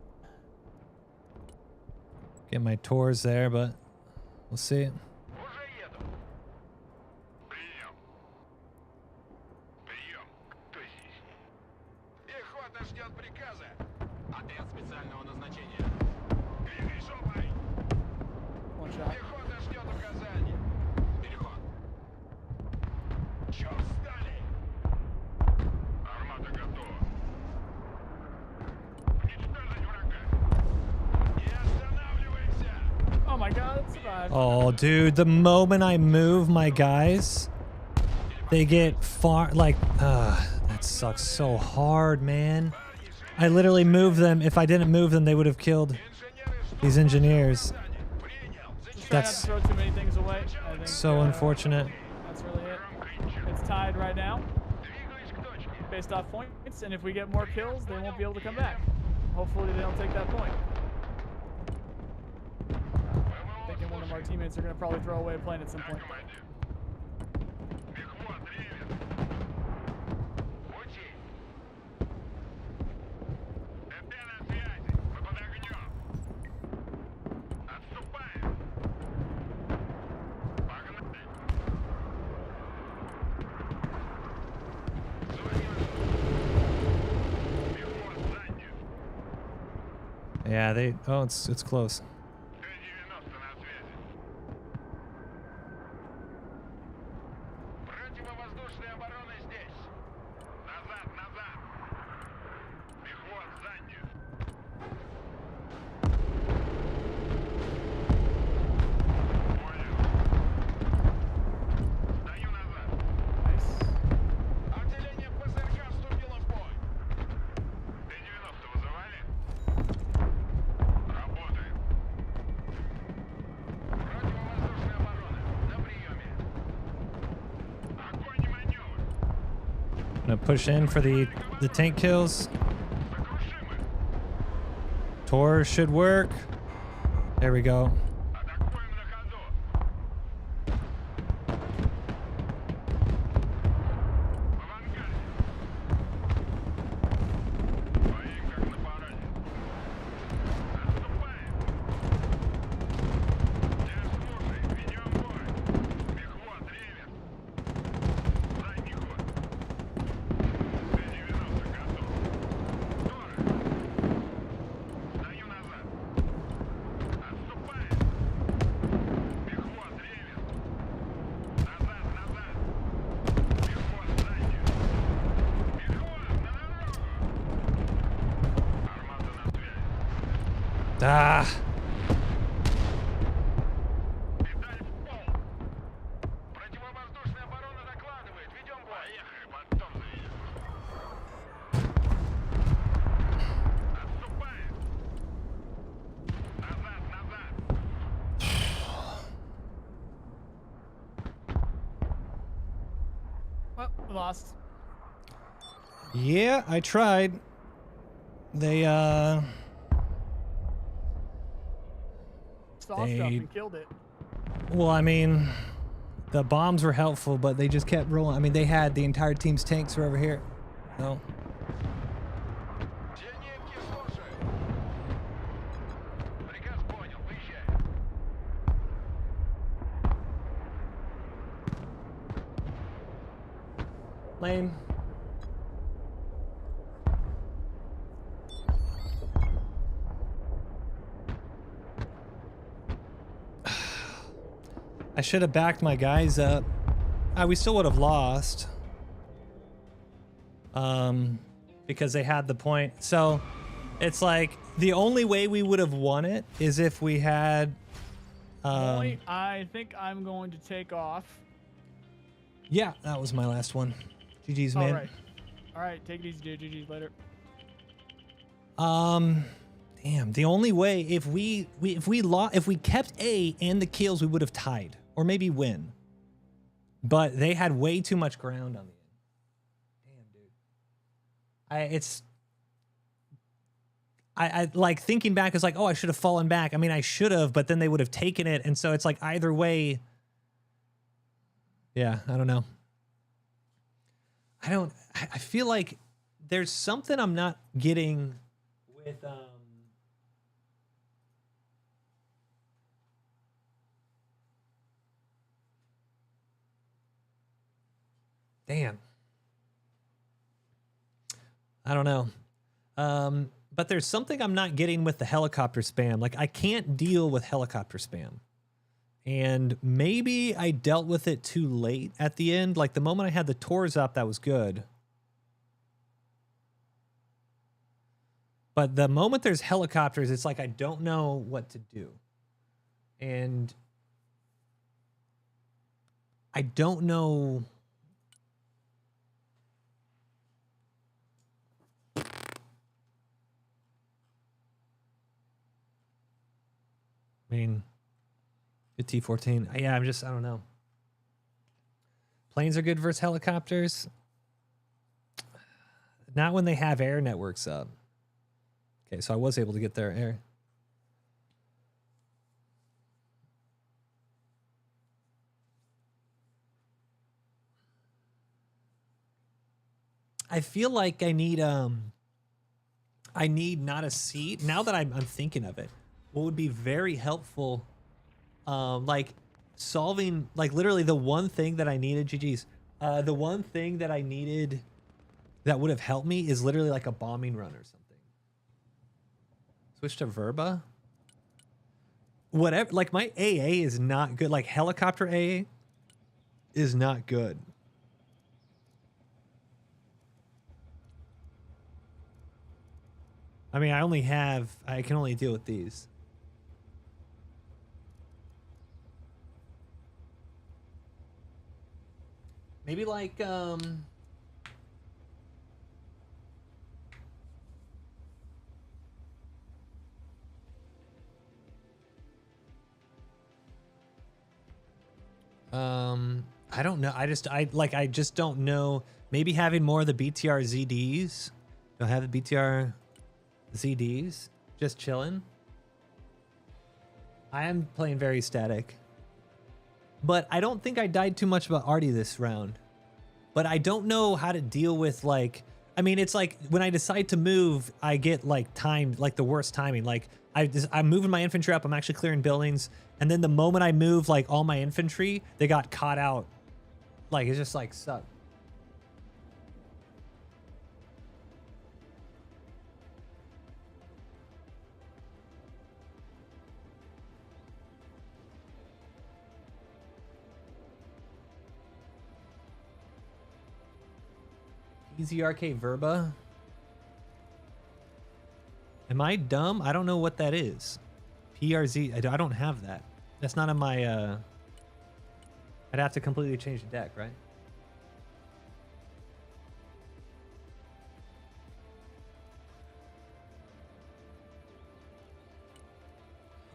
Get my tours there, but we'll see. Уже еду. Прием. Прием. Кто здесь? Пехота ждет приказа. Отряд специального назначения. Двигай жопой. One shot. Пехота ждет указаний. Переход. Чё встали? Армата готова. Уничтожить врага. Не останавливайся. Oh my god, it survived. Oh, dude, the moment I move my guys, they get far, like, that sucks so hard, man. I literally moved them. If I didn't move them, they would have killed these engineers. Принял. Just try not That's to throw too many things away. I think, so unfortunate. That's really it. It's tied right now, Двигаюсь к точке. based off points, and if we get more kills, they won't be able to come back. Hopefully they don't take that point. Thinking one of our teammates are gonna probably throw away a plane at some point. Командир. Пехот, ревер. Учи. ТТ на связи. Мы под огнем. Отступаем. Yeah, they. Oh, it's close. Т-90 на связи. Противовоздушная оборона здесь. Назад, назад. Пехот, заднюю. Понял. Сдаю назад. Отделение ПСРК вступило в бой. Т-90 вызывали? Работаем. Противовоздушная оборона. На приеме. Огонь и маневр. Gonna push in for the tank kills. Сокрушим их. Tor should work. There we go. Атакуем на ходу. В авангарде. Стоим как на параде. Отступаем. Держ, слушай, ведем бой. Пехот, реверс. Задний ход. Т-90 готов. Тора. Сдаю назад. Отступаем. Пехот, реверс. Назад, назад. Пехот, заднюю. Пехот, на дорогу. Армата на связи. Ah. Педаль в пол. Противовоздушная оборона докладывает. Ведем бой. Поехали, потом заедем. Отступаем. Назад, назад. Well, we lost. Yeah, I tried. They Saw stuff They- and killed it. well, I mean, the bombs were helpful, but they just kept rolling. I mean, they had the entire team's tanks were over here. So Зенитки, слушай. Приказ понял. Выезжай. lame. I should have backed my guys up. We still would have lost. Because they had the point. So it's like the only way we would have won it is if we had Boy, I think I'm going to take off. yeah, that was my last one. GG's, man. All right. All right, take it easy, dude. GG's later. Damn, the only way if we kept A and the kills, we would have tied or maybe win. But they had way too much ground on the end. Damn, dude. I like thinking back is like, oh, I should have fallen back. I mean, I should have, but then they would have taken it, and so it's like either way. Yeah, I don't know. I feel like there's something I'm not getting with damn. I don't know. But there's something I'm not getting with the helicopter spam. Like, I can't deal with helicopter spam. And maybe I dealt with it too late at the end. Like, the moment I had the tours up, that was good. But the moment there's helicopters, it's like I don't know what to do. And I don't know. I mean, good T-14. Yeah, I don't know. Planes are good versus helicopters. Not when they have air networks up. Okay, so I was able to get their air. I feel like I need not a seat. Now that I'm thinking of it, what would be very helpful, like solving, like literally the one thing that I needed, GG's, the one thing that I needed that would have helped me is literally like a bombing run or something. Switch to Verba. Whatever. Like my AA is not good. Like helicopter AA is not good. I mean, I can only deal with these. Maybe like, I don't know. I just don't know. Maybe having more of the BTR ZDs. Don't have the BTR ZDs. Just chilling. I am playing very static. But I don't think I died too much about Artie this round. But I don't know how to deal with, like, I mean, it's like when I decide to move, I get like timed, like the worst timing. Like I'm moving my infantry up. I'm actually clearing buildings. And then the moment I move, like all my infantry, they got caught out. Like, it's just like sucked. EZRK Verba. Am I dumb? I don't know what that is. PRZ. I don't have that. That's not in my. I'd have to completely change the deck, right?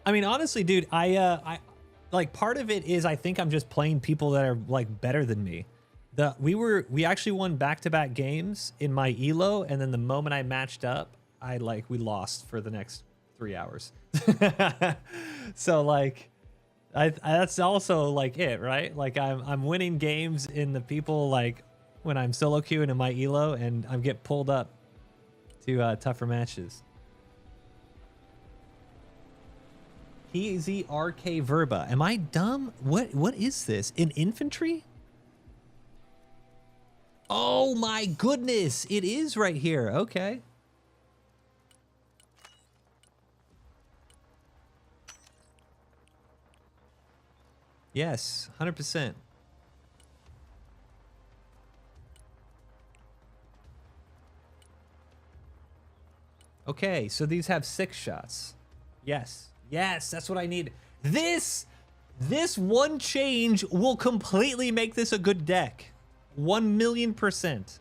I mean, honestly, dude, I like part of it is I think I'm just playing people that are like better than me. We actually won back-to-back games in my elo, and then the moment I matched up, we lost for the next 3 hours. So like, that's also like it, right? Like I'm winning games in the people like when I'm solo queuing in my elo, and I get pulled up to tougher matches. PZRK Verba. Am I dumb? What is this? In infantry? Oh my goodness, it is right here. Okay. Yes, 100%. Okay, so these have 6 shots. Yes. Yes, that's what I need. This one change will completely make this a good deck. 1,000,000%.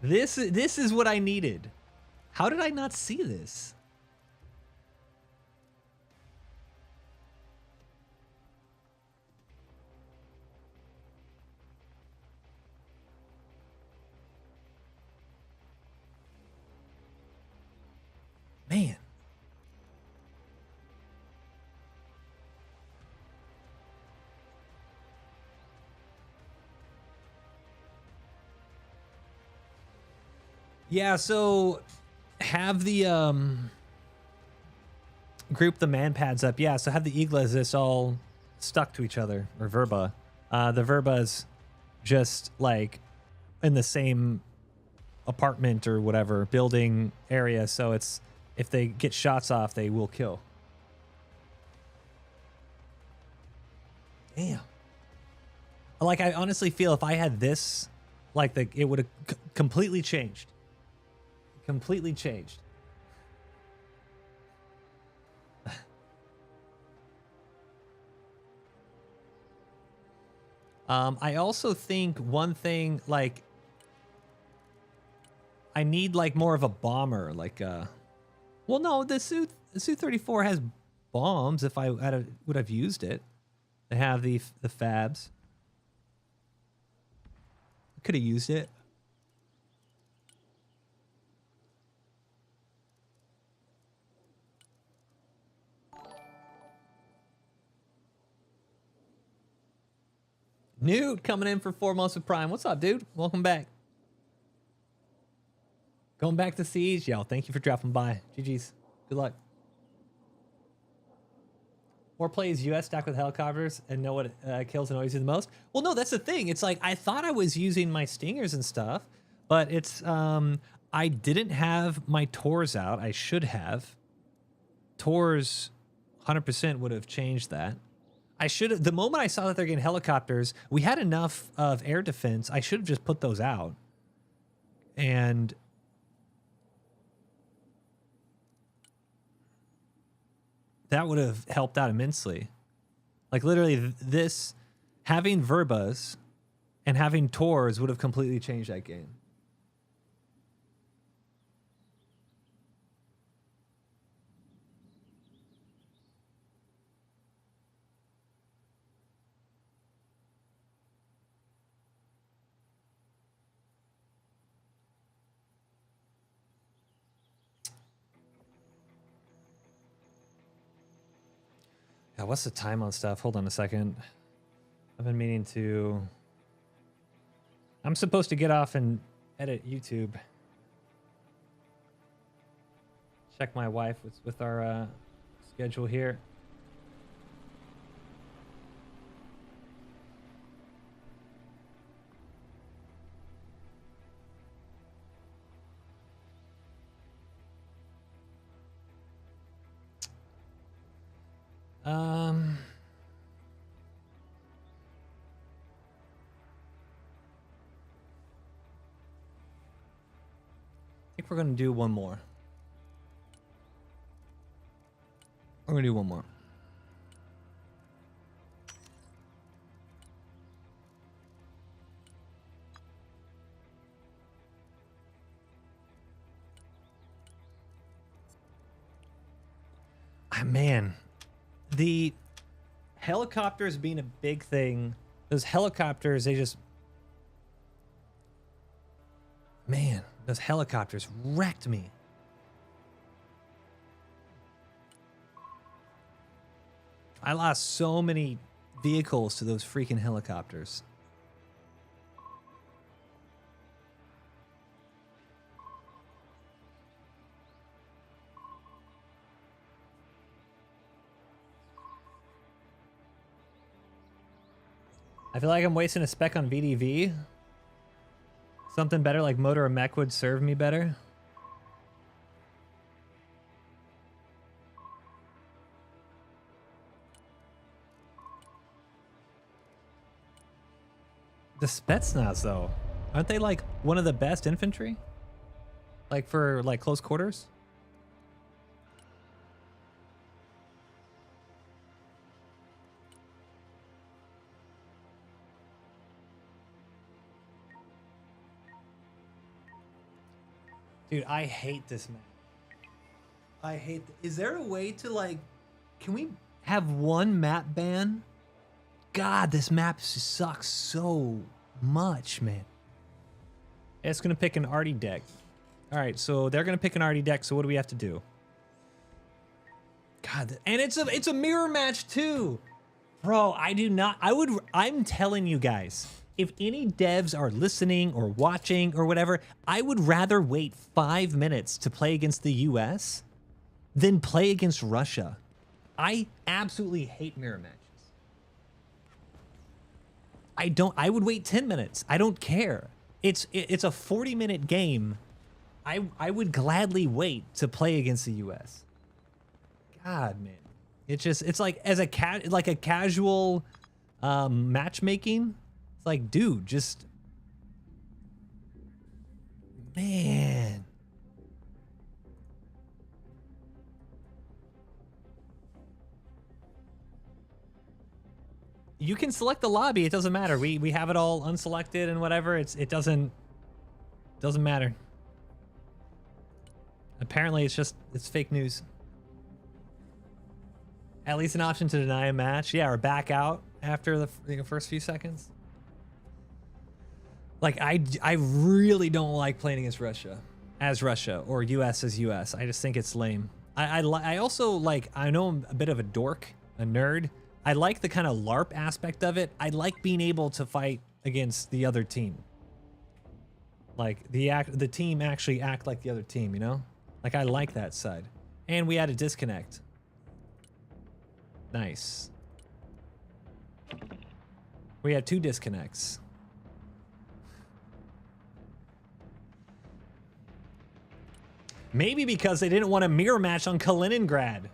This is what I needed. How did I not see this? Man. Yeah, so have the group the man pads up. Yeah, so have the iglas this all stuck to each other, or verba. The verba's just like in the same apartment or whatever building area, so it's if they get shots off, they will kill. Damn. Like I honestly feel if I had this, like it would have completely changed. Completely changed. I also think one thing, like, I need like more of a bomber, like well, no, the Su-34 has bombs. If I would have used it, they have the fabs. Could have used it. Newt coming in for 4 months of Prime. What's up, dude? Welcome back. Going back to Siege. Y'all, thank you for dropping by. GG's. Good luck. Or plays US stacked with helicopters and know what kills annoys you the most? Well, no, that's the thing. It's like I thought I was using my stingers and stuff, but it's I didn't have my Tors out. I should have. Tors 100% would have changed that. I should have. The moment I saw that they're getting helicopters, we had enough of air defense. I should have just put those out. And that would have helped out immensely. Like literally this, having Verbas and having Tors would have completely changed that game. Yeah, what's the time on stuff? Hold on a second. I've been meaning to... I'm supposed to get off and edit YouTube. Check my wife with our schedule here. I think we're going to do one more. We're going to do one more. Ah, man, the helicopters being a big thing, those helicopters, they just... Man, those helicopters wrecked me. I lost so many vehicles to those freaking helicopters. I feel like I'm wasting a spec on VDV. Something better like motor or mech would serve me better. The Spetsnaz though, aren't they like one of the best infantry? Like for like close quarters? Dude, I hate this map. I hate... Is there a way to, like... Can we have one map ban? God, this map sucks so much, man. It's going to pick an arty deck. All right, so they're going to pick an arty deck, so what do we have to do? God, and it's a mirror match, too. Bro, I do not... I'm telling you guys... If any devs are listening or watching or whatever, I would rather wait 5 minutes to play against the US than play against Russia. I absolutely hate mirror matches. I would wait 10 minutes. I don't care. It's a 40-minute game. I would gladly wait to play against the US. God, man. It's like as a casual matchmaking. It's like, dude, just... Man. You can select the lobby, it doesn't matter. We have it all unselected and whatever. It doesn't matter. Apparently it's fake news. At least an option to deny a match. Yeah, or back out after the first few seconds. Like, I really don't like playing against Russia as Russia or US as US. I just think it's lame. I also, like, I know I'm a bit of a dork, a nerd. I like the kind of LARP aspect of it. I like being able to fight against the other team. Like, the team actually act like the other team, you know? Like, I like that side. And we had a disconnect. Nice. We have 2 disconnects. Maybe because they didn't want a mirror match on Kaliningrad.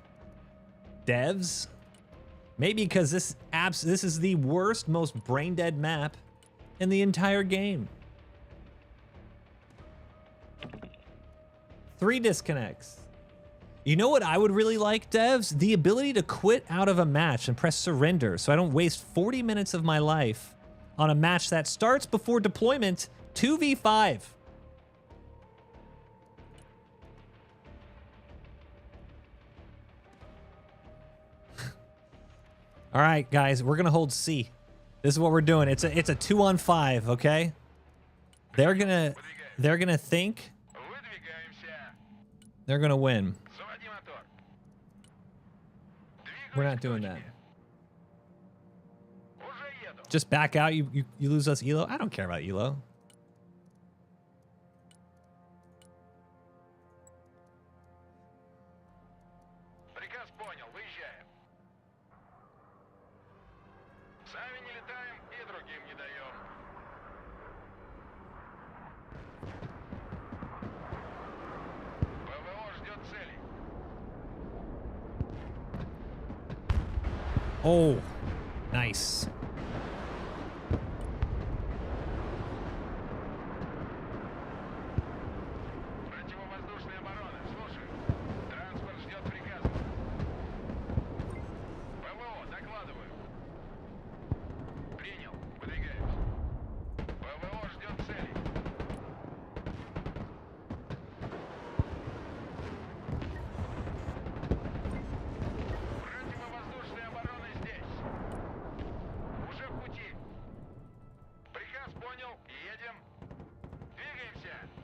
Devs. Maybe because this is the worst, most brain dead map in the entire game. 3 disconnects. You know what I would really like, devs? The ability to quit out of a match and press surrender so I don't waste 40 minutes of my life on a match that starts before deployment 2v5. All right, guys, we're gonna hold C. This is what we're doing. It's a 2-on-5, okay? They're gonna think they're gonna win. We're not doing that. Just back out. You lose us Elo. I don't care about Elo. Oh, nice.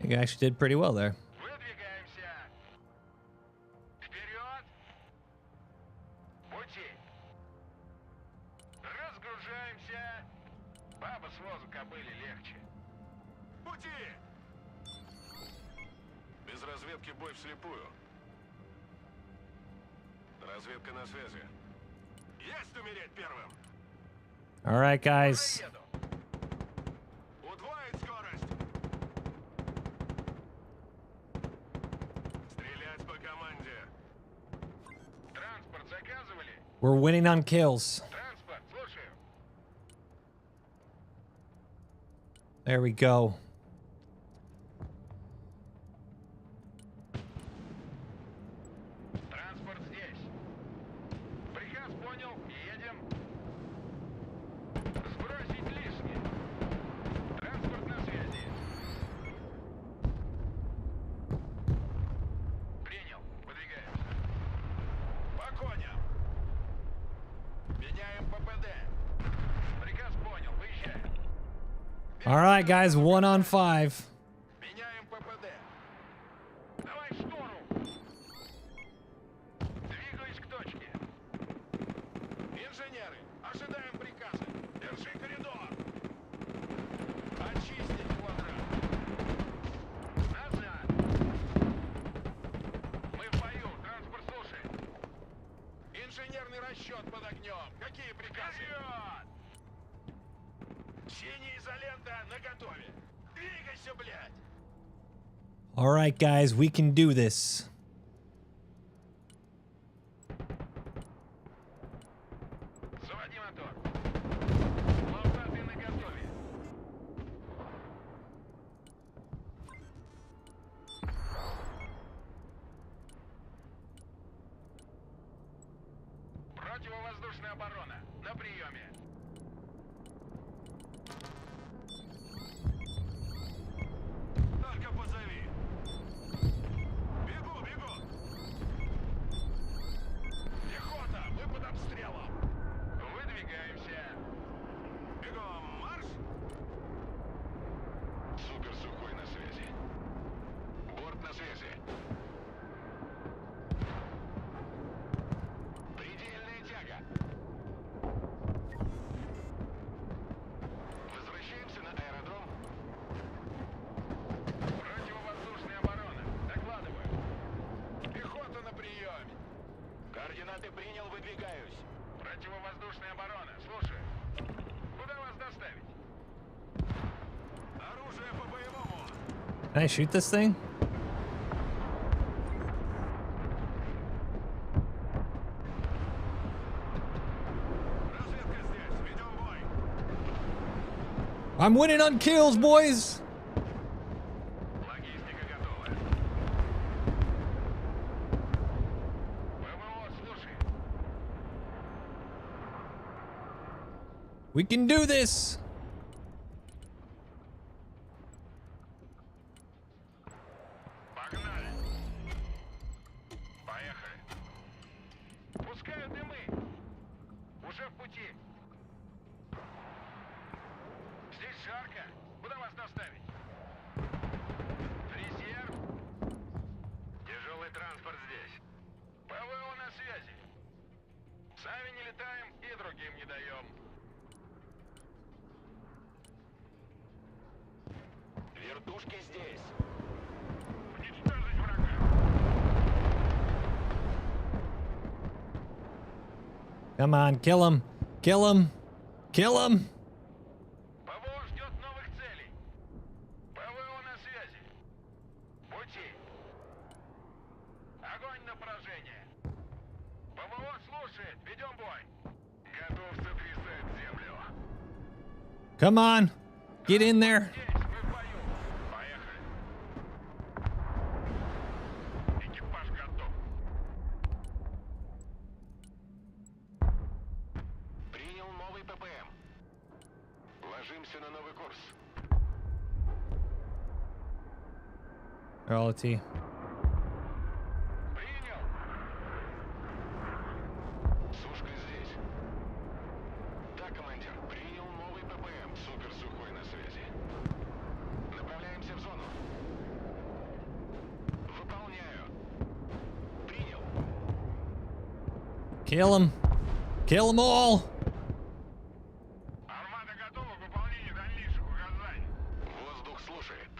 You actually did pretty well there. Без разведки бой вслепую. Разведка на связи. Есть умереть первым. All right, guys. Удвоить скорость. Стрелять по команде. Транспорт заказывали? We're winning on kills. Транспорт, слушаю. There we go. Транспорт здесь. Приказ понял. Едем. Сбросить лишнее. Транспорт на связи. Принял. Выдвигаемся. По коням. Меняем ППД. Приказ понял. Выезжаем. All right, guys, 1-on-5. Меняем ППД. Давай в штору. Двигаюсь к точке. Инженеры, ожидаем приказа. Держи коридор. Очистить квадрат. Назад. Мы в бою. Транспорт слушает. Инженерный расчет под огнем. Какие приказы? Вперед! Синяя изолента наготове. Двигайся, блядь. All right, guys, we can do this. Заводи мотор. Лопаты наготове. Противовоздушная оборона. На приеме. Только позови. Бегу, бегу. Can I shoot this thing? Разведка здесь. Ведем бой. I'm winning on kills, boys. Логистика готова. ПВО, слушай. We can do this. Погнали. Поехали. Пускают дымы. Уже в пути. Здесь жарко. Куда вас доставить? Резерв. Тяжелый транспорт здесь. ПВО на связи. Сами не летаем и другим не даем. Вертушки здесь. Уничтожить врага. Come on, kill him. Kill him. Kill him. ПВО ждет новых целей. ПВО на связи. Пути. Огонь на поражение. ПВО слушает. Ведем бой. Готов сотрясать землю. Come on. Get in there. Здесь мы в бою. Поехали. Экипаж готов. Принял новый ППМ. Ложимся на новый курс. Reality. Принял. Сушка здесь. Да, командир. Принял новый ППМ. Супер сухой на связи. Направляемся в зону. Выполняю. Принял. Kill him. Kill them all. Армада готова к выполнению дальнейших указаний. Воздух слушает.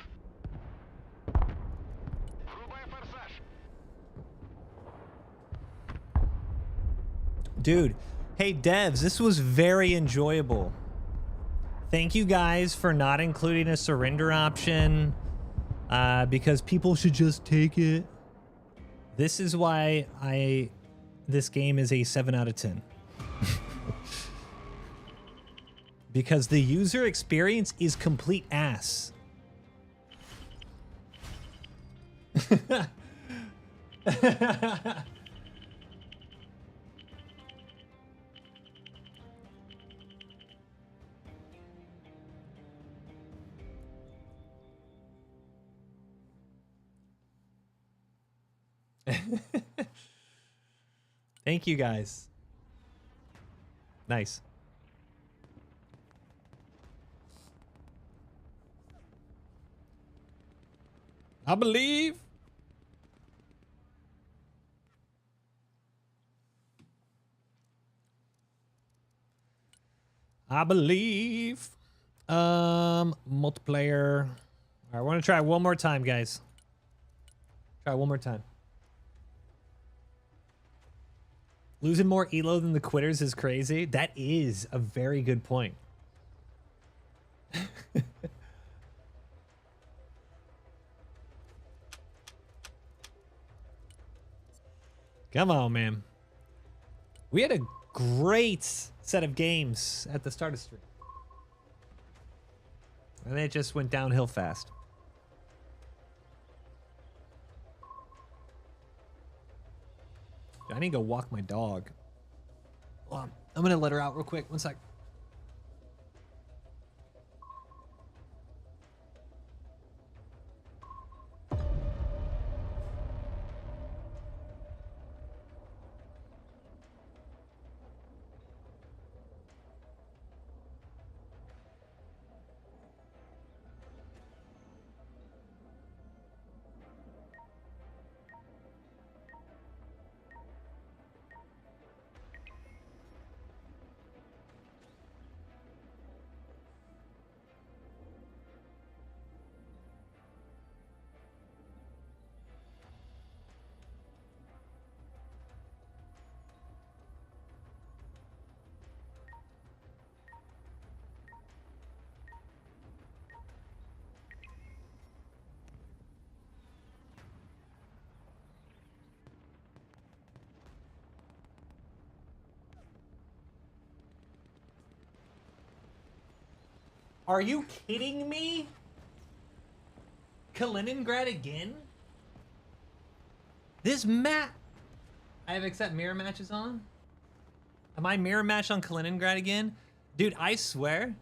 Врубай форсаж. Dude, hey devs, this was very enjoyable. Thank you guys for not including a surrender option, because people should just take it. This is why this game is a 7 out of 10. Because the user experience is complete ass. Thank you guys. Nice. I believe. I believe. Multiplayer. All right, I want to try one more time, guys. Try one more time. Losing more elo than the quitters is crazy. That is a very good point. Come on, man. We had a great set of games at the start of stream. And it just went downhill fast. I need to go walk my dog. Hold on. I'm going to let her out real quick. One sec. Are you kidding me? Kaliningrad again? This map. I have accept mirror matches on. Am I mirror matched on Kaliningrad again? Dude, I swear.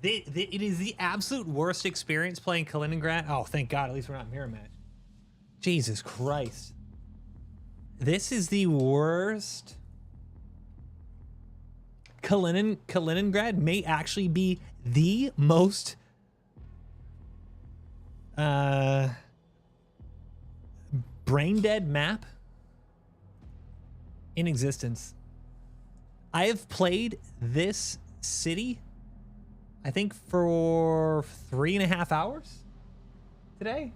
It is the absolute worst experience playing Kaliningrad. Oh, thank God. At least we're not mirror matched. Jesus Christ. This is the worst. Kaliningrad may actually be the most brain dead map in existence. I have played this city, I think, for 3.5 hours today.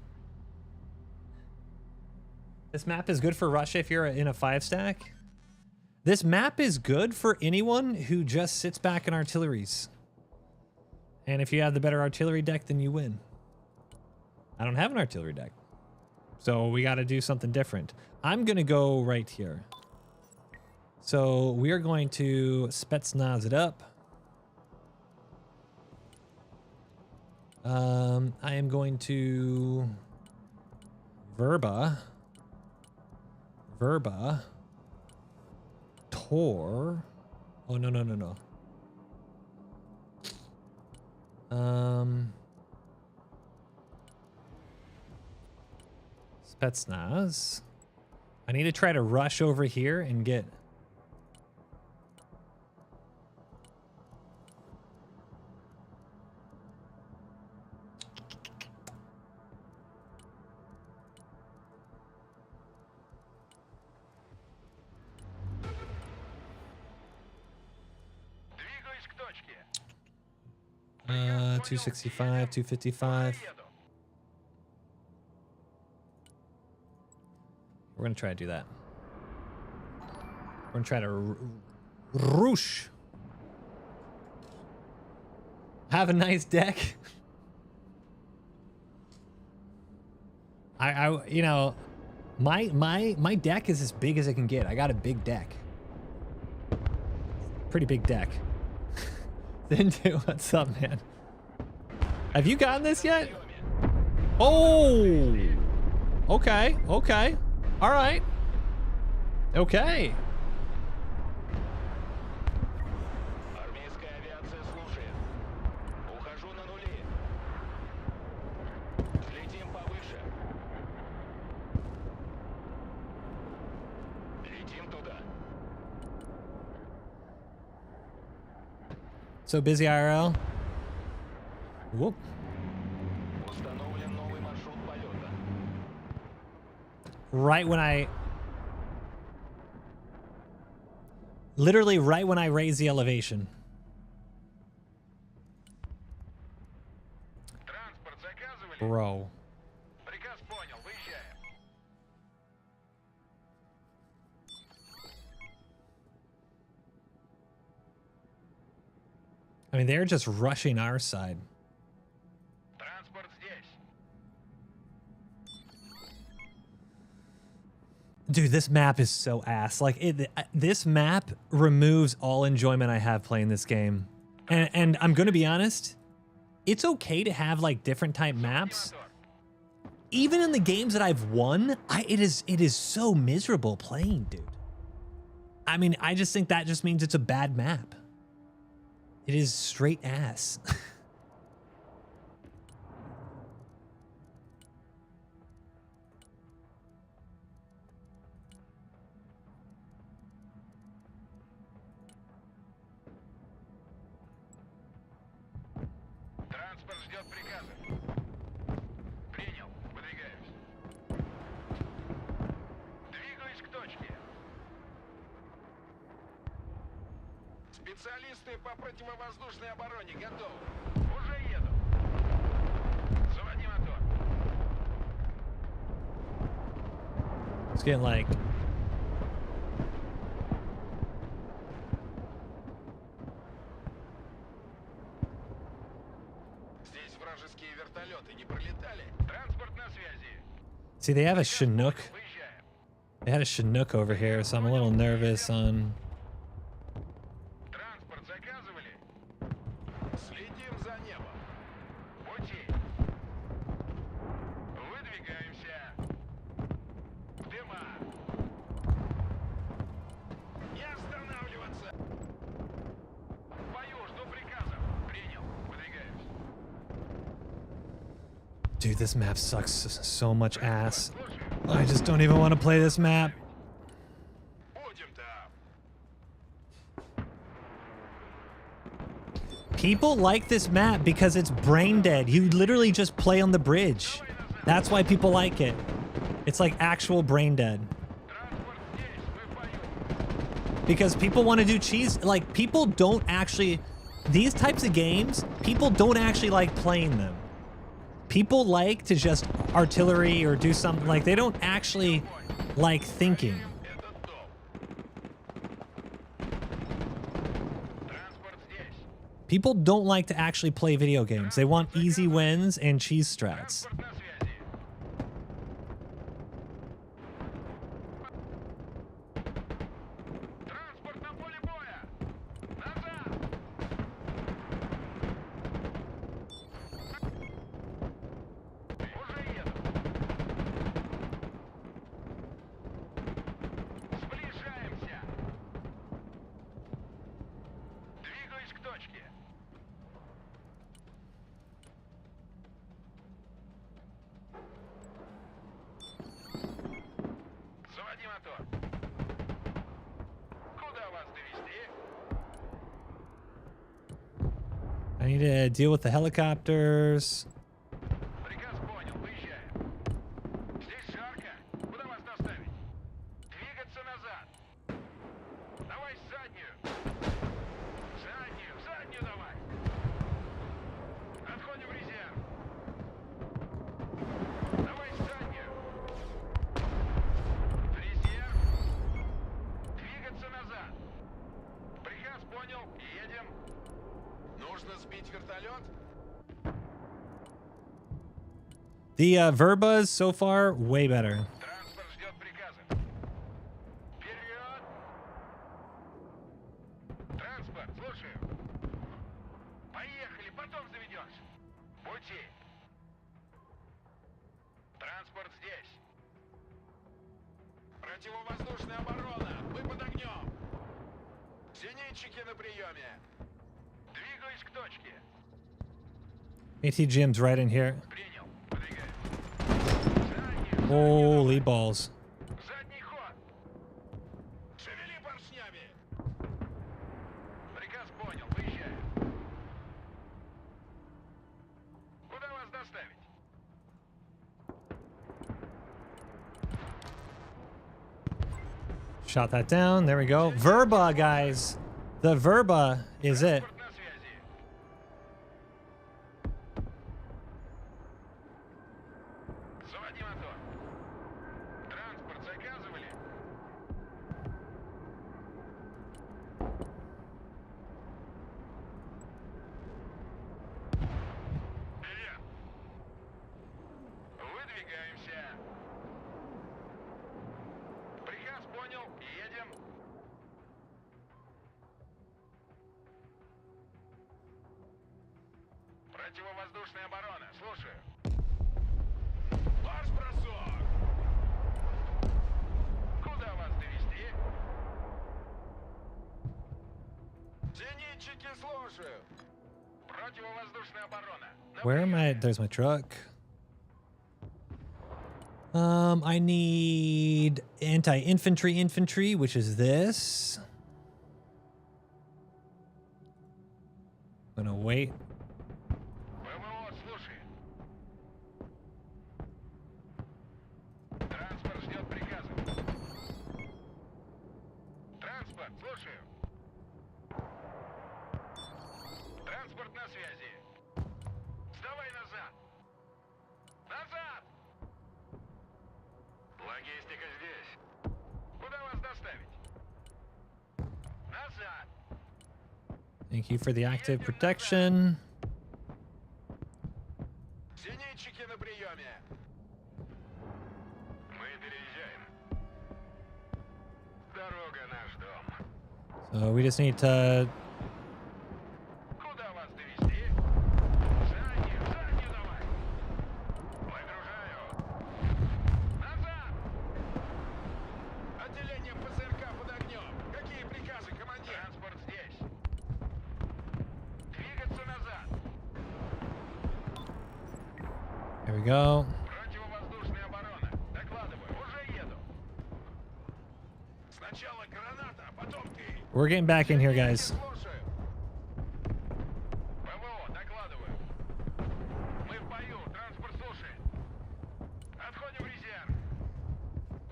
This map is good for Russia if you're in a 5-stack. This map is good for anyone who just sits back in artilleries. And if you have the better artillery deck, then you win. I don't have an artillery deck. So we got to do something different. I'm going to go right here. So we are going to Spetsnaz it up. I am going to Verba. Tor. Oh, no. Spetsnaz. I need to try to rush over here and get... Двигаюсь к точке. 265, 255. We're gonna try to do that. We're gonna try to roosh. Have a nice deck. You know, my deck is as big as it can get. I got a big deck. Pretty big deck. Zindu, what's up, man? Have you gotten this yet? Oh! Okay, okay. All right. Okay. Армейская авиация слушает. Ухожу на нули. Летим повыше. Летим туда. So busy IRL. Whoop. Установлен новый маршрут полета. Right when I... Literally right when I raise the elevation. Транспорт заказывали? Bro. Приказ понял, выезжаем. I mean, they're just rushing our side. Транспорт здесь. Dude, this map is so ass. Like, this map removes all enjoyment I have playing this game. And I'm gonna be honest, it's okay to have like different type maps. Even in the games that I've won, it is so miserable playing, dude. I mean, I just think that just means it's a bad map. It is straight ass. Транспорт ждет приказа. Принял. Выдвигаюсь. Двигаюсь к точке. Специалисты по противовоздушной обороне готовы. Уже еду. Заводи мотор. It's getting like... Здесь вражеские вертолеты не пролетали. Транспорт на связи. See, they have a Chinook. Выезжаем. They had a Chinook over here, so I'm a little nervous on... Транспорт заказывали? Следим за небом. dude, this map sucks so much ass. I just don't even want to play this map. People like this map because it's brain dead. You literally just play on the bridge. That's why people like it. It's like actual brain dead. Because people want to do cheese. Like, people don't actually... These types of games, people don't actually like playing them. People like to just artillery or do something. Like, they don't actually like thinking. People don't like to actually play video games. They want easy wins and cheese strats. I need to deal with the helicopters. The Verbas so far, way better. ATGM's right in here. Holy balls. Shot that down. There we go. Verba, guys. The Verba is it. Where am I? There's my truck. I need anti-infantry, which is this. I'm gonna wait. Thank you for the active protection. So we just need to... There we go. Противовоздушная оборона. Докладываю, уже еду. Сначала граната, а потом ты. We're getting back in here, guys. Слушаю. ПВО, докладываю. Мы в бою, транспорт слушает. Отходим в резерв.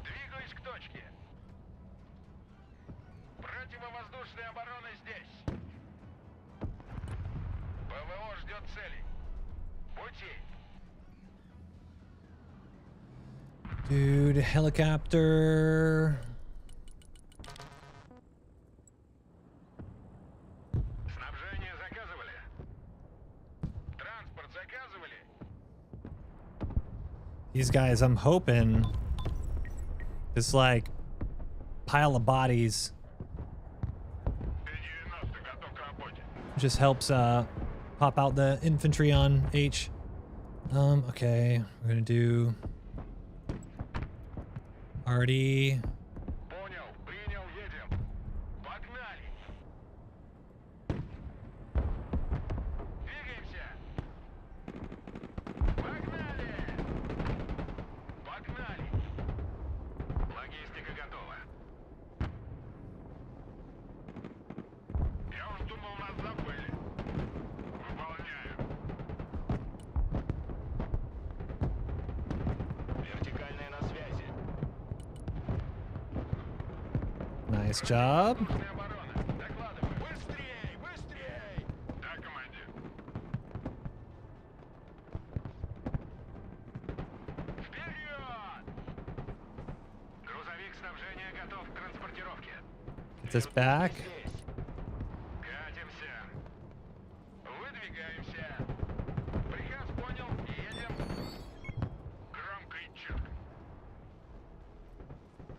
Двигаюсь к точке. Противовоздушная оборона здесь. ПВО ждет целей. Пути. Dude, helicopter. Снабжение заказывали. Транспорт заказывали. These guys, I'm hoping this like pile of bodies Т-90 готов к работе. just helps pop out the infantry on H. Okay, we're gonna do RD. Понял, принял, едем. Погнали. Двигаемся. Погнали. Погнали. Логистика готова. Я уж думал, нас забыли. Выполняю. Вертикальная на связи. Nice job. Оборона. Докладывай. Быстрей, быстрей. Да, командир. Вперед! Грузовик снабжения готов к транспортировке. Get this back. Здесь. Катимся. Выдвигаемся. Приказ понял. Едем. Громкий чек.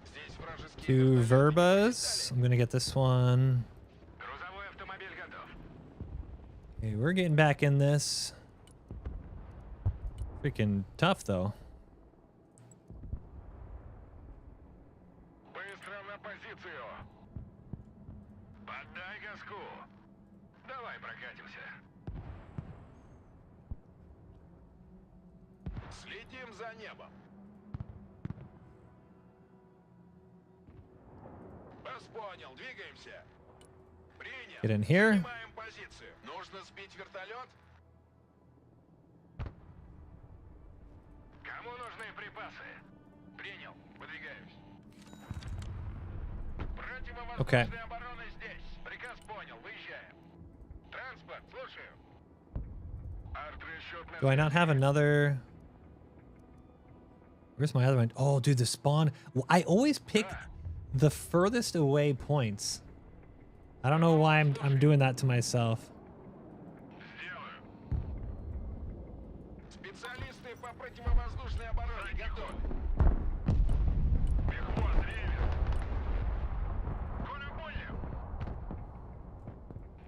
Здесь вражеские Two вертолеты. Verbas. I'm gonna get this one. Грузовой автомобиль готов. Okay, we're getting back in this. Freaking tough though. Быстро на позицию. Поддай газку. Давай прокатимся. Следим за небом. Вас понял, двигаемся. Принял. Get in here. Занимаем позицию. Нужно сбить вертолет? Кому нужны припасы? Принял. Выдвигаюсь. Противовоздушная оборона здесь. Приказ понял. Выезжаем. Транспорт, слушаю. Арт-расчет на Do I not have another? Where's my other one? Oh, dude, the spawn. Well, I always pick the furthest away points. I don't know why I'm doing that to myself. Сделаю. Специалисты по противовоздушной обороне готовы. Мехвоз, ревер. Коля понял.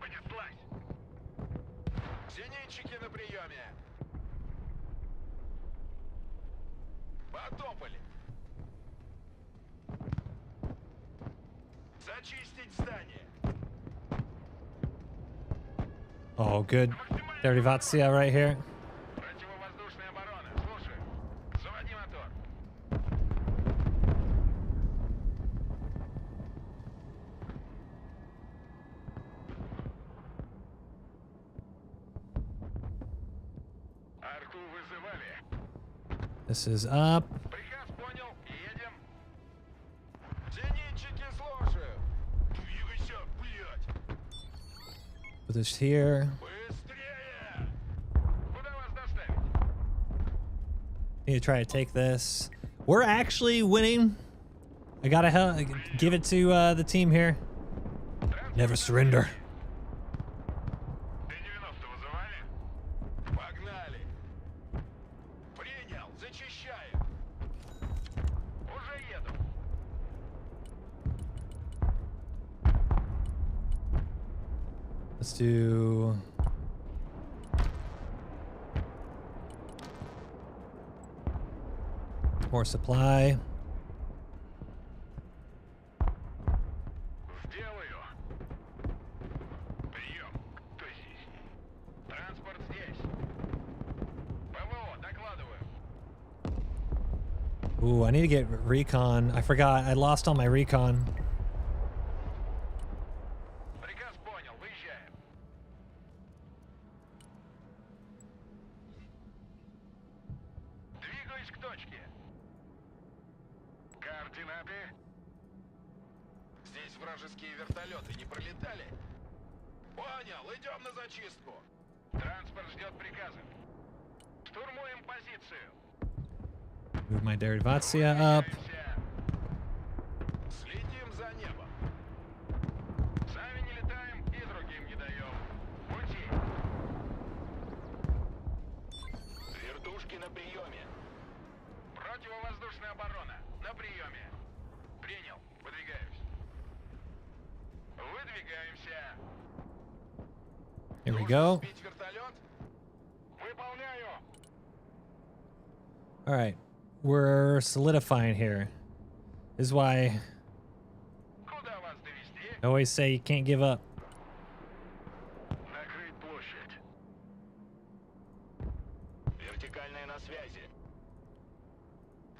Понеслась. Зенитчики на приеме. Потопали. Зачистить здание. Oh, good. Derivatsia right here. Противовоздушная оборона. Слушаю. Заводи мотор. Арту вызывали. This is up. Приказ понял. Едем. Зенитчики, слушаю. Двигайся, блядь. Put this here. Быстрее. Куда вас доставить? Need to try to take this. We're actually winning. I gotta give it to the team here. Never surrender. Т-90 вызывали? Погнали. Принял. Зачищаю. Уже еду. Let's do. More supply. Сделаю. Прием. Кто здесь? Транспорт здесь. ПВО, докладываю. Ooh, I need to get recon. I forgot. I lost all my recon. Приказ понял, выезжаем. Двигаюсь к точке. Координаты. Здесь вражеские вертолеты не пролетали? Понял, идем на зачистку. Транспорт ждет приказа. Штурмуем позицию. Move my derivation up. Следим за небом. Сами не летаем и другим не даем. Пути. Вертушки на приеме. Противовоздушная оборона. На приеме. Принял. Выдвигаюсь. Выдвигаемся. Here we go. Сбить вертолет? Выполняю. All right. We're solidifying here. This is why Куда вас довести? I always say you can't give up. Накрыть площадь. Вертикальная на связи.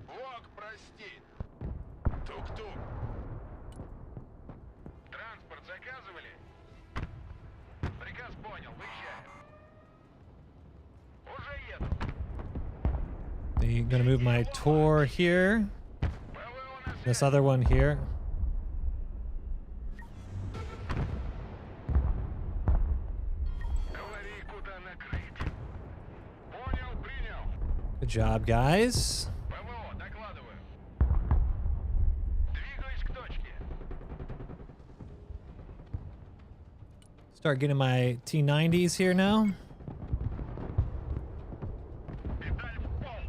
Лог, прости. Тук-тук. Транспорт заказывали? Приказ понял. Выезжаем. Уже еду. I'm gonna move my Tor here. ПВО на This связи. other one here. Говори, куда накрыть. Понял, принял. Good job, guys. ПВО, докладываю. Двигаюсь к точке. Start getting my T90s here now. Педаль в пол.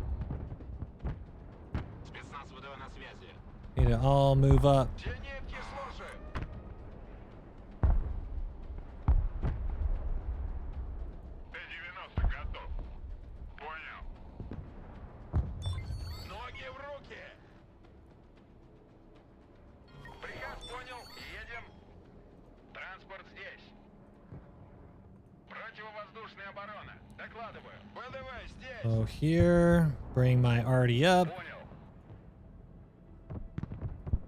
Спецназ ВДВ на связи. Need to all move up. Зенитки слушаю. Т-90 готов. Понял. Ноги в руки. Приказ понял. Едем. Транспорт здесь. Противовоздушная оборона. Докладываю. ВДВ здесь. Oh, here. Bring my RD up. Понял.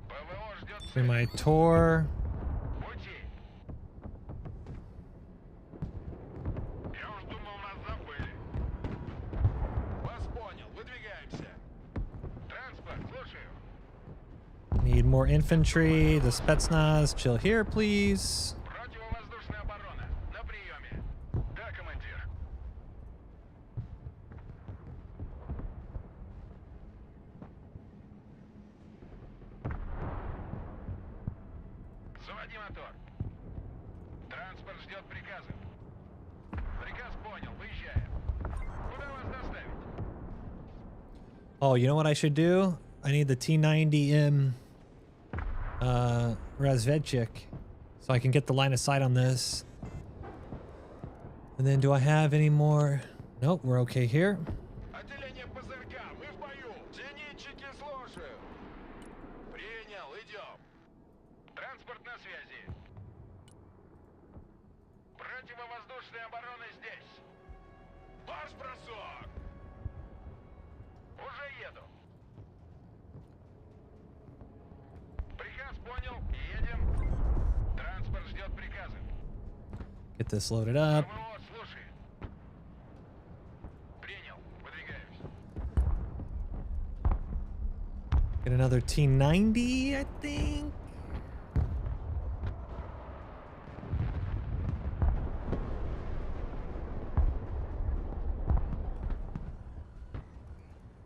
ПВО ждет Bring цель. my Tor. Пути. Я уж думал, нас забыли. Вас понял. Выдвигаемся. Транспорт, слушаю. Need more infantry. The Spetsnaz. Chill here, please. Противовоздушная оборона. На приеме. Да, командир. Заводи мотор. Транспорт ждет приказа. Приказ понял. Выезжаем. Куда вас доставить? Oh, you know what I should do? I need the T90M Razvedchik so I can get the line of sight on this. And then do I have any more? Nope, we're okay here. Отделение ПЗРК. Мы в бою. Зенитчики слушаю. Принял. Идем. Транспорт на связи. Противовоздушная оборона здесь. Марш-бросок. Уже еду. Приказ понял. Едем. Транспорт ждет приказа. Get this loaded up. ПВО слушает. Принял. Выдвигаюсь. Get another T90, I think.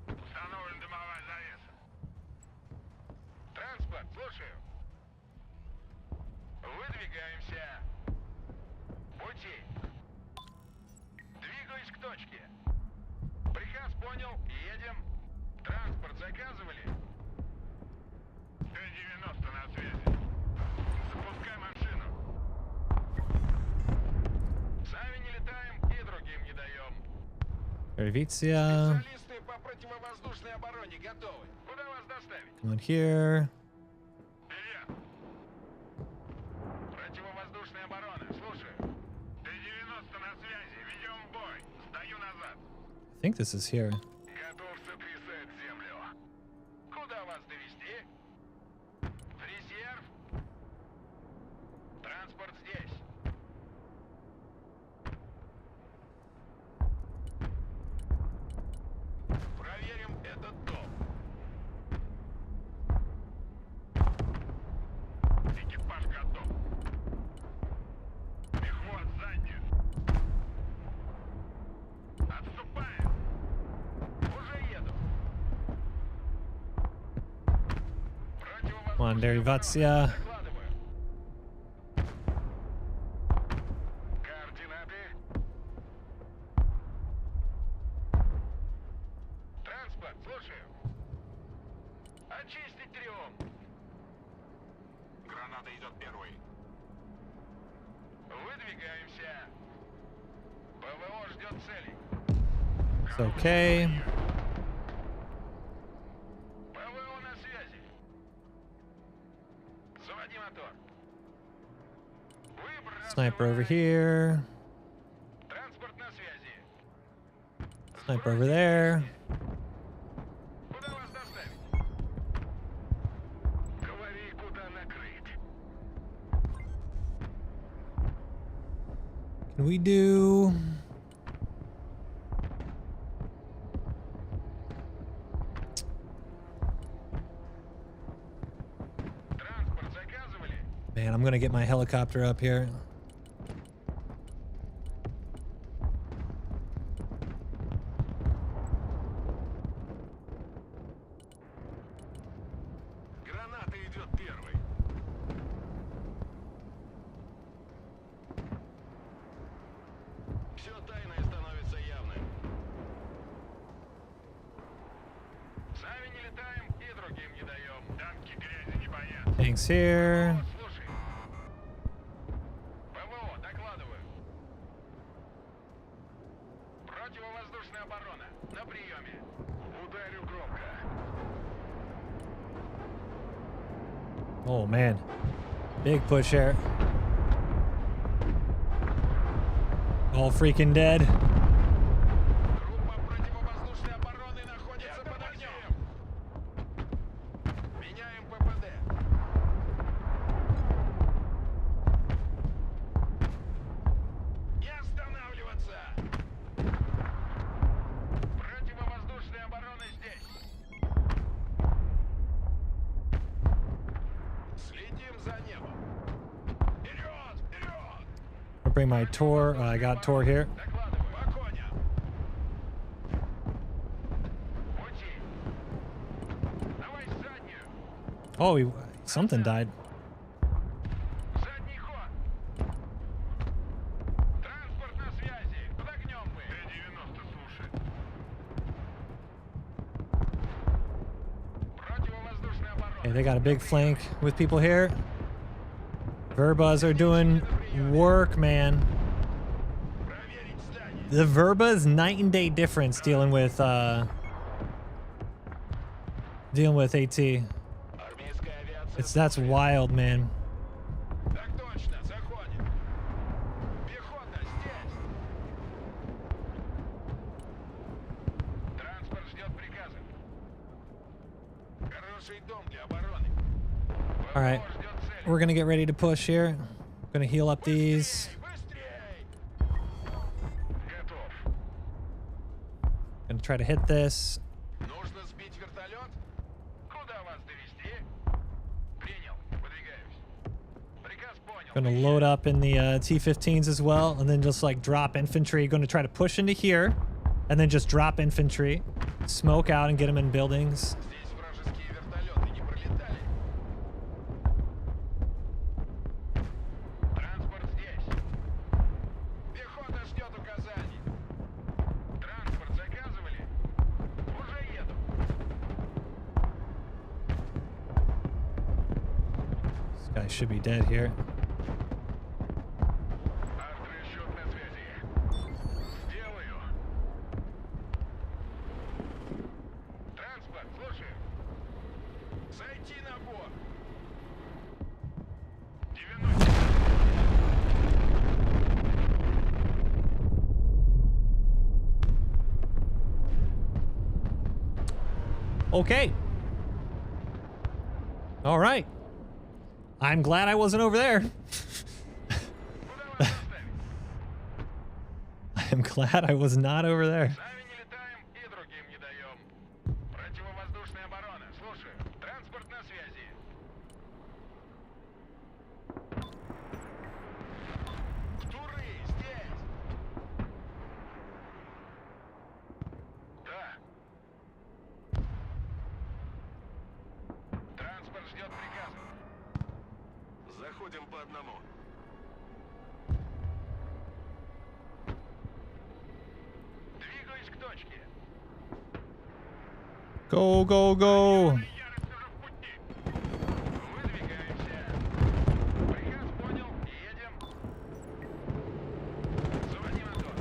Установлен дымовая завеса. Транспорт, слушаю. Выдвигаемся. Пути. Двигаюсь к точке. Приказ понял. Едем. Транспорт заказывали? Т-90 на связи. Запускай машину. Сами не летаем и другим не даем. Revizia. Специалисты по противовоздушной обороне готовы. Куда вас доставить? Come on here. Вперед! Противовоздушная оборона, слушаю. Т-90 на связи, ведем бой. Сдаю назад. I think this is here. Готов сотрясать землю. on, Derivatsya. Докладываю. Координаты. Транспорт, слушаю. Очистить триум. Граната идет первой. Выдвигаемся. ПВО ждет целей. It's okay. ПВО на связи. Заводи мотор. Sniper over here. Транспорт на связи. Sniper over there. Куда вас доставить? Говори, куда накрыть. Can we do? Транспорт заказывали? Man, I'm gonna get my helicopter up here. Граната идет первой. Все тайное становится явным. Сами не летаем и другим не даем. Танки грязи не боятся. Tanks here. Слушай. ПВО, докладываю. Противовоздушная оборона. На приеме. Ударю громко. Oh man, big push here. All freaking dead. Группа противовоздушной обороны находится под огнем. Меняем ППД. Не останавливаться. Противовоздушная оборона здесь. Следим за небом. Вперед! Вперед! I'll bring my Tor. I got Tor here. Докладываю. По коням. Пути. Давай заднюю. Oh, something died. Задний ход. Транспорт на связи. Под огнем мы. Т-90 слушай. Противовоздушная оборона. Okay, they got a big flank with people here. Verbas are doing work, man. Проверить здание. The Verba's night and day difference dealing with AT. Армейская авиация. That's wild, man. Так точно. Заходим. Пехота здесь. Транспорт ждет приказа. Хороший дом для обороны. All right, ПВО ждет цели. we're gonna get ready to push here. Gonna heal up these. Быстрей! Готов. Gonna try to hit this. Нужно сбить вертолет? Куда вас довести? Принял. Выдвигаюсь. Приказ понял. Gonna load up in the T-15s as well, and then just like drop infantry. Gonna try to push into here, and then just drop infantry, smoke out, and get them in buildings. Здесь вражеские вертолеты не пролетали. Транспорт здесь. Пехота ждет указаний. Транспорт заказывали? Уже еду. This guy should be dead here. Артрасчет на связи. Сделаю. Транспорт, слушаю. Зайти на борт. 90. Okay. All right. I'm glad I wasn't over there. Куда вас доставить? I'm glad I was not over there. Сами не летаем и другим не даем. Противовоздушная оборона. Слушаю. Транспорт на связи. Туры здесь. Да. Транспорт ждет приказа. Каждым по одному. Двигаюсь к точке. Go, go, go. Ярость уже в пути. Выдвигаемся. Приказ понял. Едем. Заводи мотор.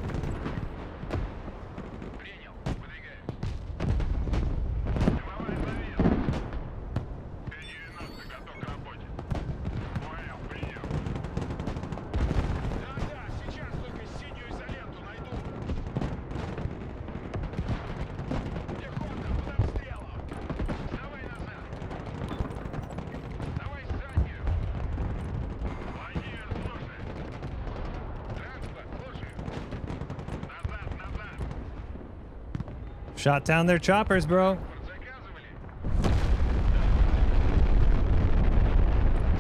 Принял. Выдвигаемся. Дымовая завеса. Т-90 готов к работе. Понял. Принял. Да-да, сейчас только синюю изоленту найду. Пехота, под обстрелом. Давай назад. Давай заднюю. Владимир, слушай. Транспорт, слушаю. Назад, назад. Shot down their choppers, bro. Заказывали?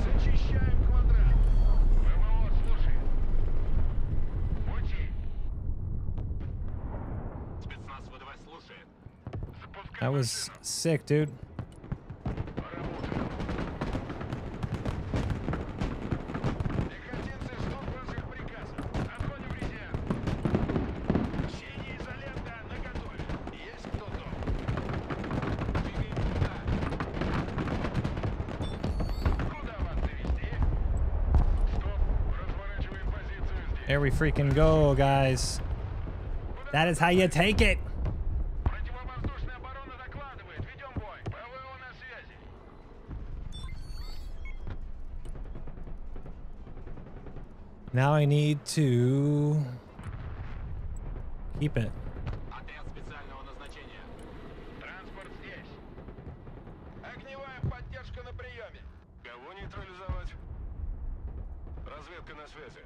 Зачищаем квадрат. ПВО, слушай. Пути. Спецназ ВДВ слушает. Запускай That was машину. sick, dude. Поработаем. Пехотинцы ждут ваших приказов. Отходим в резерв. Синяя изолента наготове. Есть кто дома? Двигаем туда. Куда вас завезти? Стоп. Разворачиваем позицию здесь. There we freaking go, guys. That is how you take it. Противовоздушная оборона докладывает. Ведем бой. ПВО на связи. Now I need to keep it. Отряд специального назначения. Транспорт здесь. Огневая поддержка на приеме. Кого нейтрализовать? Разведка на связи.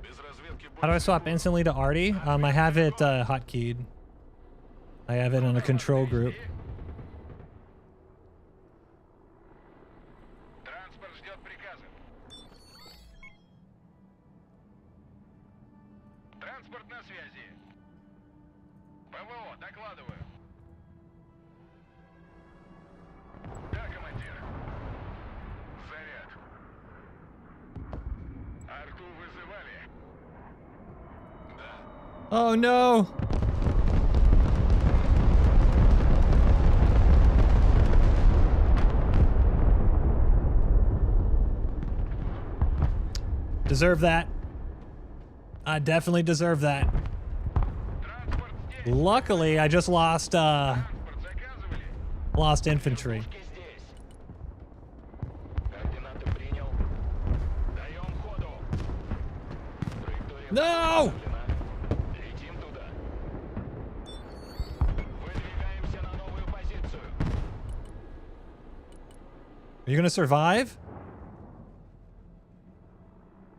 Без разведки How do I swap instantly to Artie? I have it hotkeyed. I have it on a control group. Транспорт ждет приказов. Транспорт на связи. ПВО, докладываю. Да, командир. Заряд. Арту вызывали? Да. Oh no! Deserve that. I definitely deserve that. Транспорт здесь. Luckily, I just lost Транспорт заказывали? infantry. Здесь. Координаты принял. Даем ходу. Траектория No! определена. Летим туда. Выдвигаемся на новую позицию. Are you gonna survive?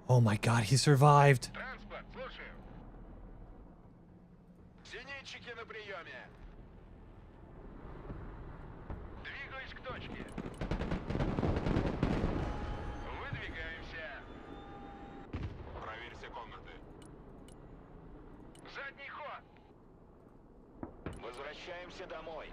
Oh my god, he survived. Транспорт, слушаю. Зенитчики на приеме. Двигаюсь к точке. Выдвигаемся. Проверь все комнаты. Задний ход. Возвращаемся домой.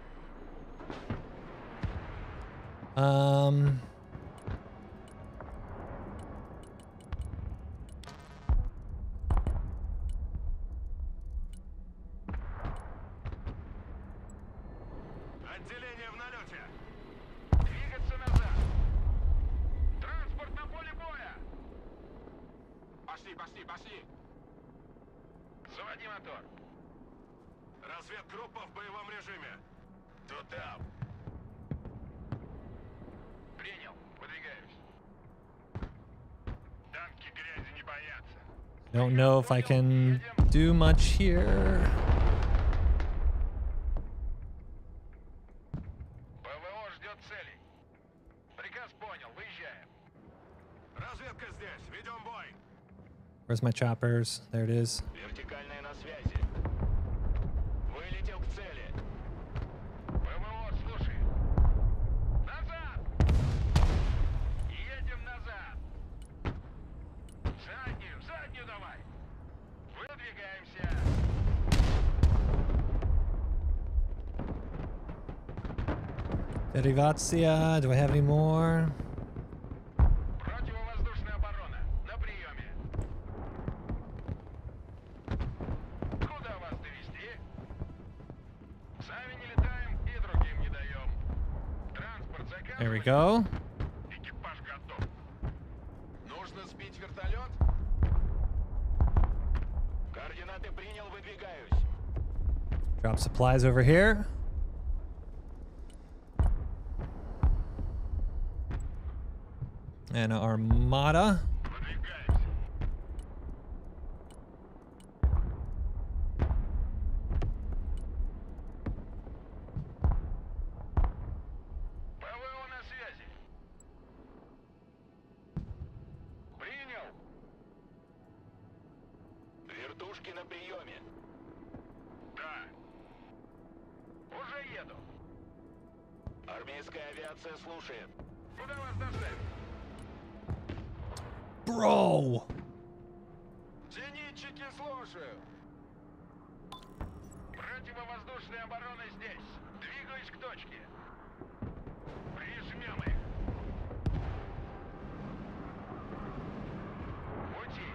Отделение в налете. Двигаться назад. Транспорт на поле боя. Пошли, пошли, пошли. Заводи мотор. Разведгруппа в боевом режиме. Туда. Принял. Выдвигаемся. Танки грязи не боятся. Don't know if I can do much here. ПВО ждет целей. Приказ понял. Выезжаем. Разведка здесь. Ведем бой. Where's my choppers? There it is. Вертикальная на связи. Вылетел к цели. ПВО, слушай. Назад! Едем назад. Заднюю давай. Выдвигаемся. Derivatia. Do I have any more? Противовоздушная оборона. На приеме. Куда вас довести? Сами не летаем и другим не даем. Транспорт заказывать. There we go. Экипаж готов. Нужно сбить вертолет? Координаты принял, выдвигаюсь. Drop supplies over here. And Armada. Выдвигаемся. ПВО на связи. Принял. Вертушки на приеме. Да. Уже еду. Армейская авиация слушает. Куда вас доставить? Bro. Зенитчики слушаю. Противовоздушная оборона здесь. Двигаюсь к точке. Прижмем их. Пути.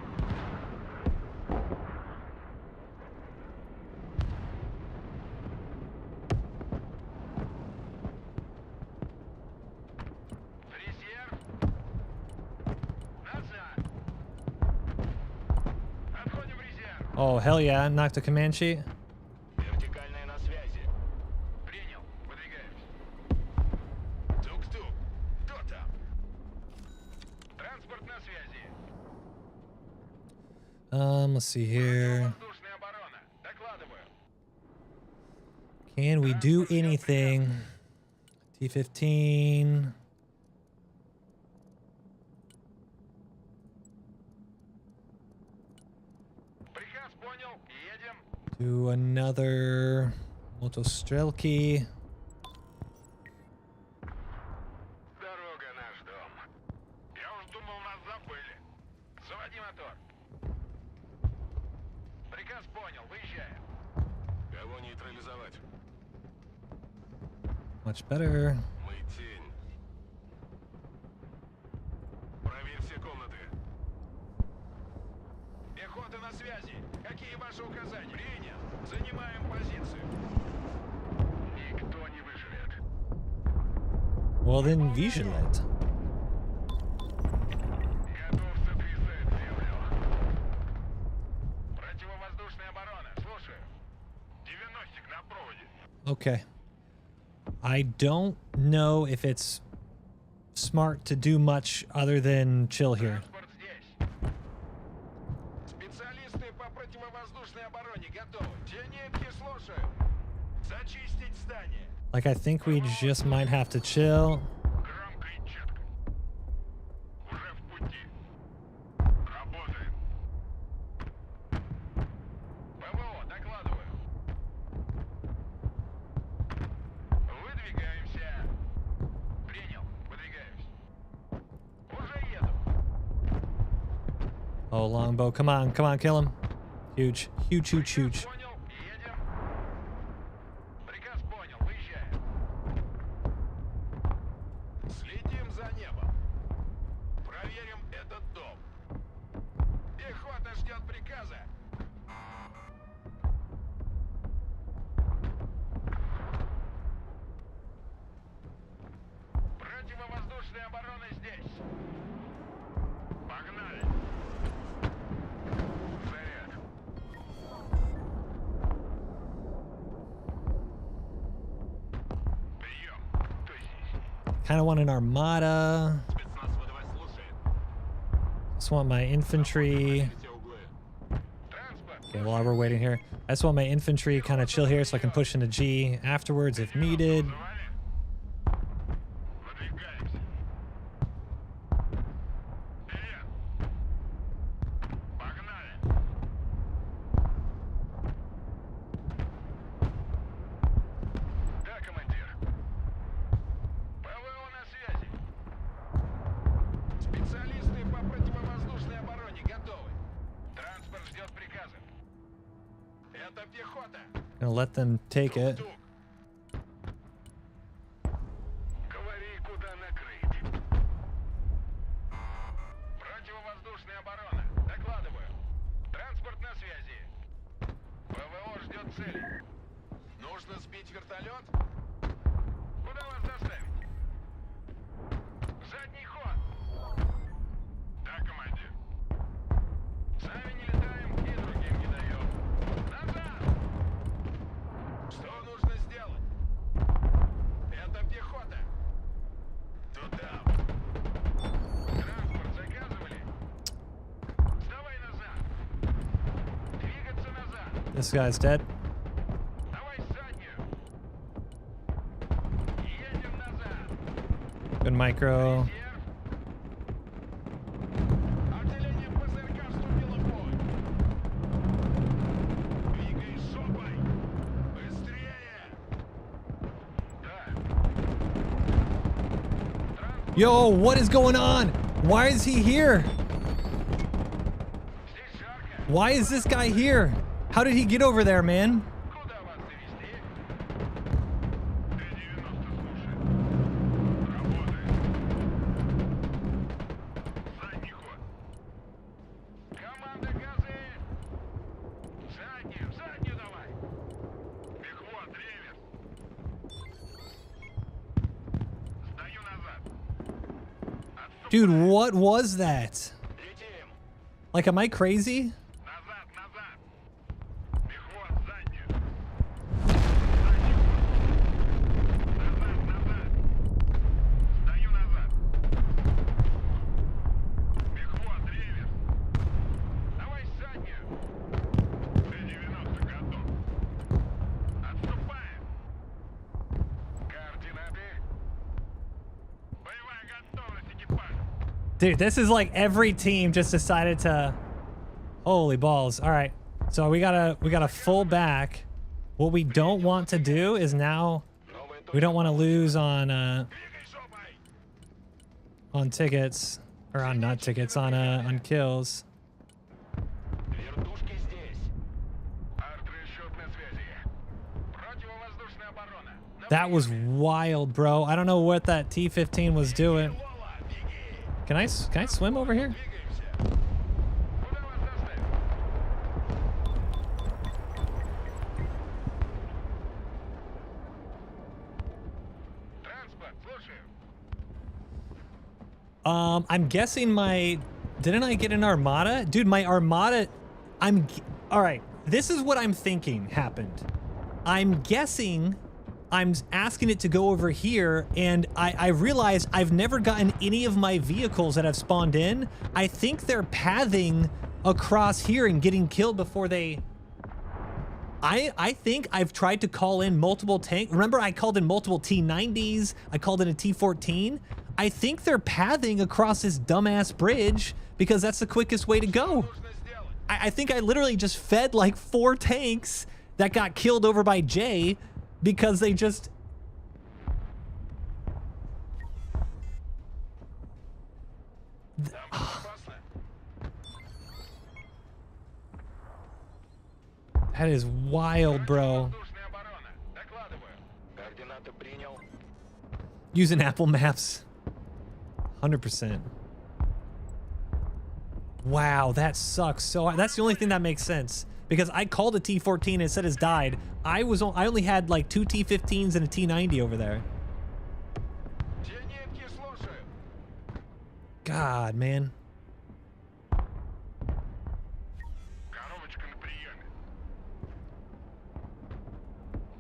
Резерв. Назад. Отходим в резерв. Oh, hell yeah. Knocked the command sheet. Вертикальная на связи. Принял. Выдвигаемся. Тук-тук. Кто там? Транспорт на связи. Let's see here. Воздушная оборона. Докладываю. Can we do anything? T-15. Приказ понял. Едем. Do another Motostrelki. Дорога наш дом. Я уж думал, нас забыли. Заводи мотор. Приказ понял. Выезжаем. Кого нейтрализовать? Much better. Мы тень. Проверь все комнаты. Пехота на связи. Какие ваши указания? Принял. Занимаем позицию. Никто не выживет. Well then, Vigilant. Готов сотрясать землю. Противовоздушная оборона. Слушаю. 90-ик на проводе. Okay. I don't know if it's smart to do much other than chill here. Транспорт здесь. Специалисты по противовоздушной обороне готовы. Зенитки слушаю. Зачистить здание. Like, I think we just might have to chill. Громко и четко. Уже в пути. Работаем. ПВО, докладываю. Выдвигаемся. Принял. Выдвигаюсь. Уже еду. Oh, longbow. Come on, kill him. Huge, huge, huge, huge. Понял. Едем. Приказ понял. Выезжаем. Следим за небом. Проверим этот дом. Пехота ждет приказа. Противовоздушная оборона здесь. Погнали. Заряд. Прием. Кто здесь? Kind of want an armada. Спецназ ВДВ слушает. Just want my infantry. Все углы. Транспорт. Okay, while we're waiting here, I just want my infantry kind of chill here so I can push into G afterwards if needed. Завали. Выдвигаемся. Вперед. Погнали. Да, командир. ПВО на связи. Специалисты по противовоздушной обороне готовы. Транспорт ждет приказов. Это пехота. Gonna let them take it. Тук. This guy's dead. Давай заднюю. Едем назад. Good micro. Отделение ПЗРК вступило в бой. Двигай сопой. Быстрее. Так. Yo, what is going on? Why is he here? Здесь жарко. Why is this guy here? How did he get over there, man? Куда вас завезти? Т-90 слушай. Работает. Задний ход. Команда газы. Заднюю давай. Бегвот, реверс. Сдаю назад. Dude, what was that? Летим. Like, am I crazy? Назад. Бегвот, заднюю. Задний ход. Назад. Сдаю назад. Бегвот, реверс. Давай заднюю. Т-90 готов. Отступаем. Координаты. Боевая готовность, экипаж. Dude, this is like every team just decided to... Holy balls. All right. So we gotta full back. What we don't want to do is now... We don't want to lose on Двигай жопой. tickets. Or on not tickets, on kills. Вертушки здесь. Арт-расчет на связи. Противовоздушная оборона. That was wild, bro. I don't know what that T-15 was doing. Лола, беги. Can I swim over here? Двигаемся. Куда вас доставить? Транспорт, слушаю. I'm guessing didn't I get an Armada? Dude, my Armada, all right, this is what I'm thinking happened. I'm guessing I'm asking it to go over here, and I realize I've never gotten any of my vehicles that have spawned in. I think they're pathing across here and getting killed before they... I think I've tried to call in multiple tanks. Remember, I called in multiple T90s. I called in a T14. I think they're pathing across this dumbass bridge because that's the quickest way to go. Нужно сделать. I think I literally just fed like 4 tanks that got killed over by Jay because they just... Опасно. That is wild, bro. Противовоздушная оборона. Докладываю. Координаты принял. Using Apple Maps. 100%. Wow, that sucks. So that's the only thing that makes sense. Because I called a T14 and it said it's died. I only had like 2 T15s and a T90 over there. Зенитки, слушаю. God, man. Коробочка на приеме.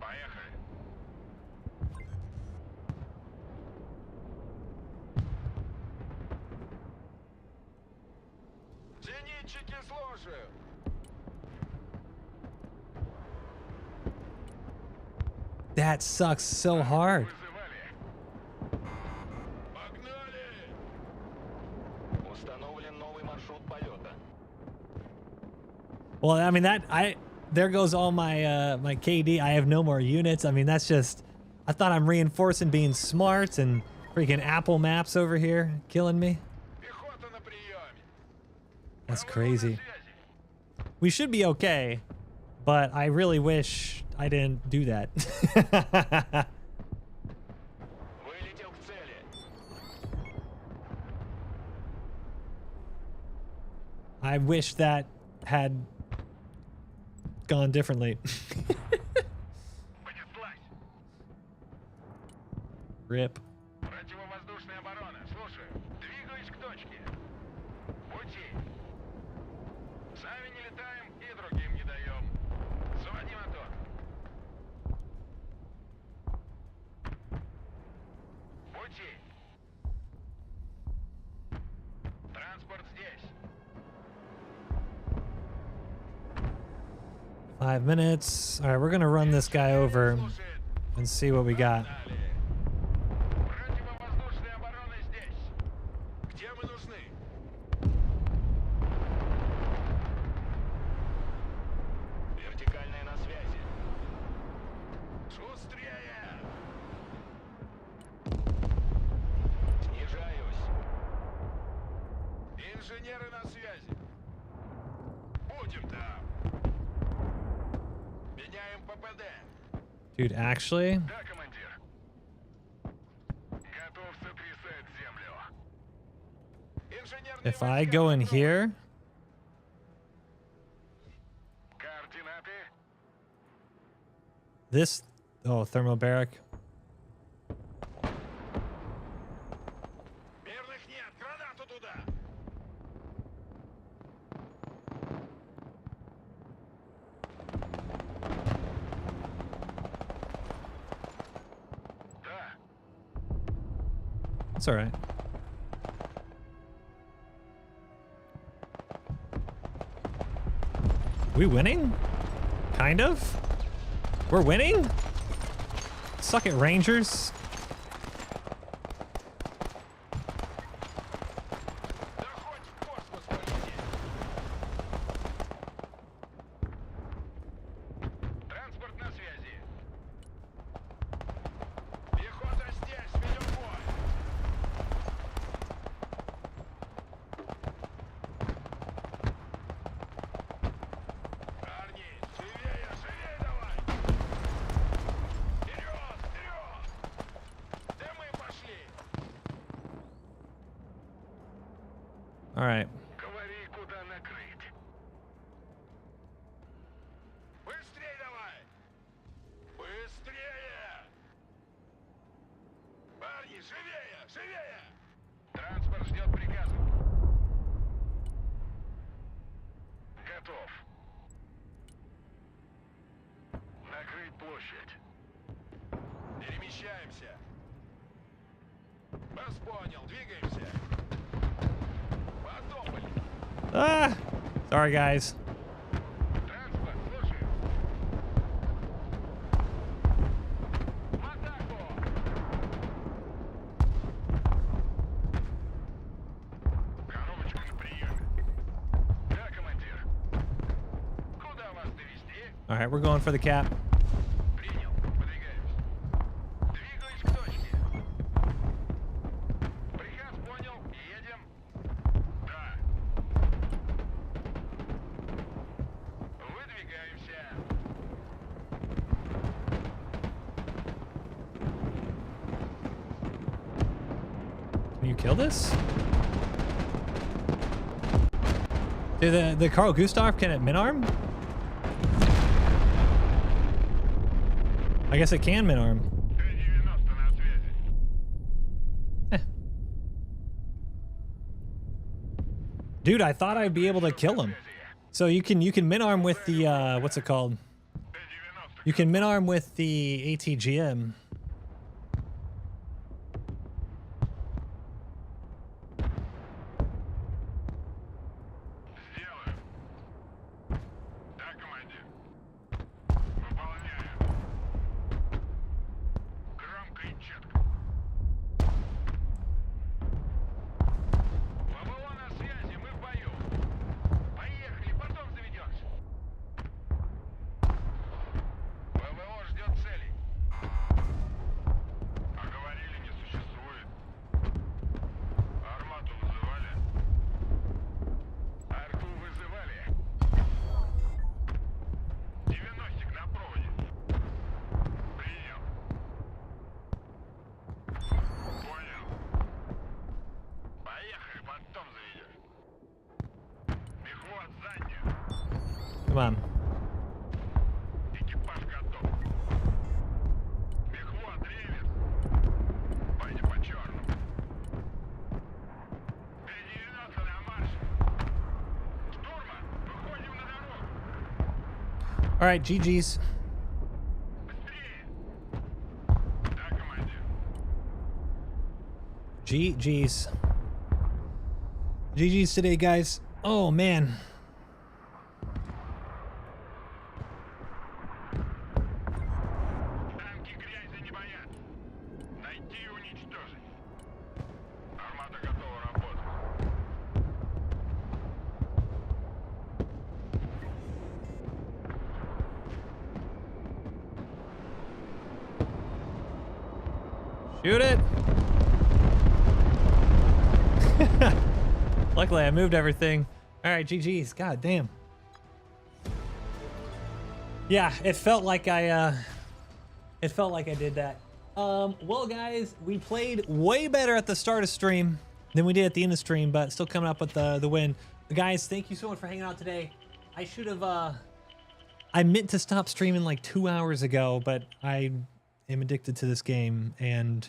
Поехали. Зенитчики, слушаю. That sucks so hard. Вызывали. Погнали. Установлен новый маршрут полета. Well, I mean there goes all my my KD. I have no more units. I mean, that's just, I thought I'm reinforcing being smart, and freaking Apple Maps over here killing me. Пехота на приеме. That's ПВО на crazy. связи. We should be okay, but I really wish I didn't do that. Вылетел к цели. I wish that had gone differently. Понеслась. Rip. Противовоздушная оборона. Слушаю. Двигаюсь к точке. Пути. Сами не летаем и другим не даем. Заводи мотор. Пути. Транспорт здесь. 5 minutes. All right, we're gonna run this guy over and see what we got. Противовоздушная оборона здесь. Где мы нужны? Вертикальная на связи. Шустрее! Снижаюсь. Инженеры на связи. Будем там. Меняем ППД. Dude, actually, Да, командир. Готов сотрясать землю. Инженерный if I go in here, Координаты. this, oh, thermobaric. Мирных нет. Гранату туда. Да. It's all right. We winning? Kind of? We're winning? Suck it, Rangers. Да хоть в космос полети. Транспорт на связи. Пехота здесь. Ведем бой. Парни, живее, живее давай. Вперед, вперед. Да мы пошли. All right. Говори, куда накрыть. Быстрее давай! Быстрее! Парни, живее! Живее! Транспорт ждет приказа. Готов. Накрыть площадь. Перемещаемся. Вас понял, двигаемся. Потопали. Ah! Sorry, guys. Транспорт, слушай. В атаку! Коробочка на приеме. Да, командир. Куда вас довести? All right, we're going for the cap. Принял. Выдвигаемся. Двигаюсь к точке. Приказ понял. Едем. Да. Выдвигаемся. Can you kill this? Dude, the Carl Gustav, can it min-arm? I guess it can min-arm. Т-90 на связи. Dude, I thought I'd be able to kill him. So you can min-arm with the what's it called? Т-90. You can min-arm with the ATGM. Сделаю. Да, командир. Выполняю. Громко и четко. ВВО на связи, мы в бою. Поехали, потом заведемся. ВВО ждет целей. А говорили, не существует. Армату вызывали. Арту вызывали. 90-ик на проводе. Принял. Понял. Поехали, потом заведешь. Мехвод заднюю. Come on. Экипаж готов. Мехвод реверс. Пойди по черному. Т-90 на марш. Штурман, выходим на дорогу. All right, GG's. Быстрее. Да, командир. GG's. GG's today, guys. Oh, man. Shoot it. Luckily, I moved everything. All right, GG's. God damn. Yeah, it felt like I did that. Well, guys, we played way better at the start of stream than we did at the end of stream, but still coming up with the win. Guys, thank you so much for hanging out today. I should have, I meant to stop streaming like 2 hours ago, but I am addicted to this game, and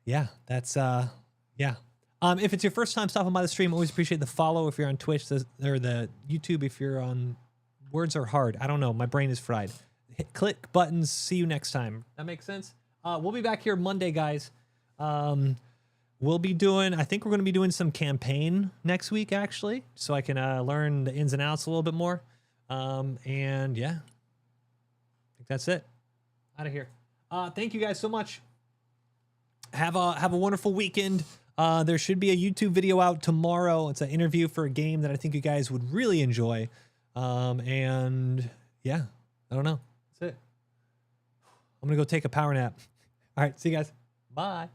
yeah, that's, yeah. If it's your first time stopping by the stream, always appreciate the follow if you're on Twitch or the YouTube. If you're on, words are hard. I don't know. My brain is fried. Click buttons. See you next time. That makes sense. We'll be back here Monday, guys. We'll be doing, I think we're going to be doing some campaign next week, actually, so I can learn the ins and outs a little bit more. And yeah, I think that's it. Out of here. Thank you guys so much. Have a wonderful weekend. There should be a YouTube video out tomorrow. It's an interview for a game that I think you guys would really enjoy. And yeah, I don't know. That's it. I'm going to go take a power nap. All right. See you guys. Bye.